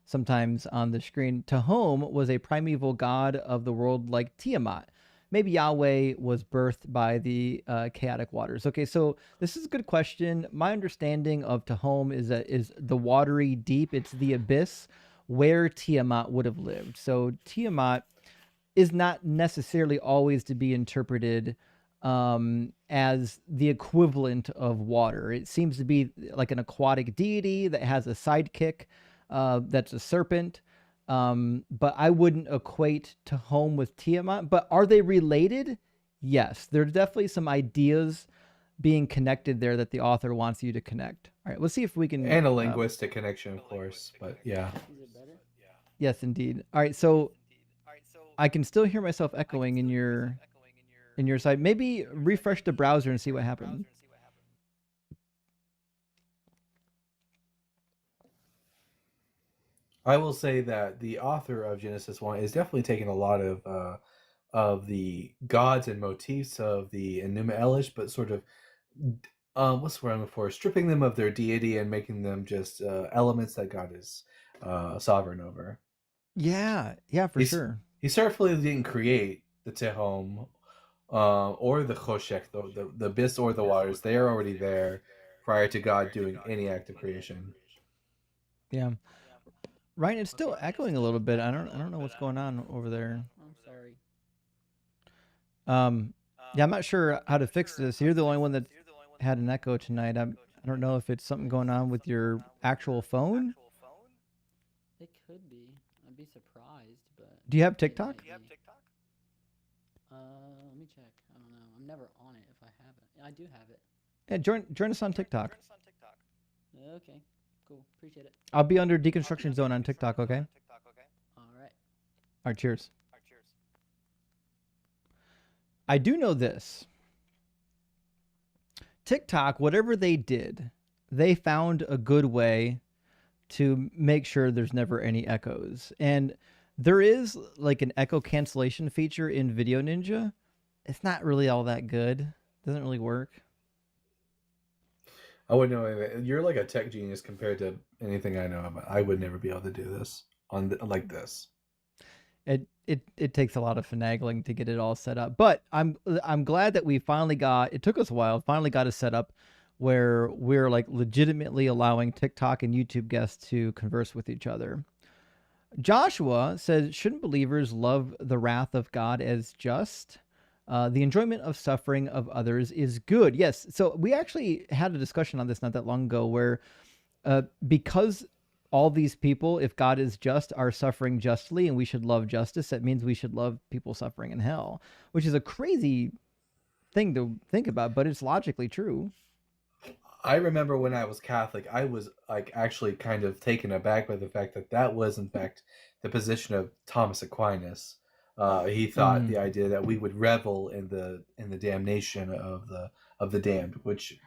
sometimes on the screen. Tahom was a primeval god of the world like Tiamat. Maybe Yahweh was birthed by the chaotic waters. Okay, so this is a good question. My understanding of Tahom is the watery deep. It's the abyss where Tiamat would have lived. So Tiamat is not necessarily always to be interpreted as the equivalent of water. It seems to be like an aquatic deity that has a sidekick that's a serpent. But I wouldn't equate Tahom with Tiamat. But are they related? Yes, there's definitely some ideas being connected there that the author wants you to connect. All right, let's see if we can... And a linguistic connection, of course, but yeah. Is it better? Yes, indeed. All right, so I can still hear myself echoing in your side. Maybe refresh the browser and see what happens. I will say that the author of Genesis 1 is definitely taking a lot of the gods and motifs of the Enuma Elish, but sort of what's the word I'm looking for? Stripping them of their deity and making them just elements that God is sovereign over. Yeah, for sure. He certainly didn't create the Tehom or the Choshek, the abyss or the waters. They are already there prior to God doing any act of creation. Yeah. Ryan, it's still echoing a little bit. I don't know what's going on over there. I'm sorry. Yeah, I'm not sure how to fix this. You're the only one that had an echo tonight. I don't know if it's something going on with your actual phone. It could be. I'd be surprised, but... Do you have TikTok? Let me check. I don't know. I'm never on it if I have it. I do have it. Yeah, join us on TikTok. Okay, cool. Appreciate it. I'll be under Deconstruction Zone on TikTok, okay? All right. All right, cheers. I do know this. TikTok, whatever they did, they found a good way to make sure there's never any echoes. And there is like an echo cancellation feature in Video Ninja, it's not really all that good. Doesn't really work. I wouldn't know anything. You're like a tech genius compared to anything I know about. I would never be able to do this like this. It takes a lot of finagling to get it all set up. But I'm glad that we finally got. It took us a while. Finally got it set up where we're like legitimately allowing TikTok and YouTube guests to converse with each other. Joshua says, shouldn't believers love the wrath of God as just? The enjoyment of suffering of others is good. Yes. So we actually had a discussion on this not that long ago where because all these people, if God is just, are suffering justly and we should love justice, that means we should love people suffering in hell, which is a crazy thing to think about, but it's logically true. I remember when I was Catholic, I was like actually kind of taken aback by the fact that was in fact the position of Thomas Aquinas. He thought the idea that we would revel in the damnation of the damned, which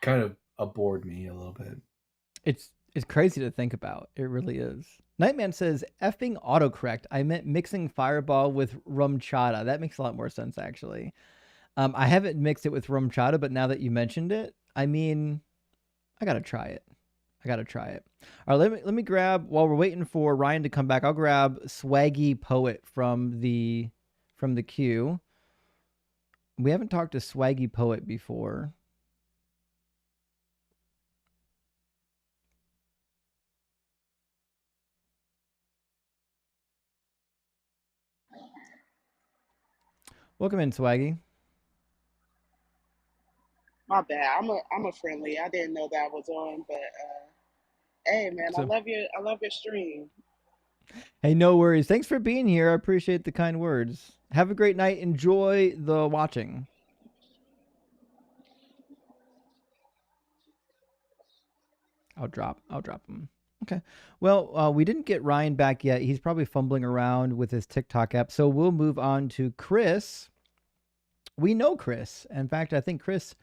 kind of abhorred me a little bit. It's crazy to think about. It really is. Nightman says, effing autocorrect. I meant mixing Fireball with rum chata. That makes a lot more sense, actually. I haven't mixed it with rum chata, but now that you mentioned it, I mean, I gotta try it. All right, let me grab, while we're waiting for Ryan to come back, I'll grab Swaggy Poet from the queue. We haven't talked to Swaggy Poet before. Welcome in, Swaggy. My bad. I'm a friendly. I didn't know that was on, but hey man, I love your stream. Hey, no worries. Thanks for being here. I appreciate the kind words. Have a great night. Enjoy the watching. I'll drop him. Okay. Well, we didn't get Ryan back yet. He's probably fumbling around with his TikTok app. So we'll move on to Chris. We know Chris. In fact, I think Chris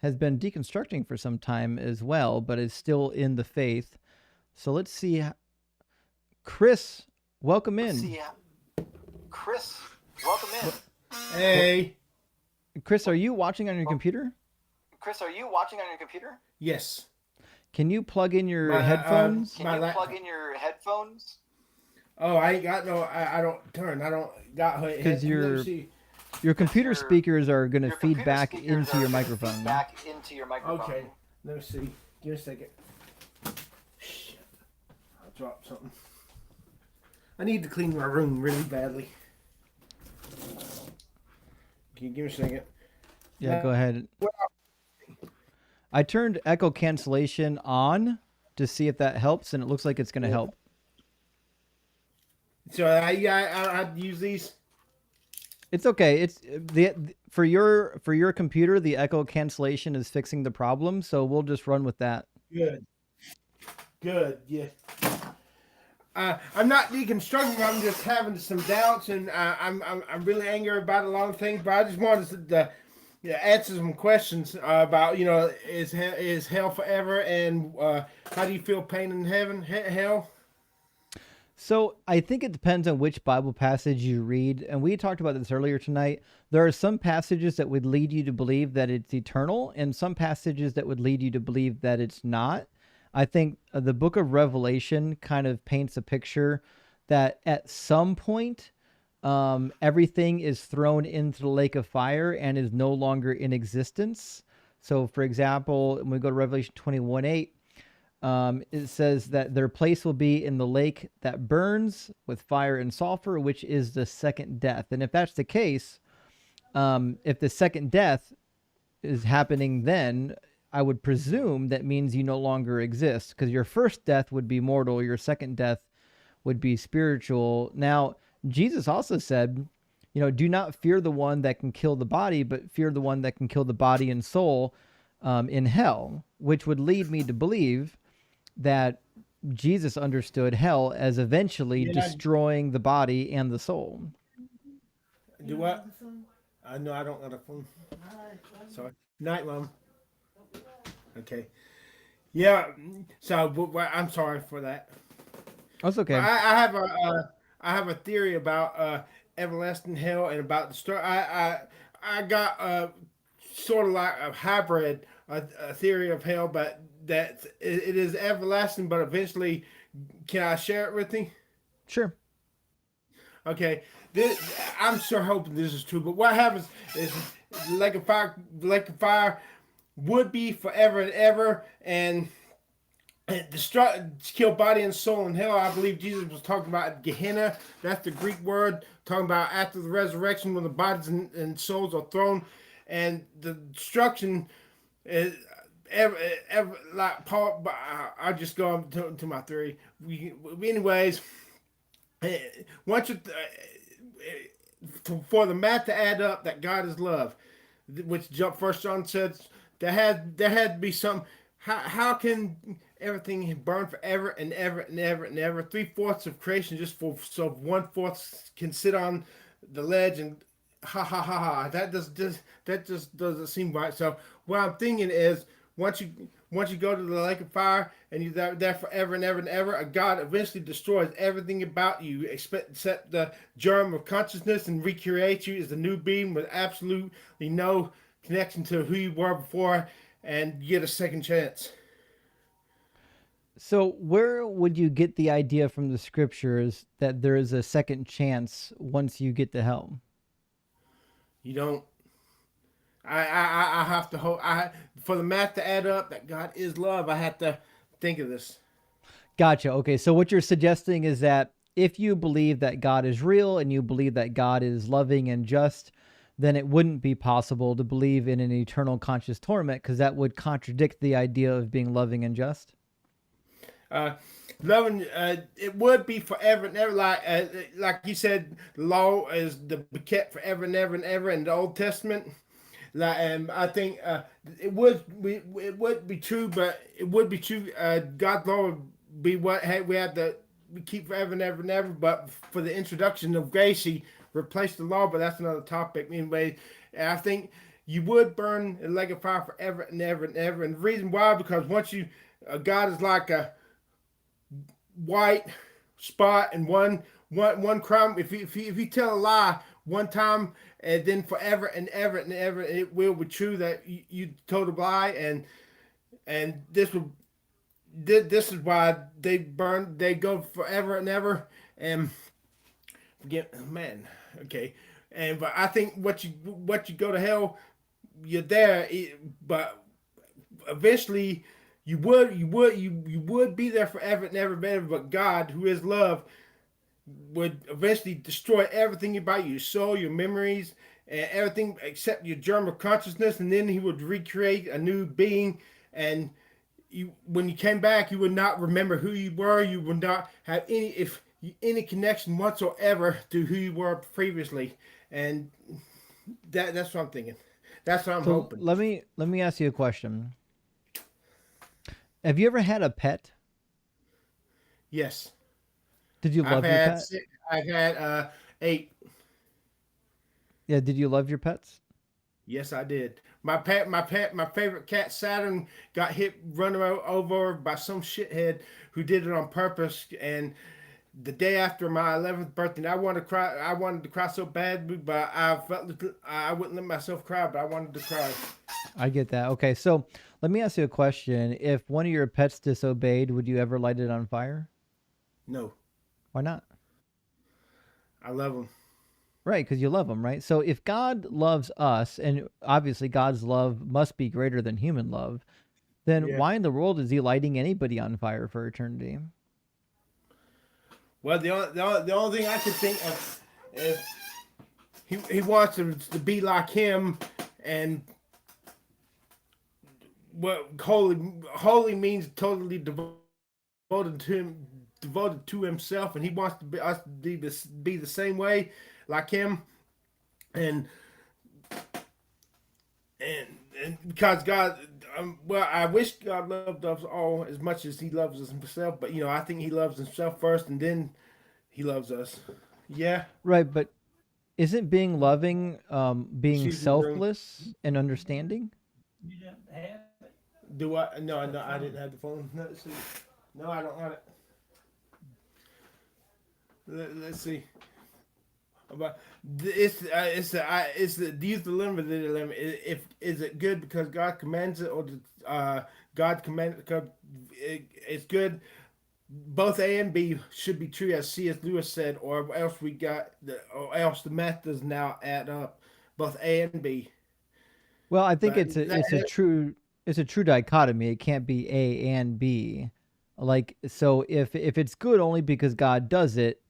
has been deconstructing for some time as well, but is still in the faith. So let's see. Chris, welcome in. Hey. Chris, are you watching on your computer? Yes. Can you plug in your headphones? Oh, I ain't got no. I don't turn. I don't got. Because your computer speakers are going to feed back into your microphone. Okay. Let me see. Give me a second. Shit. I dropped something. I need to clean my room really badly. Can you give me a second? Yeah, go ahead. I turned echo cancellation on to see if that helps, and it looks like it's going to help. So I use these. It's okay. It's for your computer, the echo cancellation is fixing the problem, so we'll just run with that. Good. Yeah. I'm not deconstructing. I'm just having some doubts, and I'm really angry about a lot of things. But I just wanted to answer some questions about is hell forever, and how do you feel pain in heaven, hell? So I think it depends on which Bible passage you read. And we talked about this earlier tonight. There are some passages that would lead you to believe that it's eternal and some passages that would lead you to believe that it's not. I think the book of Revelation kind of paints a picture that at some point, everything is thrown into the lake of fire and is no longer in existence. So for example, when we go to Revelation 21:8, it says that their place will be in the lake that burns with fire and sulfur, which is the second death. And if that's the case, if the second death is happening then, I would presume that means you no longer exist, because your first death would be mortal, your second death would be spiritual. Now, Jesus also said, do not fear the one that can kill the body, but fear the one that can kill the body and soul in hell, which would lead me to believe that Jesus understood hell as eventually destroying the body and the soul. Do what? No, I don't got a phone. Sorry. Night, Mom. Okay. Yeah. So I'm sorry for that. That's okay. I have a theory about everlasting hell and about the story. I got sort of like a hybrid, a theory of hell, but that it is everlasting, but eventually, can I share it with you? Sure. Okay, I'm sure hoping this is true, but what happens is the lake of fire would be forever and ever, and kill body and soul in hell. I believe Jesus was talking about Gehenna. That's the Greek word talking about after the resurrection when the bodies and souls are thrown, and the destruction is ever like Paul. I'll just go on to my theory. Anyways, once you for the math to add up that God is love, which First John says there had to be some. How can everything burn forever and ever and ever and ever? 3/4 of creation just for so 1/4 can sit on the ledge and ha ha ha ha. That just doesn't seem right. So what I'm thinking is once you go to the lake of fire and you're there forever and ever and ever, a God eventually destroys everything about you except the germ of consciousness and recreates you as a new being with absolutely no connection to who you were before, and you get a second chance. So where would you get the idea from the scriptures that there is a second chance once you get to hell? You don't. I have to hope. For the math to add up that God is love, I have to think of this. Gotcha. Okay, so what you're suggesting is that if you believe that God is real and you believe that God is loving and just, then it wouldn't be possible to believe in an eternal conscious torment because that would contradict the idea of being loving and just. Loving, it would be forever and ever. Like you said, the law is the kept forever and ever and ever in the Old Testament. I think it would be true, but it would be true. God's law would be what we have to keep forever and ever and ever. But for the introduction of grace, He replaced the law. But that's another topic. Anyway, and I think you would burn in the lake of fire forever and ever and ever. And the reason why, because once you, God is like a white spot and one crumb. If you tell a lie one time and then forever and ever and ever, it will be true that you told a lie, and this is why they go forever and ever and forget, man. Okay, but I think what you go to hell, you're there, but eventually. You would be there forever and ever, but God, who is love, would eventually destroy everything about you, your soul, your memories, and everything except your germ of consciousness, and then He would recreate a new being. And when you came back, you would not remember who you were. You would not have any connection whatsoever to who you were previously, and that's what I'm thinking. That's what I'm hoping. Let me ask you a question. Have you ever had a pet? Yes. Did you love your pet? I've had 8. Yeah, did you love your pets? Yes, I did. My favorite cat Saturn got run over by some shithead who did it on purpose. And the day after my 11th birthday, I wanted to cry. I wanted to cry so bad, but I felt I wouldn't let myself cry, but I wanted to cry. I get that. Okay, so let me ask you a question. If one of your pets disobeyed, would you ever light it on fire? No. Why not? I love them. Right, because you love them, right? So if God loves us, and obviously God's love must be greater than human love, then why in the world is He lighting anybody on fire for eternity? Well, the only thing I can think of is he wants them to be like Him, and what holy means totally devoted to Him, devoted to Himself, and He wants us to be the same way, like Him, and because God, well, I wish God loved us all as much as He loves us Himself, but I think He loves Himself first, and then He loves us. Yeah. Right, but isn't being loving being Excuse me, Drew. selfless and understanding? Do I? No, I didn't have the phone. No, let's see. No, I don't have it. Let's see. But it's the use the limit of the limit. If is it good because God commands it, or God command it's good. Both A and B should be true, as C.S. Lewis said, or else or else the math does now add up. Both A and B. Well, I think But it's a true dichotomy. It can't be A and B. Like, so if it's good only because God does it,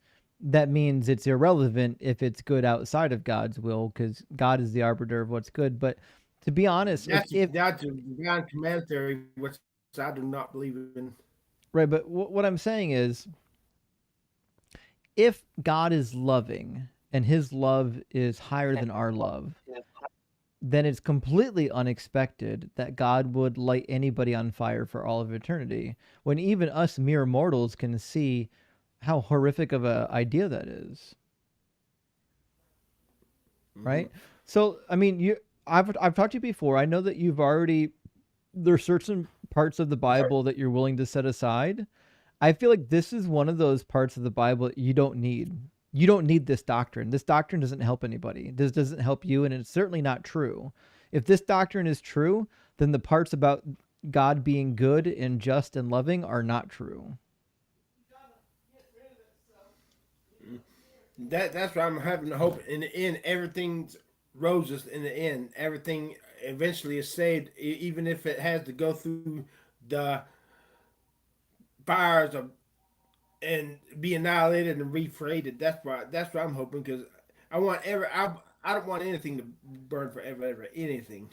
that means it's irrelevant if it's good outside of God's will, because God is the arbiter of what's good. But to be honest, that's a divine command theory, which I do not believe in. Right, but what I'm saying is, if God is loving and his love is higher than our love, then it's completely unexpected that God would light anybody on fire for all of eternity, when even us mere mortals can see how horrific of an idea that is. Right? So, I mean, I've talked to you before. I know that there's certain parts of the Bible that you're willing to set aside. I feel like this is one of those parts of the Bible that you don't need. You don't need this doctrine. This doctrine doesn't help anybody. This doesn't help you, and it's certainly not true. If this doctrine is true, then the parts about God being good and just and loving are not true. That's why I'm having hope. In the end, everything's roses. In the end, everything eventually is saved, even if it has to go through the fires and be annihilated and recreated. That's what I'm hoping, because I don't want anything to burn forever, ever, anything.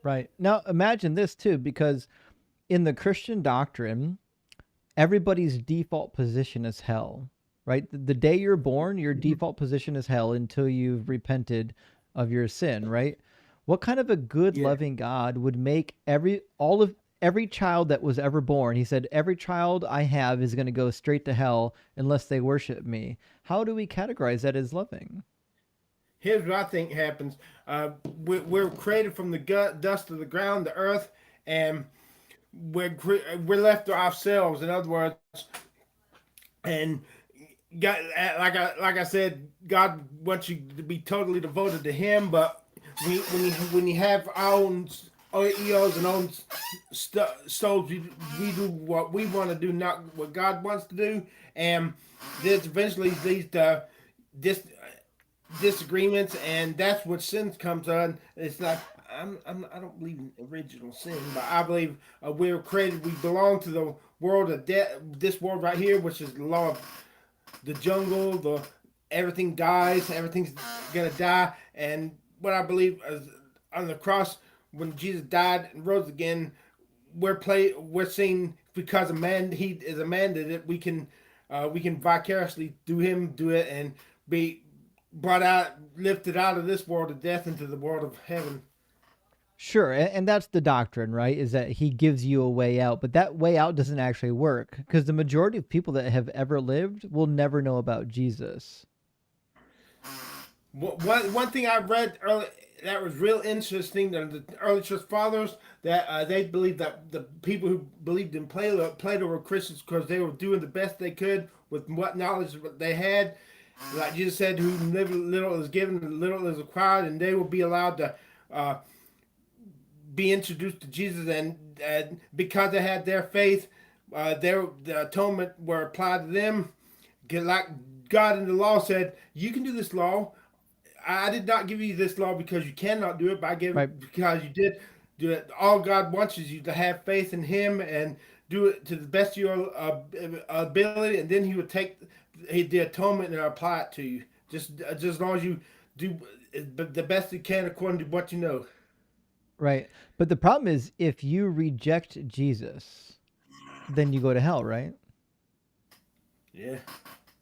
Right. Now imagine this too, because in the Christian doctrine, everybody's default position is hell. Right? The day you're born, your default position is hell until you've repented of your sin, right? What kind of a good, loving God would make every child that was ever born? He said, every child I have is going to go straight to hell unless they worship me. How do we categorize that as loving? Here's what I think happens. We're created from the dust of the ground, the earth, and we're left to ourselves. In other words, and God, like I said, God wants you to be totally devoted to Him. But when you have our own egos and own souls, we do what we want to do, not what God wants to do, and this eventually leads to disagreements, and that's what sin comes on. It's like I don't believe in original sin, but I believe we were created. We belong to the world of this world right here, which is the law of the jungle. Everything dies. Everything's gonna die. And what I believe is on the cross, when Jesus died and rose again, we're seeing, because He is a man that we can vicariously through Him do it and be brought out, lifted out of this world of death into the world of heaven. Sure, and that's the doctrine, right? Is that He gives you a way out, but that way out doesn't actually work, because the majority of people that have ever lived will never know about Jesus. One thing I read early that was real interesting, the early church fathers, that they believed that the people who believed in Plato were Christians because they were doing the best they could with what knowledge they had. Like Jesus said, who little is given, little is required, and they will be allowed to be introduced to Jesus, and because they had their faith, the atonement were applied to them. Like God in the law said, you can do this law. I did not give you this law because you cannot do it, but I gave it because you did do it. All God wants is you to have faith in Him and do it to the best of your ability, and then He would take the atonement and apply it to you. Just as long as you do the best you can according to what you know. Right. But the problem is, if you reject Jesus, then you go to hell, right? Yeah.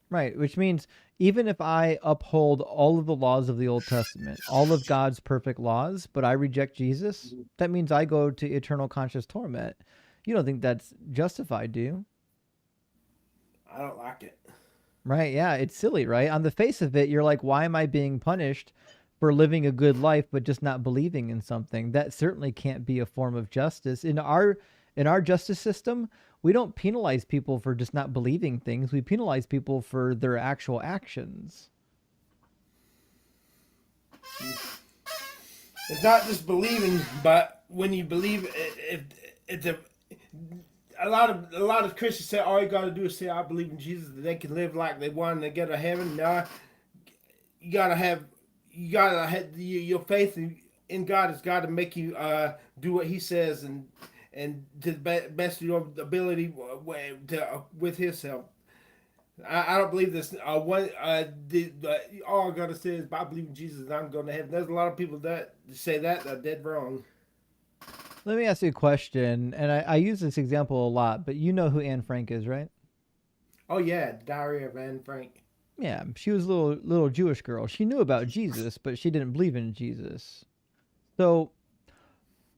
Right. Which means even if I uphold all of the laws of the Old Testament, all of God's perfect laws, but I reject Jesus, that means I go to eternal conscious torment. You don't think that's justified, do you? I don't like it. Right. Yeah. It's silly, right? On the face of it, you're like, why am I being punished for living a good life, but just not believing in something? That certainly can't be a form of justice. In our justice system, we don't penalize people for just not believing things. We penalize people for their actual actions. It's not just believing, but when you believe, it's a lot of Christians say all you got to do is say I believe in Jesus, that they can live like they want and they get to heaven. No, you gotta have your faith in God has got to make you do what He says and to the best of your ability with His help. I don't believe this. All I gotta say is I believe in Jesus and I'm going to heaven. There's a lot of people that say that are dead wrong. Let me ask you a question, and I use this example a lot, but you know who Anne Frank is, right? Oh yeah, Diary of Anne Frank. Yeah, she was a little Jewish girl. She knew about Jesus, but she didn't believe in Jesus. So,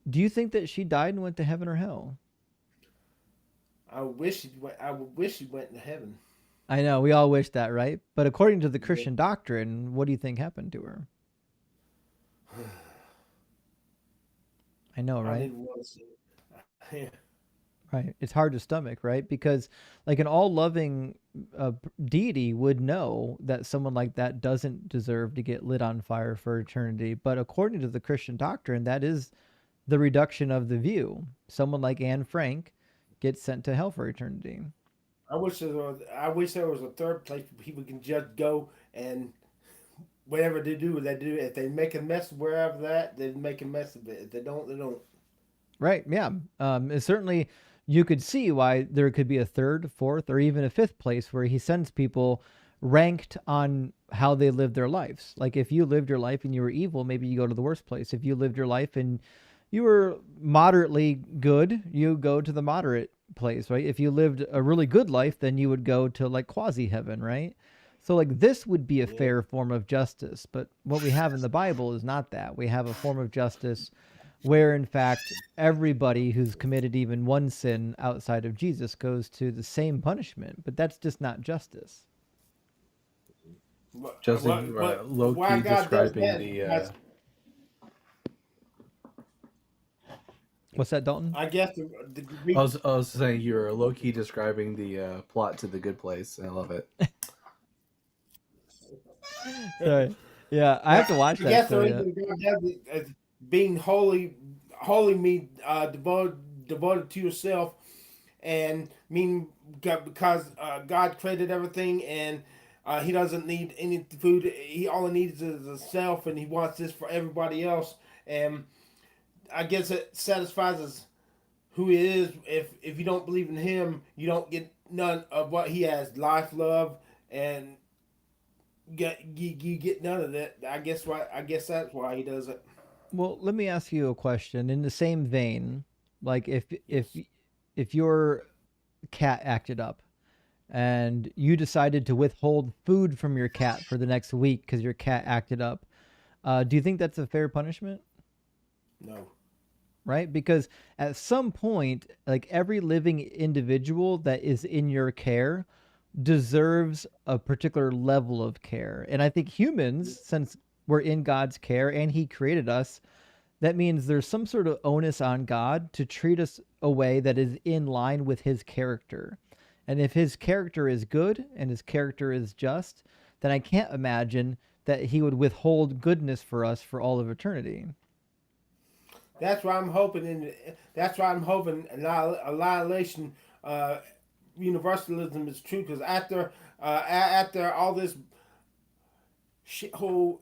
do you think that she died and went to heaven or hell? I wish she went to heaven. I know, we all wish that, right? But according to the Christian doctrine, what do you think happened to her? I know, right? I didn't want to see it. Right. It's hard to stomach, right? Because like an all-loving deity would know that someone like that doesn't deserve to get lit on fire for eternity. But according to the Christian doctrine, that is the reduction of the view. Someone like Anne Frank gets sent to hell for eternity. I wish there was a third place where people can just go and whatever they do, they do. If they make a mess wherever they make a mess of it. If they don't, they don't. Right. Yeah. Certainly, you could see why there could be a third, fourth, or even a fifth place where he sends people ranked on how they lived their lives. Like if you lived your life and you were evil, maybe you go to the worst place. If you lived your life and you were moderately good, you go to the moderate place, right? If you lived a really good life, then you would go to like quasi heaven, right? So like this would be a fair form of justice, but what we have in the Bible is not that. We have a form of justice where in fact everybody who's committed even one sin outside of Jesus goes to the same punishment, but that's just not justice. Justin, low-key describing the... What's that, Dalton? I guess I was saying you're low-key describing the plot to The Good Place. I love it. Sorry. Yeah, I have to watch that. I guess being holy means devoted to yourself, and because God created everything, and He doesn't need any food. He all he needs is himself, and He wants this for everybody else. And I guess it satisfies us who He is. If you don't believe in Him, you don't get none of what He has: life, love, and you get none of that. I guess that's why He does it. Well, let me ask you a question in the same vein. Like if your cat acted up and you decided to withhold food from your cat for the next week because your cat acted up, do you think that's a fair punishment? No. Right? Because at some point, like every living individual that is in your care deserves a particular level of care. And I think humans, since we're in God's care and He created us, that means there's some sort of onus on God to treat us a way that is in line with His character. And if His character is good and His character is just, then I can't imagine that He would withhold goodness for us for all of eternity. That's why I'm hoping annihilation, universalism is true. Because after all this shithole,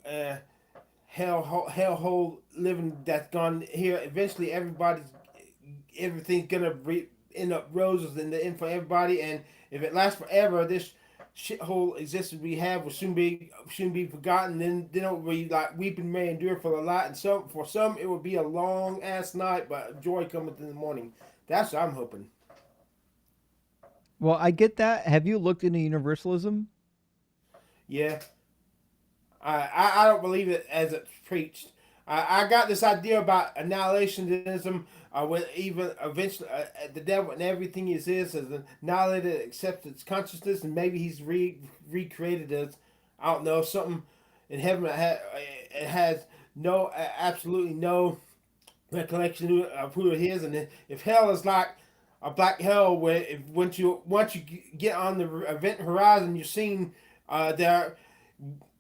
hellhole living that's gone here, eventually everything's gonna end up roses in the end for everybody. And if it lasts forever, this shithole existence we have will soon be forgotten. Then it will be like weeping may endure for a lot, and for some it will be a long ass night, but joy cometh in the morning. That's what I'm hoping. Well, I get that. Have you looked into universalism? Yeah. I don't believe it as it's preached. I got this idea about annihilationism, when even eventually the devil and everything he is annihilated, accepts its consciousness, and maybe he's recreated as, I don't know, something in heaven. It has absolutely no recollection of who it is, and if hell is like a black hole, where once you get on the event horizon, you're seeing there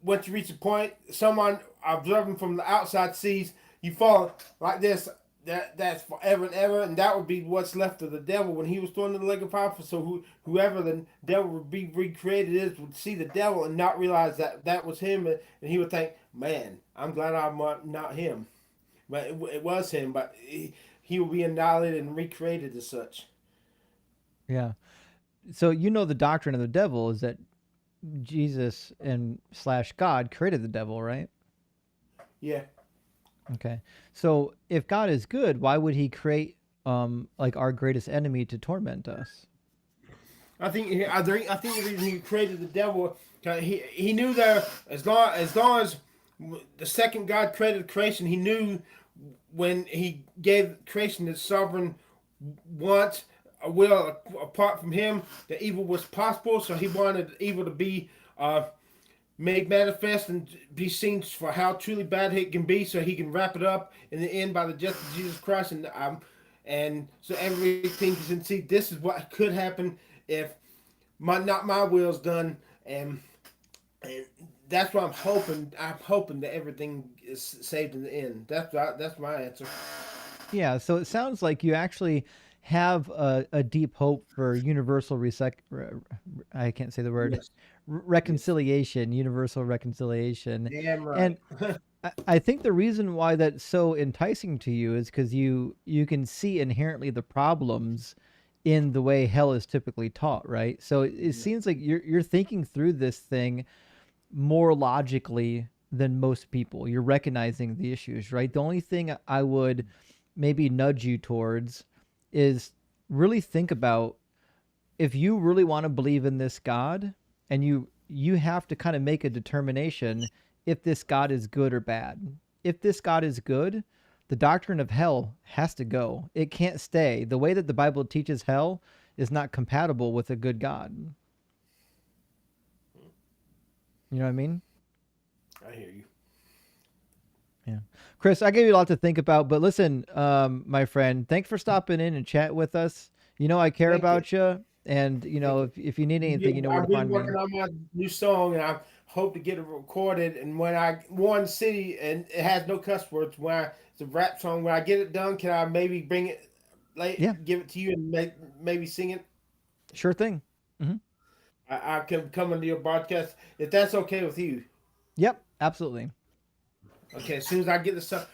once you reach a point, someone observing from the outside sees you fall like this. That's forever and ever, and that would be what's left of the devil when he was thrown in the lake of fire. So whoever the devil would be recreated is would see the devil and not realize that was him, and he would think, "Man, I'm glad I'm not him." But it was him, but he will be annihilated and recreated as such. Yeah. So the doctrine of the devil is that Jesus and / God created the devil, right? Yeah. Okay. So if God is good, why would he create like our greatest enemy to torment us? I think the reason he created the devil, he knew that as long as the second God created creation, he knew when he gave creation its sovereign want, a will apart from him, that evil was possible. So he wanted evil to be made manifest and be seen for how truly bad it can be, so he can wrap it up in the end by the death of Jesus Christ, and so everything can see this is what could happen if not my will's done, and that's what I'm hoping. I'm hoping that everything is saved in the end. That's my answer. Yeah. So it sounds like you actually have a deep hope for universal I can't say the word. Yes. Reconciliation, universal reconciliation. Damn right. And I think the reason why that's so enticing to you is because you can see inherently the problems in the way hell is typically taught, right? So it seems like you're thinking through this thing more logically than most people. You're recognizing the issues, right? The only thing I would maybe nudge you towards is really think about, if you really want to believe in this God, and you have to kind of make a determination if this God is good or bad. If this God is good, the doctrine of hell has to go. It can't stay. The way that the Bible teaches hell is not compatible with a good God. You know what I mean? I hear you. Yeah. Chris, I gave you a lot to think about, but listen, my friend, thanks for stopping in and chat with us. I care about you. And, if you need anything, you know where to find me. I've been working on my new song, and I hope to get it recorded. And when I one city, and it has no cuss words, it's a rap song. When I get it done, can I maybe bring it, give it to you, and maybe sing it? Sure thing. Mm-hmm. I can come into your broadcast if that's okay with you. Yep, absolutely. Okay, as soon as I get the stuff,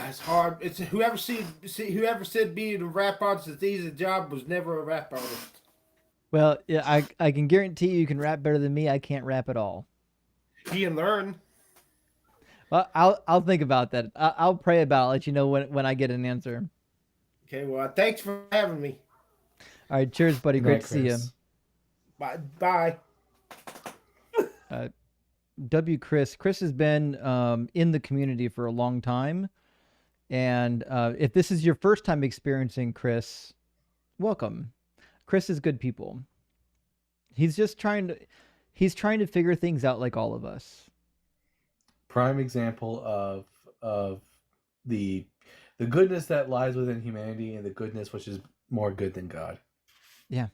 it's hard. It's whoever said being a rap artist is the easiest job was never a rap artist. Well, yeah, I can guarantee you can rap better than me. I can't rap at all. You can learn. Well, I'll think about that. I'll pray about it. I'll let you know when I get an answer. Okay, well, thanks for having me. All right, cheers, buddy. Great to see you. Bye. Chris has been in the community for a long time, and if this is your first time experiencing Chris, welcome. Chris is good people. He's trying to figure things out like all of us. Prime example of the goodness that lies within humanity, and the goodness which is more good than God. Yeah.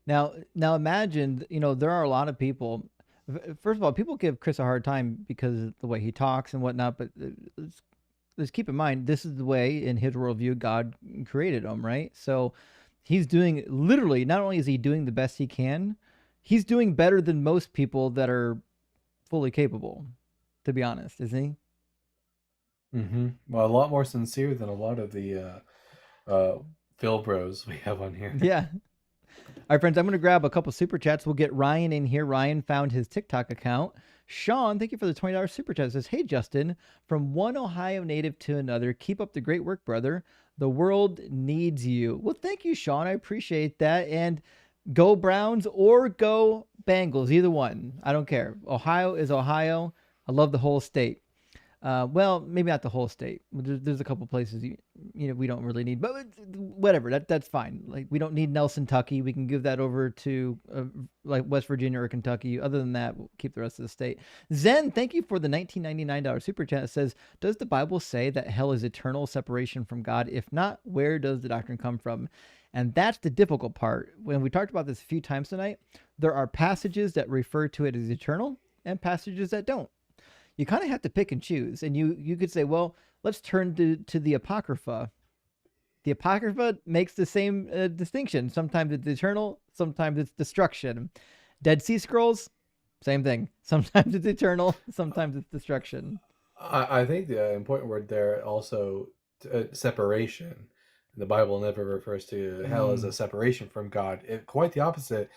Now imagine, there are a lot of people. First of all, people give Chris a hard time because of the way he talks and whatnot, but let's keep in mind, this is the way in his worldview God created him, right? So he's doing, literally, not only is he doing the best he can, he's doing better than most people that are fully capable, to be honest, isn't he? Mm-hmm. Well, a lot more sincere than a lot of the Phil bros we have on here. Yeah. All right, friends, I'm going to grab a couple super chats. We'll get Ryan in here. Ryan found his TikTok account. Sean, thank you for the $20 super chat. Says, hey, Justin, from one Ohio native to another, keep up the great work, brother. The world needs you. Well, thank you, Sean. I appreciate that. And go Browns or go Bengals, either one. I don't care. Ohio is Ohio. I love the whole state. Well, maybe not the whole state. There's a couple places we don't really need, but whatever. That's fine. Like, we don't need Nelson, Kentucky. We can give that over to like West Virginia or Kentucky. Other than that, we'll keep the rest of the state. Zen, thank you for the $19.99 super chat. It says, does the Bible say that hell is eternal separation from God? If not, where does the doctrine come from? And that's the difficult part. When we talked about this a few times tonight, there are passages that refer to it as eternal, and passages that don't. You kind of have to pick and choose. And you could say, well, let's turn to the Apocrypha. The Apocrypha makes the same distinction. Sometimes it's eternal, sometimes it's destruction. Dead Sea Scrolls, same thing. Sometimes it's eternal, sometimes it's destruction. I think the important word there also separation. The Bible never refers to hell as a separation from God. Quite the opposite.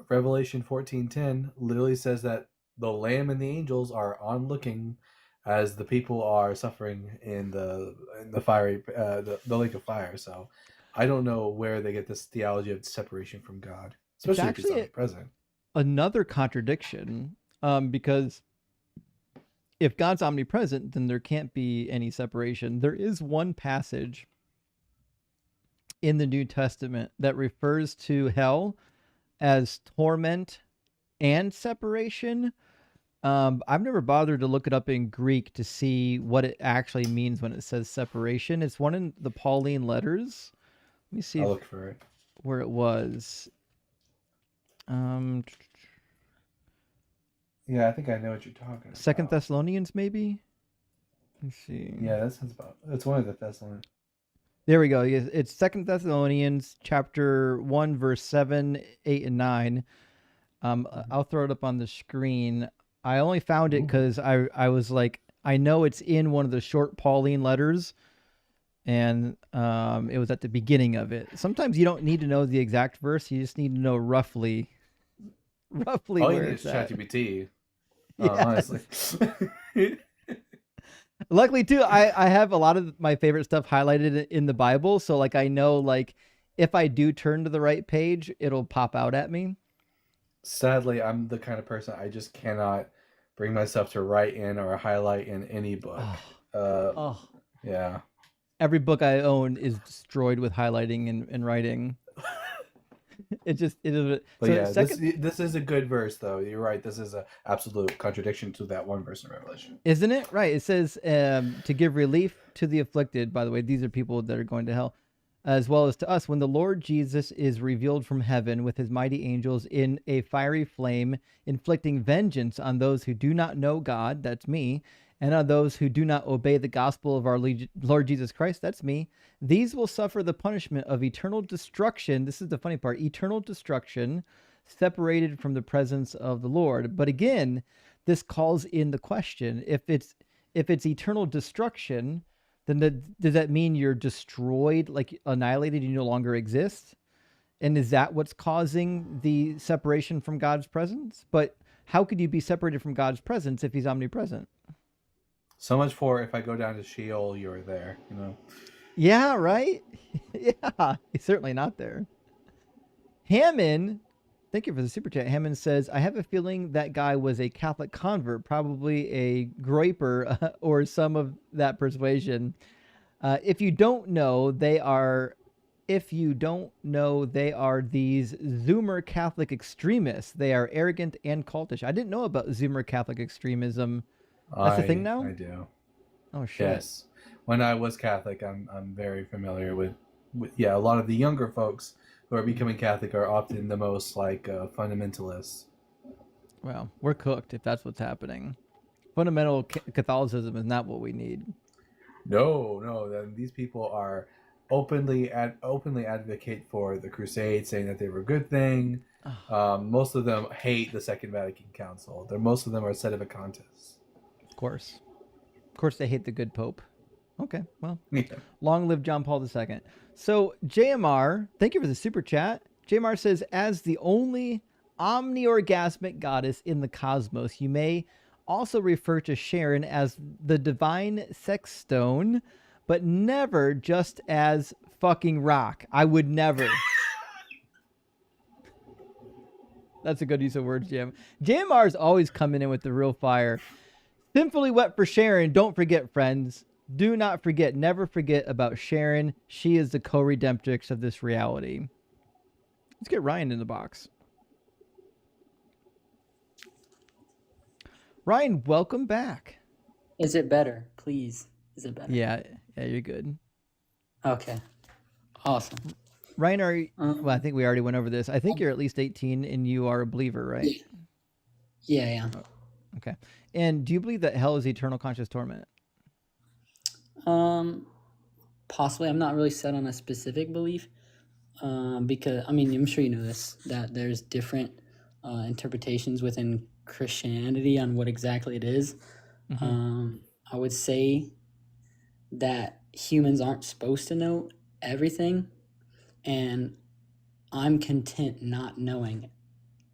Revelation 14:10 literally says that the Lamb and the angels are onlooking as the people are suffering in the fiery the lake of fire. So I don't know where they get this theology of separation from God, especially if he's omnipresent. Another contradiction, because if God's omnipresent, then there can't be any separation. There is one passage in the New Testament that refers to hell as torment and separation. I've never bothered to look it up in Greek to see what it actually means when it says separation. It's one in the Pauline letters. Let me see. I'll look for it. Where it was. Yeah, I think I know what you're talking about. 2 Thessalonians, maybe? Let's see. Yeah, that sounds about... It's one of the Thessalonians. There we go. It's 2 Thessalonians chapter 1, verse 7, 8, and 9. I'll throw it up on the screen. I only found it because I was like, I know it's in one of the short Pauline letters, and it was at the beginning of it. Sometimes you don't need to know the exact verse. You just need to know roughly All where you need it's is at. ChatGPT. Yeah. Honestly. Luckily too, I have a lot of my favorite stuff highlighted in the Bible, so like I know like if I do turn to the right page, it'll pop out at me. Sadly, I'm the kind of person I just cannot bring myself to write in or highlight in any book. Yeah. Every book I own is destroyed with highlighting and writing. It is. But So yeah, second, this is a good verse, though. You're right. This is an absolute contradiction to that one verse in Revelation. isn't it? Right. It says to give relief to the afflicted. By the way, these are people that are going to hell, as well as to us, when the Lord Jesus is revealed from heaven with his mighty angels in a fiery flame, inflicting vengeance on those who do not know God, that's me, and on those who do not obey the gospel of our Lord Jesus Christ, that's me. These will suffer the punishment of eternal destruction. This is the funny part, eternal destruction, separated from the presence of the Lord. But again, this calls in the question, if it's eternal destruction, then does that mean you're destroyed, like annihilated, you no longer exist? And is that what's causing the separation from God's presence? But how could you be separated from God's presence if he's omnipresent? So much for if I go down to Sheol, you're there, you know? Yeah, right? Yeah, he's certainly not there. Hammond, thank you for the super chat. Hammond says, I have a feeling that guy was a Catholic convert, probably a groiper or some of that persuasion. If you don't know, they are these Zoomer Catholic extremists. They are arrogant and cultish. I didn't know about Zoomer Catholic extremism. That's the thing now? I do. Oh, shit. Yes. When I was Catholic, I'm very familiar with a lot of the younger folks who are becoming Catholic are often the most like fundamentalists. Well, we're cooked if that's what's happening. Fundamental Catholicism is not what we need. No. These people are openly advocate for the Crusades, saying that they were a good thing. Most of them hate the Second Vatican Council. Most of them are sedevacantists. Of course, they hate the good Pope. Okay, well, long live John Paul II. So JMR, thank you for the super chat. JMR says, as the only omni-orgasmic goddess in the cosmos, you may also refer to Sharon as the divine sex stone, but never just as fucking rock. I would never. That's a good use of words, Jim. JMR's always coming in with the real fire. Sinfully wet for Sharon. Don't forget, friends. Do not forget, never forget about Sharon. She is the co-redemptrix of this reality. Let's get Ryan in the box. Ryan, welcome back. Is it better? Please. Is it better? Yeah, you're good. Okay. Awesome. Ryan, are you, well, I think we already went over this. I think you're at least 18 and you are a believer, right? Yeah, I am. Okay. And do you believe that hell is eternal conscious torment? Possibly. I'm not really set on a specific belief. Because I mean, I'm sure you know this, that there's different interpretations within Christianity on what exactly it is. I would say that humans aren't supposed to know everything, and I'm content not knowing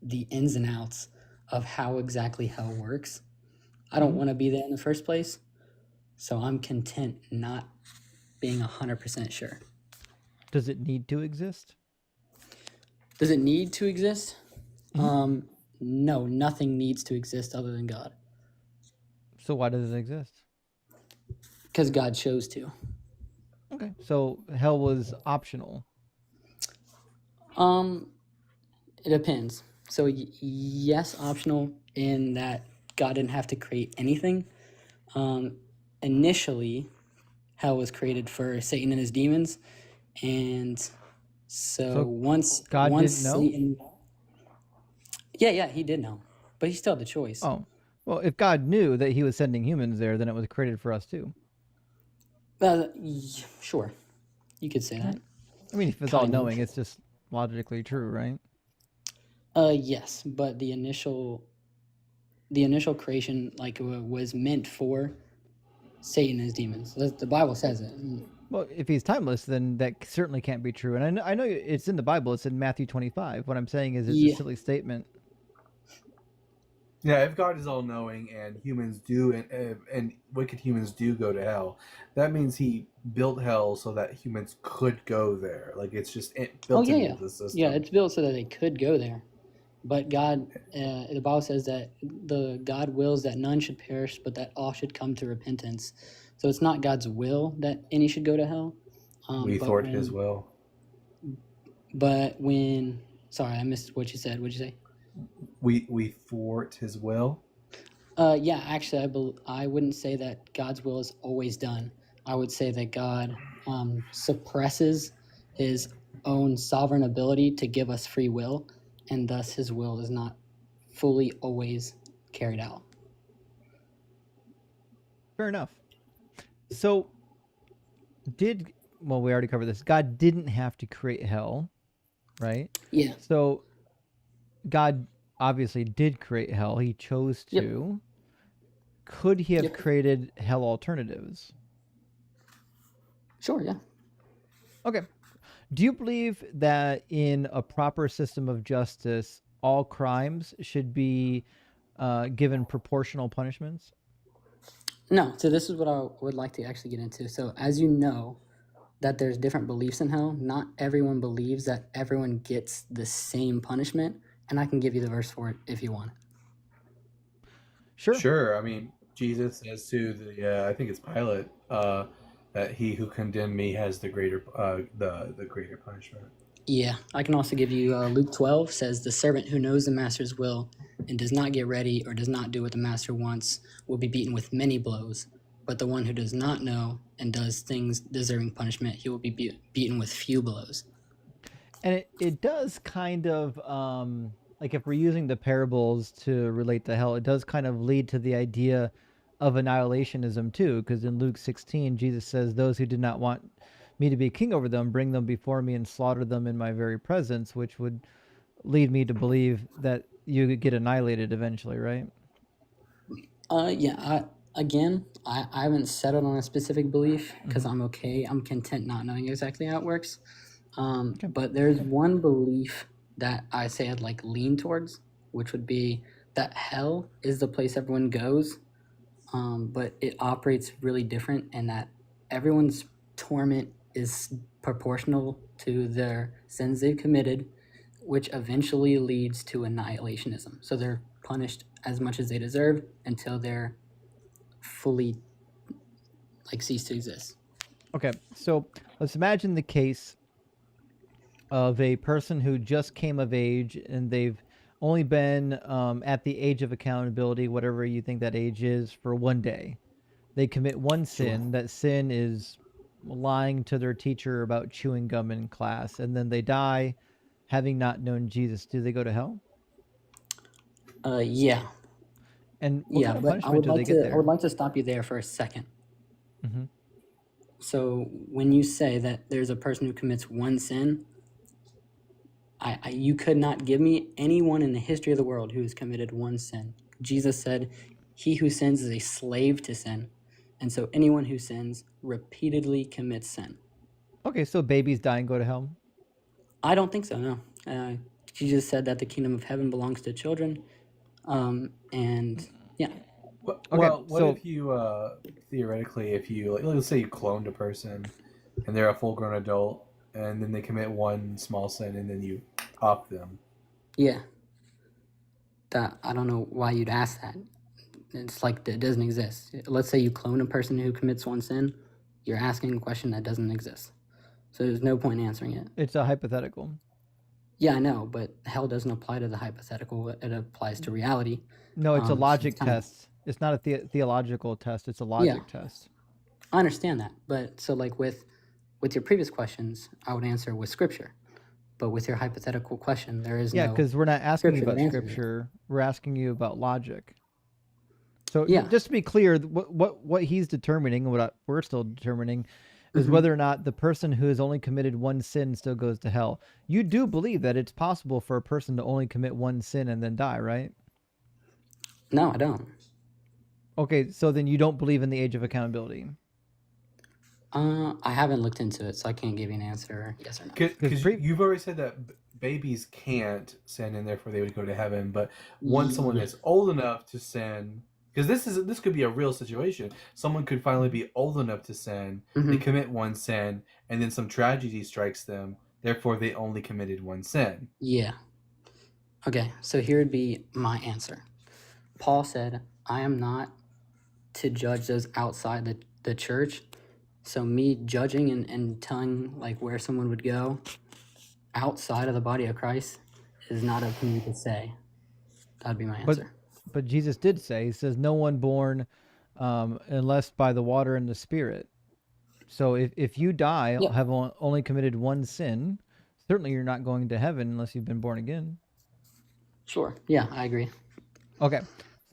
the ins and outs of how exactly hell works. I don't want to be there in the first place, so I'm content not being 100% sure. Does it need to exist? Does it need to exist? No, nothing needs to exist other than God. So why does it exist? Because God chose to. Okay. So hell was optional. It depends. So yes, optional in that God didn't have to create anything. Initially, hell was created for Satan and his demons, and so once God didn't know? Satan, yeah, he did know, but he still had the choice. Oh, well, if God knew that he was sending humans there, then it was created for us too. Sure, you could say that. I mean, if it's all knowing, it's just logically true, right? Yes, but the initial creation was meant for Satan and his demons. The Bible says it. Well, if he's timeless, then that certainly can't be true. And I know it's in the Bible. It's in Matthew 25. What I'm saying is it's a silly statement. Yeah, if God is all-knowing and humans do, and wicked humans do go to hell, that means he built hell so that humans could go there. Like, it's just built into the system. Yeah, it's built so that they could go there. But God, the Bible says that God wills that none should perish, but that all should come to repentance. So it's not God's will that any should go to hell. We thwart his will. But sorry, I missed what you said. What'd you say? We thwart his will. Yeah, actually, I wouldn't say that God's will is always done. I would say that God suppresses his own sovereign ability to give us free will, and thus his will is not fully always carried out. Fair enough. So, we already covered this. God didn't have to create hell, right? Yeah. So, God obviously did create hell. He chose to. Yep. Could he have created hell alternatives? Sure, yeah. Okay. Do you believe that in a proper system of justice, all crimes should be given proportional punishments? No. So this is what I would like to actually get into. So as you know, that there's different beliefs in hell. Not everyone believes that everyone gets the same punishment. And I can give you the verse for it if you want it. Sure. I mean, Jesus says to I think it's Pilate, that he who condemned me has the greater the greater punishment. Yeah, I can also give you Luke 12 says the servant who knows the master's will and does not get ready or does not do what the master wants will be beaten with many blows. But the one who does not know and does things deserving punishment, he will be beaten with few blows. And it does kind of, like if we're using the parables to relate to hell, it does kind of lead to the idea of annihilationism too, because in Luke 16, Jesus says, those who did not want me to be king over them, bring them before me and slaughter them in my very presence, which would lead me to believe that you could get annihilated eventually, right? Yeah, I haven't settled on a specific belief because I'm content not knowing exactly how it works. But there's one belief that I say I'd lean towards, which would be that hell is the place everyone goes, but it operates really different, and that everyone's torment is proportional to their sins they've committed, which eventually leads to annihilationism. So they're punished as much as they deserve until they're fully cease to exist. Okay, so let's imagine the case of a person who just came of age and they've only been at the age of accountability, whatever you think that age is, for one day. They commit one sin. That sin is lying to their teacher about chewing gum in class, and then they die having not known Jesus. Do they go to hell? Yeah. And what Yeah, kind of but punishment do they get I there? would like to stop you there for a second. I would like to stop you there for a second. Mm-hmm. So when you say that there's a person who commits one sin, you could not give me anyone in the history of the world who has committed one sin. Jesus said, "He who sins is a slave to sin," and so anyone who sins repeatedly commits sin. Okay, so babies die and go to hell? I don't think so. No, Jesus said that the kingdom of heaven belongs to children, and yeah. Well, what if you theoretically, if you let's say you cloned a person, and they're a full-grown adult, and then they commit one small sin, and then you off them? Yeah. That I don't know why you'd ask that. It's like it doesn't exist. Let's say you clone a person who commits one sin, you're asking a question that doesn't exist. So there's no point in answering it. It's a hypothetical. Yeah, I know, but hell doesn't apply to the hypothetical. It applies to reality. No, it's a logic test. It's not a theological test. It's a logic test. I understand that, but so like with your previous questions, I would answer with scripture. But with your hypothetical question, there is no. Yeah, because we're not asking you scripture about that answers it. scripture. We're asking you about logic. So Yeah. just to be clear, what he's determining, what we're still determining, is Mhm. whether or not the person who has only committed one sin still goes to hell. You do believe that it's possible for a person to only commit one sin and then die, right? No, I don't. Okay, so then you don't believe in the age of accountability. I haven't looked into it, so I can't give you an answer. Yes or no. Because you've already said that babies can't sin, and therefore they would go to heaven. But once someone is old enough to sin, because this could be a real situation. Someone could finally be old enough to sin. They commit one sin, and then some tragedy strikes them. Therefore, they only committed one sin. Yeah. Okay, so here would be my answer. Paul said, "I am not to judge those outside the church." So me judging and telling like where someone would go outside of the body of Christ is not up to me to say. That'd be my answer. But Jesus did say, he says, no one born unless by the water and the Spirit. So if you die, have only committed one sin, certainly you're not going to heaven unless you've been born again. Sure. Yeah, I agree. Okay.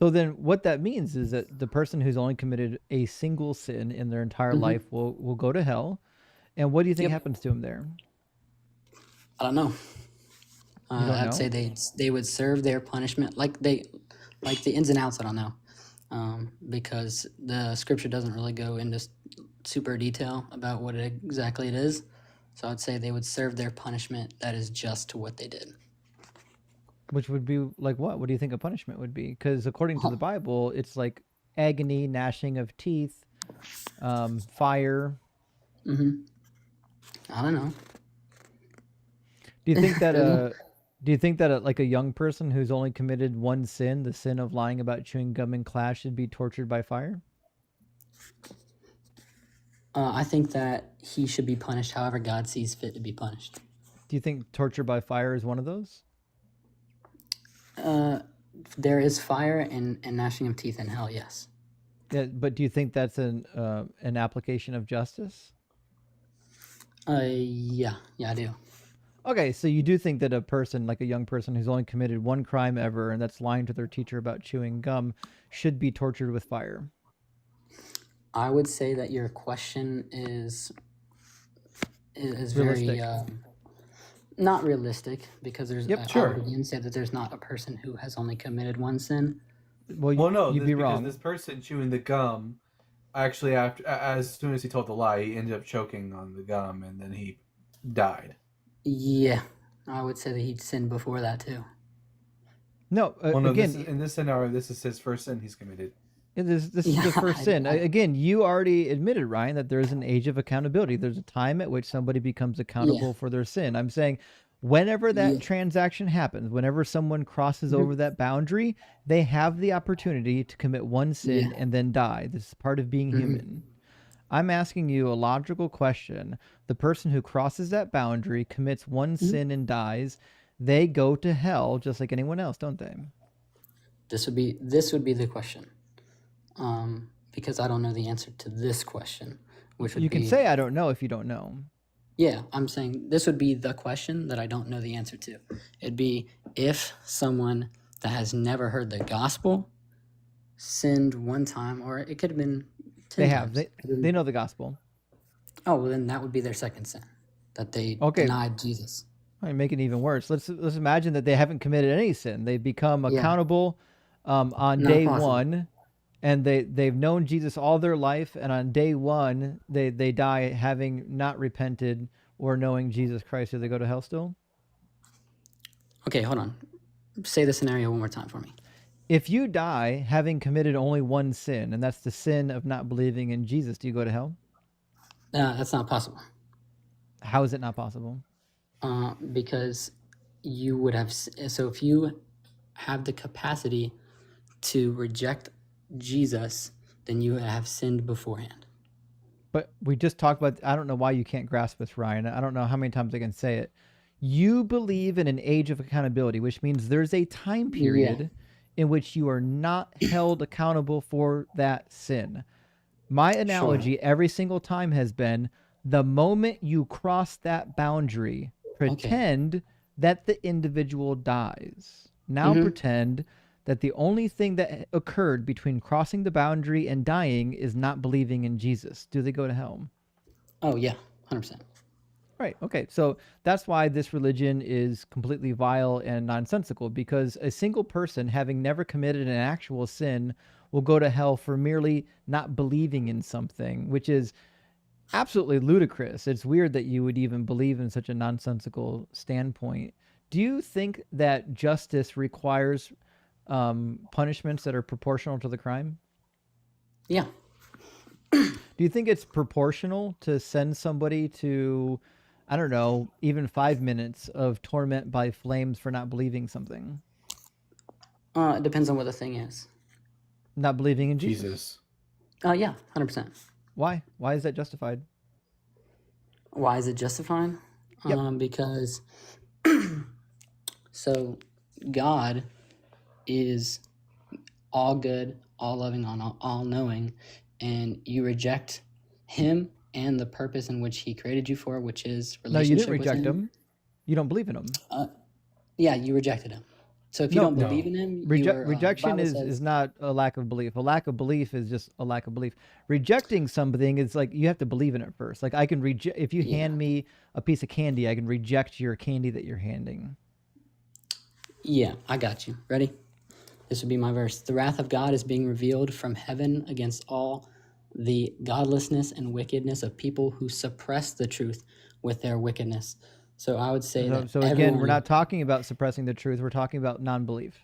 So then what that means is that the person who's only committed a single sin in their entire life will go to hell. And what do you think happens to him there? I don't know. You don't I'd know? say they would serve their punishment like the ins and outs. I don't know, because the scripture doesn't really go into super detail about what exactly it is. So I'd say they would serve their punishment that is just to what they did. Which would be like what? What do you think a punishment would be? Because according to the Bible, it's like agony, gnashing of teeth, fire. I don't know. Do you think that like a young person who's only committed one sin, the sin of lying about chewing gum in class, should be tortured by fire? I think that he should be punished however God sees fit to be punished. Do you think torture by fire is one of those? There is fire and gnashing of teeth in hell, yes. Yeah, but do you think that's an application of justice? Yeah, I do. Okay, so you do think that a person, like a young person who's only committed one crime ever, and that's lying to their teacher about chewing gum, should be tortured with fire? I would say that your question is Realistic. very not realistic, because there's Sure. I would again say that there's not a person who has only committed one sin. Well, no, you'd be because wrong. this person chewing the gum, actually, as soon as he told the lie, he ended up choking on the gum, and then he died. Yeah, I would say that he'd sinned before that too. No, again, in this scenario, this is his first sin he's committed. This is the first sin. Again, you already admitted, Ryan, that there's an age of accountability. There's a time at which somebody becomes accountable for their sin. I'm saying whenever that transaction happens, whenever someone crosses over that boundary, they have the opportunity to commit one sin and then die. This is part of being human. I'm asking you a logical question. The person who crosses that boundary, commits one sin and dies, they go to hell just like anyone else, don't they? This would be the question. Because I don't know the answer to this question, which would you can say I don't know if you don't know. Yeah, I'm saying this would be the question that I don't know the answer to. It'd be if someone that has never heard the gospel sinned one time, or it could have been 10 They have. times. They know the gospel. Oh, well, then that would be their second sin, that they denied Jesus. I make it even worse. Let's imagine that they haven't committed any sin. They become accountable on Not day possible. one, and they've known Jesus all their life, and on day one they die having not repented or knowing Jesus Christ. Do they go to hell still? Okay, hold on. Say the scenario one more time for me. If you die having committed only one sin, and that's the sin of not believing in Jesus, do you go to hell? That's not possible. How is it not possible? Because you would have, so if you have the capacity to reject Jesus, then you have sinned beforehand. But we just talked about, I don't know why you can't grasp this, Ryan. I don't know how many times I can say it. You believe in an age of accountability, which means there's a time period in which you are not held accountable for that sin. My analogy every single time has been, the moment you cross that boundary, pretend that the individual dies. Now pretend that the only thing that occurred between crossing the boundary and dying is not believing in Jesus. Do they go to hell? Oh, yeah, 100%. Right. Okay. So that's why this religion is completely vile and nonsensical, because a single person having never committed an actual sin will go to hell for merely not believing in something, which is absolutely ludicrous. It's weird that you would even believe in such a nonsensical standpoint. Do you think that justice requires punishments that are proportional to the crime? Yeah. Do you think it's proportional to send somebody to, I don't know, even 5 minutes of torment by flames for not believing something? It depends on what the thing is. Not believing in Jesus. Yeah, 100%. Why? Why is that justified? Why is it justified? Because so God is all good, all loving, all knowing, and you reject him and the purpose in which he created you for, which is relationship. No, you didn't with reject him. You don't believe in him. Yeah, you rejected him. So if you don't believe in him, rejection is not a lack of belief. A lack of belief is just a lack of belief. Rejecting something is like you have to believe in it first. Like I can reject, if you hand me a piece of candy, I can reject your candy that you're handing. Yeah, I got you. Ready? This would be my verse. The wrath of God is being revealed from heaven against all the godlessness and wickedness of people who suppress the truth with their wickedness. So I would say that. So again, we're not talking about suppressing the truth. We're talking about non-belief.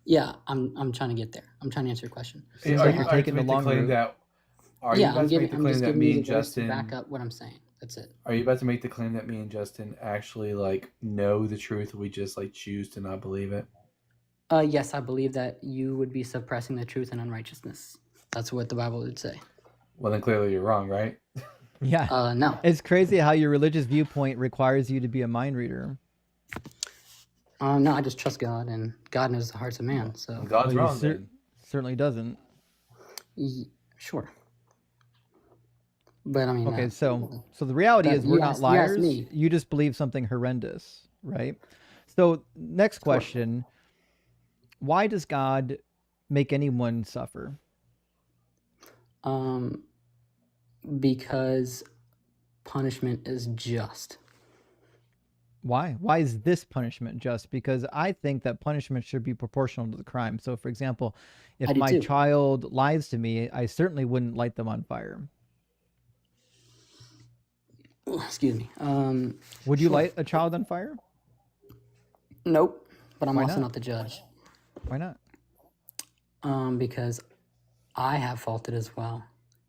Yeah, I'm trying to get there. I'm trying to answer your question. Seems like you're taking the long route. I'm just giving you the verse to back up what I'm saying. That's it. Are you about to make the claim that me and Justin actually like know the truth? We just like choose to not believe it? Yes, I believe that you would be suppressing the truth and unrighteousness. That's what the Bible would say. Well, then clearly you're wrong, right? Yeah. No. It's crazy how your religious viewpoint requires you to be a mind reader. No, I just trust God, and God knows the hearts of man. So God's wrong. Certainly doesn't. Sure. But I mean, okay. So the reality is we're not liars. You just believe something horrendous, right? So next question: why does God make anyone suffer? Because punishment is just. Why? Why is this punishment just? Because I think that punishment should be proportional to the crime. So, for example, if my child lies to me, I certainly wouldn't light them on fire. Excuse me. Would you light a child on fire? Nope. But I'm also not the judge. Why not? Because I have faulted as well.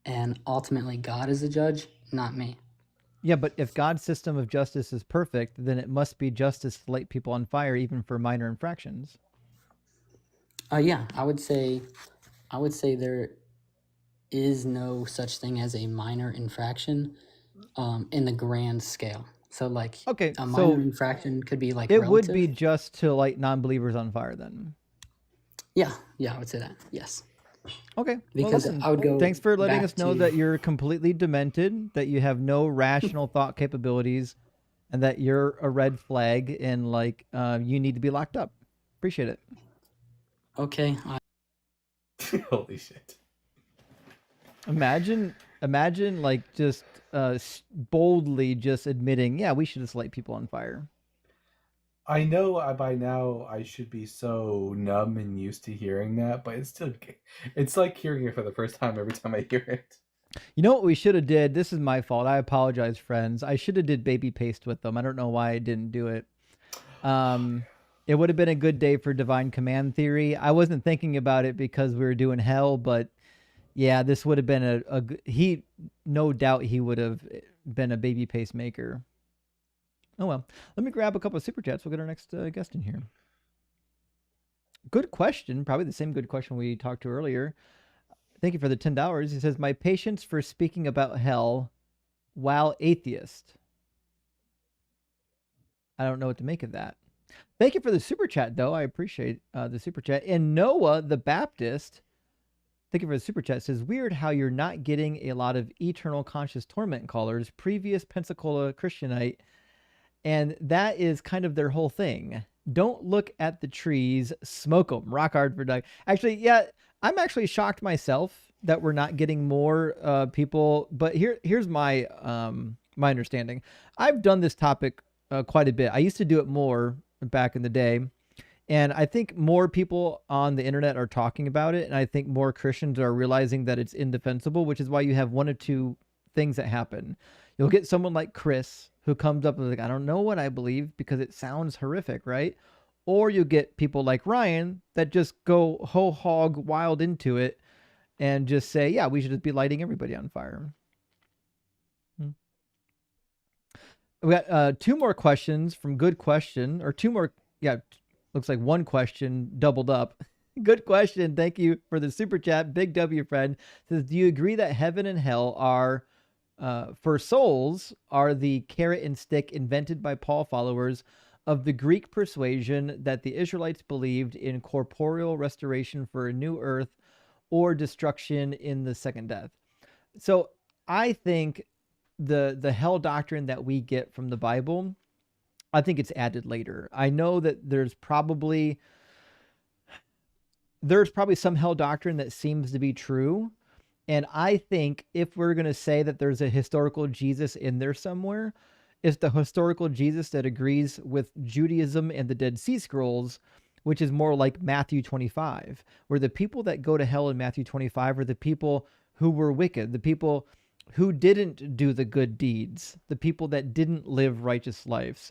And ultimately, God is the judge, not me. Yeah, but if God's system of justice is perfect, then it must be justice to light people on fire, even for minor infractions. Yeah, I would say there is no such thing as a minor infraction in the grand scale. So, like, a minor infraction could be like it relative. would be just to light non-believers on fire, then. Yeah, I would say that. Yes. Okay. Because I would go. Thanks for letting us know that you're completely demented, that you have no rational thought capabilities, and that you're a red flag, and like you need to be locked up. Appreciate it. Okay. Holy shit. Imagine like just boldly just admitting, yeah, we should just light people on fire. I know by now I should be so numb and used to hearing that, but it's like hearing it for the first time every time I hear it. You know what we should have did? This is my fault. I apologize, friends. I should have did baby paste with them. I don't know why I didn't do it. It would have been a good day for divine command theory. I wasn't thinking about it because we were doing hell, but yeah, this would have been he no doubt he would have been a baby paste maker. Oh well. Let me grab a couple of super chats. We'll get our next guest in here. Good question. Probably the same good question we talked to earlier. Thank you for the $10. He says, my patience for speaking about hell while atheist. I don't know what to make of that. Thank you for the super chat, though. I appreciate the super chat. And Noah the Baptist, thank you for the super chat, says, weird how you're not getting a lot of eternal conscious torment callers, previous Pensacola Christianite, and that is kind of their whole thing. Don't look at the trees, smoke them, rock hard for Doug. Actually, yeah, I'm actually shocked myself that we're not getting more people, but here's my my understanding. I've done this topic quite a bit. I used to do it more back in the day, and I think more people on the internet are talking about it, and I think more Christians are realizing that it's indefensible, which is why you have one or two things that happen. You'll get someone like Chris who comes up and is like, I don't know what I believe because it sounds horrific, right? Or you get people like Ryan that just go whole hog wild into it and just say, yeah, we should just be lighting everybody on fire. We got two more questions from Good Question, or two more. Yeah, looks like one question doubled up. Good question. Thank you for the super chat. Big W friend says, do you agree that heaven and hell are, for souls, are the carrot and stick invented by Paul followers of the Greek persuasion that the Israelites believed in corporeal restoration for a new earth or destruction in the second death? So I think the hell doctrine that we get from the Bible, I think it's added later. I know that there's probably some hell doctrine that seems to be true. And I think if we're going to say that there's a historical Jesus in there somewhere, it's the historical Jesus that agrees with Judaism and the Dead Sea Scrolls, which is more like Matthew 25, where the people that go to hell in Matthew 25 are the people who were wicked, the people who didn't do the good deeds, the people that didn't live righteous lives.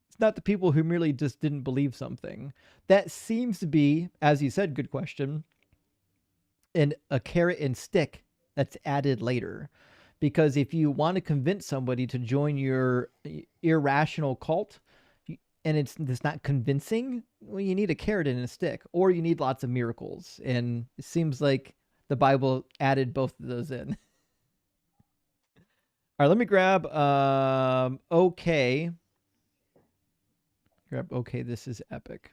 It's not the people who merely just didn't believe something. That seems to be, as you said, good question, and a carrot and stick that's added later. Because if you want to convince somebody to join your irrational cult and it's not convincing, well, you need a carrot and a stick, or you need lots of miracles. And it seems like the Bible added both of those in. All right, let me grab okay. Grab okay, this is epic.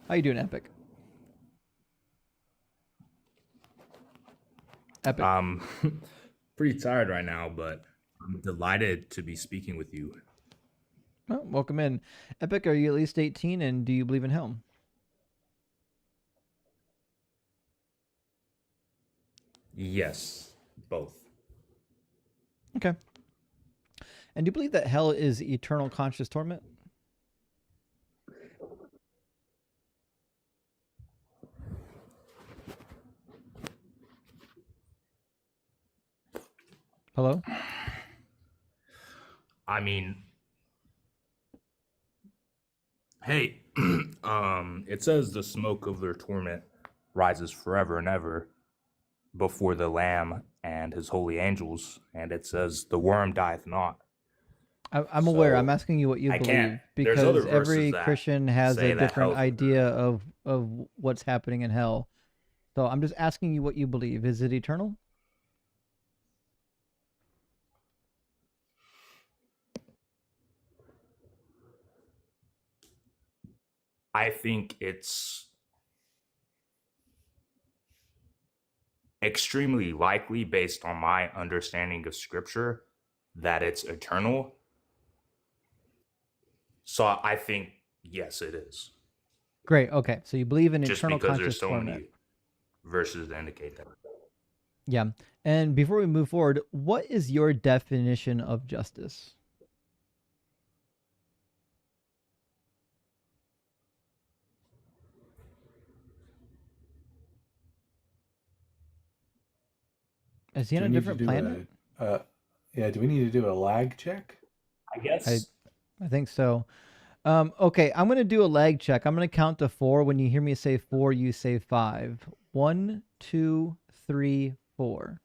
How you doing, Epic? Epic. Pretty tired right now, but I'm delighted to be speaking with you. Oh, welcome in. Epic, are you at least 18 and do you believe in hell? Yes, both. Okay. And do you believe that hell is eternal conscious torment? Hello? I mean, hey, it says the smoke of their torment rises forever and ever before the Lamb and his holy angels, and it says the worm dieth not. I'm aware. I'm asking you what you believe, because every Christian has a different idea of what's happening in hell. So I'm just asking you what you believe. Is it eternal? I think it's extremely likely, based on my understanding of scripture, that it's eternal. So I think yes, it is. Great. Okay. So you believe in Just eternal because conscious there's so torment. many verses that indicate that. Yeah. And before we move forward, what is your definition of justice? Is he on Do a we need to different do planet? yeah, do we need to do a lag check? I guess. I think so. Okay, I'm going to do a lag check. I'm going to count to 4. When you hear me say 4, you say 5. 1, 2, 3, 4.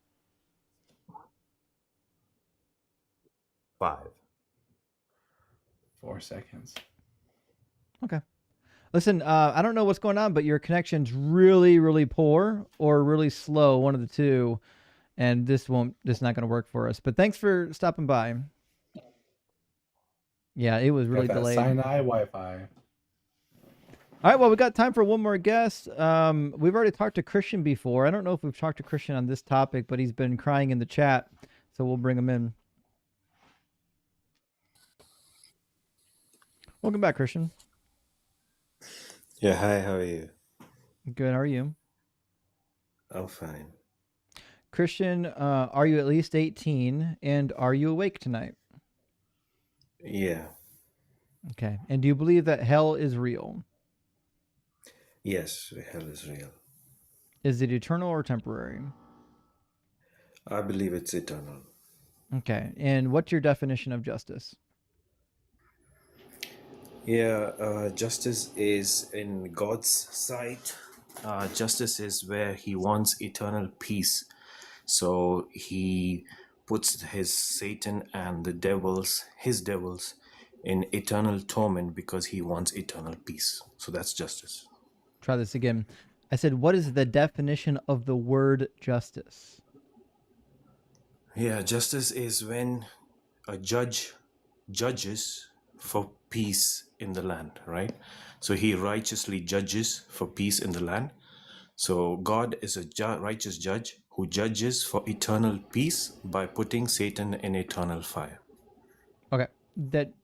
5. 4 seconds. Okay. Listen, I don't know what's going on, but your connection's really, really poor or really slow, one of the two, and this is not going to work for us. But thanks for stopping by. Yeah, it was really Got that delayed. Sinai Wi-Fi. All right, well, we got time for one more guest. We've already talked to Christian before. I don't know if we've talked to Christian on this topic, but he's been crying in the chat, so we'll bring him in. Welcome back, Christian. Yeah, hi, how are you? Good, how are you? I'm fine. Christian, are you at least 18, and are you awake tonight? Yeah, Okay, and do you believe that hell is real? yes, hell is real. Is it eternal or temporary? I believe it's eternal. Okay, and what's your definition of justice? Yeah, justice is in God's sight. Justice is where he wants eternal peace. So he puts his Satan and the devils, his devils, in eternal torment because he wants eternal peace. So that's justice. Try this again. I said, what is the definition of the word justice? Yeah, justice is when a judge judges for peace in the land, right? So he righteously judges for peace in the land. So God is a righteous judge who judges for eternal peace by putting Satan in eternal fire. Okay,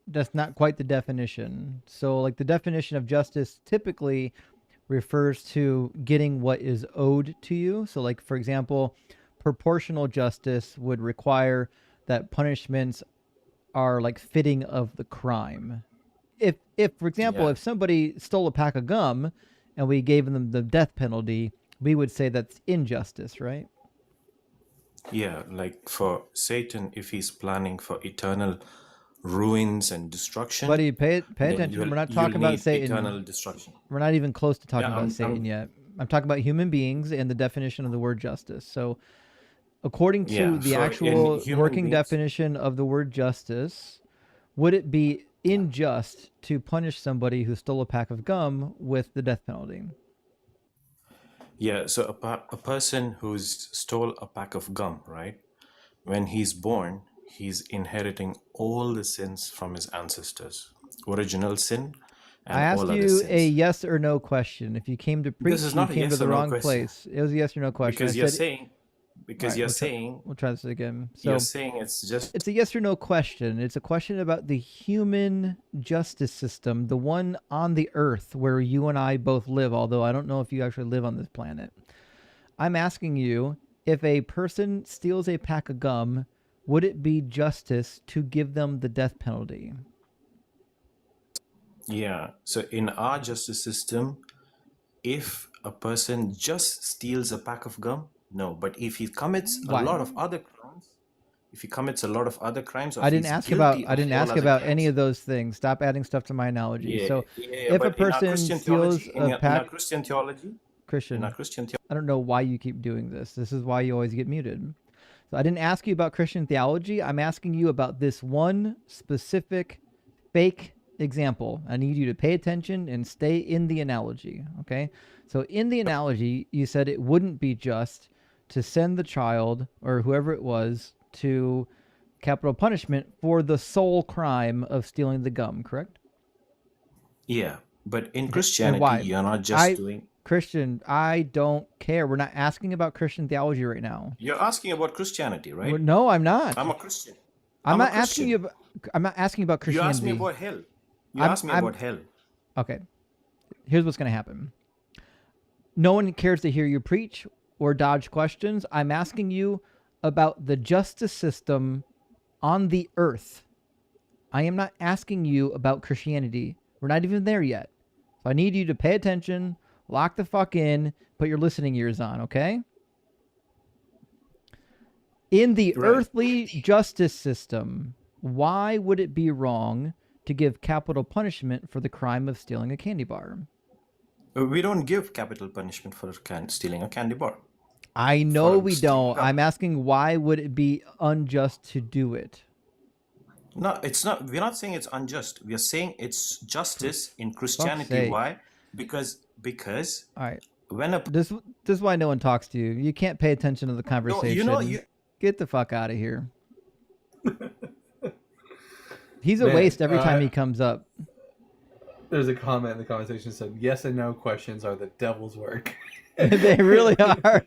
that's not quite the definition. So, like, the definition of justice typically refers to getting what is owed to you. So, like, for example, proportional justice would require that punishments are like fitting of the crime. If for example, Yeah. if somebody stole a pack of gum and we gave them the death penalty, we would say that's injustice, right? Yeah, like for Satan, if he's planning for eternal ruins and destruction, Buddy, pay then attention. We're not you'll talking about need Satan. eternal destruction. We're not even close to talking Yeah, about Satan yet. I'm talking about human beings and the definition of the word justice. So according to Yeah, the for actual human working beings- definition of the word justice, would it be unjust to punish somebody who stole a pack of gum with the death penalty? Yeah, so a person who's stole a pack of gum, right? When he's born, he's inheriting all the sins from his ancestors. Original sin and I asked all other you sins. a yes or no question. If you came to preach, This is you not a came to yes the or no wrong question. place. It was a yes or no question. Because I you're said, saying, because Alright, you're we'll try- saying, we'll try this again. you're So saying it's just it's a yes or no question. It's a question about the human justice system, the one on the earth where you and I both live, although I don't know if you actually live on this planet. I'm asking you, if a person steals a pack of gum, would it be justice to give them the death penalty? Yeah. So in our justice system, if a person just steals a pack of gum, no. But if he commits Why? a lot of other crimes, or I if didn't he's ask guilty about of I didn't all ask other about crimes, any of those things. Stop adding stuff to my analogy. yeah, So yeah. if a But in our person Christian steals theology, a in our pack, Christian theology, Christian, in our Christian theology, I don't know why you keep doing this. This is why you always get muted. So I didn't ask you about Christian theology. I'm asking you about this one specific fake example. I need you to pay attention and stay in the analogy, okay? So in the analogy, you said it wouldn't be just to send the child or whoever it was to capital punishment for the sole crime of stealing the gum, correct? yeah. But in And Christianity, why? you're not just doing. Christian, I don't care. We're not asking about Christian theology right now. You're asking about Christianity, right? Well, no, I'm not. I'm a Christian. I'm I'm a not asking Christian. you. I'm not asking about You asked Christianity. me about hell. You asked me about hell. Okay. Here's what's going to happen. No one cares to hear you preach or dodge questions. I'm asking you about the justice system on the earth. I am not asking you about Christianity. We're not even there yet. So I need you to pay attention, lock the fuck in, put your listening ears on, okay? In the earthly justice system, why would it be wrong to give capital punishment for the crime of stealing a candy bar? We don't give capital punishment for stealing a candy bar. I know we don't. I'm asking why would it be unjust to do it? No, it's not. We're not saying it's unjust. We are saying it's justice in Christianity. Why? Because all right. When this is why no one talks to you. You can't pay attention to the conversation. Get the fuck out of here. He's a waste every time he comes up. There's a comment in the conversation that said, "Yes and no questions are the devil's work." They really are.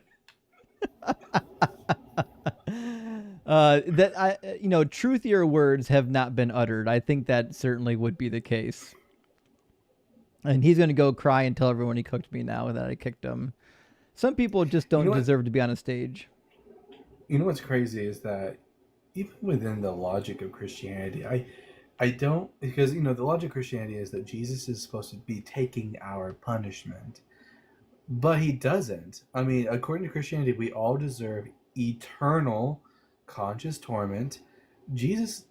Truthier words have not been uttered. I think that certainly would be the case. And he's going to go cry and tell everyone he cooked me now that I kicked him. Some people just don't deserve to be on a stage. You know what's crazy is that even within the logic of Christianity, I don't, because, the logic of Christianity is that Jesus is supposed to be taking our punishment. But he doesn't. I mean, according to Christianity, we all deserve eternal conscious torment. Jesus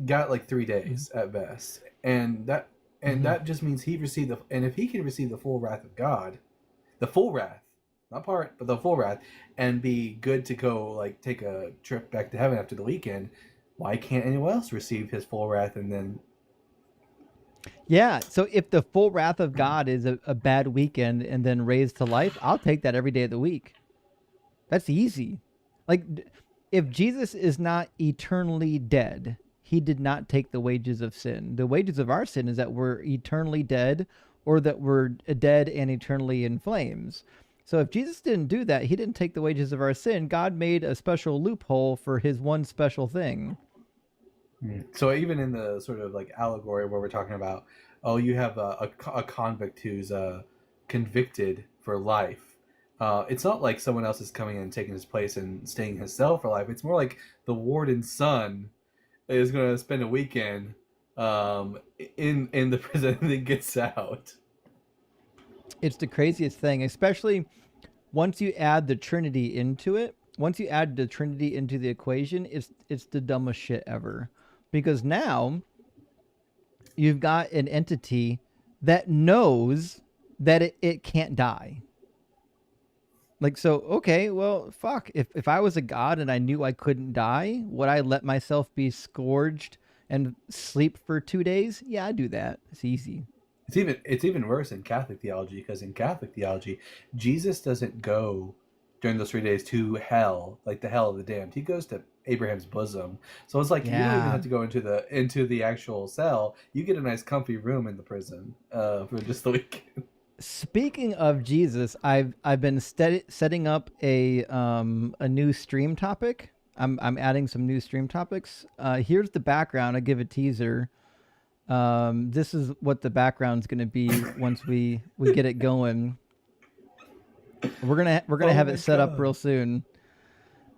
got like 3 days at best. And that just means he received and if he can receive the full wrath of God, the full wrath, not part, but the full wrath, and be good to go like take a trip back to heaven after the weekend, why can't anyone else receive his full wrath and then? Yeah, so if the full wrath of God is a bad weekend and then raised to life, I'll take that every day of the week. That's easy. Like, if Jesus is not eternally dead, he did not take the wages of sin. The wages of our sin is that we're eternally dead or that we're dead and eternally in flames. So if Jesus didn't do that, he didn't take the wages of our sin. God made a special loophole for his one special thing. So even in the sort of like allegory where we're talking about, oh, you have a convict who's convicted for life. It's not like someone else is coming in and taking his place and staying in his cell for life. It's more like the warden's son is going to spend a weekend in the prison and then gets out. It's the craziest thing, especially once you add the Trinity into it. Once you add the Trinity into the equation, it's the dumbest shit ever. Because now you've got an entity that knows that it can't die. Like, so, okay, well, fuck. If I was a god and I knew I couldn't die, would I let myself be scourged and sleep for 2 days? Yeah, I'd do that. It's easy. It's even worse in Catholic theology, because in Catholic theology, Jesus doesn't go during those 3 days to hell, like the hell of the damned. He goes to Abraham's bosom. So it's like you don't even have to go into the actual cell. You get a nice comfy room in the prison for just the weekend. Speaking of Jesus, I've been setting up a new stream topic. I'm adding some new stream topics. Here's the background. I give a teaser. This is what the background's going to be once we get it going. We're gonna have it set up real soon.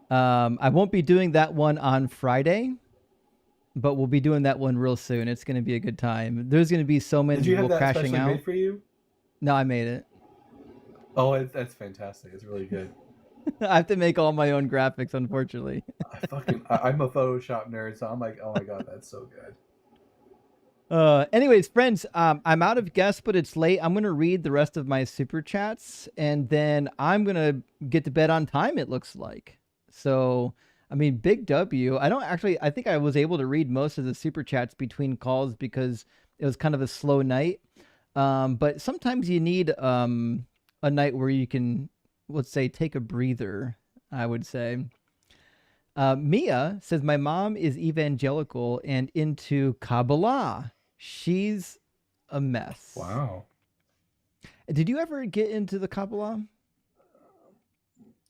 I won't be doing that one on Friday, but we'll be doing that one real soon. It's gonna be a good time. There's gonna be so many people crashing out. Made for you? No, I made it. Oh, that's fantastic. It's really good. I have to make all my own graphics, unfortunately. I'm a Photoshop nerd, so I'm like, oh my god, that's so good. Anyways, friends, I'm out of guests, but it's late. I'm going to read the rest of my super chats, and then I'm going to get to bed on time, it looks like. So, I mean, big W. I think I was able to read most of the super chats between calls because it was kind of a slow night. But sometimes you need a night where you can, let's say, take a breather, I would say. Mia says, my mom is evangelical and into Kabbalah. She's a mess. Wow. Did you ever get into the Kabbalah?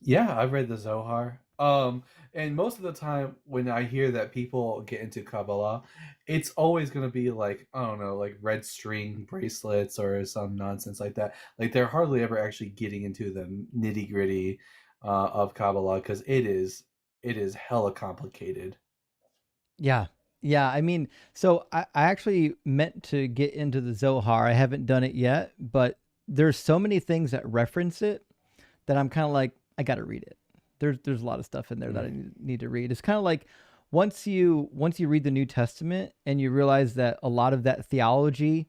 Yeah, I've read the Zohar. And most of the time when I hear that people get into Kabbalah, it's always gonna be like, I don't know, like red string bracelets or some nonsense like that. Like they're hardly ever actually getting into the nitty gritty of Kabbalah because it is hella complicated. Yeah. Yeah. I mean, so I actually meant to get into the Zohar. I haven't done it yet, but there's so many things that reference it that I'm kind of like, I got to read it. There's a lot of stuff in there that I need to read. It's kind of like once you read the New Testament and you realize that a lot of that theology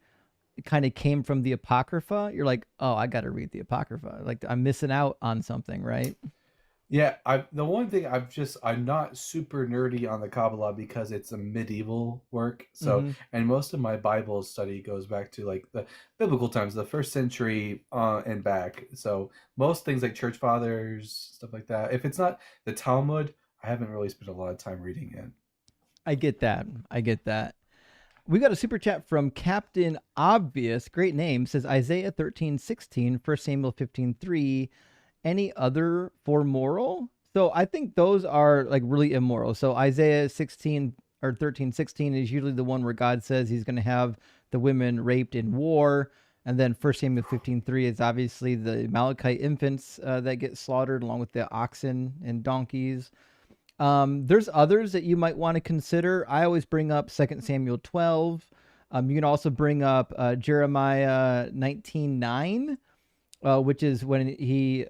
kind of came from the Apocrypha, you're like, oh, I got to read the Apocrypha. Like I'm missing out on something, right? Yeah, the one thing I'm not super nerdy on the Kabbalah because it's a medieval work. So, Mm-hmm. and most of my Bible study goes back to like the biblical times, the first century and back. So most things like church fathers, stuff like that. If it's not the Talmud, I haven't really spent a lot of time reading it. I get that. I get that. We got a super chat from Captain Obvious. Great name. Says Isaiah 13:16, 1 Samuel 15:3. Any other for moral? So I think those are like really immoral. So Isaiah 16 or 13:16 is usually the one where God says he's going to have the women raped in war. And then 1 Samuel 15:3 is obviously the Amalekite infants that get slaughtered along with the oxen and donkeys. There's others that you might want to consider. I always bring up 2 Samuel 12. You can also bring up Jeremiah 19:9, which is when he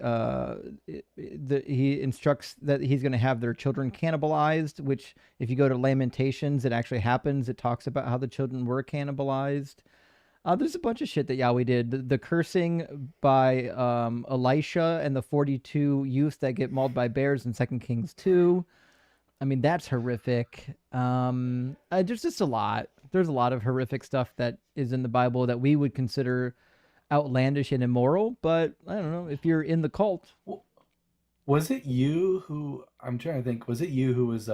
instructs that he's going to have their children cannibalized, which if you go to Lamentations, it actually happens. It talks about how the children were cannibalized. There's a bunch of shit that Yahweh did. The cursing by Elisha and the 42 youths that get mauled by bears in 2 Kings 2. I mean, that's horrific. There's just a lot. There's a lot of horrific stuff that is in the Bible that we would consider outlandish and immoral. But I don't know if you're in the cult. Was it you who I'm trying to think? Was it you who was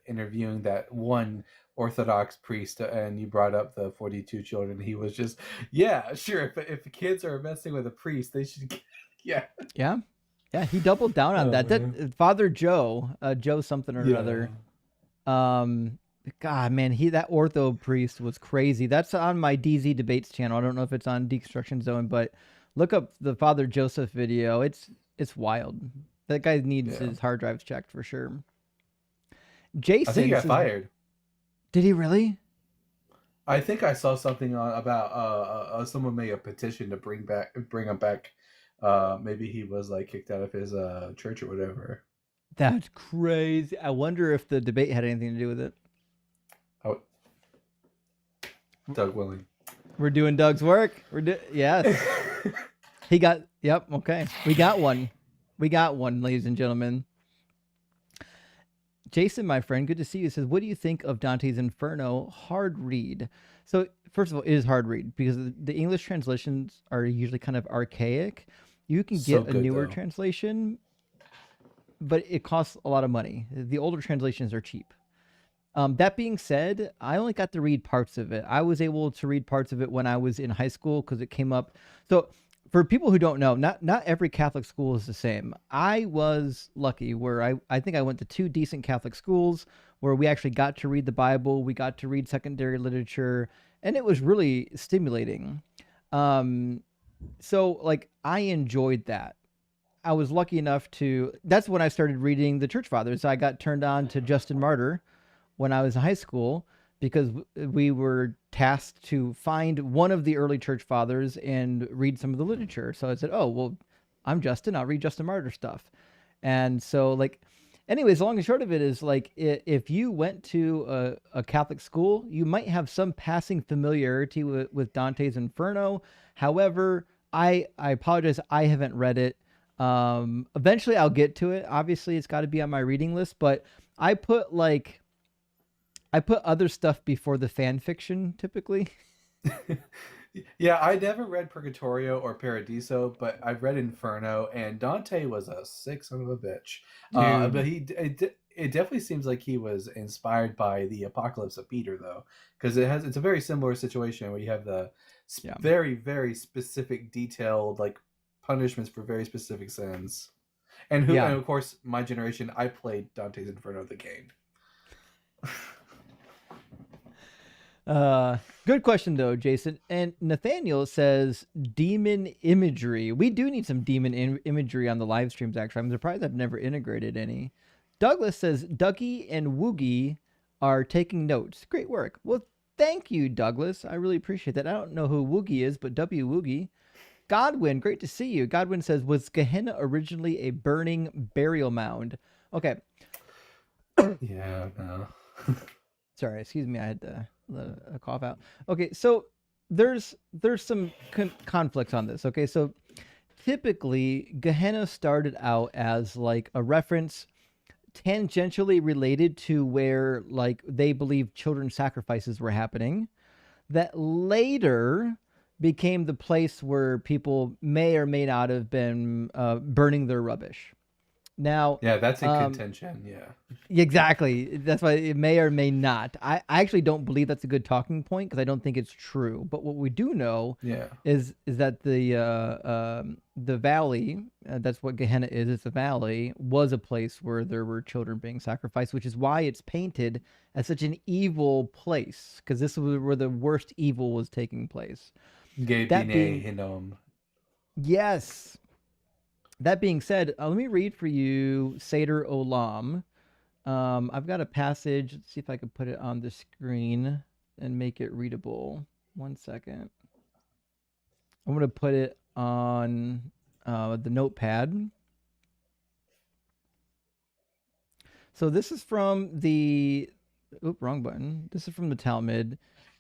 interviewing that one Orthodox priest, and you brought up the 42 children? He was just, yeah, sure. If the kids are messing with a priest, they should, yeah, Yeah. Yeah, he doubled down on Oh, that. man. That Father Joe, Joe something or Yeah. another. God, man, that ortho priest was crazy. That's on my DZ debates channel. I don't know if it's on Deconstruction Zone, but look up the Father Joseph video. It's wild. That guy needs Yeah. his hard drives checked for sure. I Jason, think he got fired. Did he really? I think I saw something on about someone made a petition to bring him back. Maybe he was like kicked out of his church or whatever. That's crazy. I wonder if the debate had anything to do with it. Oh, Doug Willing. We're doing Doug's work. Yes. He got. Yep. Okay. We got one. Ladies and gentlemen. Jason, my friend, good to see you. Says, what do you think of Dante's Inferno? Hard read. So, first of all, it is hard read because the English translations are usually kind of archaic. You can So get a good, newer though. translation, but it costs a lot of money. The older translations are cheap. That being said, I only got to read parts of it. I was able to read parts of it when I was in high school because it came up. So for people who don't know, not every Catholic school is the same. I was lucky where I think I went to 2 decent Catholic schools where we actually got to read the Bible. We got to read secondary literature, and it was really stimulating. So like I enjoyed that. I was lucky enough that's when I started reading the Church Fathers. I got turned on to Justin Martyr when I was in high school because we were tasked to find one of the early church fathers and read some of the literature. So I said, oh, well, I'm Justin. I'll read Justin Martyr stuff. And so like, anyways, the long and short of it is like, if you went to a Catholic school, you might have some passing familiarity with Dante's Inferno. However, I apologize. I haven't read it. Eventually I'll get to it. Obviously it's got to be on my reading list, but I put other stuff before the fan fiction typically. Yeah, I never read Purgatorio or Paradiso, but I've read Inferno, and Dante was a sick son of a bitch. But it definitely seems like he was inspired by the Apocalypse of Peter, though, because it's a very similar situation where you have the very, very specific, detailed like punishments for very specific sins. And Yeah. and of course, my generation, I played Dante's Inferno, the game. Good question though, Jason. And Nathaniel says demon imagery. We do need some demon imagery on the live streams. Actually, I'm surprised I've never integrated any. Douglas says Dougie and Woogie are taking notes. Great work. Well, thank you, Douglas. I really appreciate that. I don't know who Woogie is, but W Woogie. Godwin, great to see you. Godwin says, was Gehenna originally a burning burial mound? Okay. Yeah, no. Sorry, excuse me. I had to let a cough out. Okay, so there's some conflicts on this. Okay, so typically Gehenna started out as like a reference tangentially related to where like they believe children sacrifices were happening, that later became the place where people may or may not have been burning their rubbish. Now, yeah, that's in contention. Yeah, exactly. That's why it may or may not. I actually don't believe that's a good talking point because I don't think it's true. But what we do know, is that the valley, that's what Gehenna is. It's a valley, was a place where there were children being sacrificed, which is why it's painted as such an evil place, because this was where the worst evil was taking place. Yes. That being said, let me read for you Seder Olam. I've got a passage. Let's see if I can put it on the screen and make it readable. 1 second. I'm going to put it on the notepad. So this is from the... Oop, wrong button. This is from the Talmud.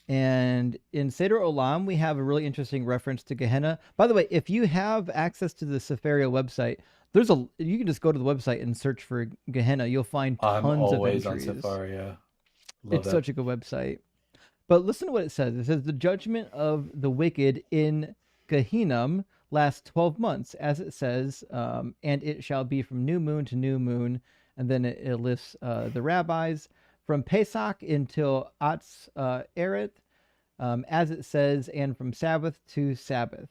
And in Seder Olam, we have a really interesting reference to Gehenna. By the way, if you have access to the Sefaria website, you can just go to the website and search for Gehenna. You'll find tons of entries. I'm always on Sefaria. It's such a good website. But listen to what it says. It says, the judgment of the wicked in Gehinnom lasts 12 months, as it says, and it shall be from new moon to new moon. And then it lists the rabbis. From Pesach until Atz Eret, as it says, and from Sabbath to Sabbath.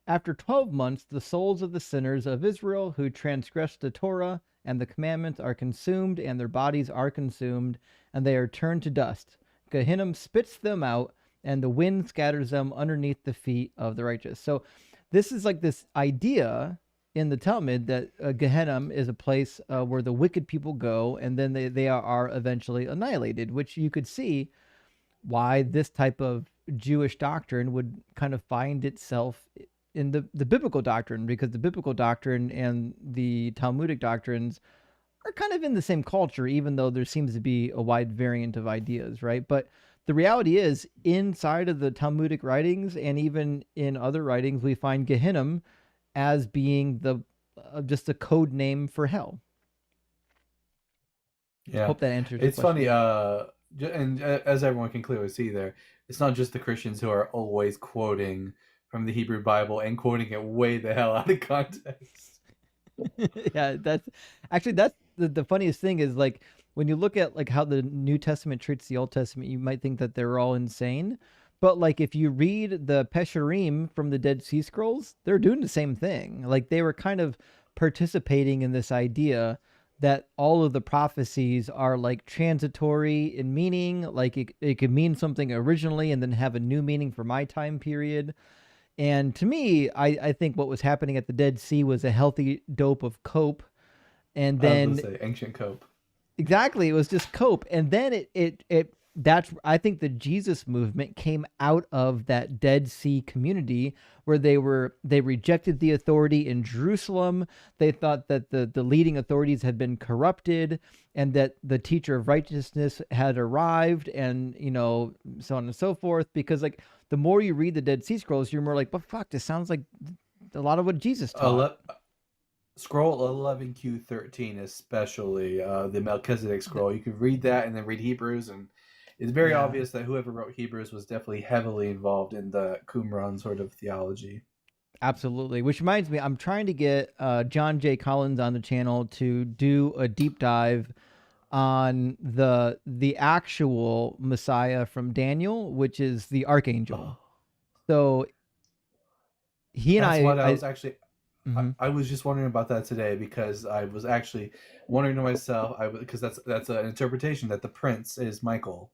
After 12 months, the souls of the sinners of Israel who transgressed the Torah and the commandments are consumed, and their bodies are consumed, and they are turned to dust. Gehinnom spits them out, and the wind scatters them underneath the feet of the righteous. So this is like this idea in the Talmud that Gehenna is a place where the wicked people go, and then they are eventually annihilated, which you could see why this type of Jewish doctrine would kind of find itself in the biblical doctrine, because the biblical doctrine and the Talmudic doctrines are kind of in the same culture, even though there seems to be a wide variant of ideas, right? But the reality is, inside of the Talmudic writings and even in other writings, we find Gehinnom as being the just a code name for hell. Yeah, hope that answers. It's your question. funny, and as everyone can clearly see there, it's not just the Christians who are always quoting from the Hebrew Bible and quoting it way the hell out of context. Yeah, that's the funniest thing is, like, when you look at like how the New Testament treats the Old Testament, you might think that they're all insane. But like if you read the Pesharim from the Dead Sea Scrolls, they're doing the same thing. Like they were kind of participating in this idea that all of the prophecies are like transitory in meaning, like it could mean something originally and then have a new meaning for my time period. And to me, I think what was happening at the Dead Sea was a healthy dope of cope. And then I was gonna say ancient cope. Exactly, it was just cope. And then that's, I think the Jesus movement came out of that Dead Sea community where they rejected the authority in Jerusalem. They thought that the leading authorities had been corrupted and that the teacher of righteousness had arrived, and so on and so forth. Because like the more you read the Dead Sea Scrolls, you're more like, but fuck, this sounds like a lot of what Jesus taught. Scroll 11Q13, especially the Melchizedek scroll. You could read that and then read Hebrews, and it's very obvious that whoever wrote Hebrews was definitely heavily involved in the Qumran sort of theology. Absolutely. Which reminds me, I'm trying to get John J. Collins on the channel to do a deep dive on the actual Messiah from Daniel, which is the archangel. So he and That's what I was actually... I was just wondering about that today because I was actually wondering to myself, because that's an interpretation that the prince is Michael.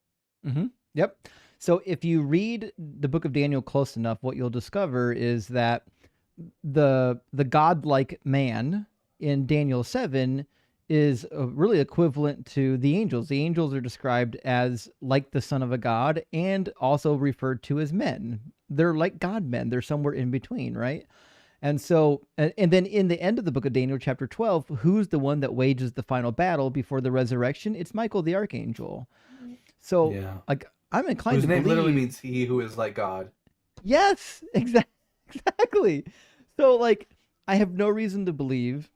Yep. So if you read the book of Daniel close enough, what you'll discover is that the godlike man in Daniel 7 is really equivalent to the angels. The angels are described as like the son of a god and also referred to as men. They're like God men. They're somewhere in between, right? And so, and then in the end of the book of Daniel, chapter 12, who's the one that wages the final battle before the resurrection? It's Michael the archangel. So, like, I'm inclined to Whose name believe... literally means he who is like God. Yes, exactly. So, like, I have no reason to believe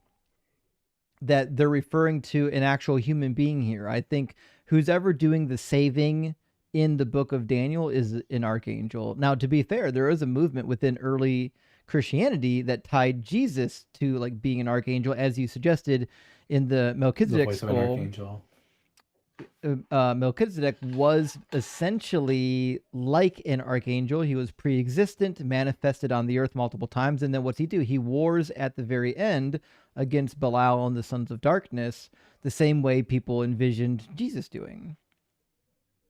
that they're referring to an actual human being here. I think who's ever doing the saving in the book of Daniel is an archangel. Now, to be fair, there is a movement within early Christianity that tied Jesus to like being an archangel, as you suggested in the Melchizedek scroll. Melchizedek was essentially like an archangel. He was pre-existent, manifested on the earth multiple times, and then what's he do? He wars at the very end against Belial and the sons of darkness, the same way people envisioned Jesus doing.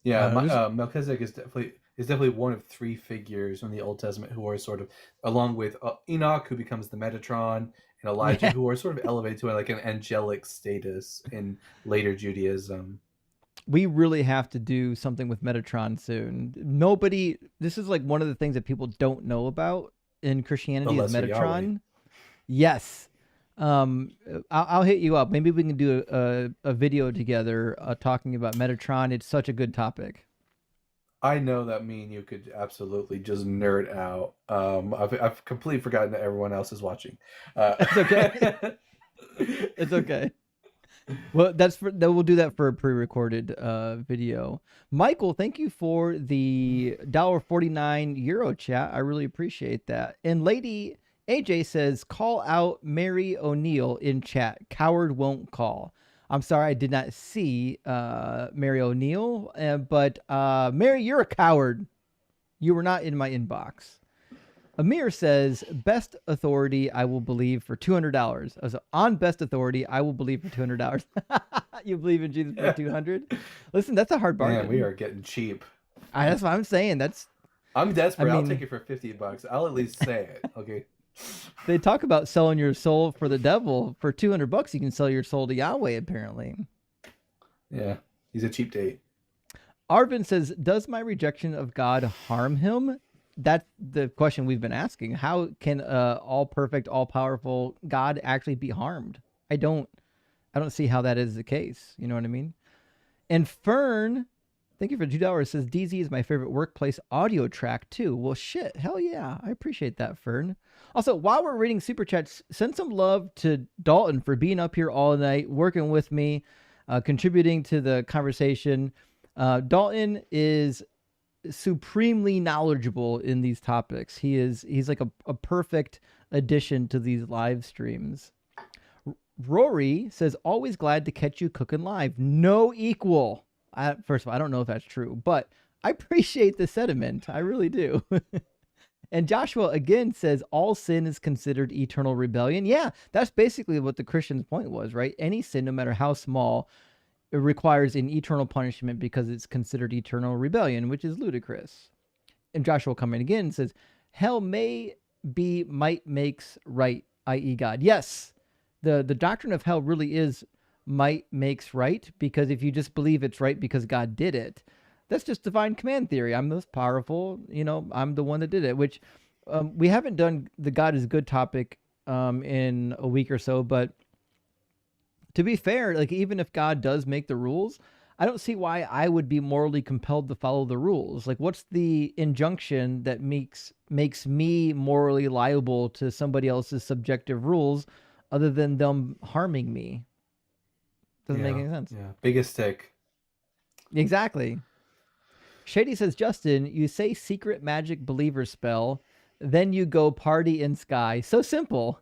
Yeah, Melchizedek is definitely one of three figures in the Old Testament who are sort of, along with Enoch, who becomes the Metatron, and Elijah, who are sort of elevated to like an angelic status in later Judaism. We really have to do something with Metatron soon. This is like one of the things that people don't know about in Christianity is Metatron. Yahweh. Yes. I'll hit you up. Maybe we can do a video together talking about Metatron. It's such a good topic. I know that me and you could absolutely just nerd out. I've completely forgotten that everyone else is watching. It's okay. It's okay. Well, we'll do that for a pre-recorded video. Michael, thank you for the $1.49 Euro chat. I really appreciate that. And Lady AJ says, call out Mary O'Neill in chat. Coward won't call. I'm sorry, I did not see Mary O'Neill, but Mary, you're a coward. You were not in my inbox. Amir says, best authority I will believe for $200. On best authority, I will believe for $200. You believe in Jesus for $200? Listen, that's a hard bargain. Man, we are getting cheap. That's what I'm saying. I'm desperate. I'll take it for $50. I'll at least say it. Okay. They talk about selling your soul for the devil. For $200, you can sell your soul to Yahweh, apparently. Yeah, he's a cheap date. Arvin says, does my rejection of God harm him? That's the question we've been asking. How can all perfect, all powerful God actually be harmed? I don't see how that is the case. You know what I mean? And Fern, thank you for $2, says DZ is my favorite workplace audio track too. Well, shit, hell yeah, I appreciate that, Fern. Also, while we're reading super chats, send some love to Dalton for being up here all night, working with me, contributing to the conversation. Dalton is supremely knowledgeable in these topics. He's like a perfect addition to these live streams. Rory says, always glad to catch you cooking live. No equal. First of all, I don't know if that's true, but I appreciate the sentiment. I really do. And Joshua again says, all sin is considered eternal rebellion. Yeah, that's basically what the Christian's point was, right? Any sin, no matter how small, it requires an eternal punishment because it's considered eternal rebellion, which is ludicrous. And Joshua coming again says, hell may be might makes right, i.e. God. Yes, the doctrine of hell really is might makes right, because if you just believe it's right because God did it, that's just divine command theory. I'm most powerful, I'm the one that did it, which we haven't done the God is good topic in a week or so, but to be fair, like even if God does make the rules, I don't see why I would be morally compelled to follow the rules. Like, what's the injunction that makes me morally liable to somebody else's subjective rules other than them harming me? Doesn't make any sense. Yeah, biggest stick. Exactly. Shady says, Justin, you say secret magic believer spell, then you go party in sky. So simple.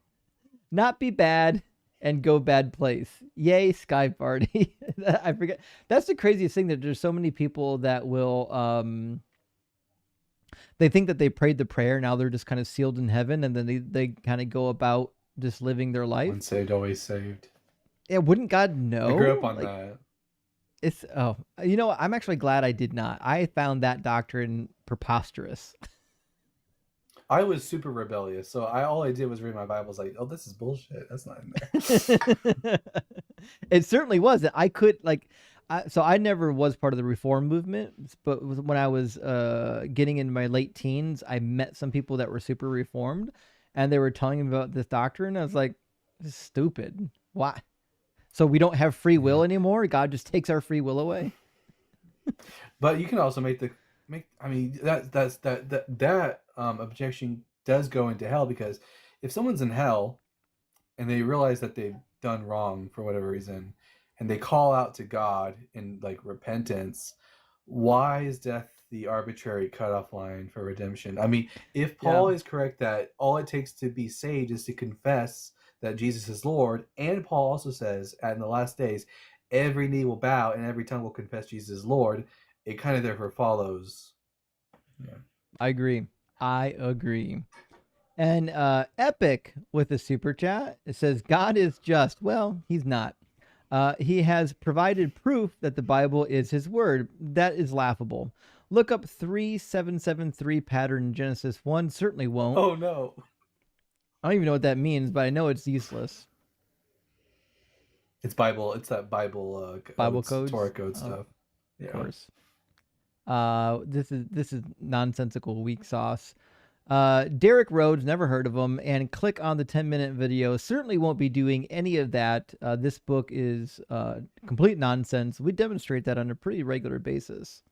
Not be bad and go bad place. Yay, sky party. I forget. That's the craziest thing, that there's so many people that will they think that they prayed the prayer, now they're just kind of sealed in heaven, and then they kind of go about just living their life. Once saved, always saved. Yeah, wouldn't God know? I grew up on Like, that. it's you know, I'm actually glad I did not. I found that doctrine preposterous. I was super rebellious, so all I did was read my Bible. I was like, oh, this is bullshit. That's not in there. It certainly wasn't. I could so I never was part of the Reform movement, but when I was getting in my late teens, I met some people that were super Reformed, and they were telling me about this doctrine. I was like, this is stupid. Why? So we don't have free will anymore? God just takes our free will away? But you can also I mean, that objection does go into hell, because if someone's in hell and they realize that they've done wrong for whatever reason, and they call out to God in like repentance, why is death the arbitrary cutoff line for redemption? I mean, if Paul is correct that all it takes to be saved is to confess that Jesus is Lord, and Paul also says in the last days, every knee will bow and every tongue will confess Jesus is Lord, it kind of therefore follows. Yeah. I agree. And Epic with a super chat, it says, God is just. Well, he's not. He has provided proof that the Bible is his word. That is laughable. Look up 3773 pattern in Genesis 1. Certainly won't. Oh, no. I don't even know what that means, but I know it's useless. It's Bible. It's that Bible codes? Torah code stuff. Yeah. Of course. This is nonsensical weak sauce. Derek Rhodes, never heard of him, and click on the 10-minute video. Certainly won't be doing any of that. This book is complete nonsense. We demonstrate that on a pretty regular basis.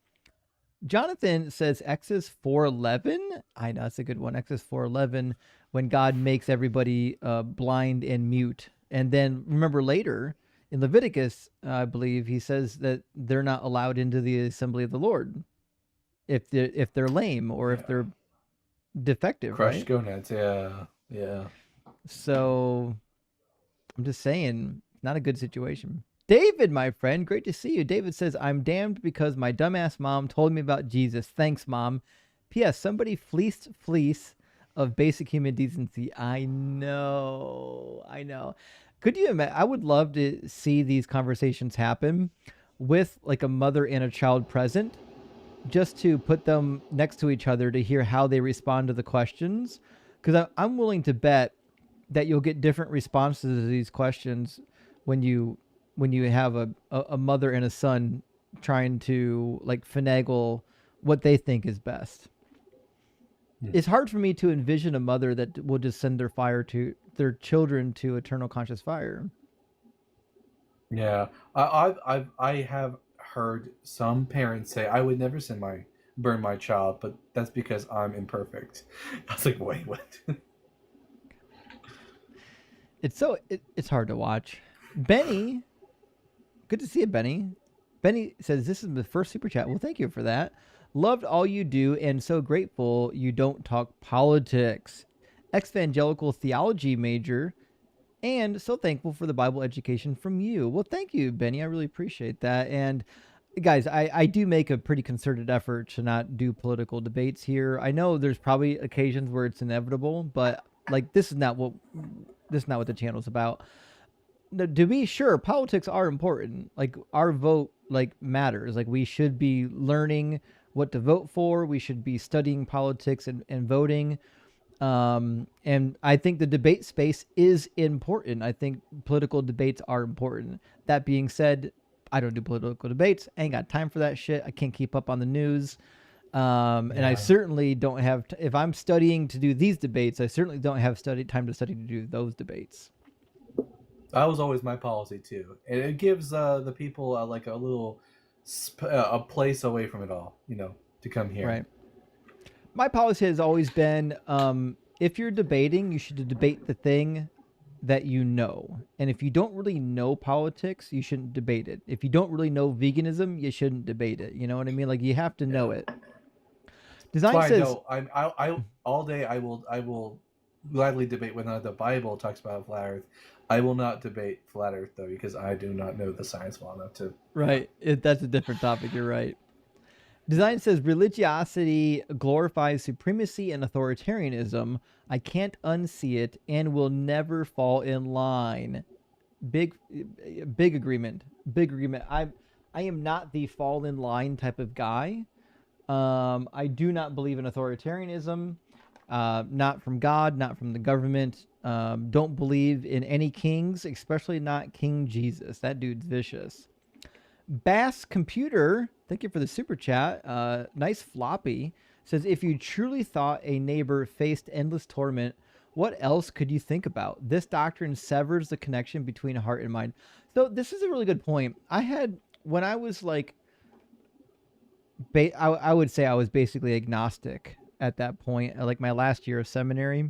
Jonathan says Exodus 4:11. I know, that's a good one. Exodus 4:11, when God makes everybody blind and mute. And then remember later in Leviticus, I believe he says that they're not allowed into the assembly of the Lord if they're lame or if they're defective, Crushed right? gonads, yeah. So I'm just saying, not a good situation. David, my friend, great to see you. David says, I'm damned because my dumbass mom told me about Jesus. Thanks, Mom. P.S. Somebody fleeced fleece of basic human decency. I know. Could you imagine? I would love to see these conversations happen with like a mother and a child present, just to put them next to each other to hear how they respond to the questions. Because I'm willing to bet that you'll get different responses to these questions when you have a mother and a son trying to like finagle what they think is best. It's hard for me to envision a mother that will just send their children to eternal conscious fire. Yeah, I have heard some parents say, I would never burn my child, but that's because I'm imperfect. I was like, wait, what? It's hard to watch. Benny, good to see you, Benny. Benny says, this is the first super chat. Well, thank you for that. Loved all you do and so grateful you don't talk politics. Evangelical theology major, and so thankful for the Bible education from you. Well, thank you, Benny. I really appreciate that. And guys, I do make a pretty concerted effort to not do political debates here. I know there's probably occasions where it's inevitable, but like this is not what the channel's about. To be sure, politics are important. Like our vote matters. Like we should be learning what to vote for. We should be studying politics and voting. And I think the debate space is important. I think political debates are important. That being said, I don't do political debates. I ain't got time for that shit. I can't keep up on the news. And I certainly don't have, if I'm studying to do these debates, I certainly don't have time to study to do those debates. That was always my policy too. And it gives the people like a little a place away from it all, to come here. Right. My policy has always been, if you're debating, you should debate the thing that you know. And if you don't really know politics, you shouldn't debate it. If you don't really know veganism, you shouldn't debate it. You know what I mean? Like you have to know it. Design says, I all day I will gladly debate whether or not the Bible talks about flat Earth. I will not debate flat Earth though, because I do not know the science well enough to. Right. That's a different topic. You're right. Design says religiosity glorifies supremacy and authoritarianism. I can't unsee it and will never fall in line. Big agreement. Big agreement. I am not the fall in line type of guy. I do not believe in authoritarianism. Not from God, not from the government. Don't believe in any kings, especially not King Jesus. That dude's vicious. Bass Computer, thank you for the super chat. Nice floppy. Says, if you truly thought a neighbor faced endless torment, what else could you think about? This doctrine severs the connection between heart and mind. So this is a really good point. When I was like, I would say I was basically agnostic at that point, like my last year of seminary.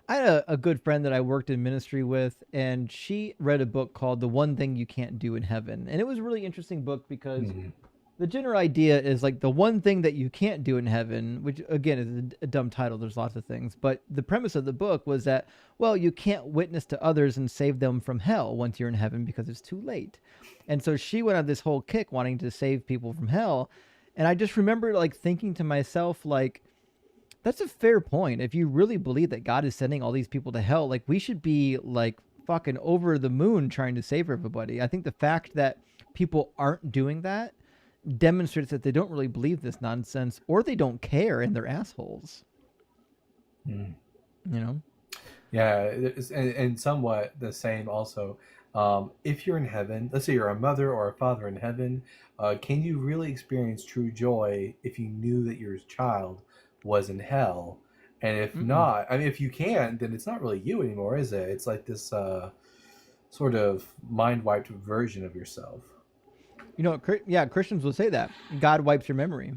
I had a good friend that I worked in ministry with, and she read a book called The One Thing You Can't Do in Heaven. And it was a really interesting book because the general idea is like the one thing that you can't do in heaven, which again is a dumb title. There's lots of things. But the premise of the book was that, well, you can't witness to others and save them from hell once you're in heaven because it's too late. And so she went on this whole kick wanting to save people from hell. And I just remember like thinking to myself, like, that's a fair point. If you really believe that God is sending all these people to hell, like we should be like fucking over the moon trying to save everybody. I think the fact that people aren't doing that demonstrates that they don't really believe this nonsense, or they don't care and they're assholes. You know? Yeah, and somewhat the same also. If you're in heaven, let's say you're a mother or a father in heaven, can you really experience true joy if you knew that your child was in hell? And if not, I mean, if you can, then it's not really you anymore, is it? It's like this sort of mind-wiped version of yourself. You know, yeah, Christians will say that. God wipes your memory.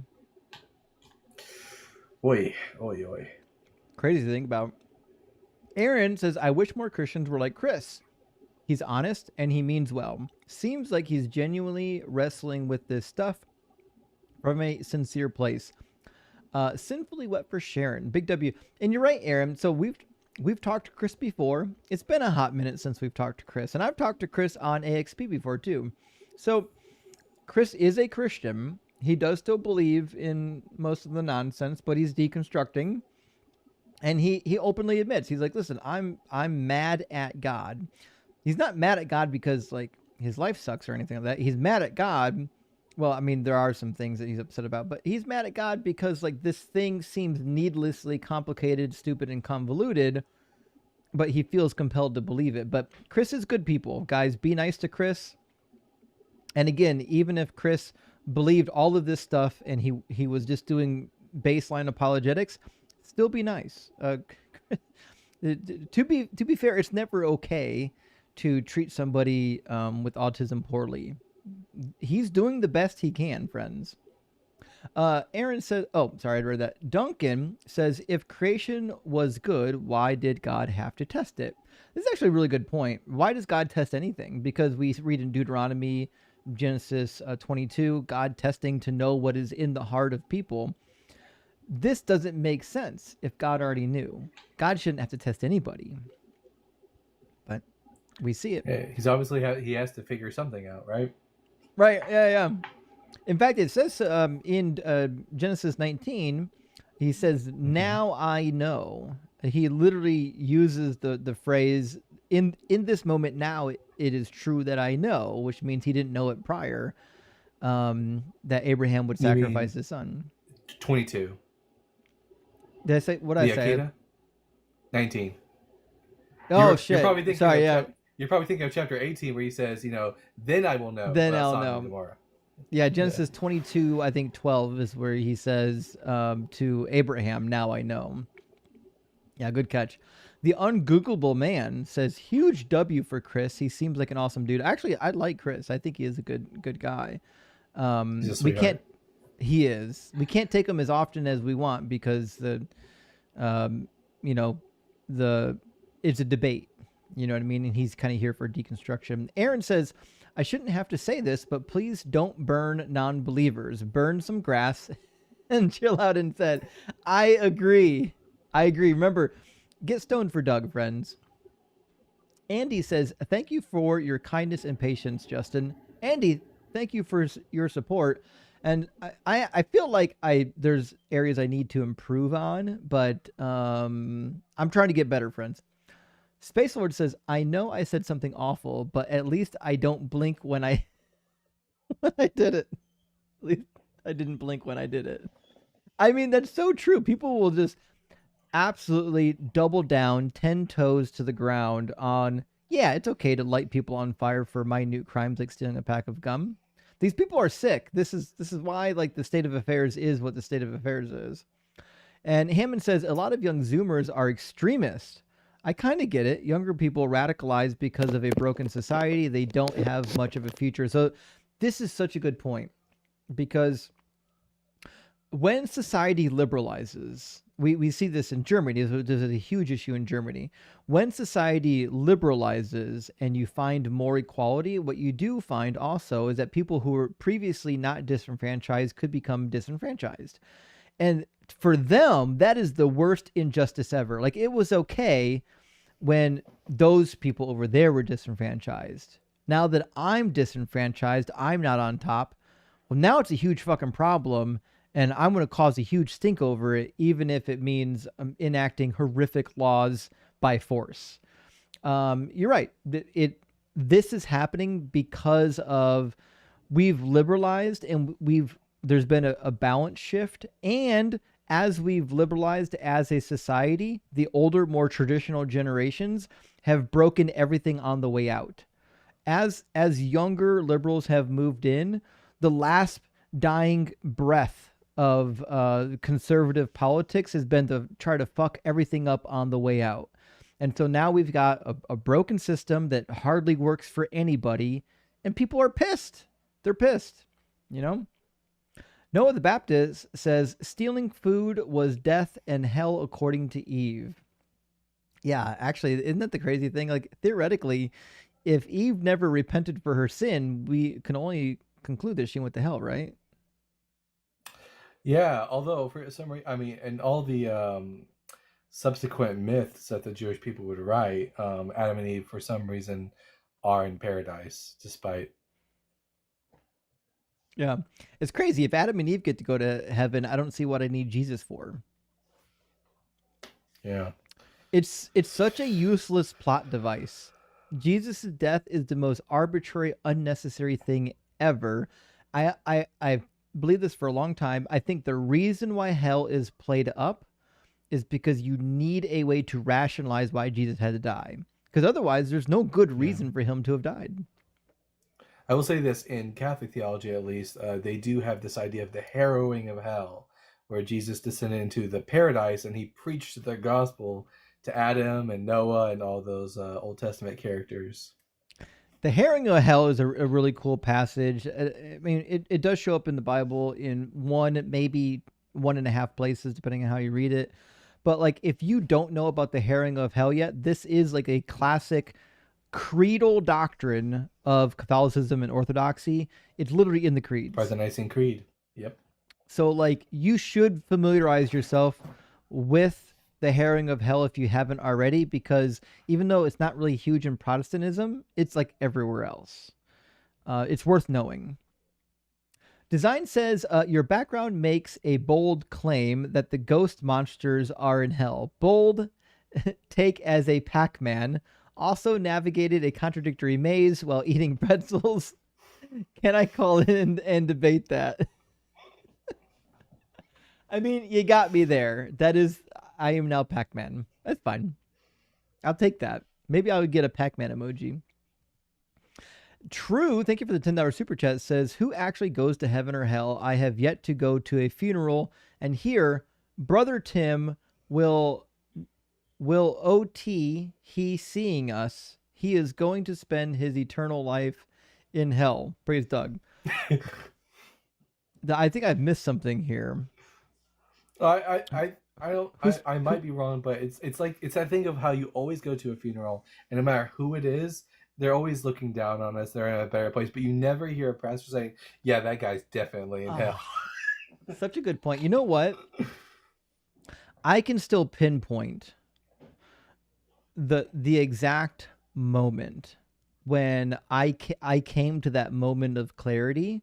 Oy, oy, oy. Crazy to think about. Aaron says, I wish more Christians were like Chris. He's honest and he means well. Seems like he's genuinely wrestling with this stuff from a sincere place. Sinfully wet for Sharon. Big W. And you're right, Aaron. So we've talked to Chris before. It's been a hot minute since we've talked to Chris. And I've talked to Chris on AXP before too. So Chris is a Christian. He does still believe in most of the nonsense, but he's deconstructing. And he openly admits, he's like, listen, I'm mad at God. He's not mad at God because like his life sucks or anything like that. He's mad at God. Well, I mean, there are some things that he's upset about, but he's mad at God because like this thing seems needlessly complicated, stupid, and convoluted, but he feels compelled to believe it. But Chris is good people. Guys, be nice to Chris. And again, even if Chris believed all of this stuff and he was just doing baseline apologetics, still be nice. To be fair, it's never okay to treat somebody with autism poorly. He's doing the best he can, friends. Aaron said, oh, sorry, I read that. Duncan says, if creation was good, why did God have to test it? This is actually a really good point. Why does God test anything? Because we read in Deuteronomy, Genesis 22, God testing to know what is in the heart of people. This doesn't make sense if God already knew. God shouldn't have to test anybody. But we see it. Yeah, he's obviously he has to figure something out, right? Right, yeah. In fact, it says in Genesis 19, he says, now I know. He literally uses the phrase, in this moment now, it is true that I know, which means he didn't know it prior, that Abraham would sacrifice his son. 22. Did I say what I say? Akita? 19. Oh, shit. You're probably thinking Sorry, you're probably thinking of chapter 18 where he says, then I will know. Then I'll know. Yeah, Genesis 22, I think 12 is where he says to Abraham, now I know. Yeah, good catch. The Ungoogleable Man says, huge W for Chris. He seems like an awesome dude. Actually, I like Chris. I think he is a good guy. He is. We can't take him as often as we want because it's a debate. You know what I mean? And he's kind of here for deconstruction. Aaron says, I shouldn't have to say this, but please don't burn non-believers. Burn some grass and chill out instead. I agree. Remember, get stoned for Doug, friends. Andy says, thank you for your kindness and patience, Justin. Andy, thank you for your support. And I feel like there's areas I need to improve on, but I'm trying to get better, friends. Space Lord says, I know I said something awful, but at least I don't blink when I when I did it. At least I didn't blink when I did it. I mean, that's so true. People will just absolutely double down, 10 toes to the ground on, yeah, it's okay to light people on fire for minute crimes like stealing a pack of gum. These people are sick. This is why like the state of affairs is what the state of affairs is. And Hammond says a lot of young Zoomers are extremists. I kind of get it. Younger people radicalize because of a broken society. They don't have much of a future. So this is such a good point, because when society liberalizes, we see this in Germany. There's a huge issue in Germany. When society liberalizes and you find more equality, what you do find also is that people who were previously not disenfranchised could become disenfranchised. And for them, that is the worst injustice ever. Like, it was okay when those people over there were disenfranchised. Now that I'm disenfranchised, I'm not on top. Well, now it's a huge fucking problem, and I'm going to cause a huge stink over it, even if it means enacting horrific laws by force. You're right. This is happening because of we've liberalized, and there's been a balance shift. And as we've liberalized as a society, the older, more traditional generations have broken everything on the way out. As younger liberals have moved in, the last dying breath of conservative politics has been to try to fuck everything up on the way out. And so now we've got a broken system that hardly works for anybody, and people are pissed. They're pissed, you know? Noah the Baptist says, stealing food was death and hell according to Eve. Yeah, actually, isn't that the crazy thing? Like, theoretically, if Eve never repented for her sin, we can only conclude that she went to hell, right? Yeah, although for some reason, I mean, and all the subsequent myths that the Jewish people would write, Adam and Eve, for some reason, are in paradise, despite. Yeah, it's crazy. If Adam and Eve get to go to heaven, I don't see what I need Jesus for. Yeah. It's such a useless plot device. Jesus' death is the most arbitrary, unnecessary thing ever. I believe this for a long time. I think the reason why hell is played up is because you need a way to rationalize why Jesus had to die. Because otherwise, there's no good reason for him to have died. I will say this, in Catholic theology at least, they do have this idea of the harrowing of hell, where Jesus descended into the paradise and he preached the gospel to Adam and Noah and all those Old Testament characters. The harrowing of hell is a really cool passage. I mean, it does show up in the Bible in one, maybe 1.5 places, depending on how you read it. But like, if you don't know about the harrowing of hell yet, this is like a classic creedal doctrine of Catholicism and Orthodoxy. It's literally in the creeds. By the Nicene Creed. Yep. So like, you should familiarize yourself with the harrowing of hell if you haven't already, because even though it's not really huge in Protestantism, it's like everywhere else. It's worth knowing. Design says, your background makes a bold claim that the ghost monsters are in hell. Bold take as a Pac-Man. Also navigated a contradictory maze while eating pretzels. Can I call in and debate that? I mean, you got me there. That is, I am now Pac-Man. That's fine. I'll take that. Maybe I would get a Pac-Man emoji. True, thank you for the $10 super chat, says, who actually goes to heaven or hell? I have yet to go to a funeral, and here, Brother Tim will OT he seeing us. He is going to spend his eternal life in hell. Praise Doug. I think I've missed something here. I might be wrong, but it's like, it's that thing of how you always go to a funeral, and no matter who it is, they're always looking down on us. They're in a better place, but you never hear a pastor saying, "Yeah, that guy's definitely in hell." Such a good point. You know what? I can still pinpoint the exact moment when I came to that moment of clarity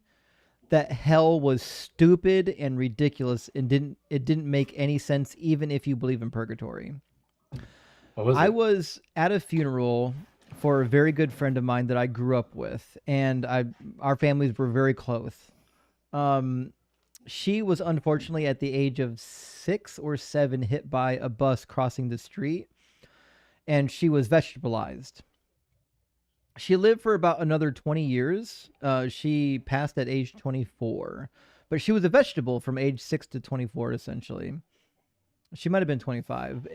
that hell was stupid and ridiculous and didn't make any sense even if you believe in purgatory. What was I it? was at a funeral for a very good friend of mine that I grew up with, and our families were very close. She was unfortunately at the age of 6 or 7 hit by a bus crossing the street, and she was vegetabilized. She lived for about another 20 years. She passed at age 24, but she was a vegetable from age 6 to 24, essentially. She might have been 25.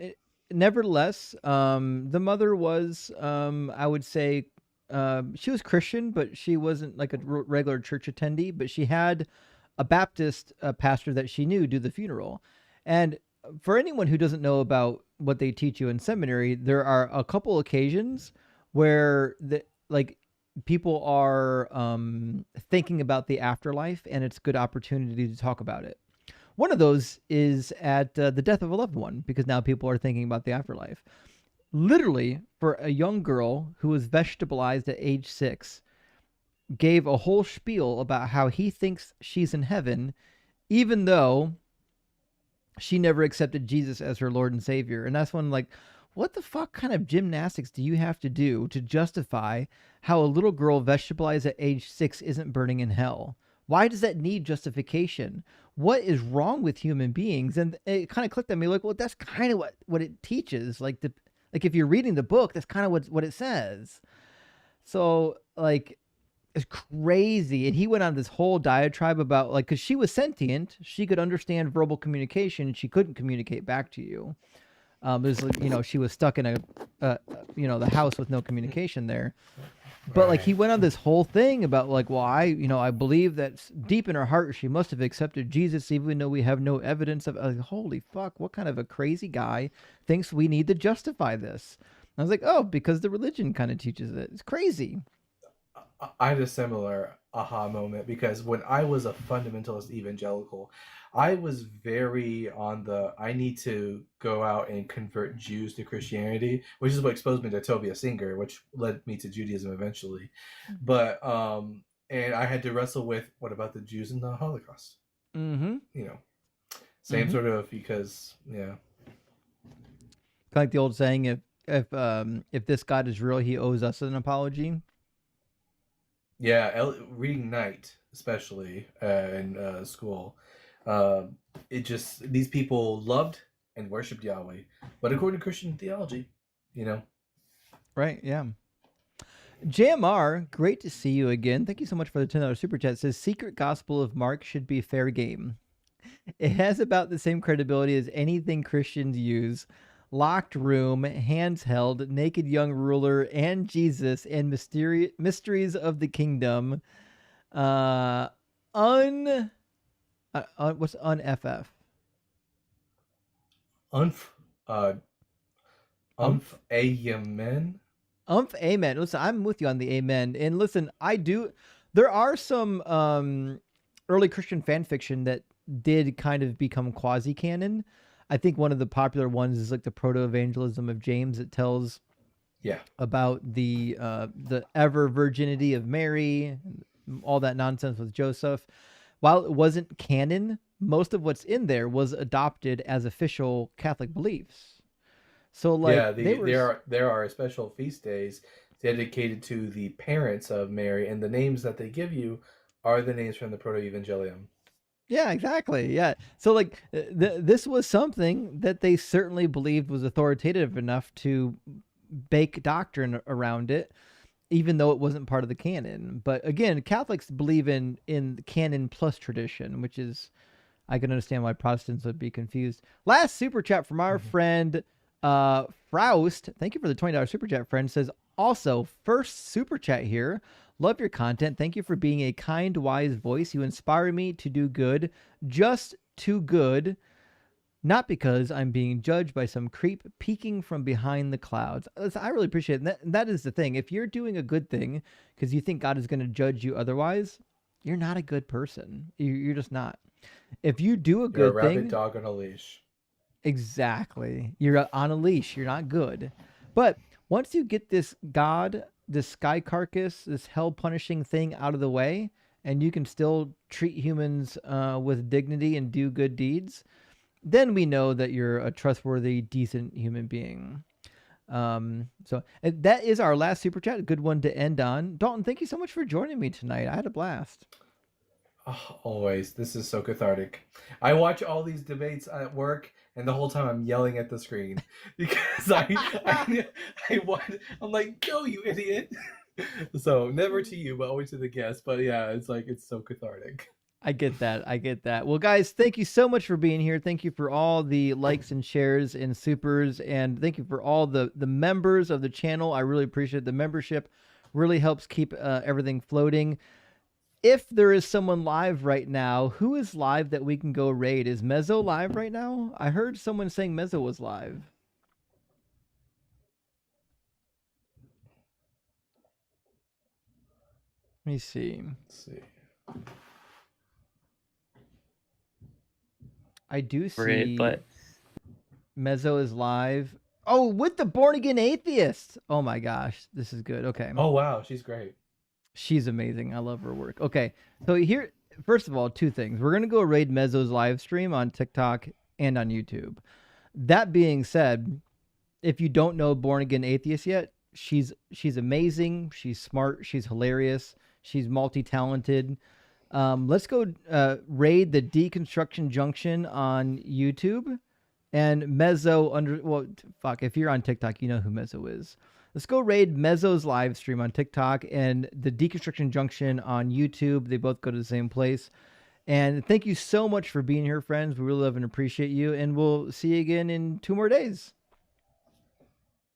Nevertheless, the mother was, I would say, she was Christian, but she wasn't like a regular church attendee, but she had a Baptist pastor that she knew do the funeral. And for anyone who doesn't know about what they teach you in seminary, there are a couple occasions where like people are thinking about the afterlife, and it's a good opportunity to talk about it. One of those is at the death of a loved one, because now people are thinking about the afterlife. Literally, for a young girl who was vegetabilized at age 6, gave a whole spiel about how he thinks she's in heaven, even though she never accepted Jesus as her Lord and Savior. And that's when, like, what the fuck kind of gymnastics do you have to do to justify how a little girl vegetabilized at age 6 isn't burning in hell? Why does that need justification? What is wrong with human beings? And it kind of clicked on me, like, well, that's kind of what it teaches. Like if you're reading the book, that's kind of what it says. So, like, it's crazy. And he went on this whole diatribe about, like, because she was sentient, she could understand verbal communication, she couldn't communicate back to you. There's, she was stuck in the house with no communication there. But like, he went on this whole thing about, like, well, I believe that deep in her heart she must have accepted Jesus, even though we have no evidence of. Like, holy fuck! What kind of a crazy guy thinks we need to justify this? I was like, oh, because the religion kind of teaches it. It's crazy. I had a similar aha moment, because when I was a fundamentalist evangelical, I was very on the I need to go out and convert Jews to Christianity, which is what exposed me to Tovia Singer, which led me to Judaism eventually. But and I had to wrestle with, what about the Jews in the Holocaust? Mm-hmm. Same sort of, because kind of like the old saying, if this God is real, he owes us an apology. Yeah, reading Knight, especially in school, it just, these people loved and worshipped Yahweh, but according to Christian theology, Right, yeah. JMR, great to see you again. Thank you so much for the $10 super chat. It says, Secret Gospel of Mark should be fair game. It has about the same credibility as anything Christians use. Locked room, hands held, naked young ruler, and Jesus, and mysteries of the kingdom. What's unff? Amen. Amen. Listen, I'm with you on the amen. And listen, there are some early Christian fan fiction that did kind of become quasi-canon. I think one of the popular ones is like the proto-evangelism of James. It tells about the ever virginity of Mary, all that nonsense with Joseph. While it wasn't canon, most of what's in there was adopted as official Catholic beliefs. So, like, there are special feast days dedicated to the parents of Mary, and the names that they give you are the names from the Proto-Evangelium. Yeah, exactly. Yeah. So, like, this was something that they certainly believed was authoritative enough to bake doctrine around it, even though it wasn't part of the canon. But again, Catholics believe in canon plus tradition, which is, I can understand why Protestants would be confused. Last super chat from our friend Froust. Thank you for the $20 super chat, friend. Says, also, first super chat here. Love your content. Thank you for being a kind, wise voice. You inspire me to do good, just too good, not because I'm being judged by some creep peeking from behind the clouds. I really appreciate it. That is the thing. If you're doing a good thing because you think God is going to judge you otherwise, you're not a good person. You're just not. If you do a good thing... You're a rabid dog on a leash. Exactly. You're on a leash. You're not good. But once you get this God, this sky carcass, this hell punishing thing out of the way, and you can still treat humans with dignity and do good deeds, then we know that you're a trustworthy, decent human being. So that is our last super chat. A good one to end on. Dalton, thank you so much for joining me tonight. I had a blast. Oh, always. This is so cathartic. I watch all these debates at work, and the whole time I'm yelling at the screen because I'm like, go, you idiot. So never to you, but always to the guest. But yeah, it's like, it's so cathartic. I get that. I get that. Well, guys, thank you so much for being here. Thank you for all the likes and shares and supers, and thank you for all the members of the channel. I really appreciate the membership. Really helps keep everything floating. If there is someone live right now, who is live that we can go raid? Is Mezzo live right now? I heard someone saying Mezzo was live. Let me see. Let's see. I do see Rude, but Mezzo is live. Oh, with the Born Again Atheist. Oh my gosh, this is good. Okay. Oh wow, she's great. She's amazing. I love her work. Okay, so here, first of all, two things. We're gonna go raid Mezzo's live stream on TikTok and on YouTube. That being said, if you don't know Born Again Atheist yet, she's amazing. She's smart. She's hilarious. She's multi-talented. Let's go raid the Deconstruction Junction on YouTube, and Mezzo if you're on TikTok, you know who Mezzo is. Let's go raid Mezzo's live stream on TikTok and the Deconstruction Junction on YouTube. They both go to the same place. And thank you so much for being here, friends. We really love and appreciate you, and we'll see you again in 2 more days.